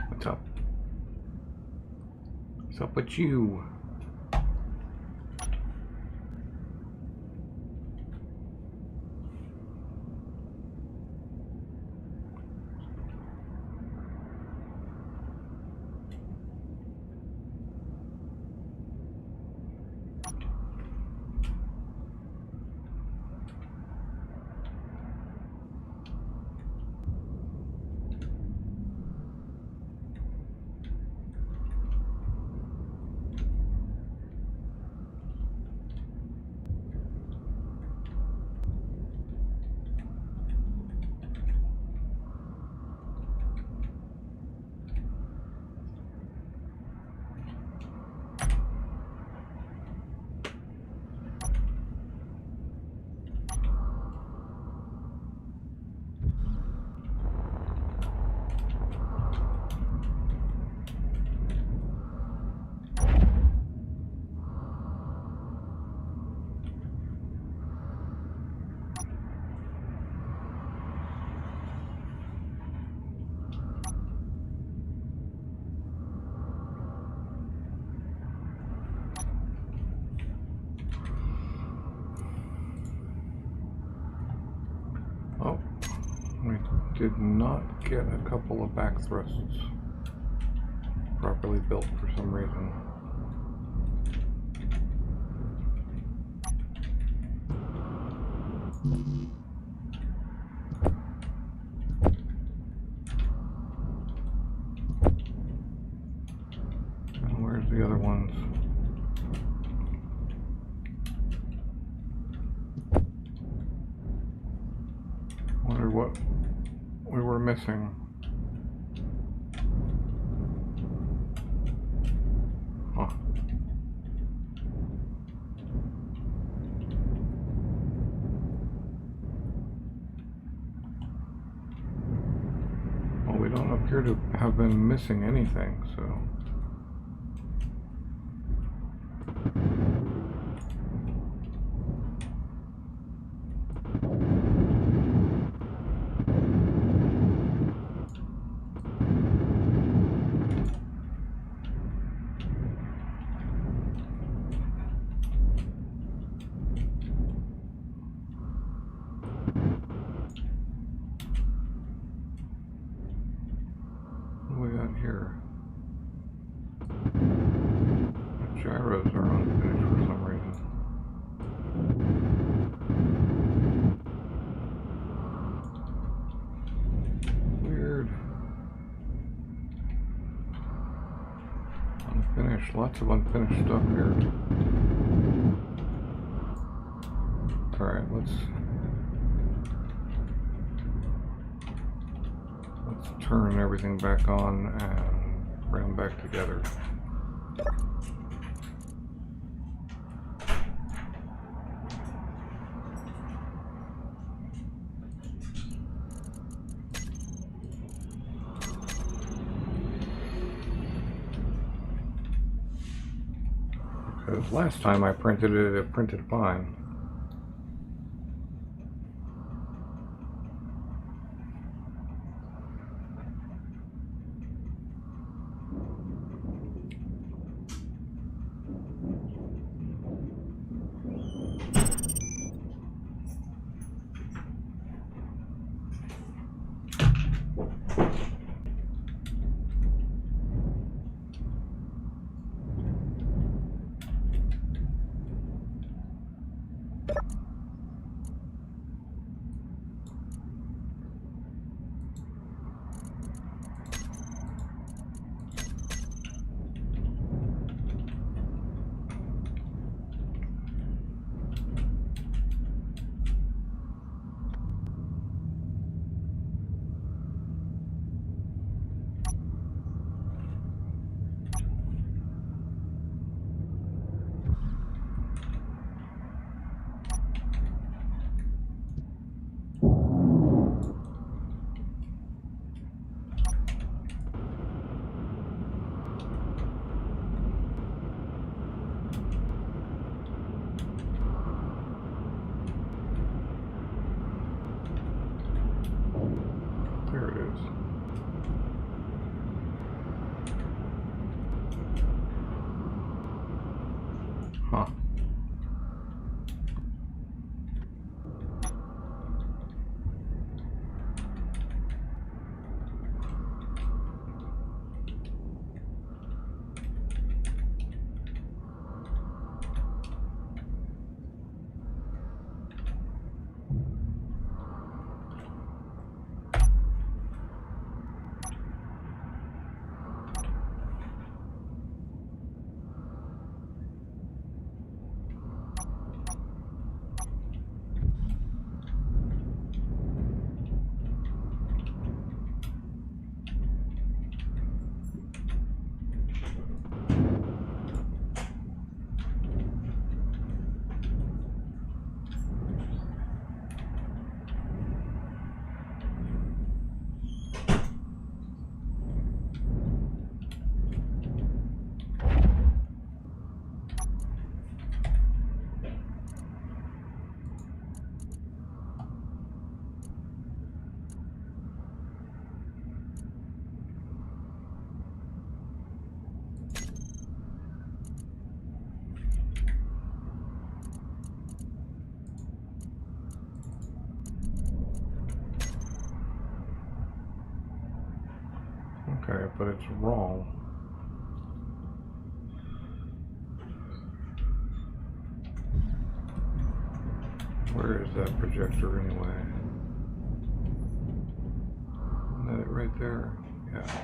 What's up? What's up with you? did not get a couple of back thrusts properly built for some reason. And where's the other ones? Wonder what we were missing. Huh. Well, we don't appear to have been missing anything, so. What do we got here? The gyros are unfinished for some reason. Weird. Unfinished. Lots of unfinished stuff here. Alright, let's turn everything back on and bring them back together. Because last time I printed it, it printed fine. Okay, but it's wrong. Where is that projector anyway? Isn't that it right there? Yeah.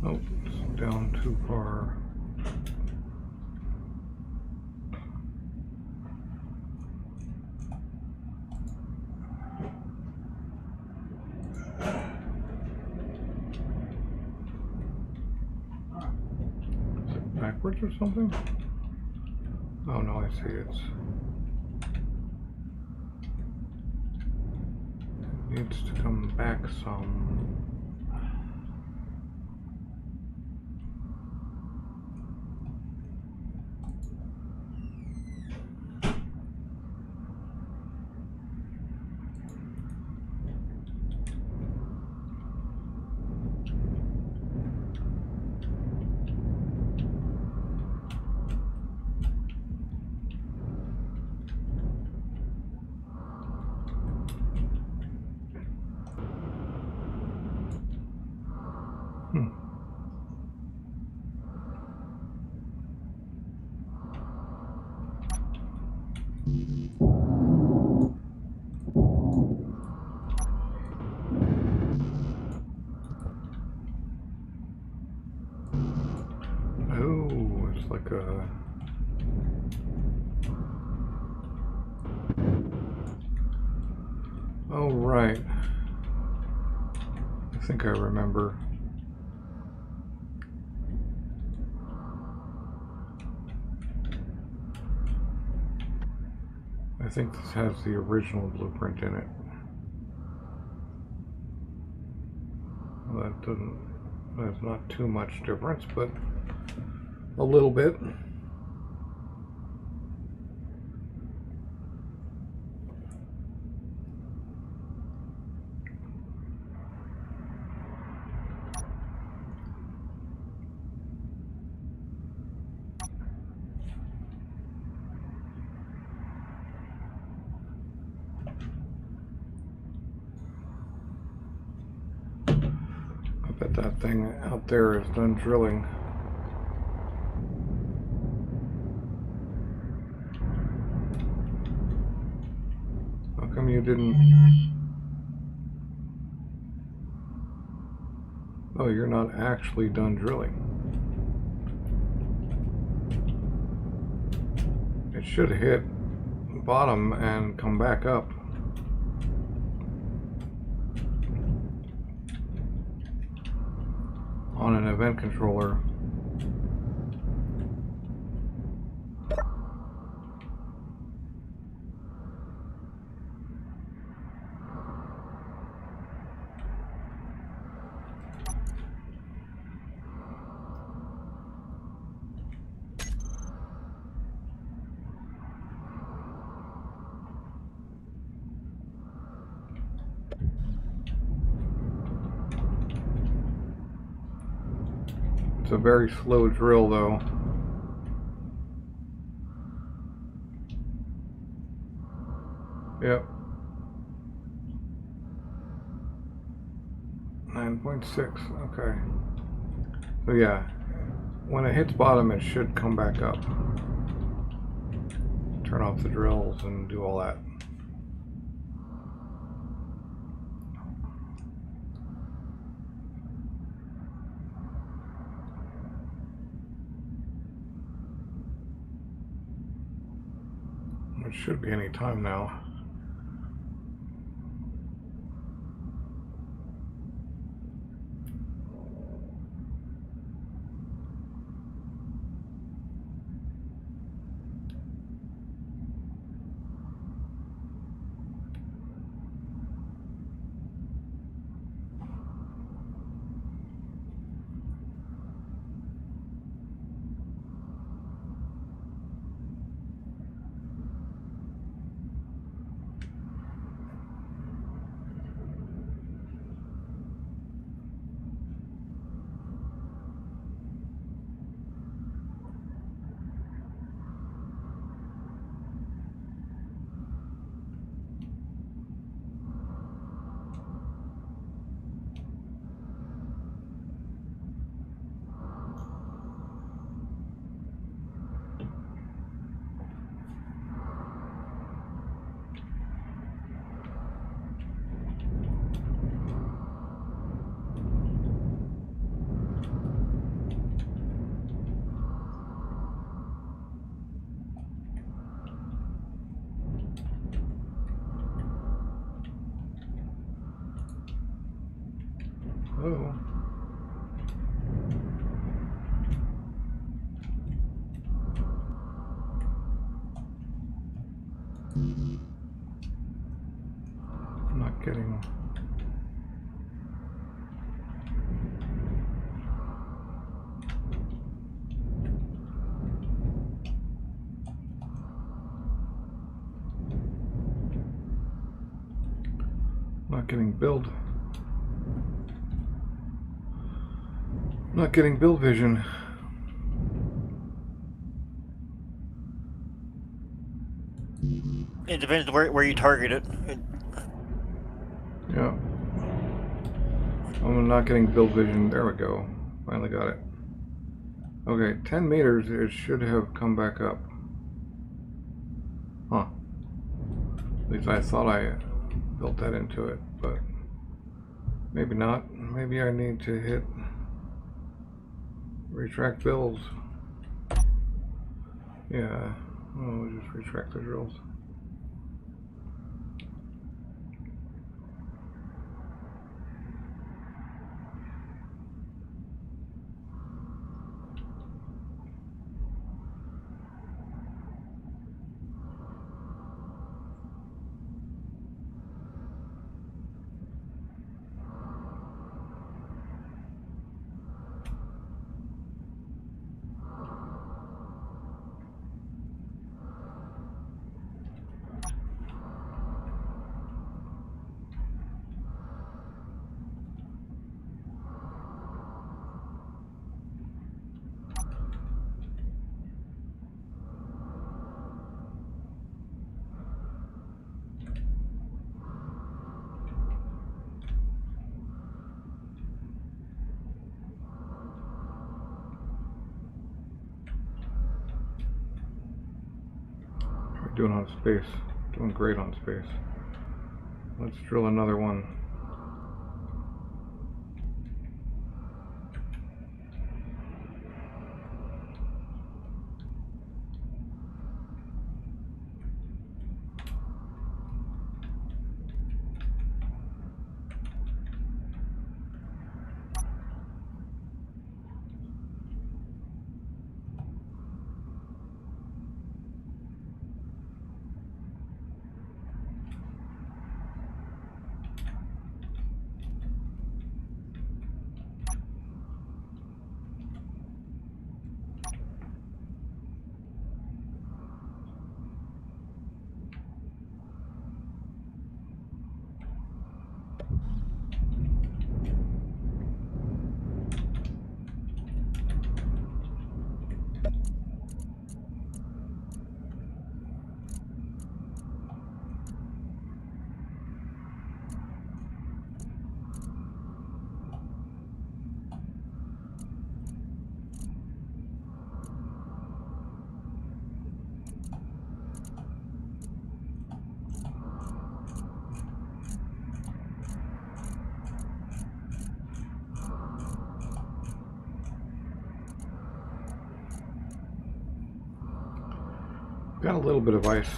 Oh, it's down too far. Is it backwards or something? Oh no, I see it needs to come back some. Oh, it's like a... Oh, right. I think I remember. I think this has the original blueprint in it. Well, that doesn't... That's not too much difference, but a little bit. I bet that thing out there is done drilling. How come you didn't... Oh, you're not actually done drilling. It should hit bottom and come back up. On an event controller. It's a very slow drill though. Yep. 9.6, okay. So yeah, when it hits bottom it should come back up. Turn off the drills and do all that. It should be any time now. Oh. I'm not getting. Not getting build. Not getting build vision. It depends where you target it. Yeah. I'm not getting build vision. There we go. Finally got it. Okay, 10 meters. It should have come back up. Huh. At least I thought I built that into it, but maybe not. Maybe I need to hit retract builds. Yeah. Oh, we'll just retract the drills. Doing on space. Doing great on space. Let's drill another one. Got a little bit of ice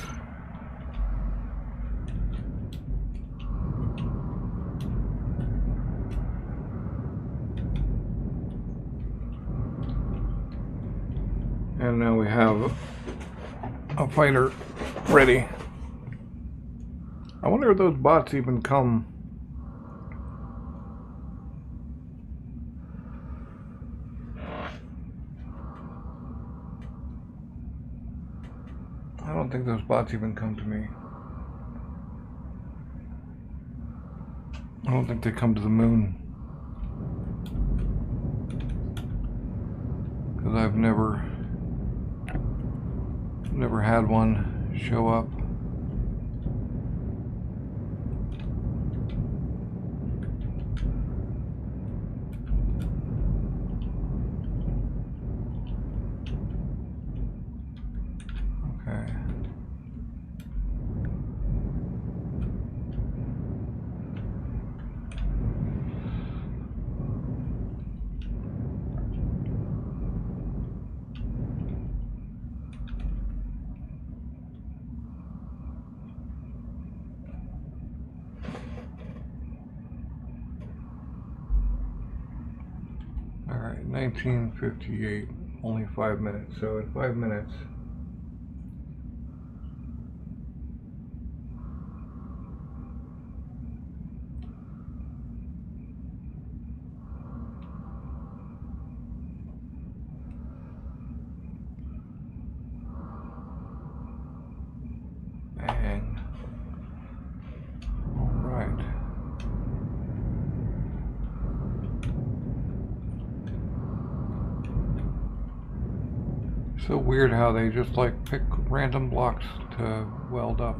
And now we have a fighter ready. I wonder if those bots even come. I don't think those bots even come to me. I don't think they come to the moon. Because I've never had one show up. Okay. All right, 1958, only 5 minutes. So in 5 minutes, bang. All right. So weird how they just like pick random blocks to weld up.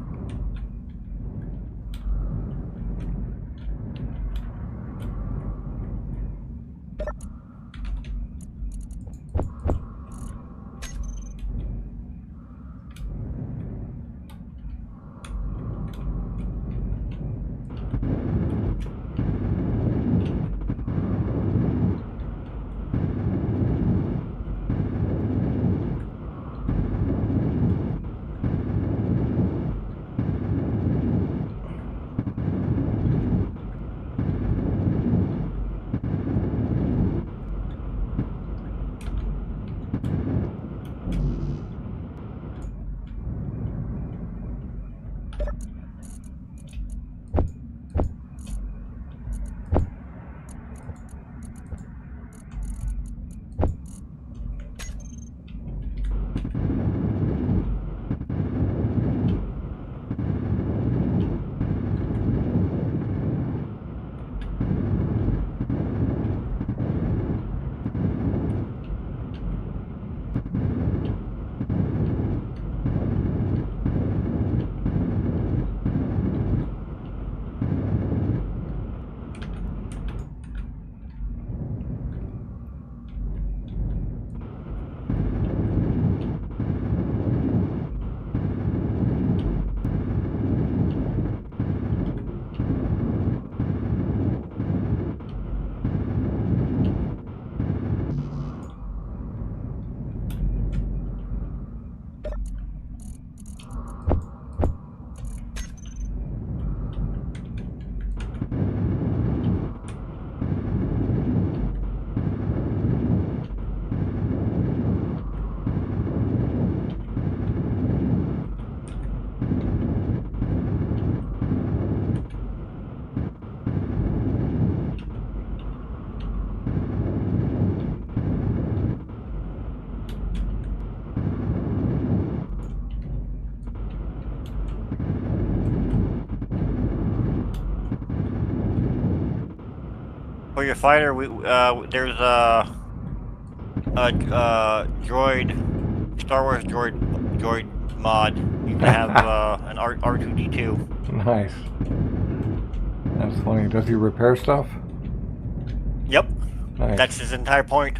For your fighter, there's a droid, Star Wars droid mod. You can have an R2D2. Nice. That's funny. Does he repair stuff? Yep, Nice. that's his entire point.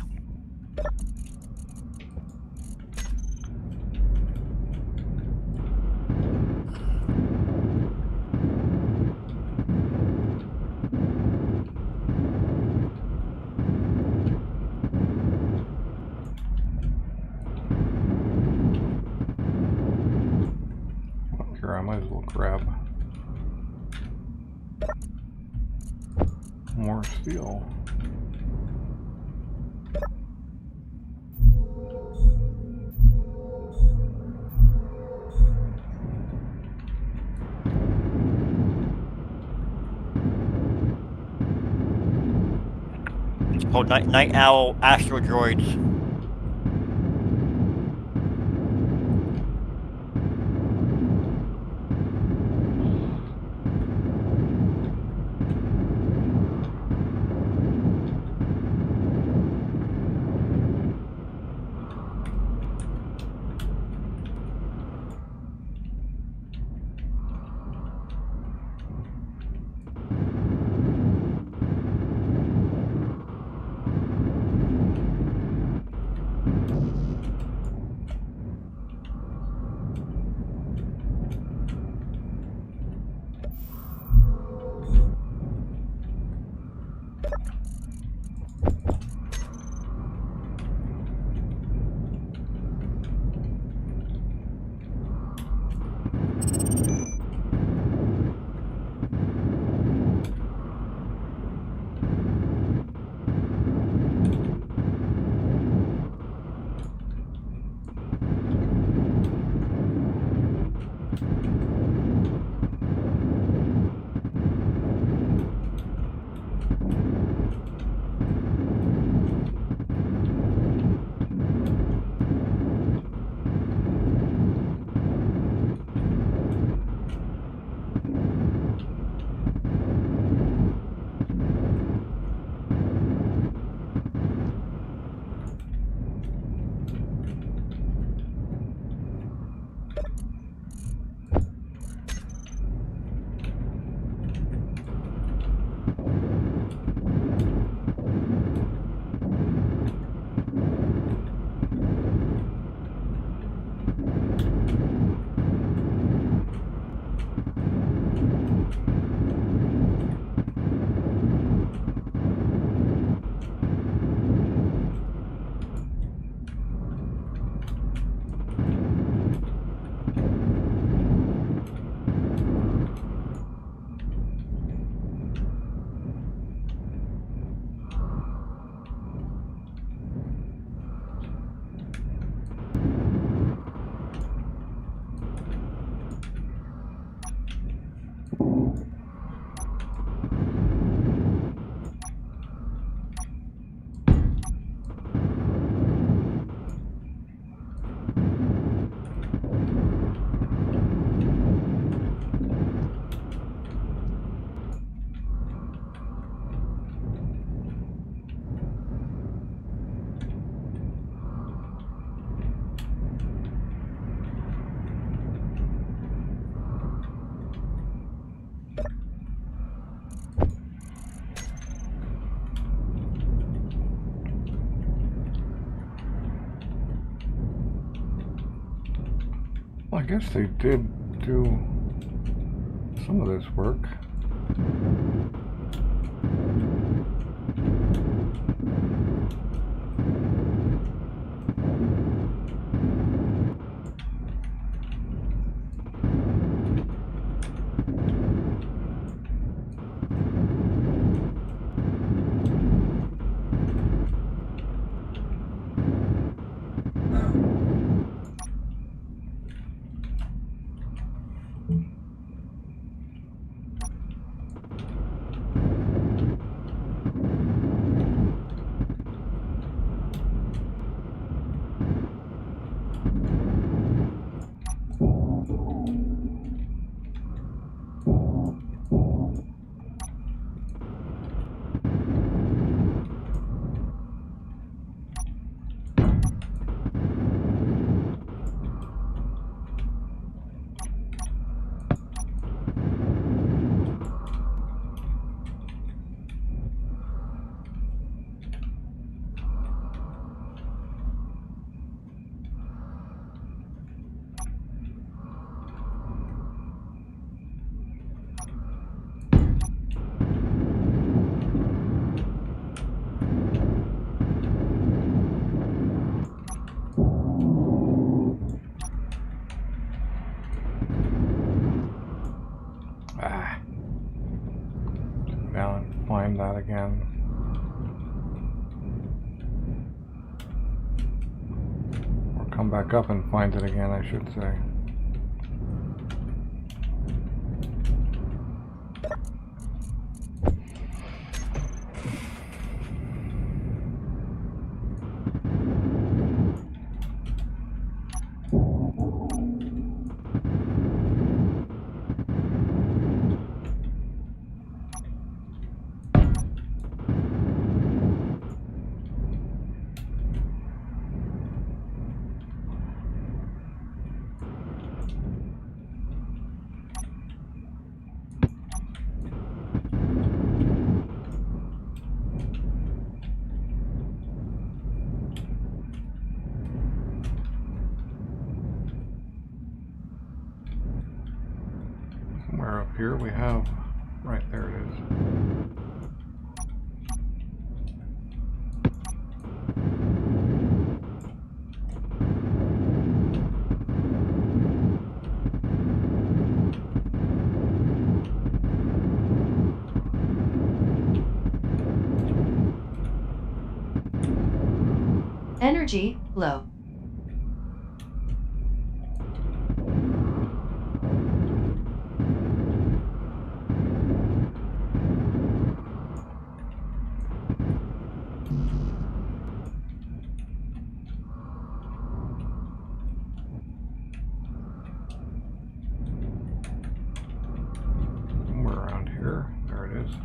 Here, I might as well grab more steel. called Night Owl Astro Droids. Well, I guess they did do some of this work. Now and find that again. Or come back up and find it again, I should say. somewhere up here. We have... Right, there it is. Energy low. Somewhere around here. There it is.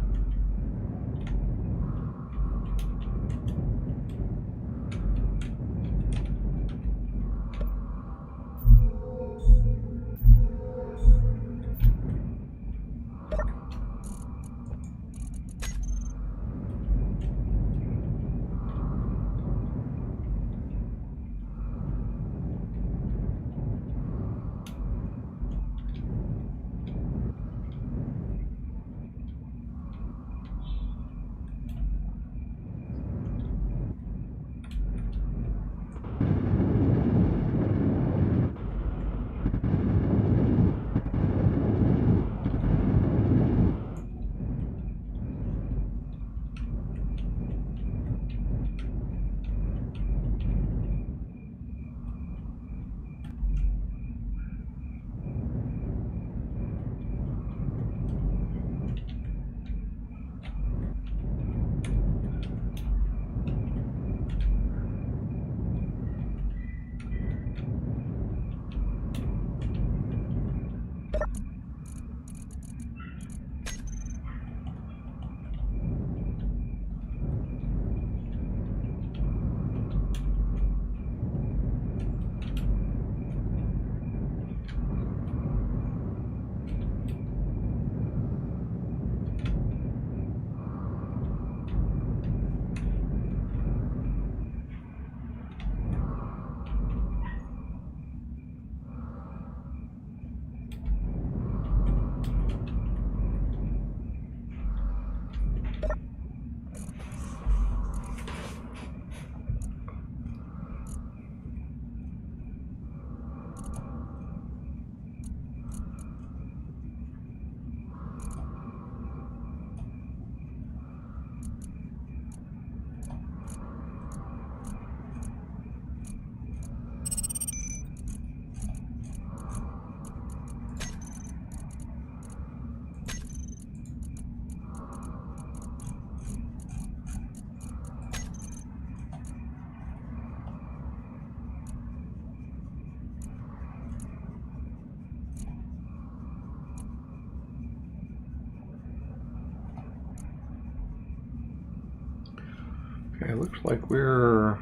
Okay, looks like we're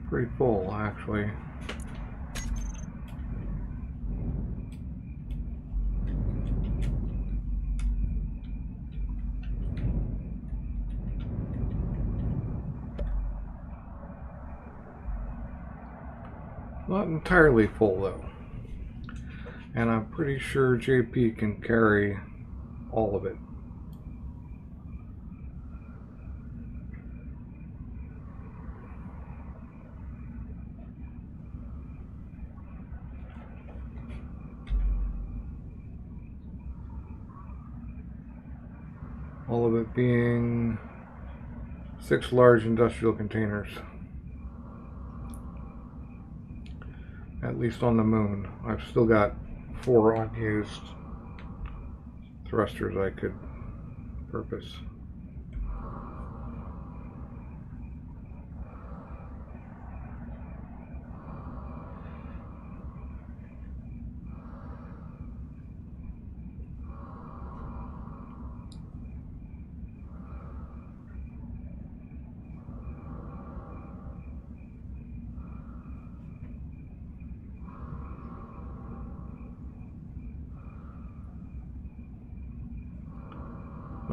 pretty full, actually. Not entirely full, though. And I'm pretty sure JP can carry all of it. All of it being 6 large industrial containers. At least on the moon. I've still got 4 unused thrusters I could purpose.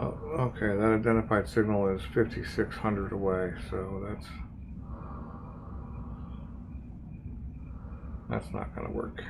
Oh, okay, that identified signal is 5,600 away, so that's not going to work.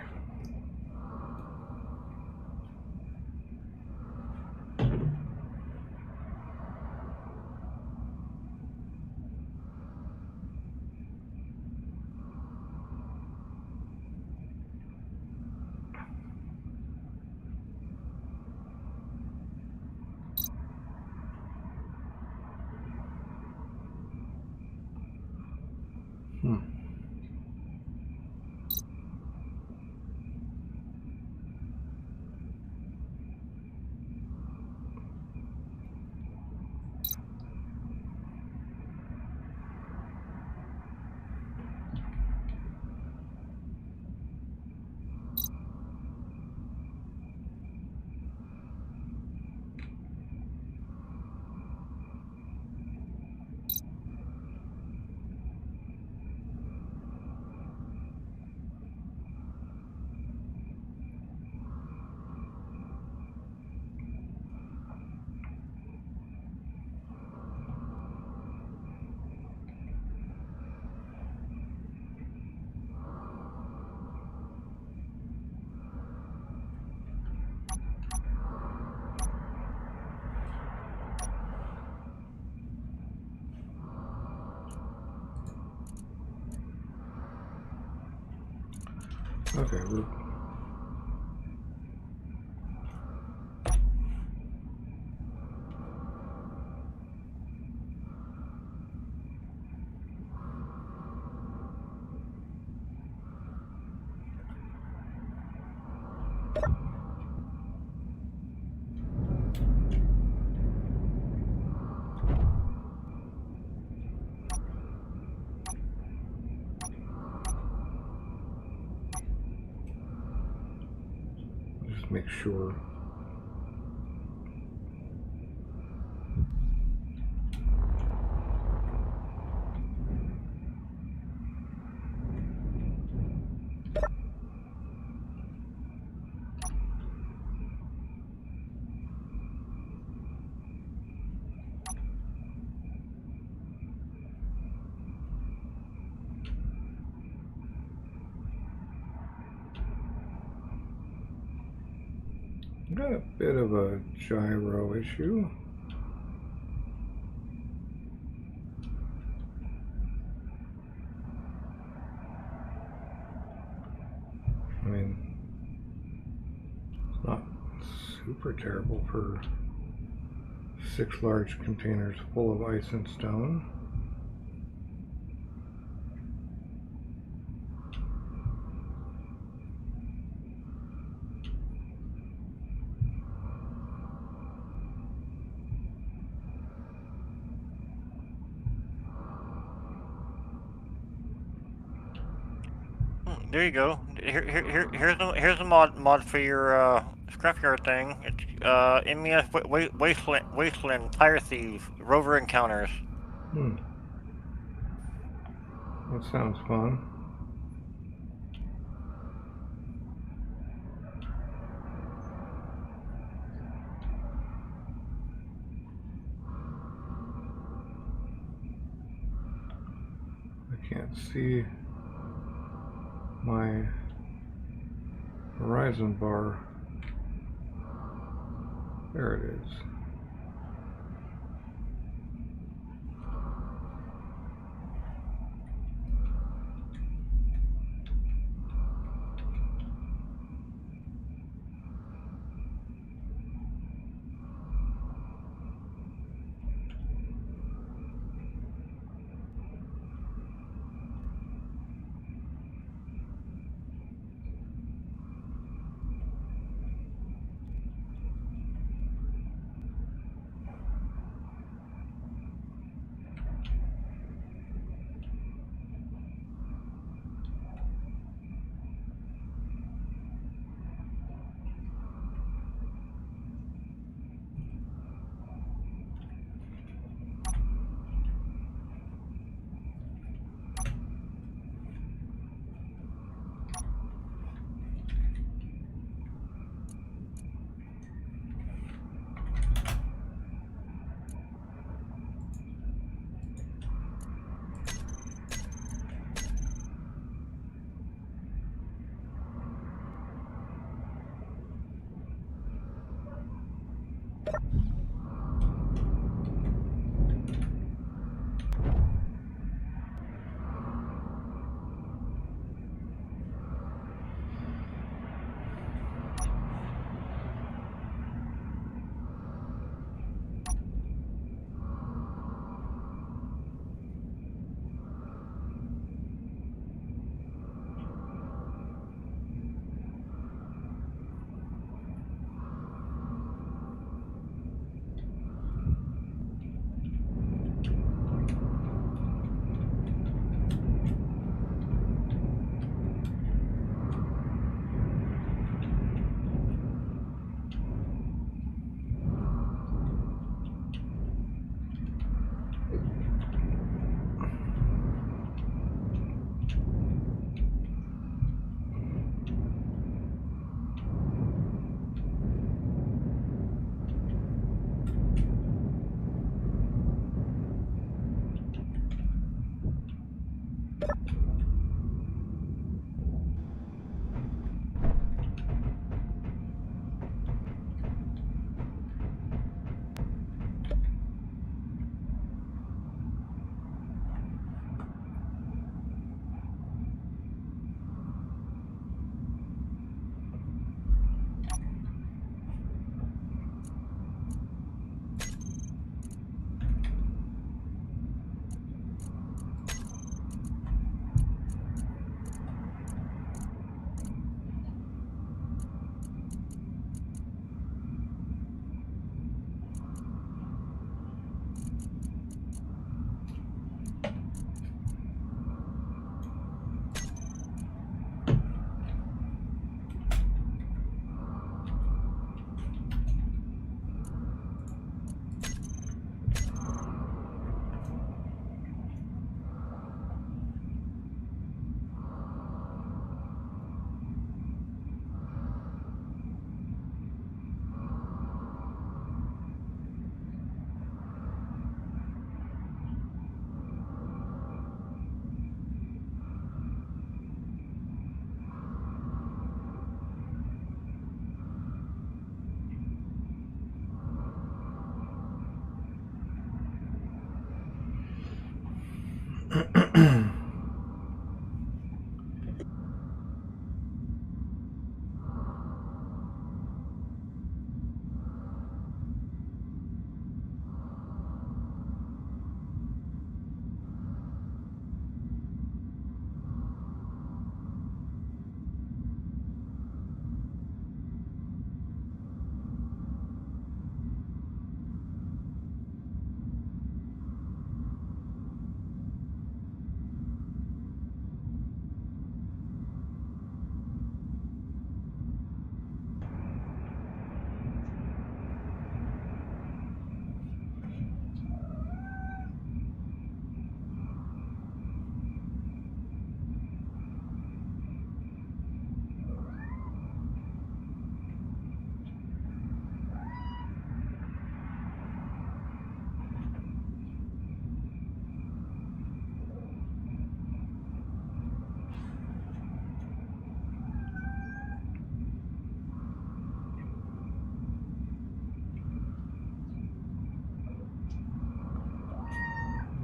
Okay, we're... Just make sure. Got a bit of a gyro issue. I mean, it's not super terrible for 6 large containers full of ice and stone. There you go. Here's a mod for your scrapyard thing. It's MES Wasteland Tire Thief Rover Encounters. That sounds fun. I can't see my horizon bar. There it is.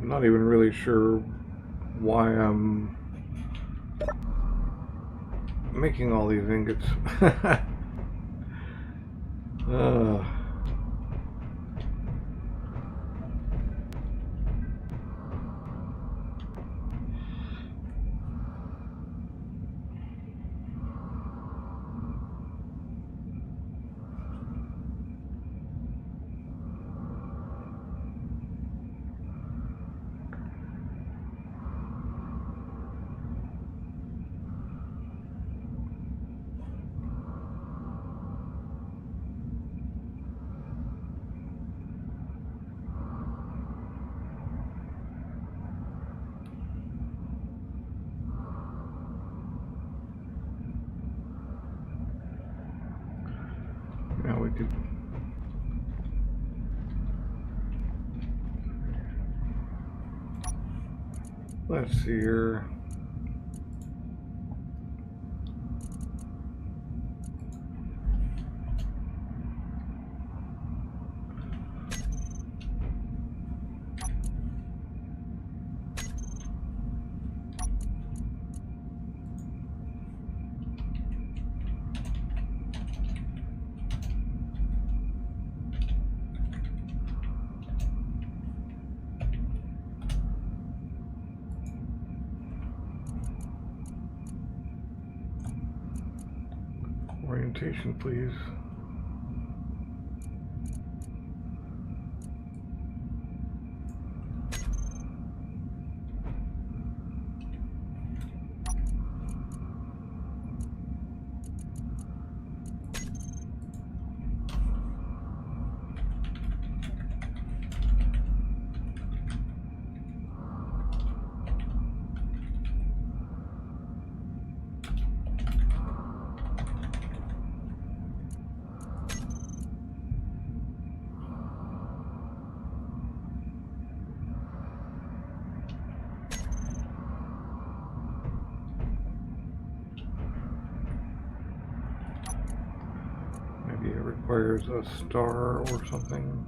I'm not even really sure why I'm making all these ingots. Now we could. Let's see here. Orientation, please. Maybe it requires a star or something.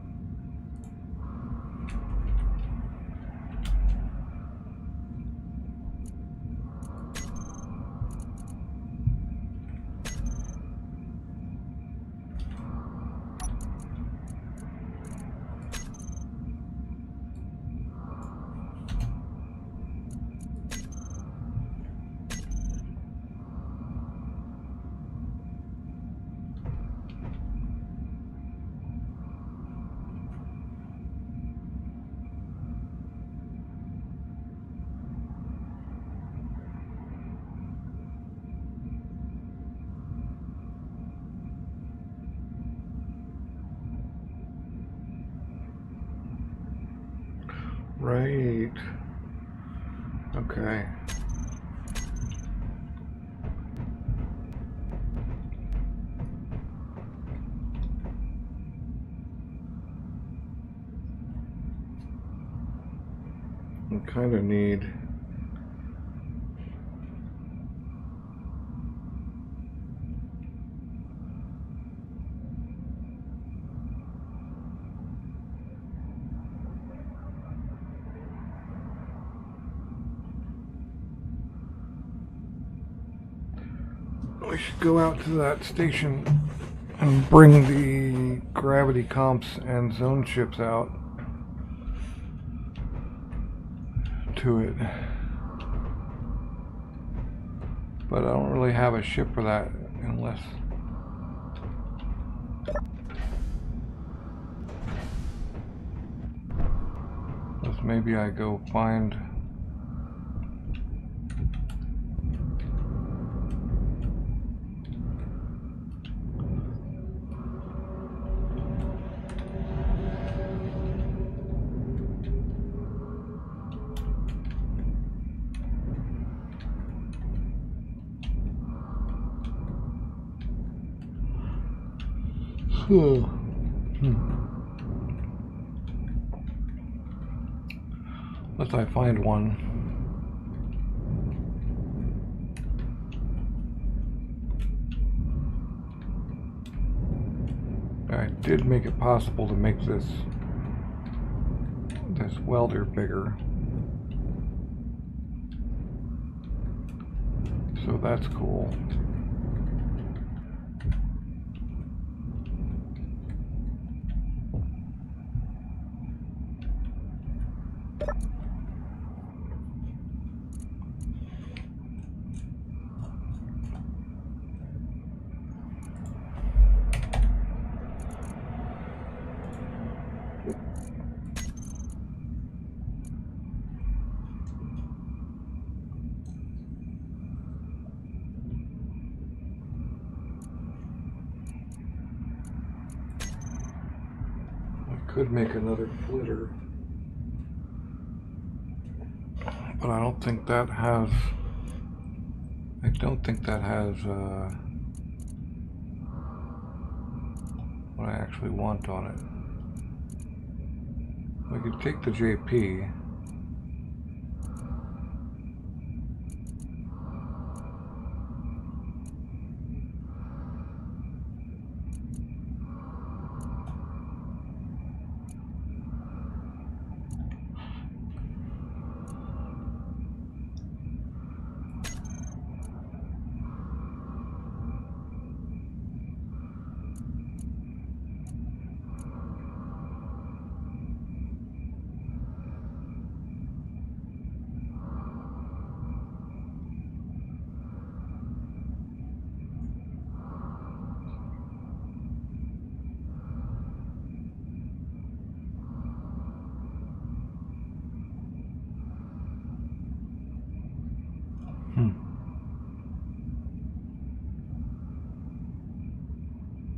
Right. Okay. I kind of need we should go out to that station and bring the gravity comps and zone ships out to it. But I don't really have a ship for that unless maybe I go find unless I find one. I did make it possible to make this welder bigger. So that's cool. Could make another flitter, but I don't think that has what I actually want on it. I could take the JP.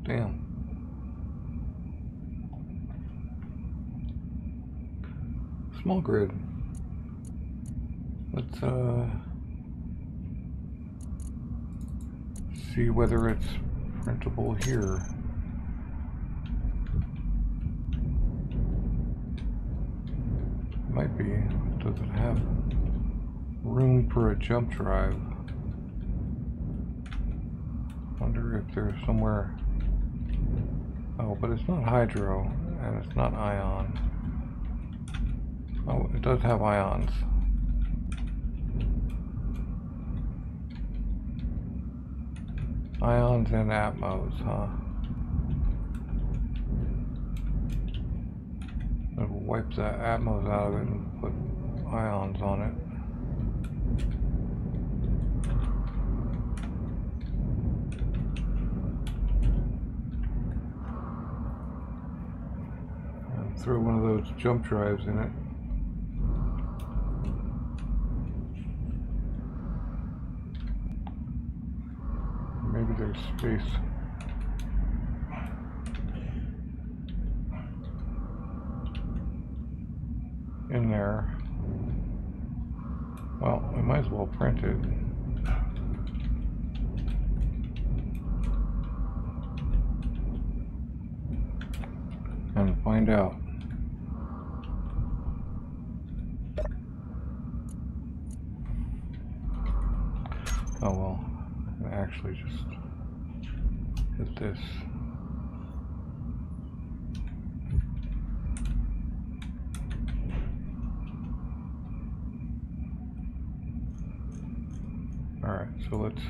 Damn. Small grid. Let's see whether it's printable here. Might be. Does it have room for a jump drive? Wonder if there's somewhere. Oh, but it's not hydro and it's not ion. Oh, it does have ions. Ions and Atmos, huh? It'll wipe the Atmos out of it and put ions on it. And throw one of those jump drives in it. Maybe there's space. In there. Well, we might as well print it. And find out. Oh well, I actually just hit this. Alright, so let's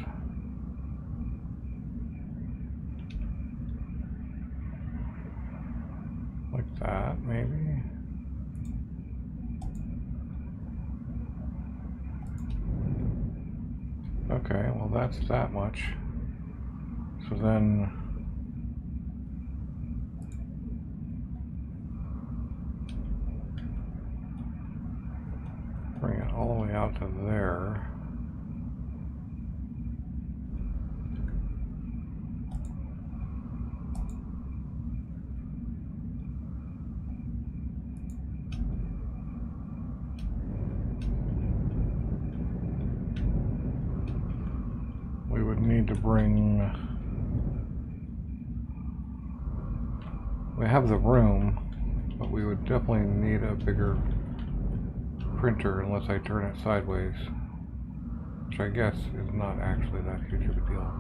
like that, maybe. Okay, well that's that much. So then bring it all the way out to there. We would need to bring, we have the room, but we would definitely need a bigger printer unless I turn it sideways, which I guess is not actually that huge of a deal.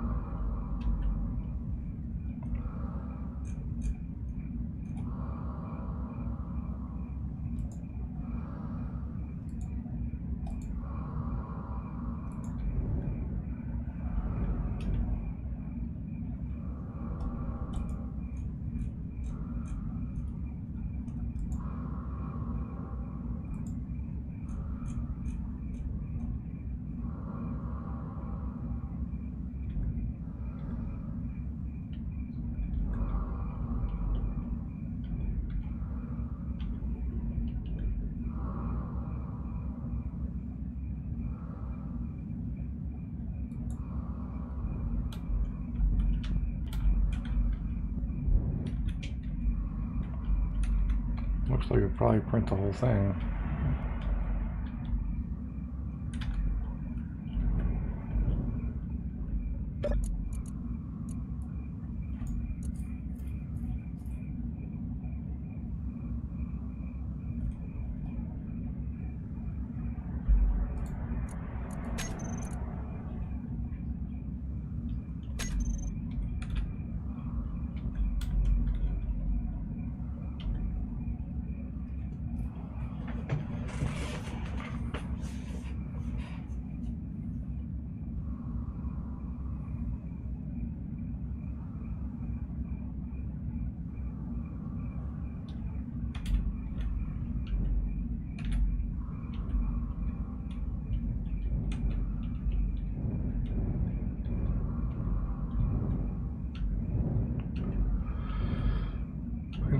Looks like it'd probably print the whole thing.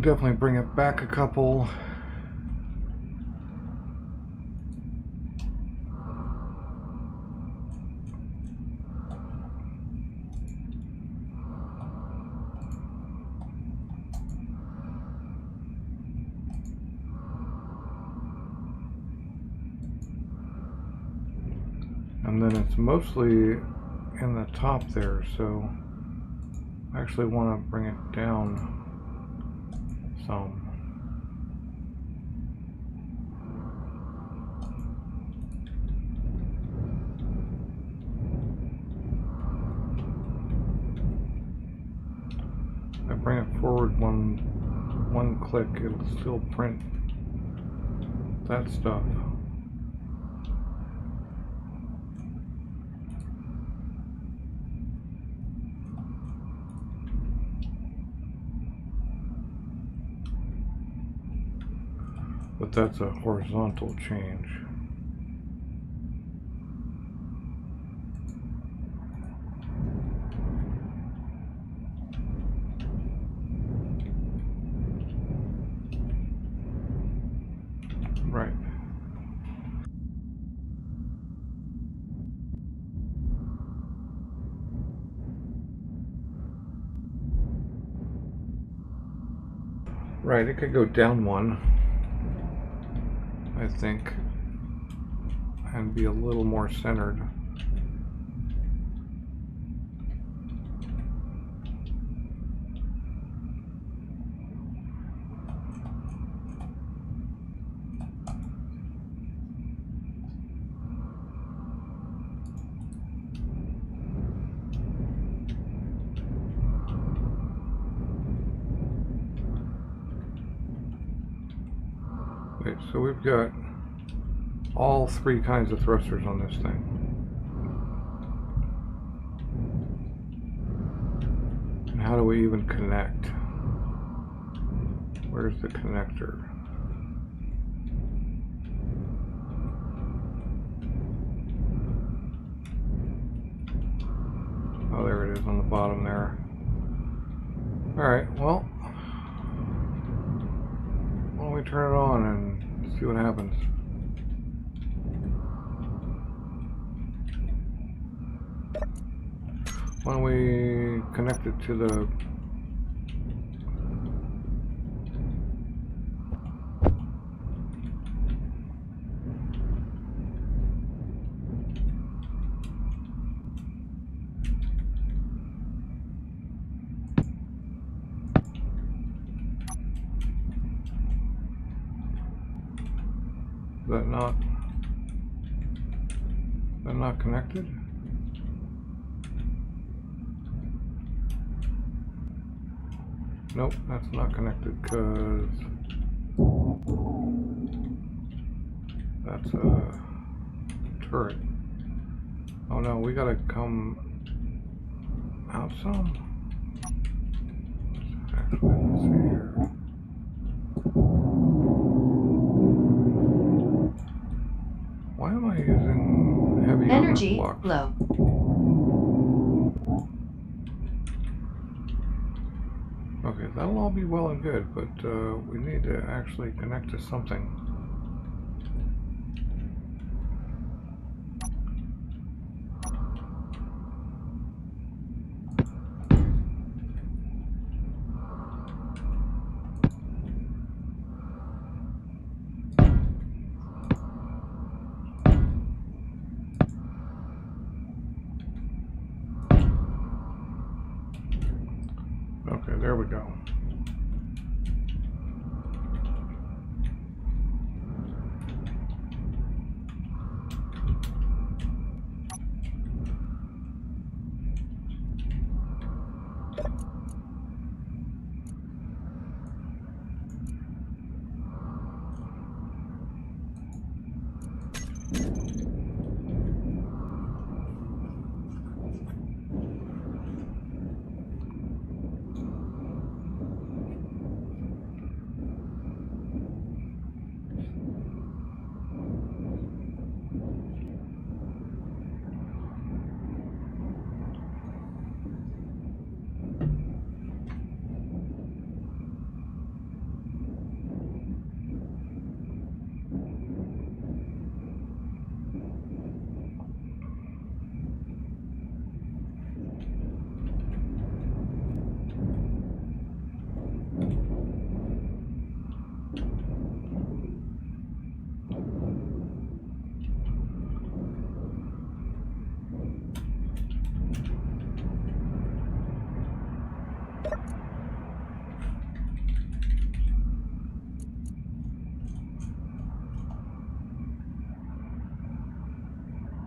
Definitely bring it back a couple. And then it's mostly in the top there, so I actually want to bring it down some. I bring it forward one click, it'll still print that stuff. But that's a horizontal change. Right. Right, it could go down one, I think, and be a little more centered. Wait, so we've got all three kinds of thrusters on this thing. And how do we even connect? Where's the connector? Oh, there it is on the bottom there. Alright, well, why don't we turn it on and see what happens? Why don't we connect it to the that not connected? Nope, that's not connected because that's a turret. Oh no, we gotta come out some. Actually, let's see here. Why am I using heavy Energy blocks? low. Okay, that'll all be well and good, but we need to actually connect to something. Okay, there we go.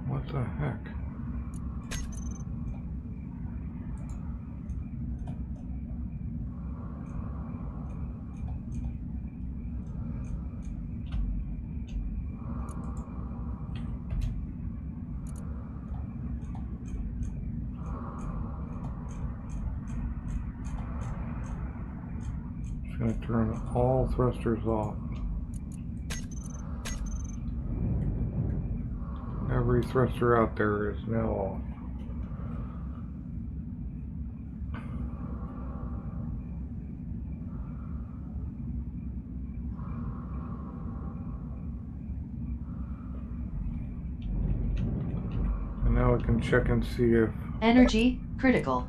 What the heck? Just gonna turn all thrusters off. Every thruster out there is now off. And now we can check and see if... Energy critical.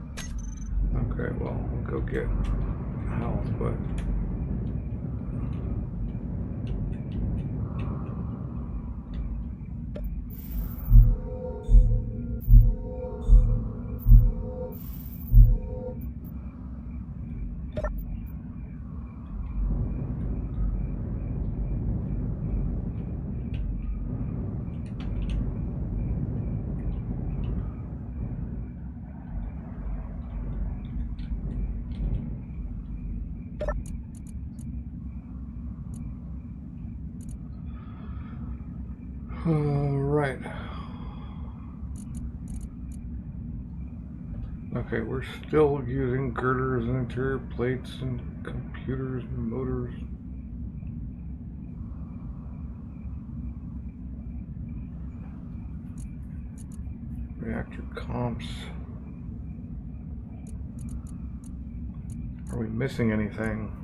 Okay, well, we'll go get health, but... Right. Okay, we're still using girders and interior plates and computers and motors. Reactor comps. Are we missing anything?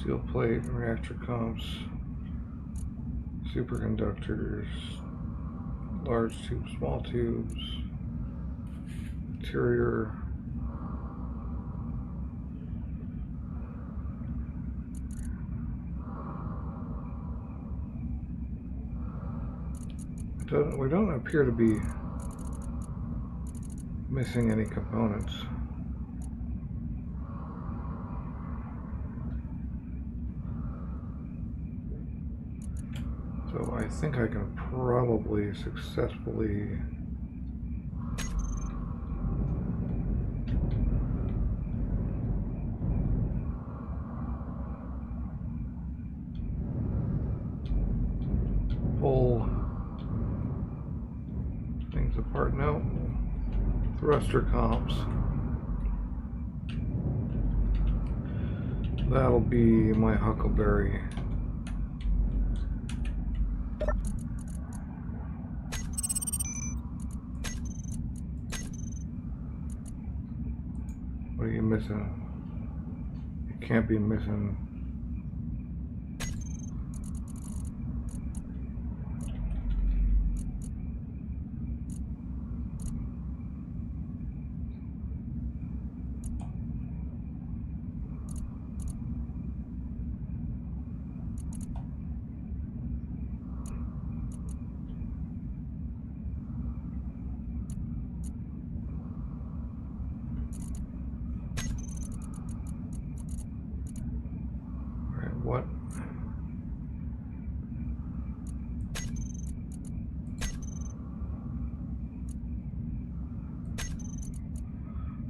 Steel plate, reactor comps, superconductors, large tubes, small tubes, interior. We don't appear to be missing any components. So I think I can probably successfully pull things apart. No, thruster comps. That'll be my huckleberry. What are you missing? You can't be missing.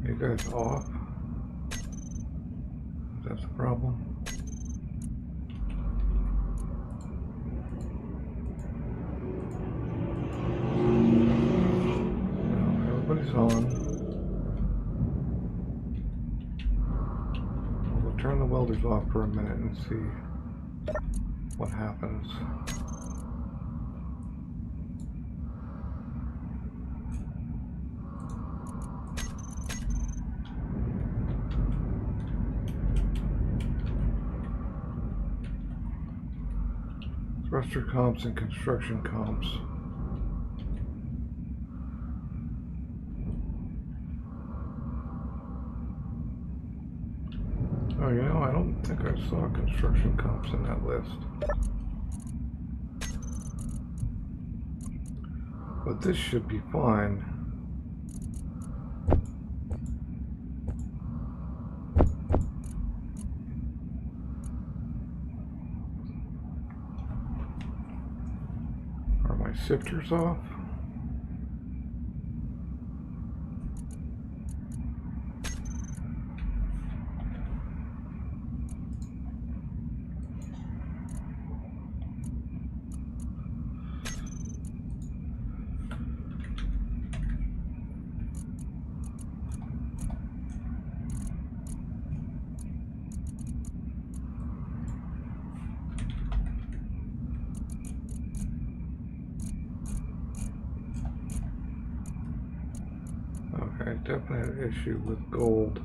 You guys off? That's the problem. No, everybody's on. We'll turn the welders off for a minute and see what happens. Thruster comps and construction comps. Oh, you know, I don't think I saw construction comps in that list. But this should be fine. Are my sifters off? Okay, definite issue with gold.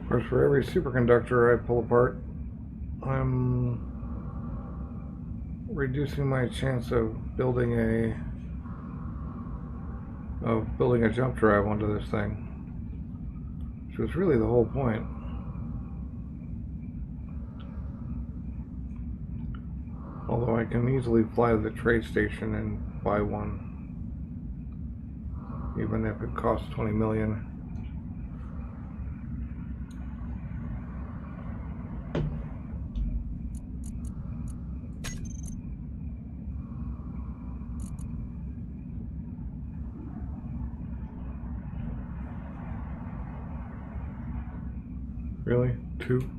Of course, for every superconductor I pull apart, I'm reducing my chance of building a jump drive onto this thing, which was really the whole point. Although I can easily fly to the trade station and buy one, even if it costs 20 million. Really? 2?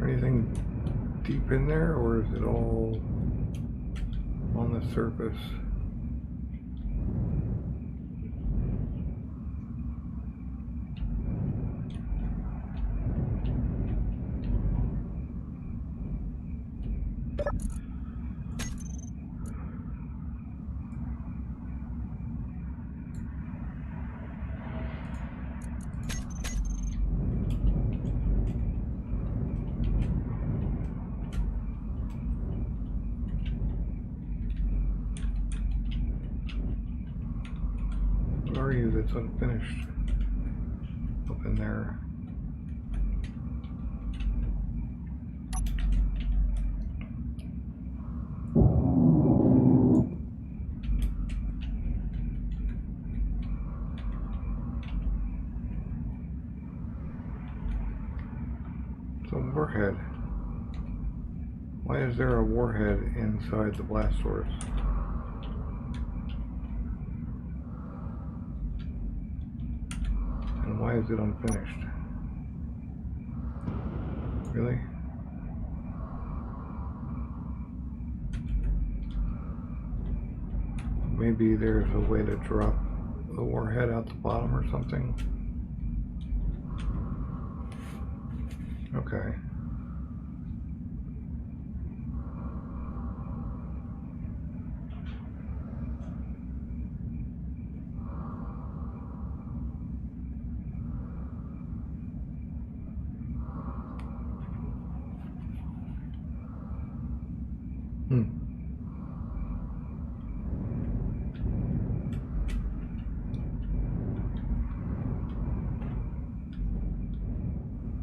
Anything deep in there, or is it all on the surface? What are you that's unfinished up in there? It's a warhead. Why is there a warhead inside the Blastoise? And why is it unfinished? Really? Maybe there's a way to drop the warhead out the bottom or something? Okay.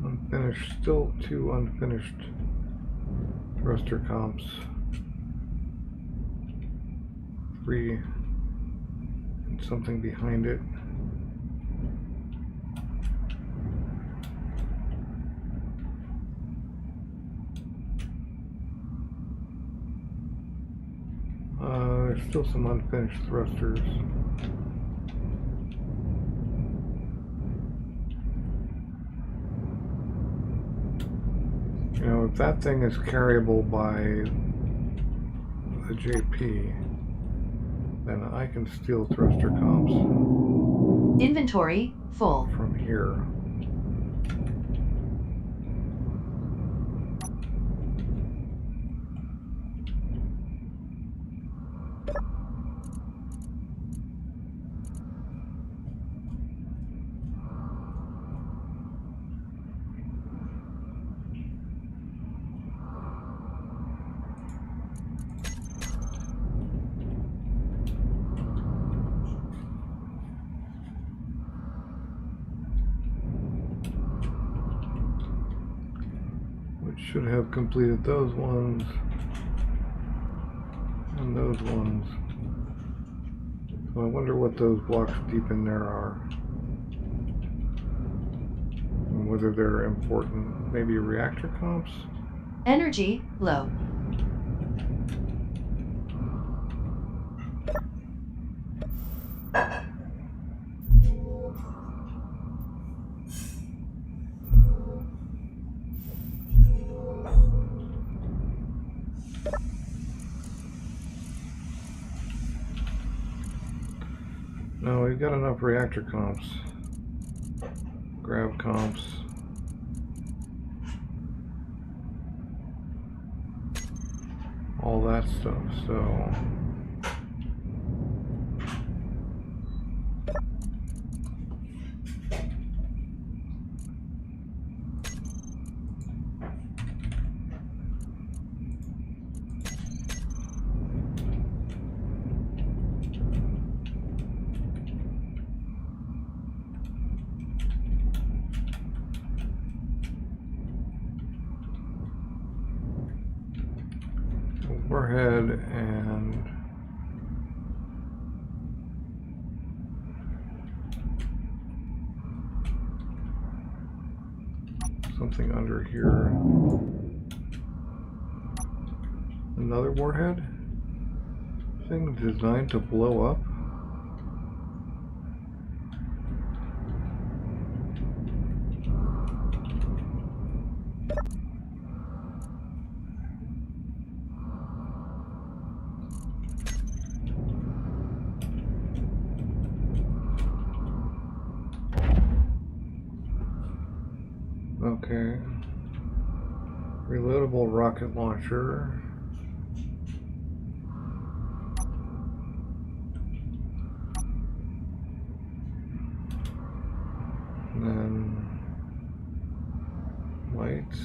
Unfinished, still 2 unfinished thruster comps. 3 and something behind it. There's still some unfinished thrusters. You know, if that thing is carryable by the JP, then I can steal thruster comps Inventory full. from here. Should have completed those ones. And those ones. So I wonder what those blocks deep in there are. And whether they're important. Maybe reactor comps? Energy low. No, we've got enough reactor comps. Grav comps. All that stuff, so... Warhead and something under here. Another warhead? Thing designed to blow up? Okay. Reloadable rocket launcher. And then lights.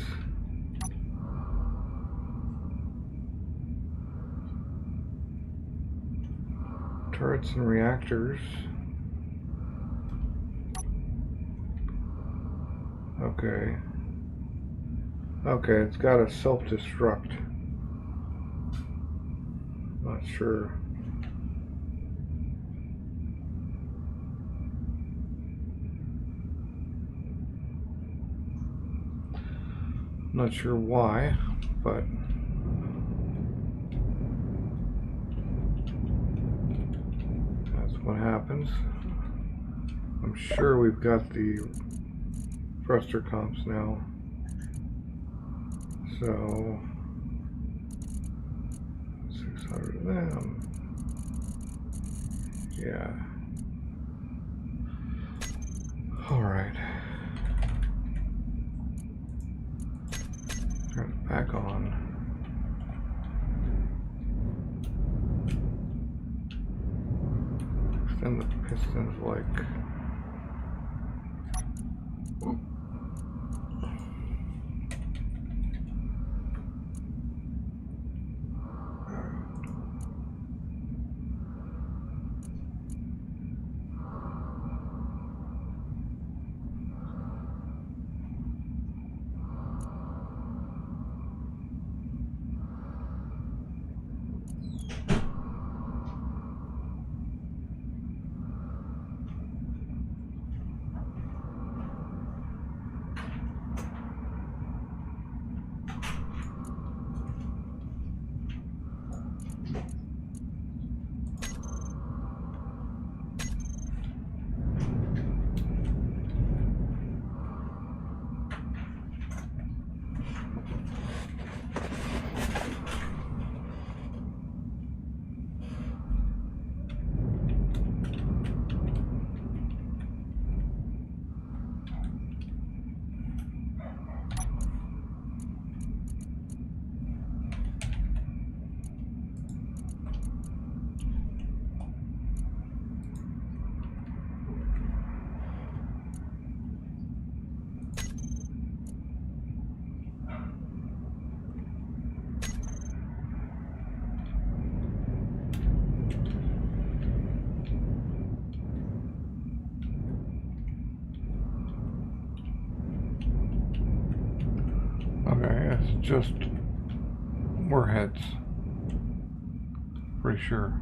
Turrets and reactors. Okay. Okay, it's got a self-destruct. Not sure. Not sure why, but that's what happens. I'm sure we've got the thruster comps now. So 600 of them. Yeah. All right. Turn it back on. Extend the pistons like. just warheads. Pretty sure.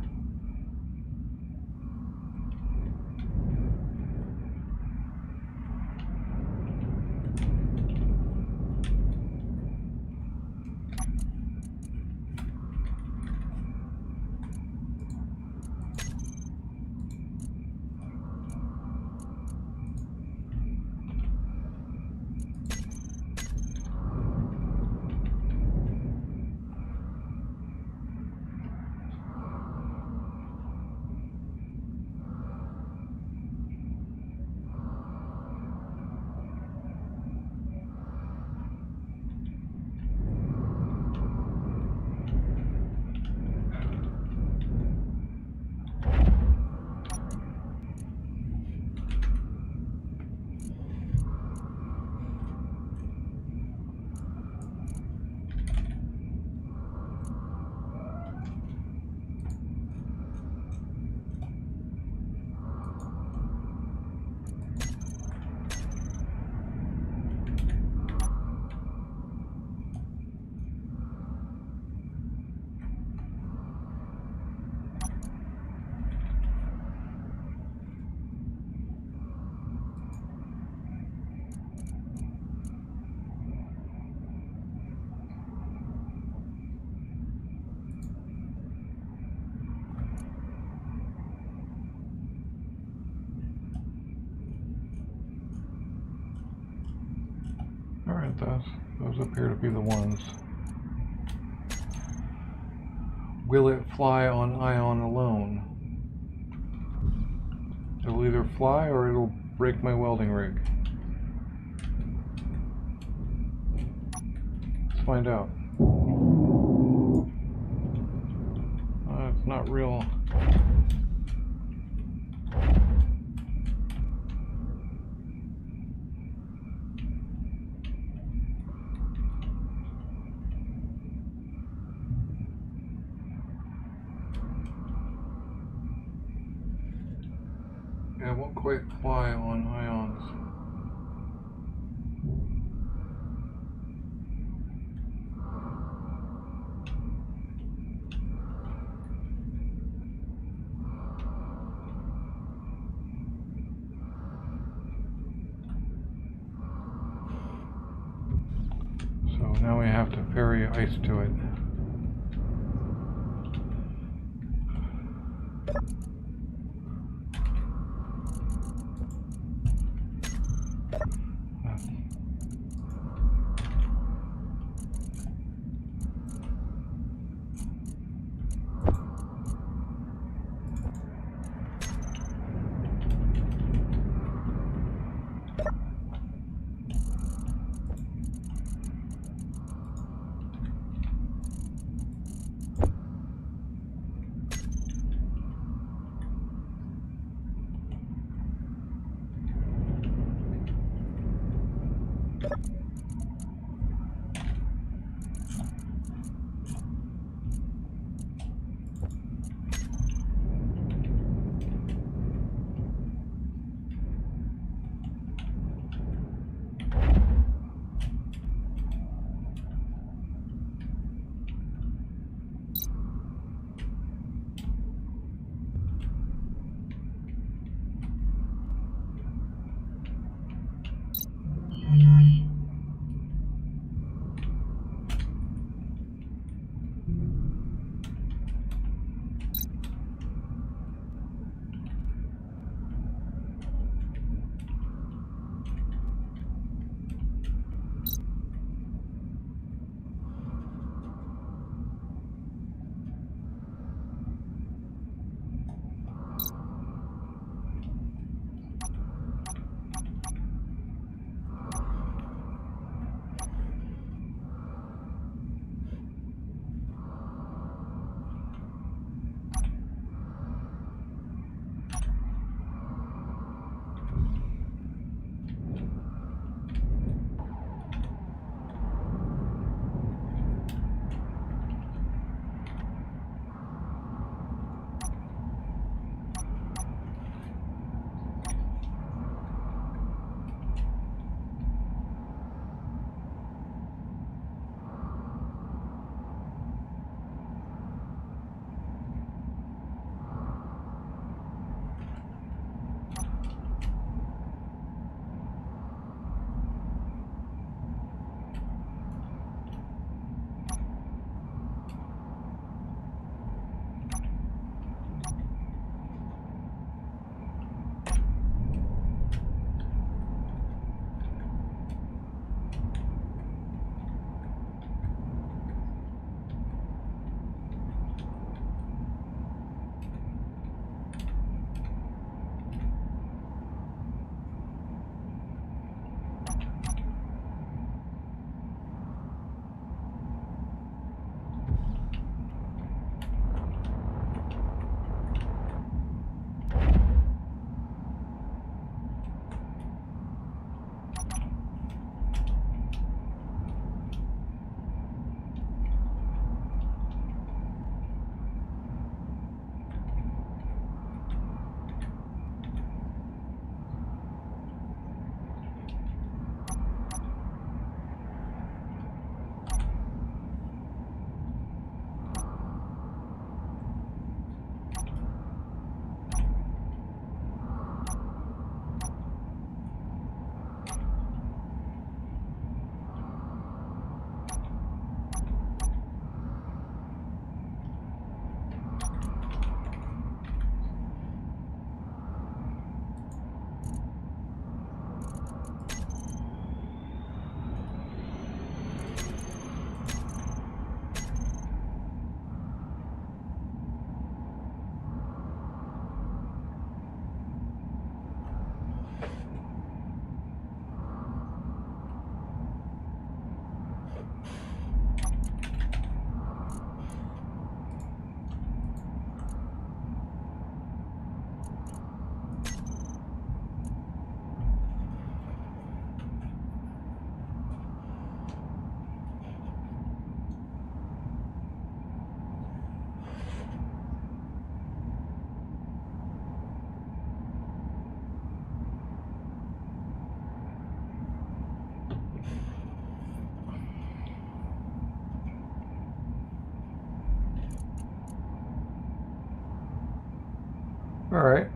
Alright, those appear to be the ones. Will it fly on ion alone? It'll either fly or it'll break my welding rig. Let's find out. It's not real. Yeah, it won't quite fly on ions. So now we have to ferry ice to it. All right.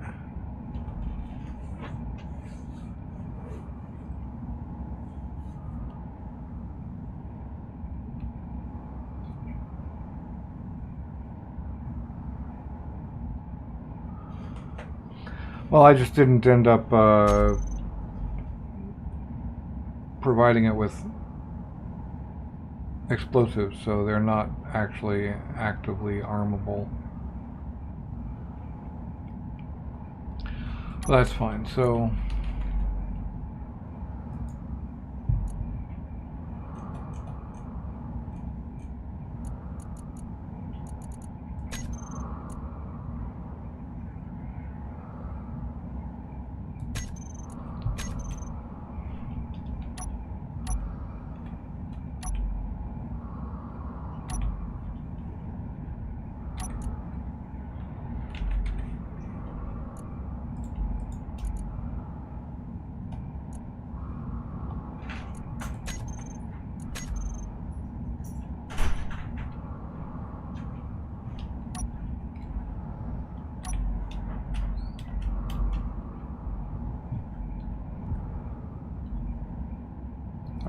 Well, I just didn't end up providing it with explosives, so they're not actually actively armable. Well, that's fine. So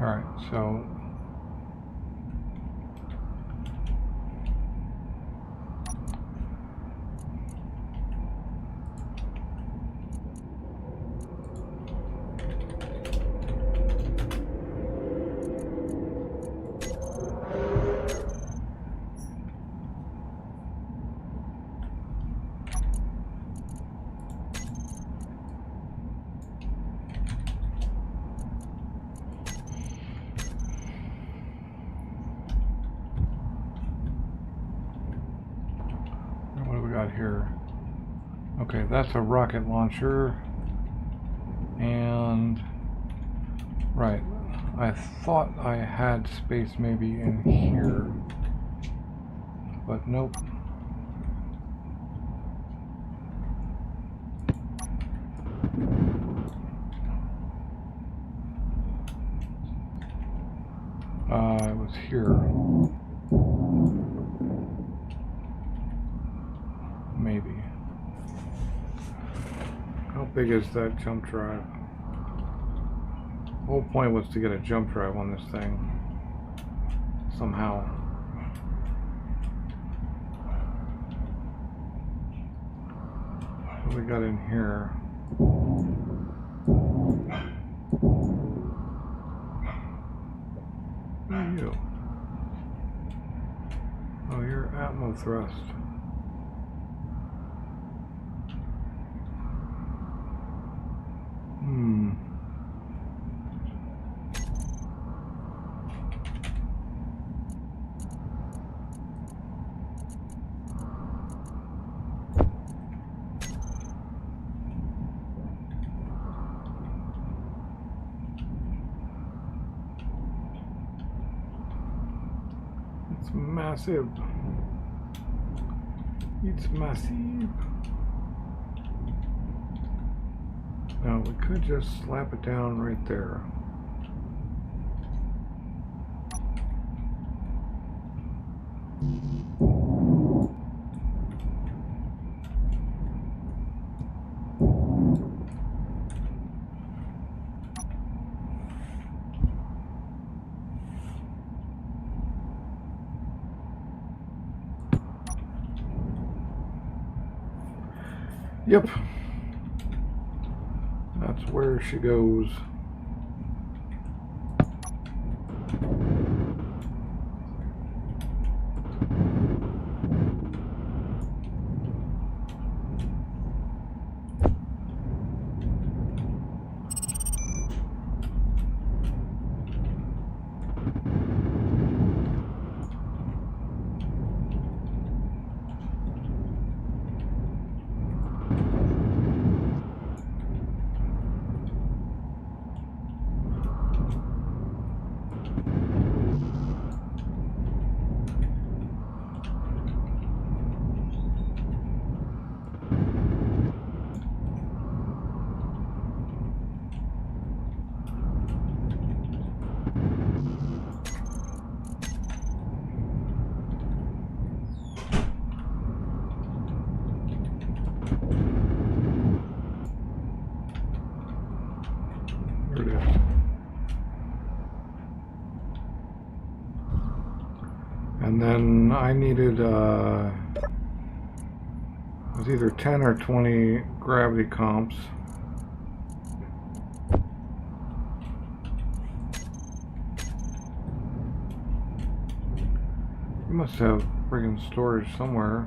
all right, so what do we got here? Okay, that's a rocket launcher. And right, I thought I had space maybe in here, but nope. It was here. Maybe. How big is that jump drive? The whole point was to get a jump drive on this thing. Somehow. What do we got in here? Who are you? Oh, you're Atmo thrust. It's massive. It's massive. Now we could just slap it down right there. Yep. That's where she goes. then I needed, it was either 10 or 20 gravity comps. You must have friggin' storage somewhere.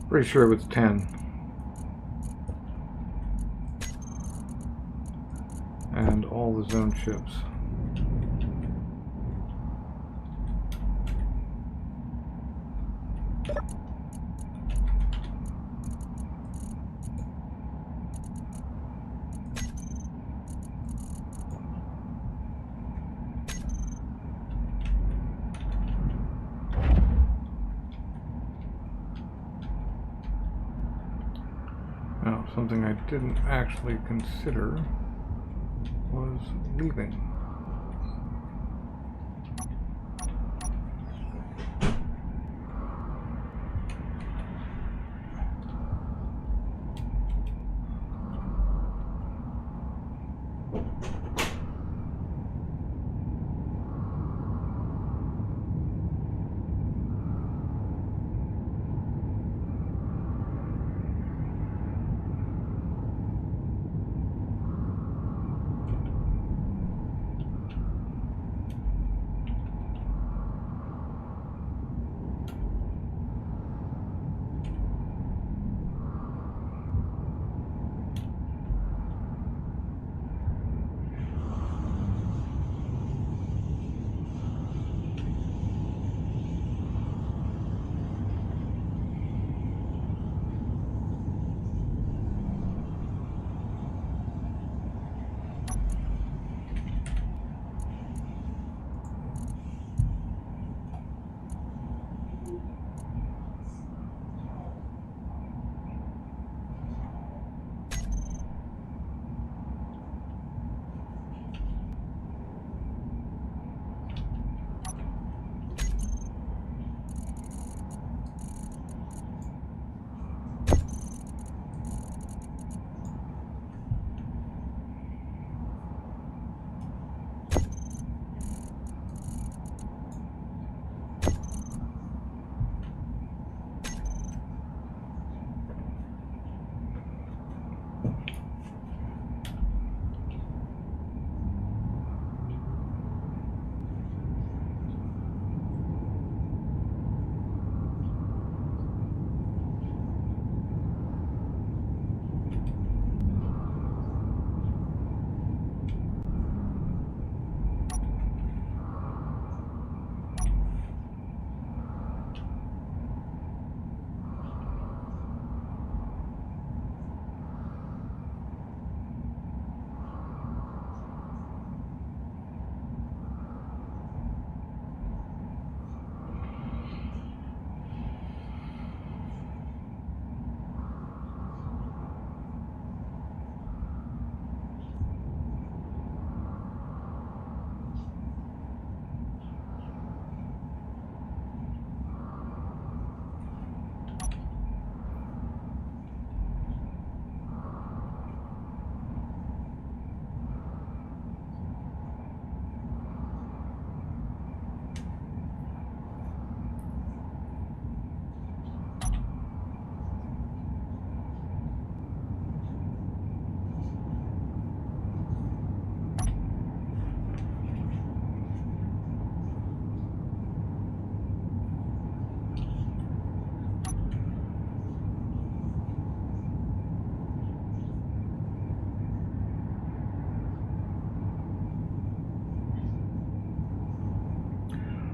Pretty sure it was 10. And all the zone ships. Now, something I didn't actually consider was leaving.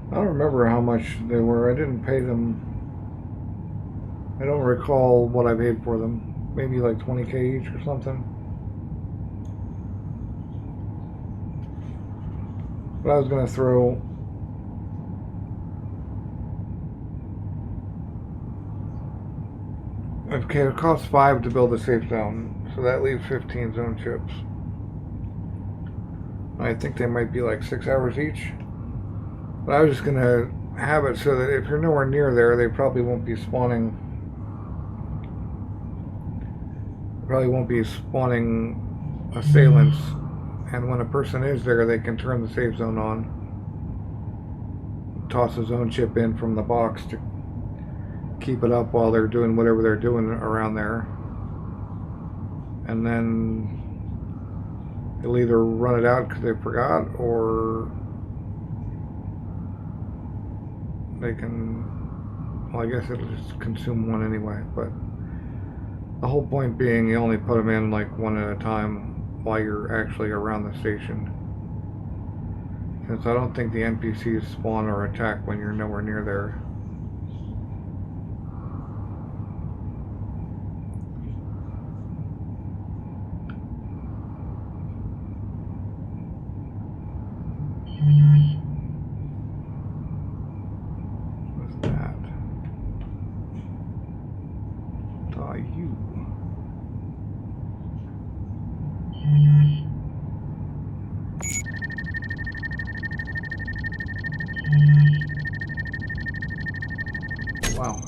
I don't remember how much they were. I didn't pay them. I don't recall what I paid for them. Maybe like 20K each or something. But I was going to throw... Okay, it costs 5 to build a safe zone, so that leaves 15 zone chips. I think they might be like 6 hours each. But I was just gonna have it so that if you're nowhere near there, they probably won't be spawning. Assailants. And when a person is there, they can turn the safe zone on. Toss a zone chip in from the box to keep it up while they're doing whatever they're doing around there. And then they'll either run it out because they forgot, or they can, well, I guess it'll just consume one anyway. But the whole point being, you only put them in like one at a time while you're actually around the station. Since I don't think the NPCs spawn or attack when you're nowhere near there. What's that? You. Wow.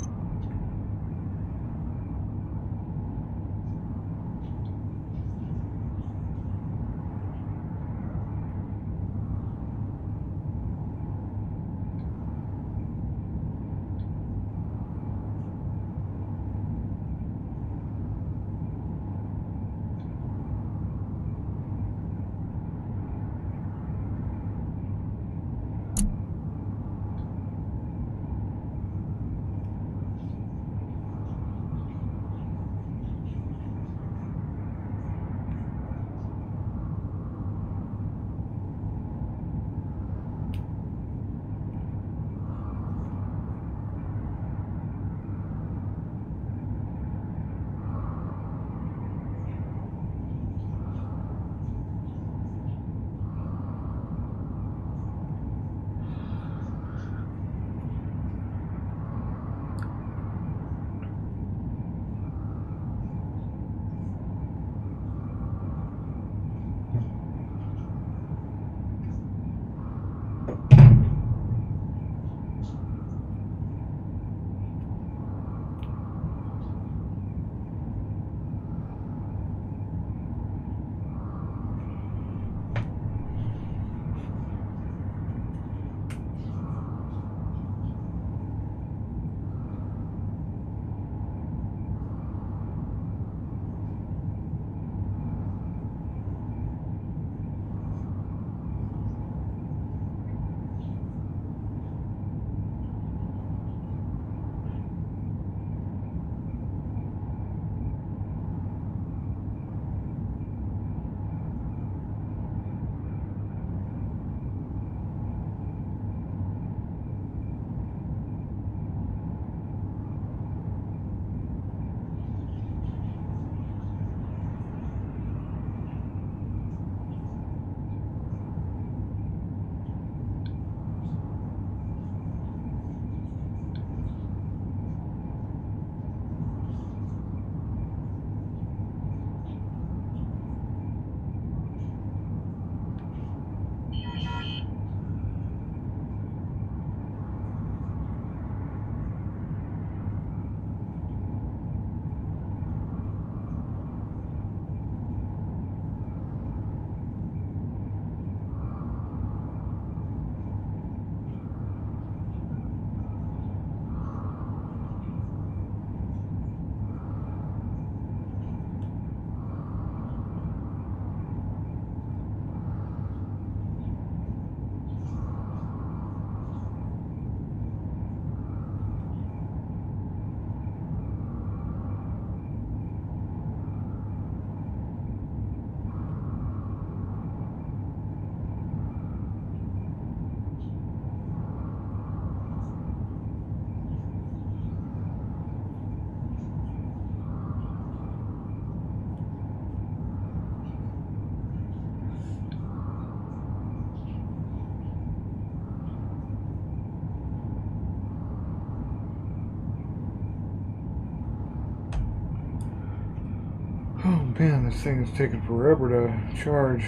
Oh man, this thing is taking forever to charge.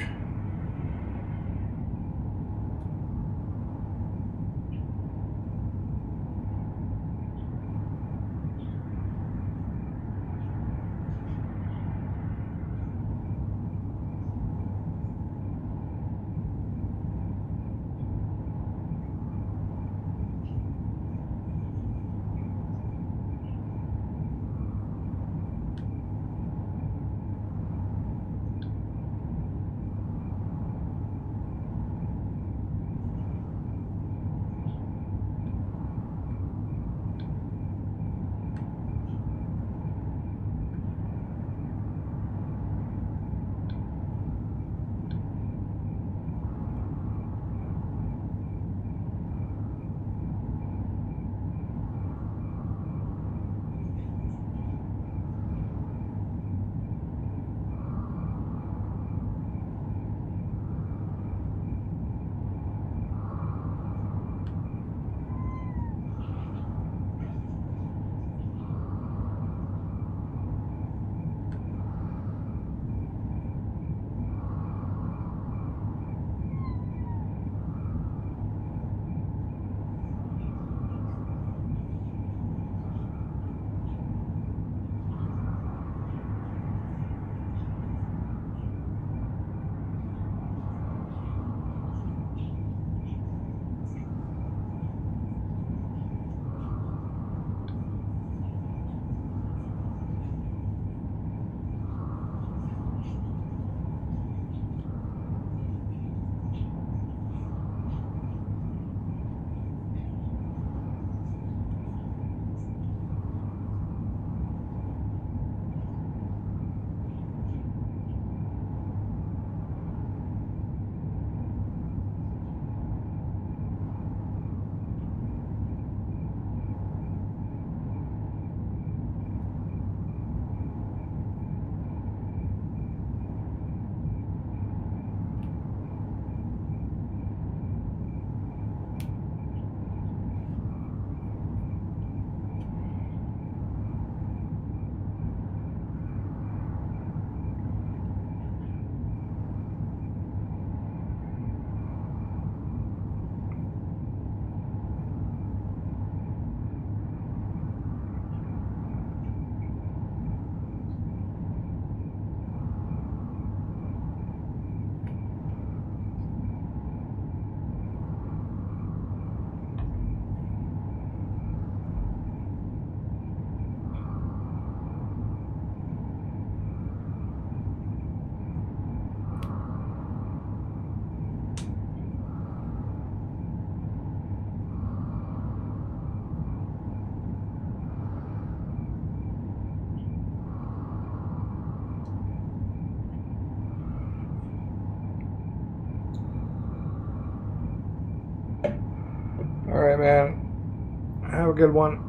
Alright, man. Have a good one.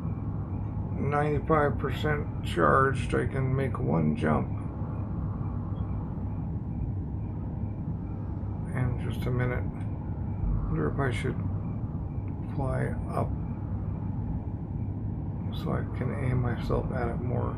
95% charged. I can make one jump. In just a minute. Wonder if I should fly up so I can aim myself at it more.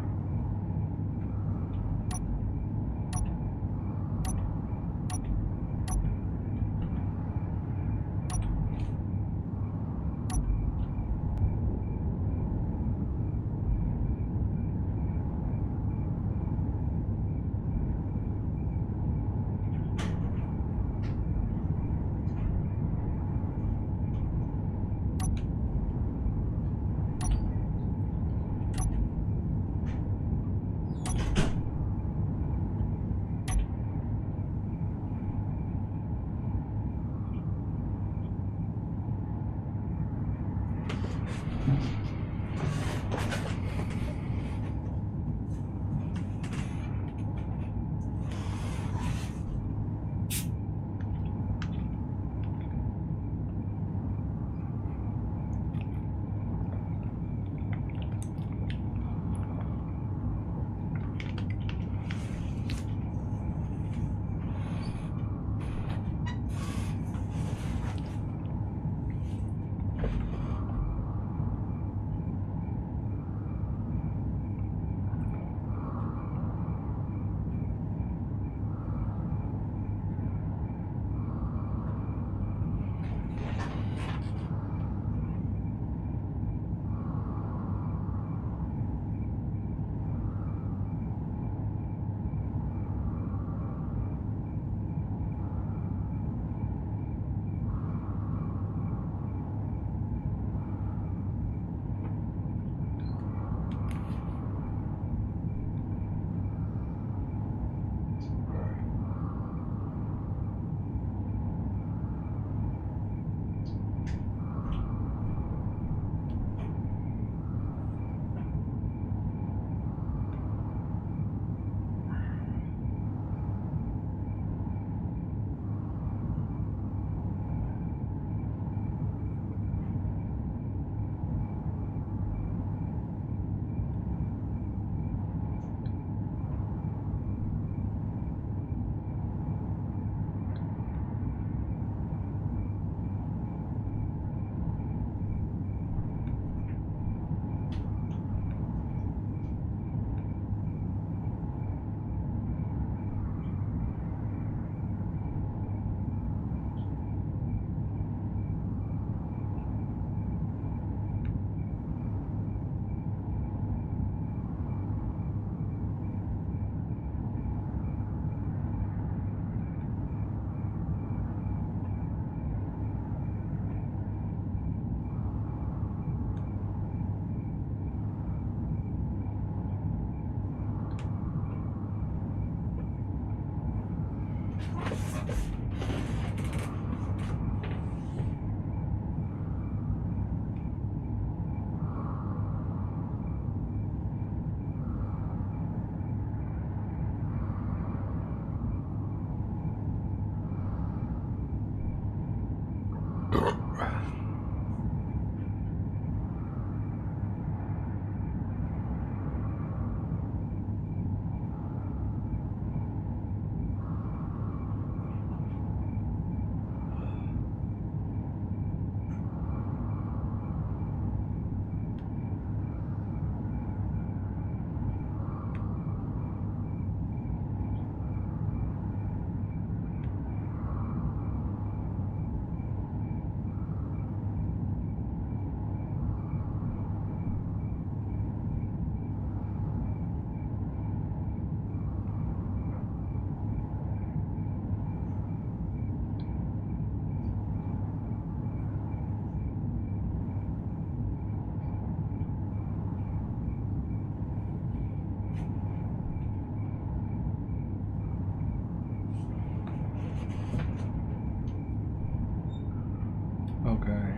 Okay.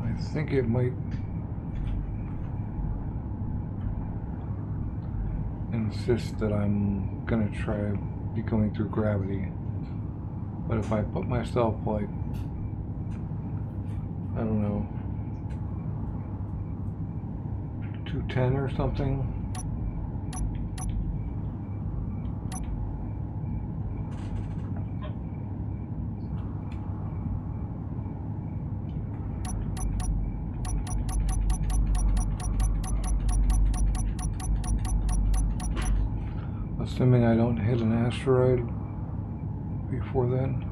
I think it might insist that I'm gonna try be going through gravity. But if I put myself like, I don't know, 210 or something. Assuming I don't hit an asteroid before then.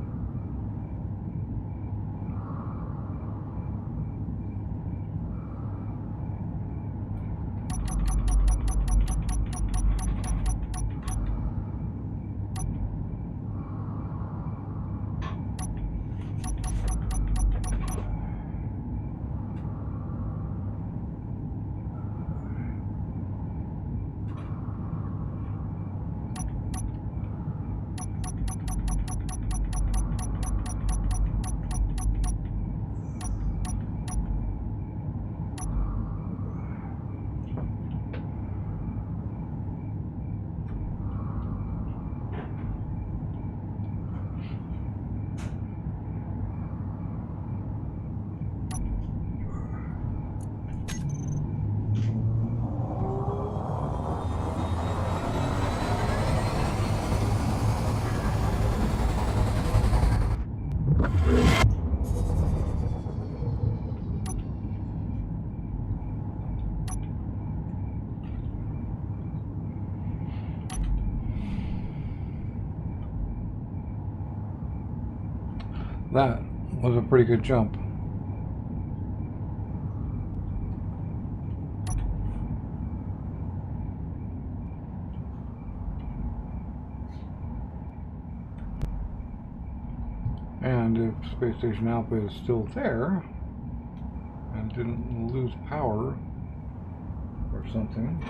That was a pretty good jump. And if Space Station Alpha is still there and didn't lose power or something,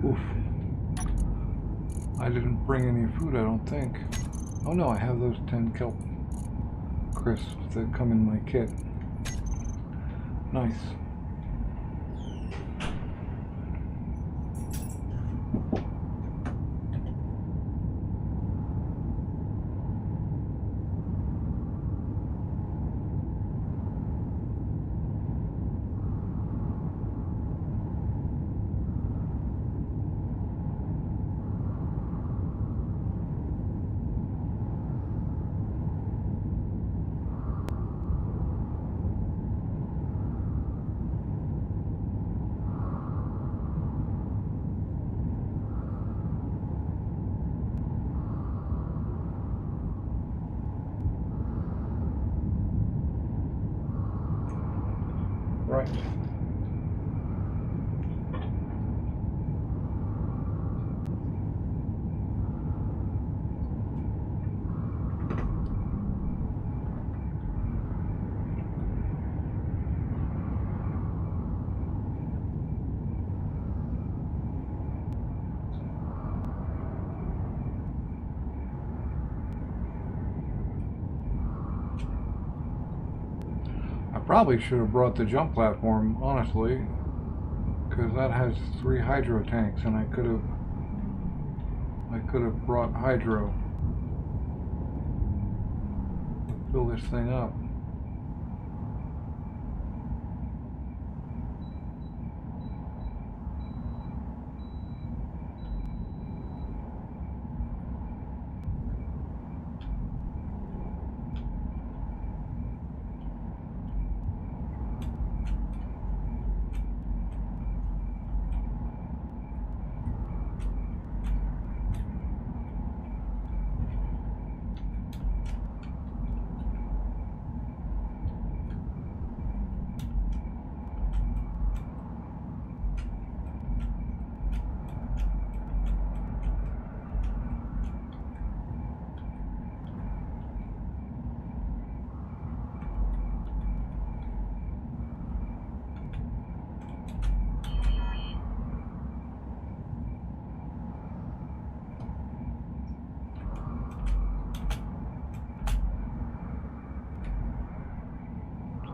oof. I didn't bring any food, I don't think. Oh no, I have those 10 kelp crisps that come in my kit. Nice. Right. Probably should have brought the jump platform, honestly, because that has 3 hydro tanks, and I could have brought hydro. Fill this thing up.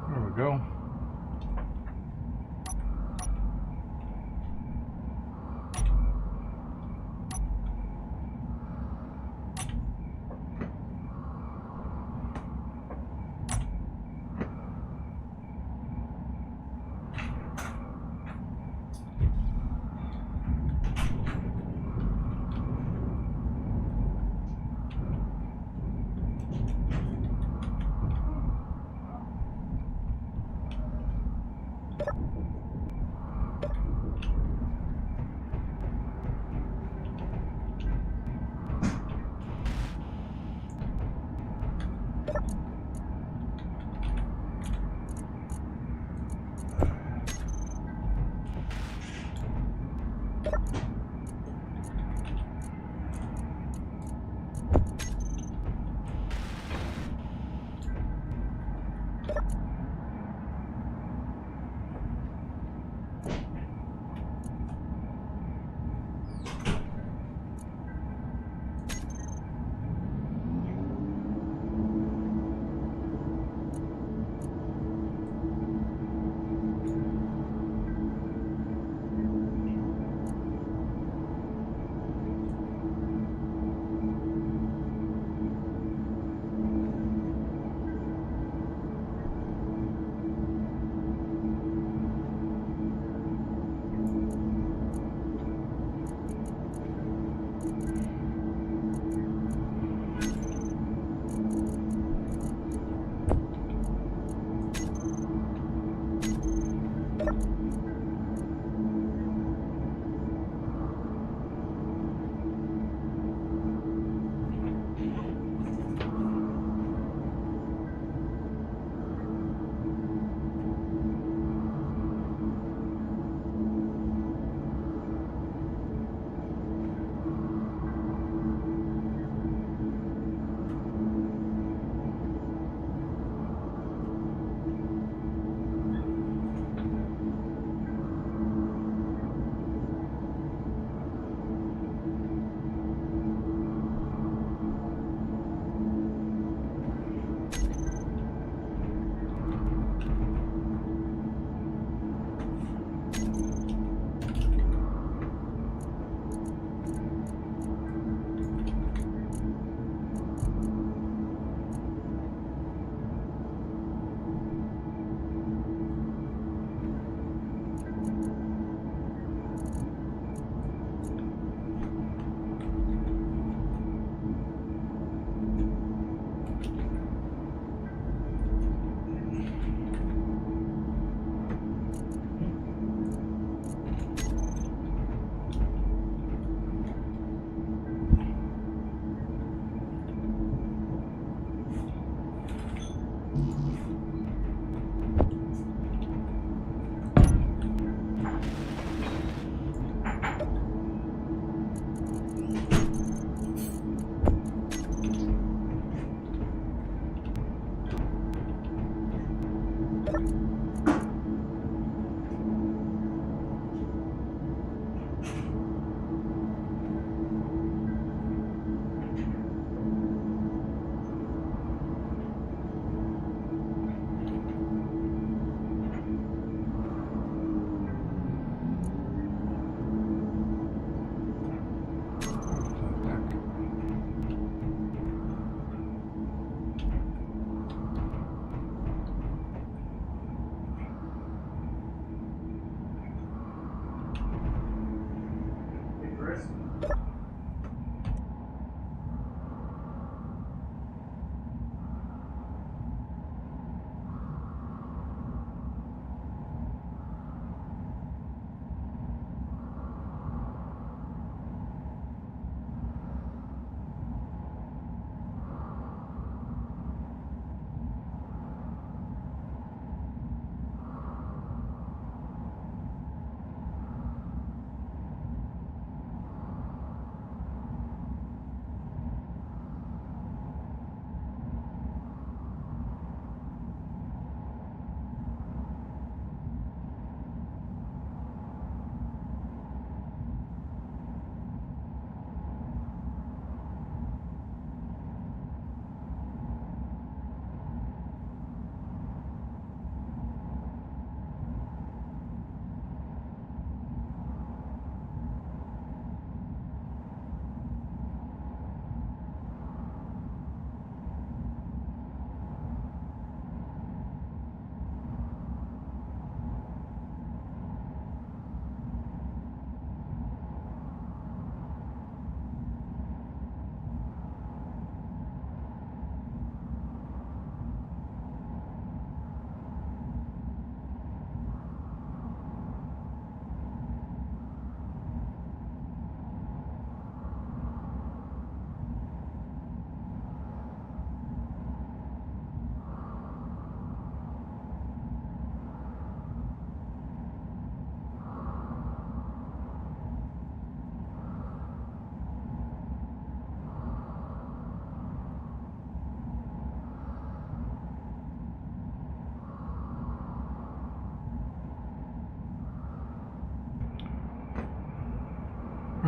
There we go.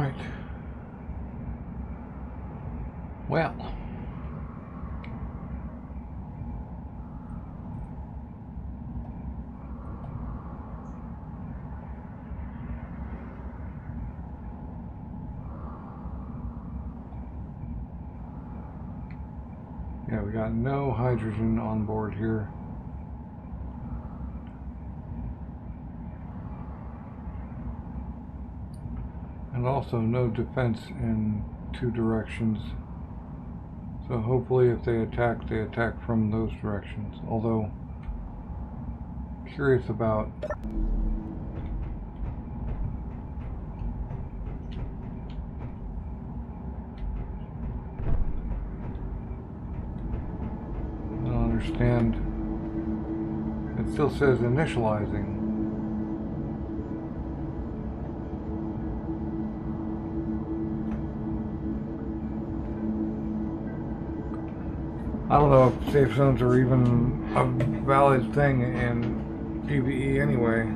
Alright. Well. Yeah, we got no hydrogen on board here. And also no defense in 2 directions. So hopefully if they attack from those directions. Although, curious about I don't understand. It still says initializing. I don't know if safe zones are even a valid thing in PvE anyway.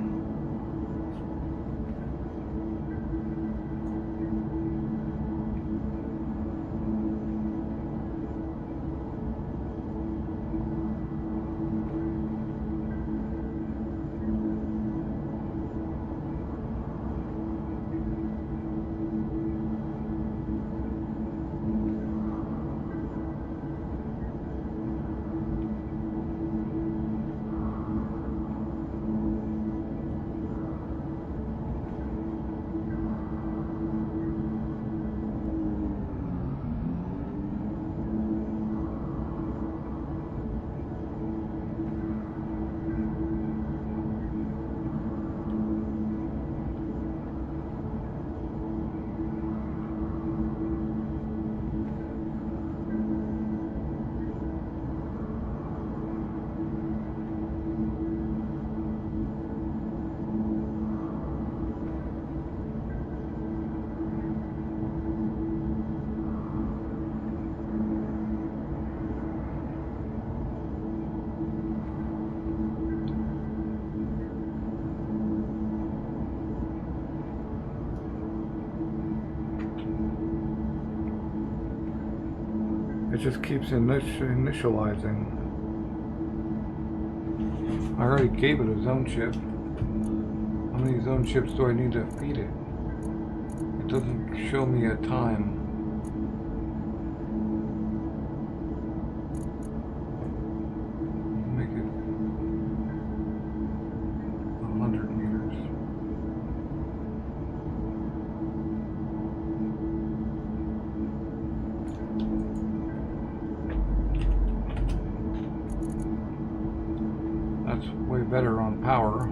It just keeps initializing. I already gave it a zone chip. How many zone chips do I need to feed it? It doesn't show me a time. Make it 100 meters. That's way better on power.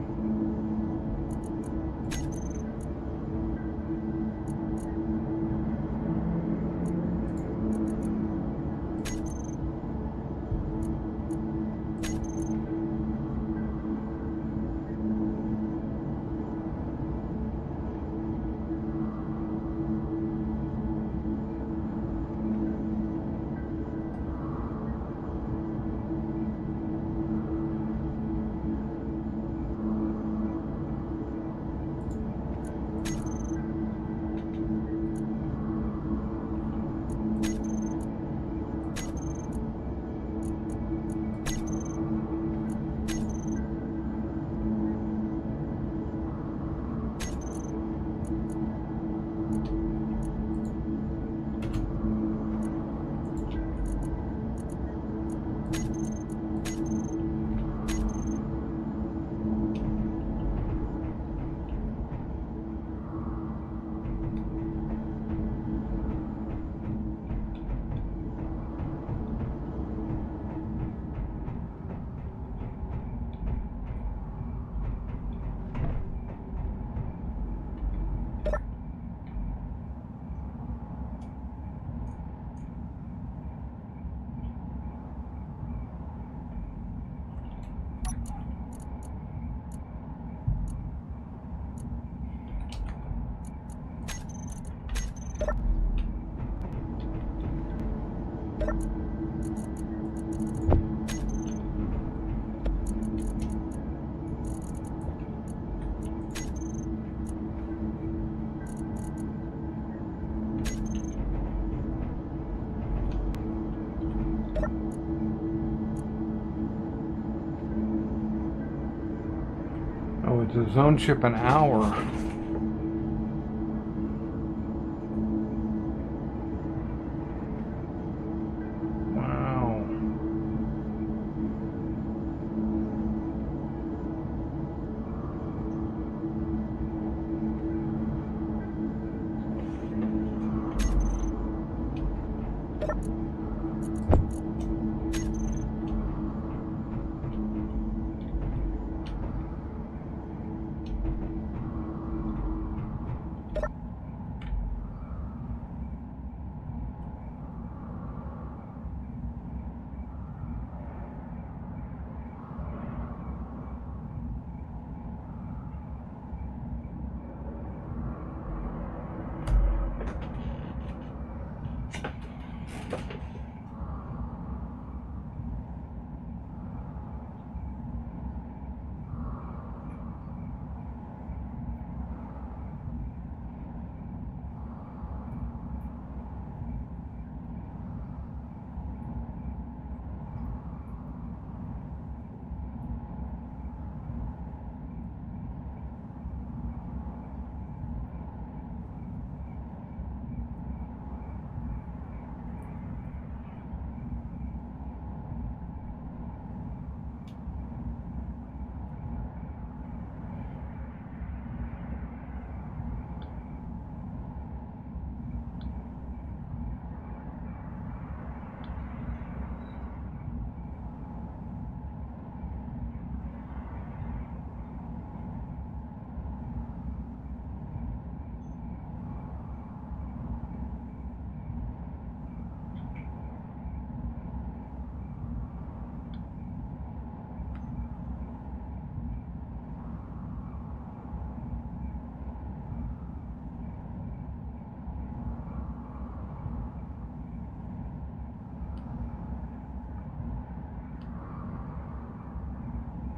it's a zone chip an hour. Wow.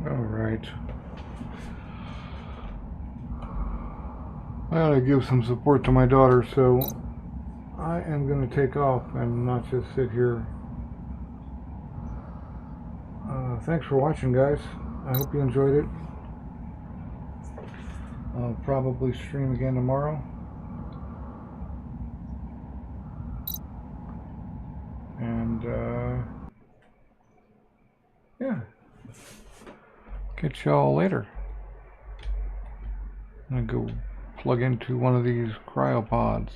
All right. I gotta give some support to my daughter, so I am gonna take off and not just sit here. Thanks for watching, guys. I hope you enjoyed it. I'll probably stream again tomorrow. And yeah. Catch y'all later. I'm gonna go plug into one of these cryopods.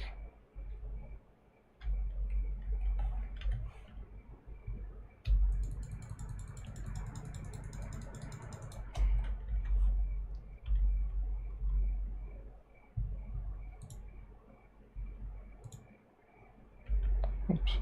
Oops.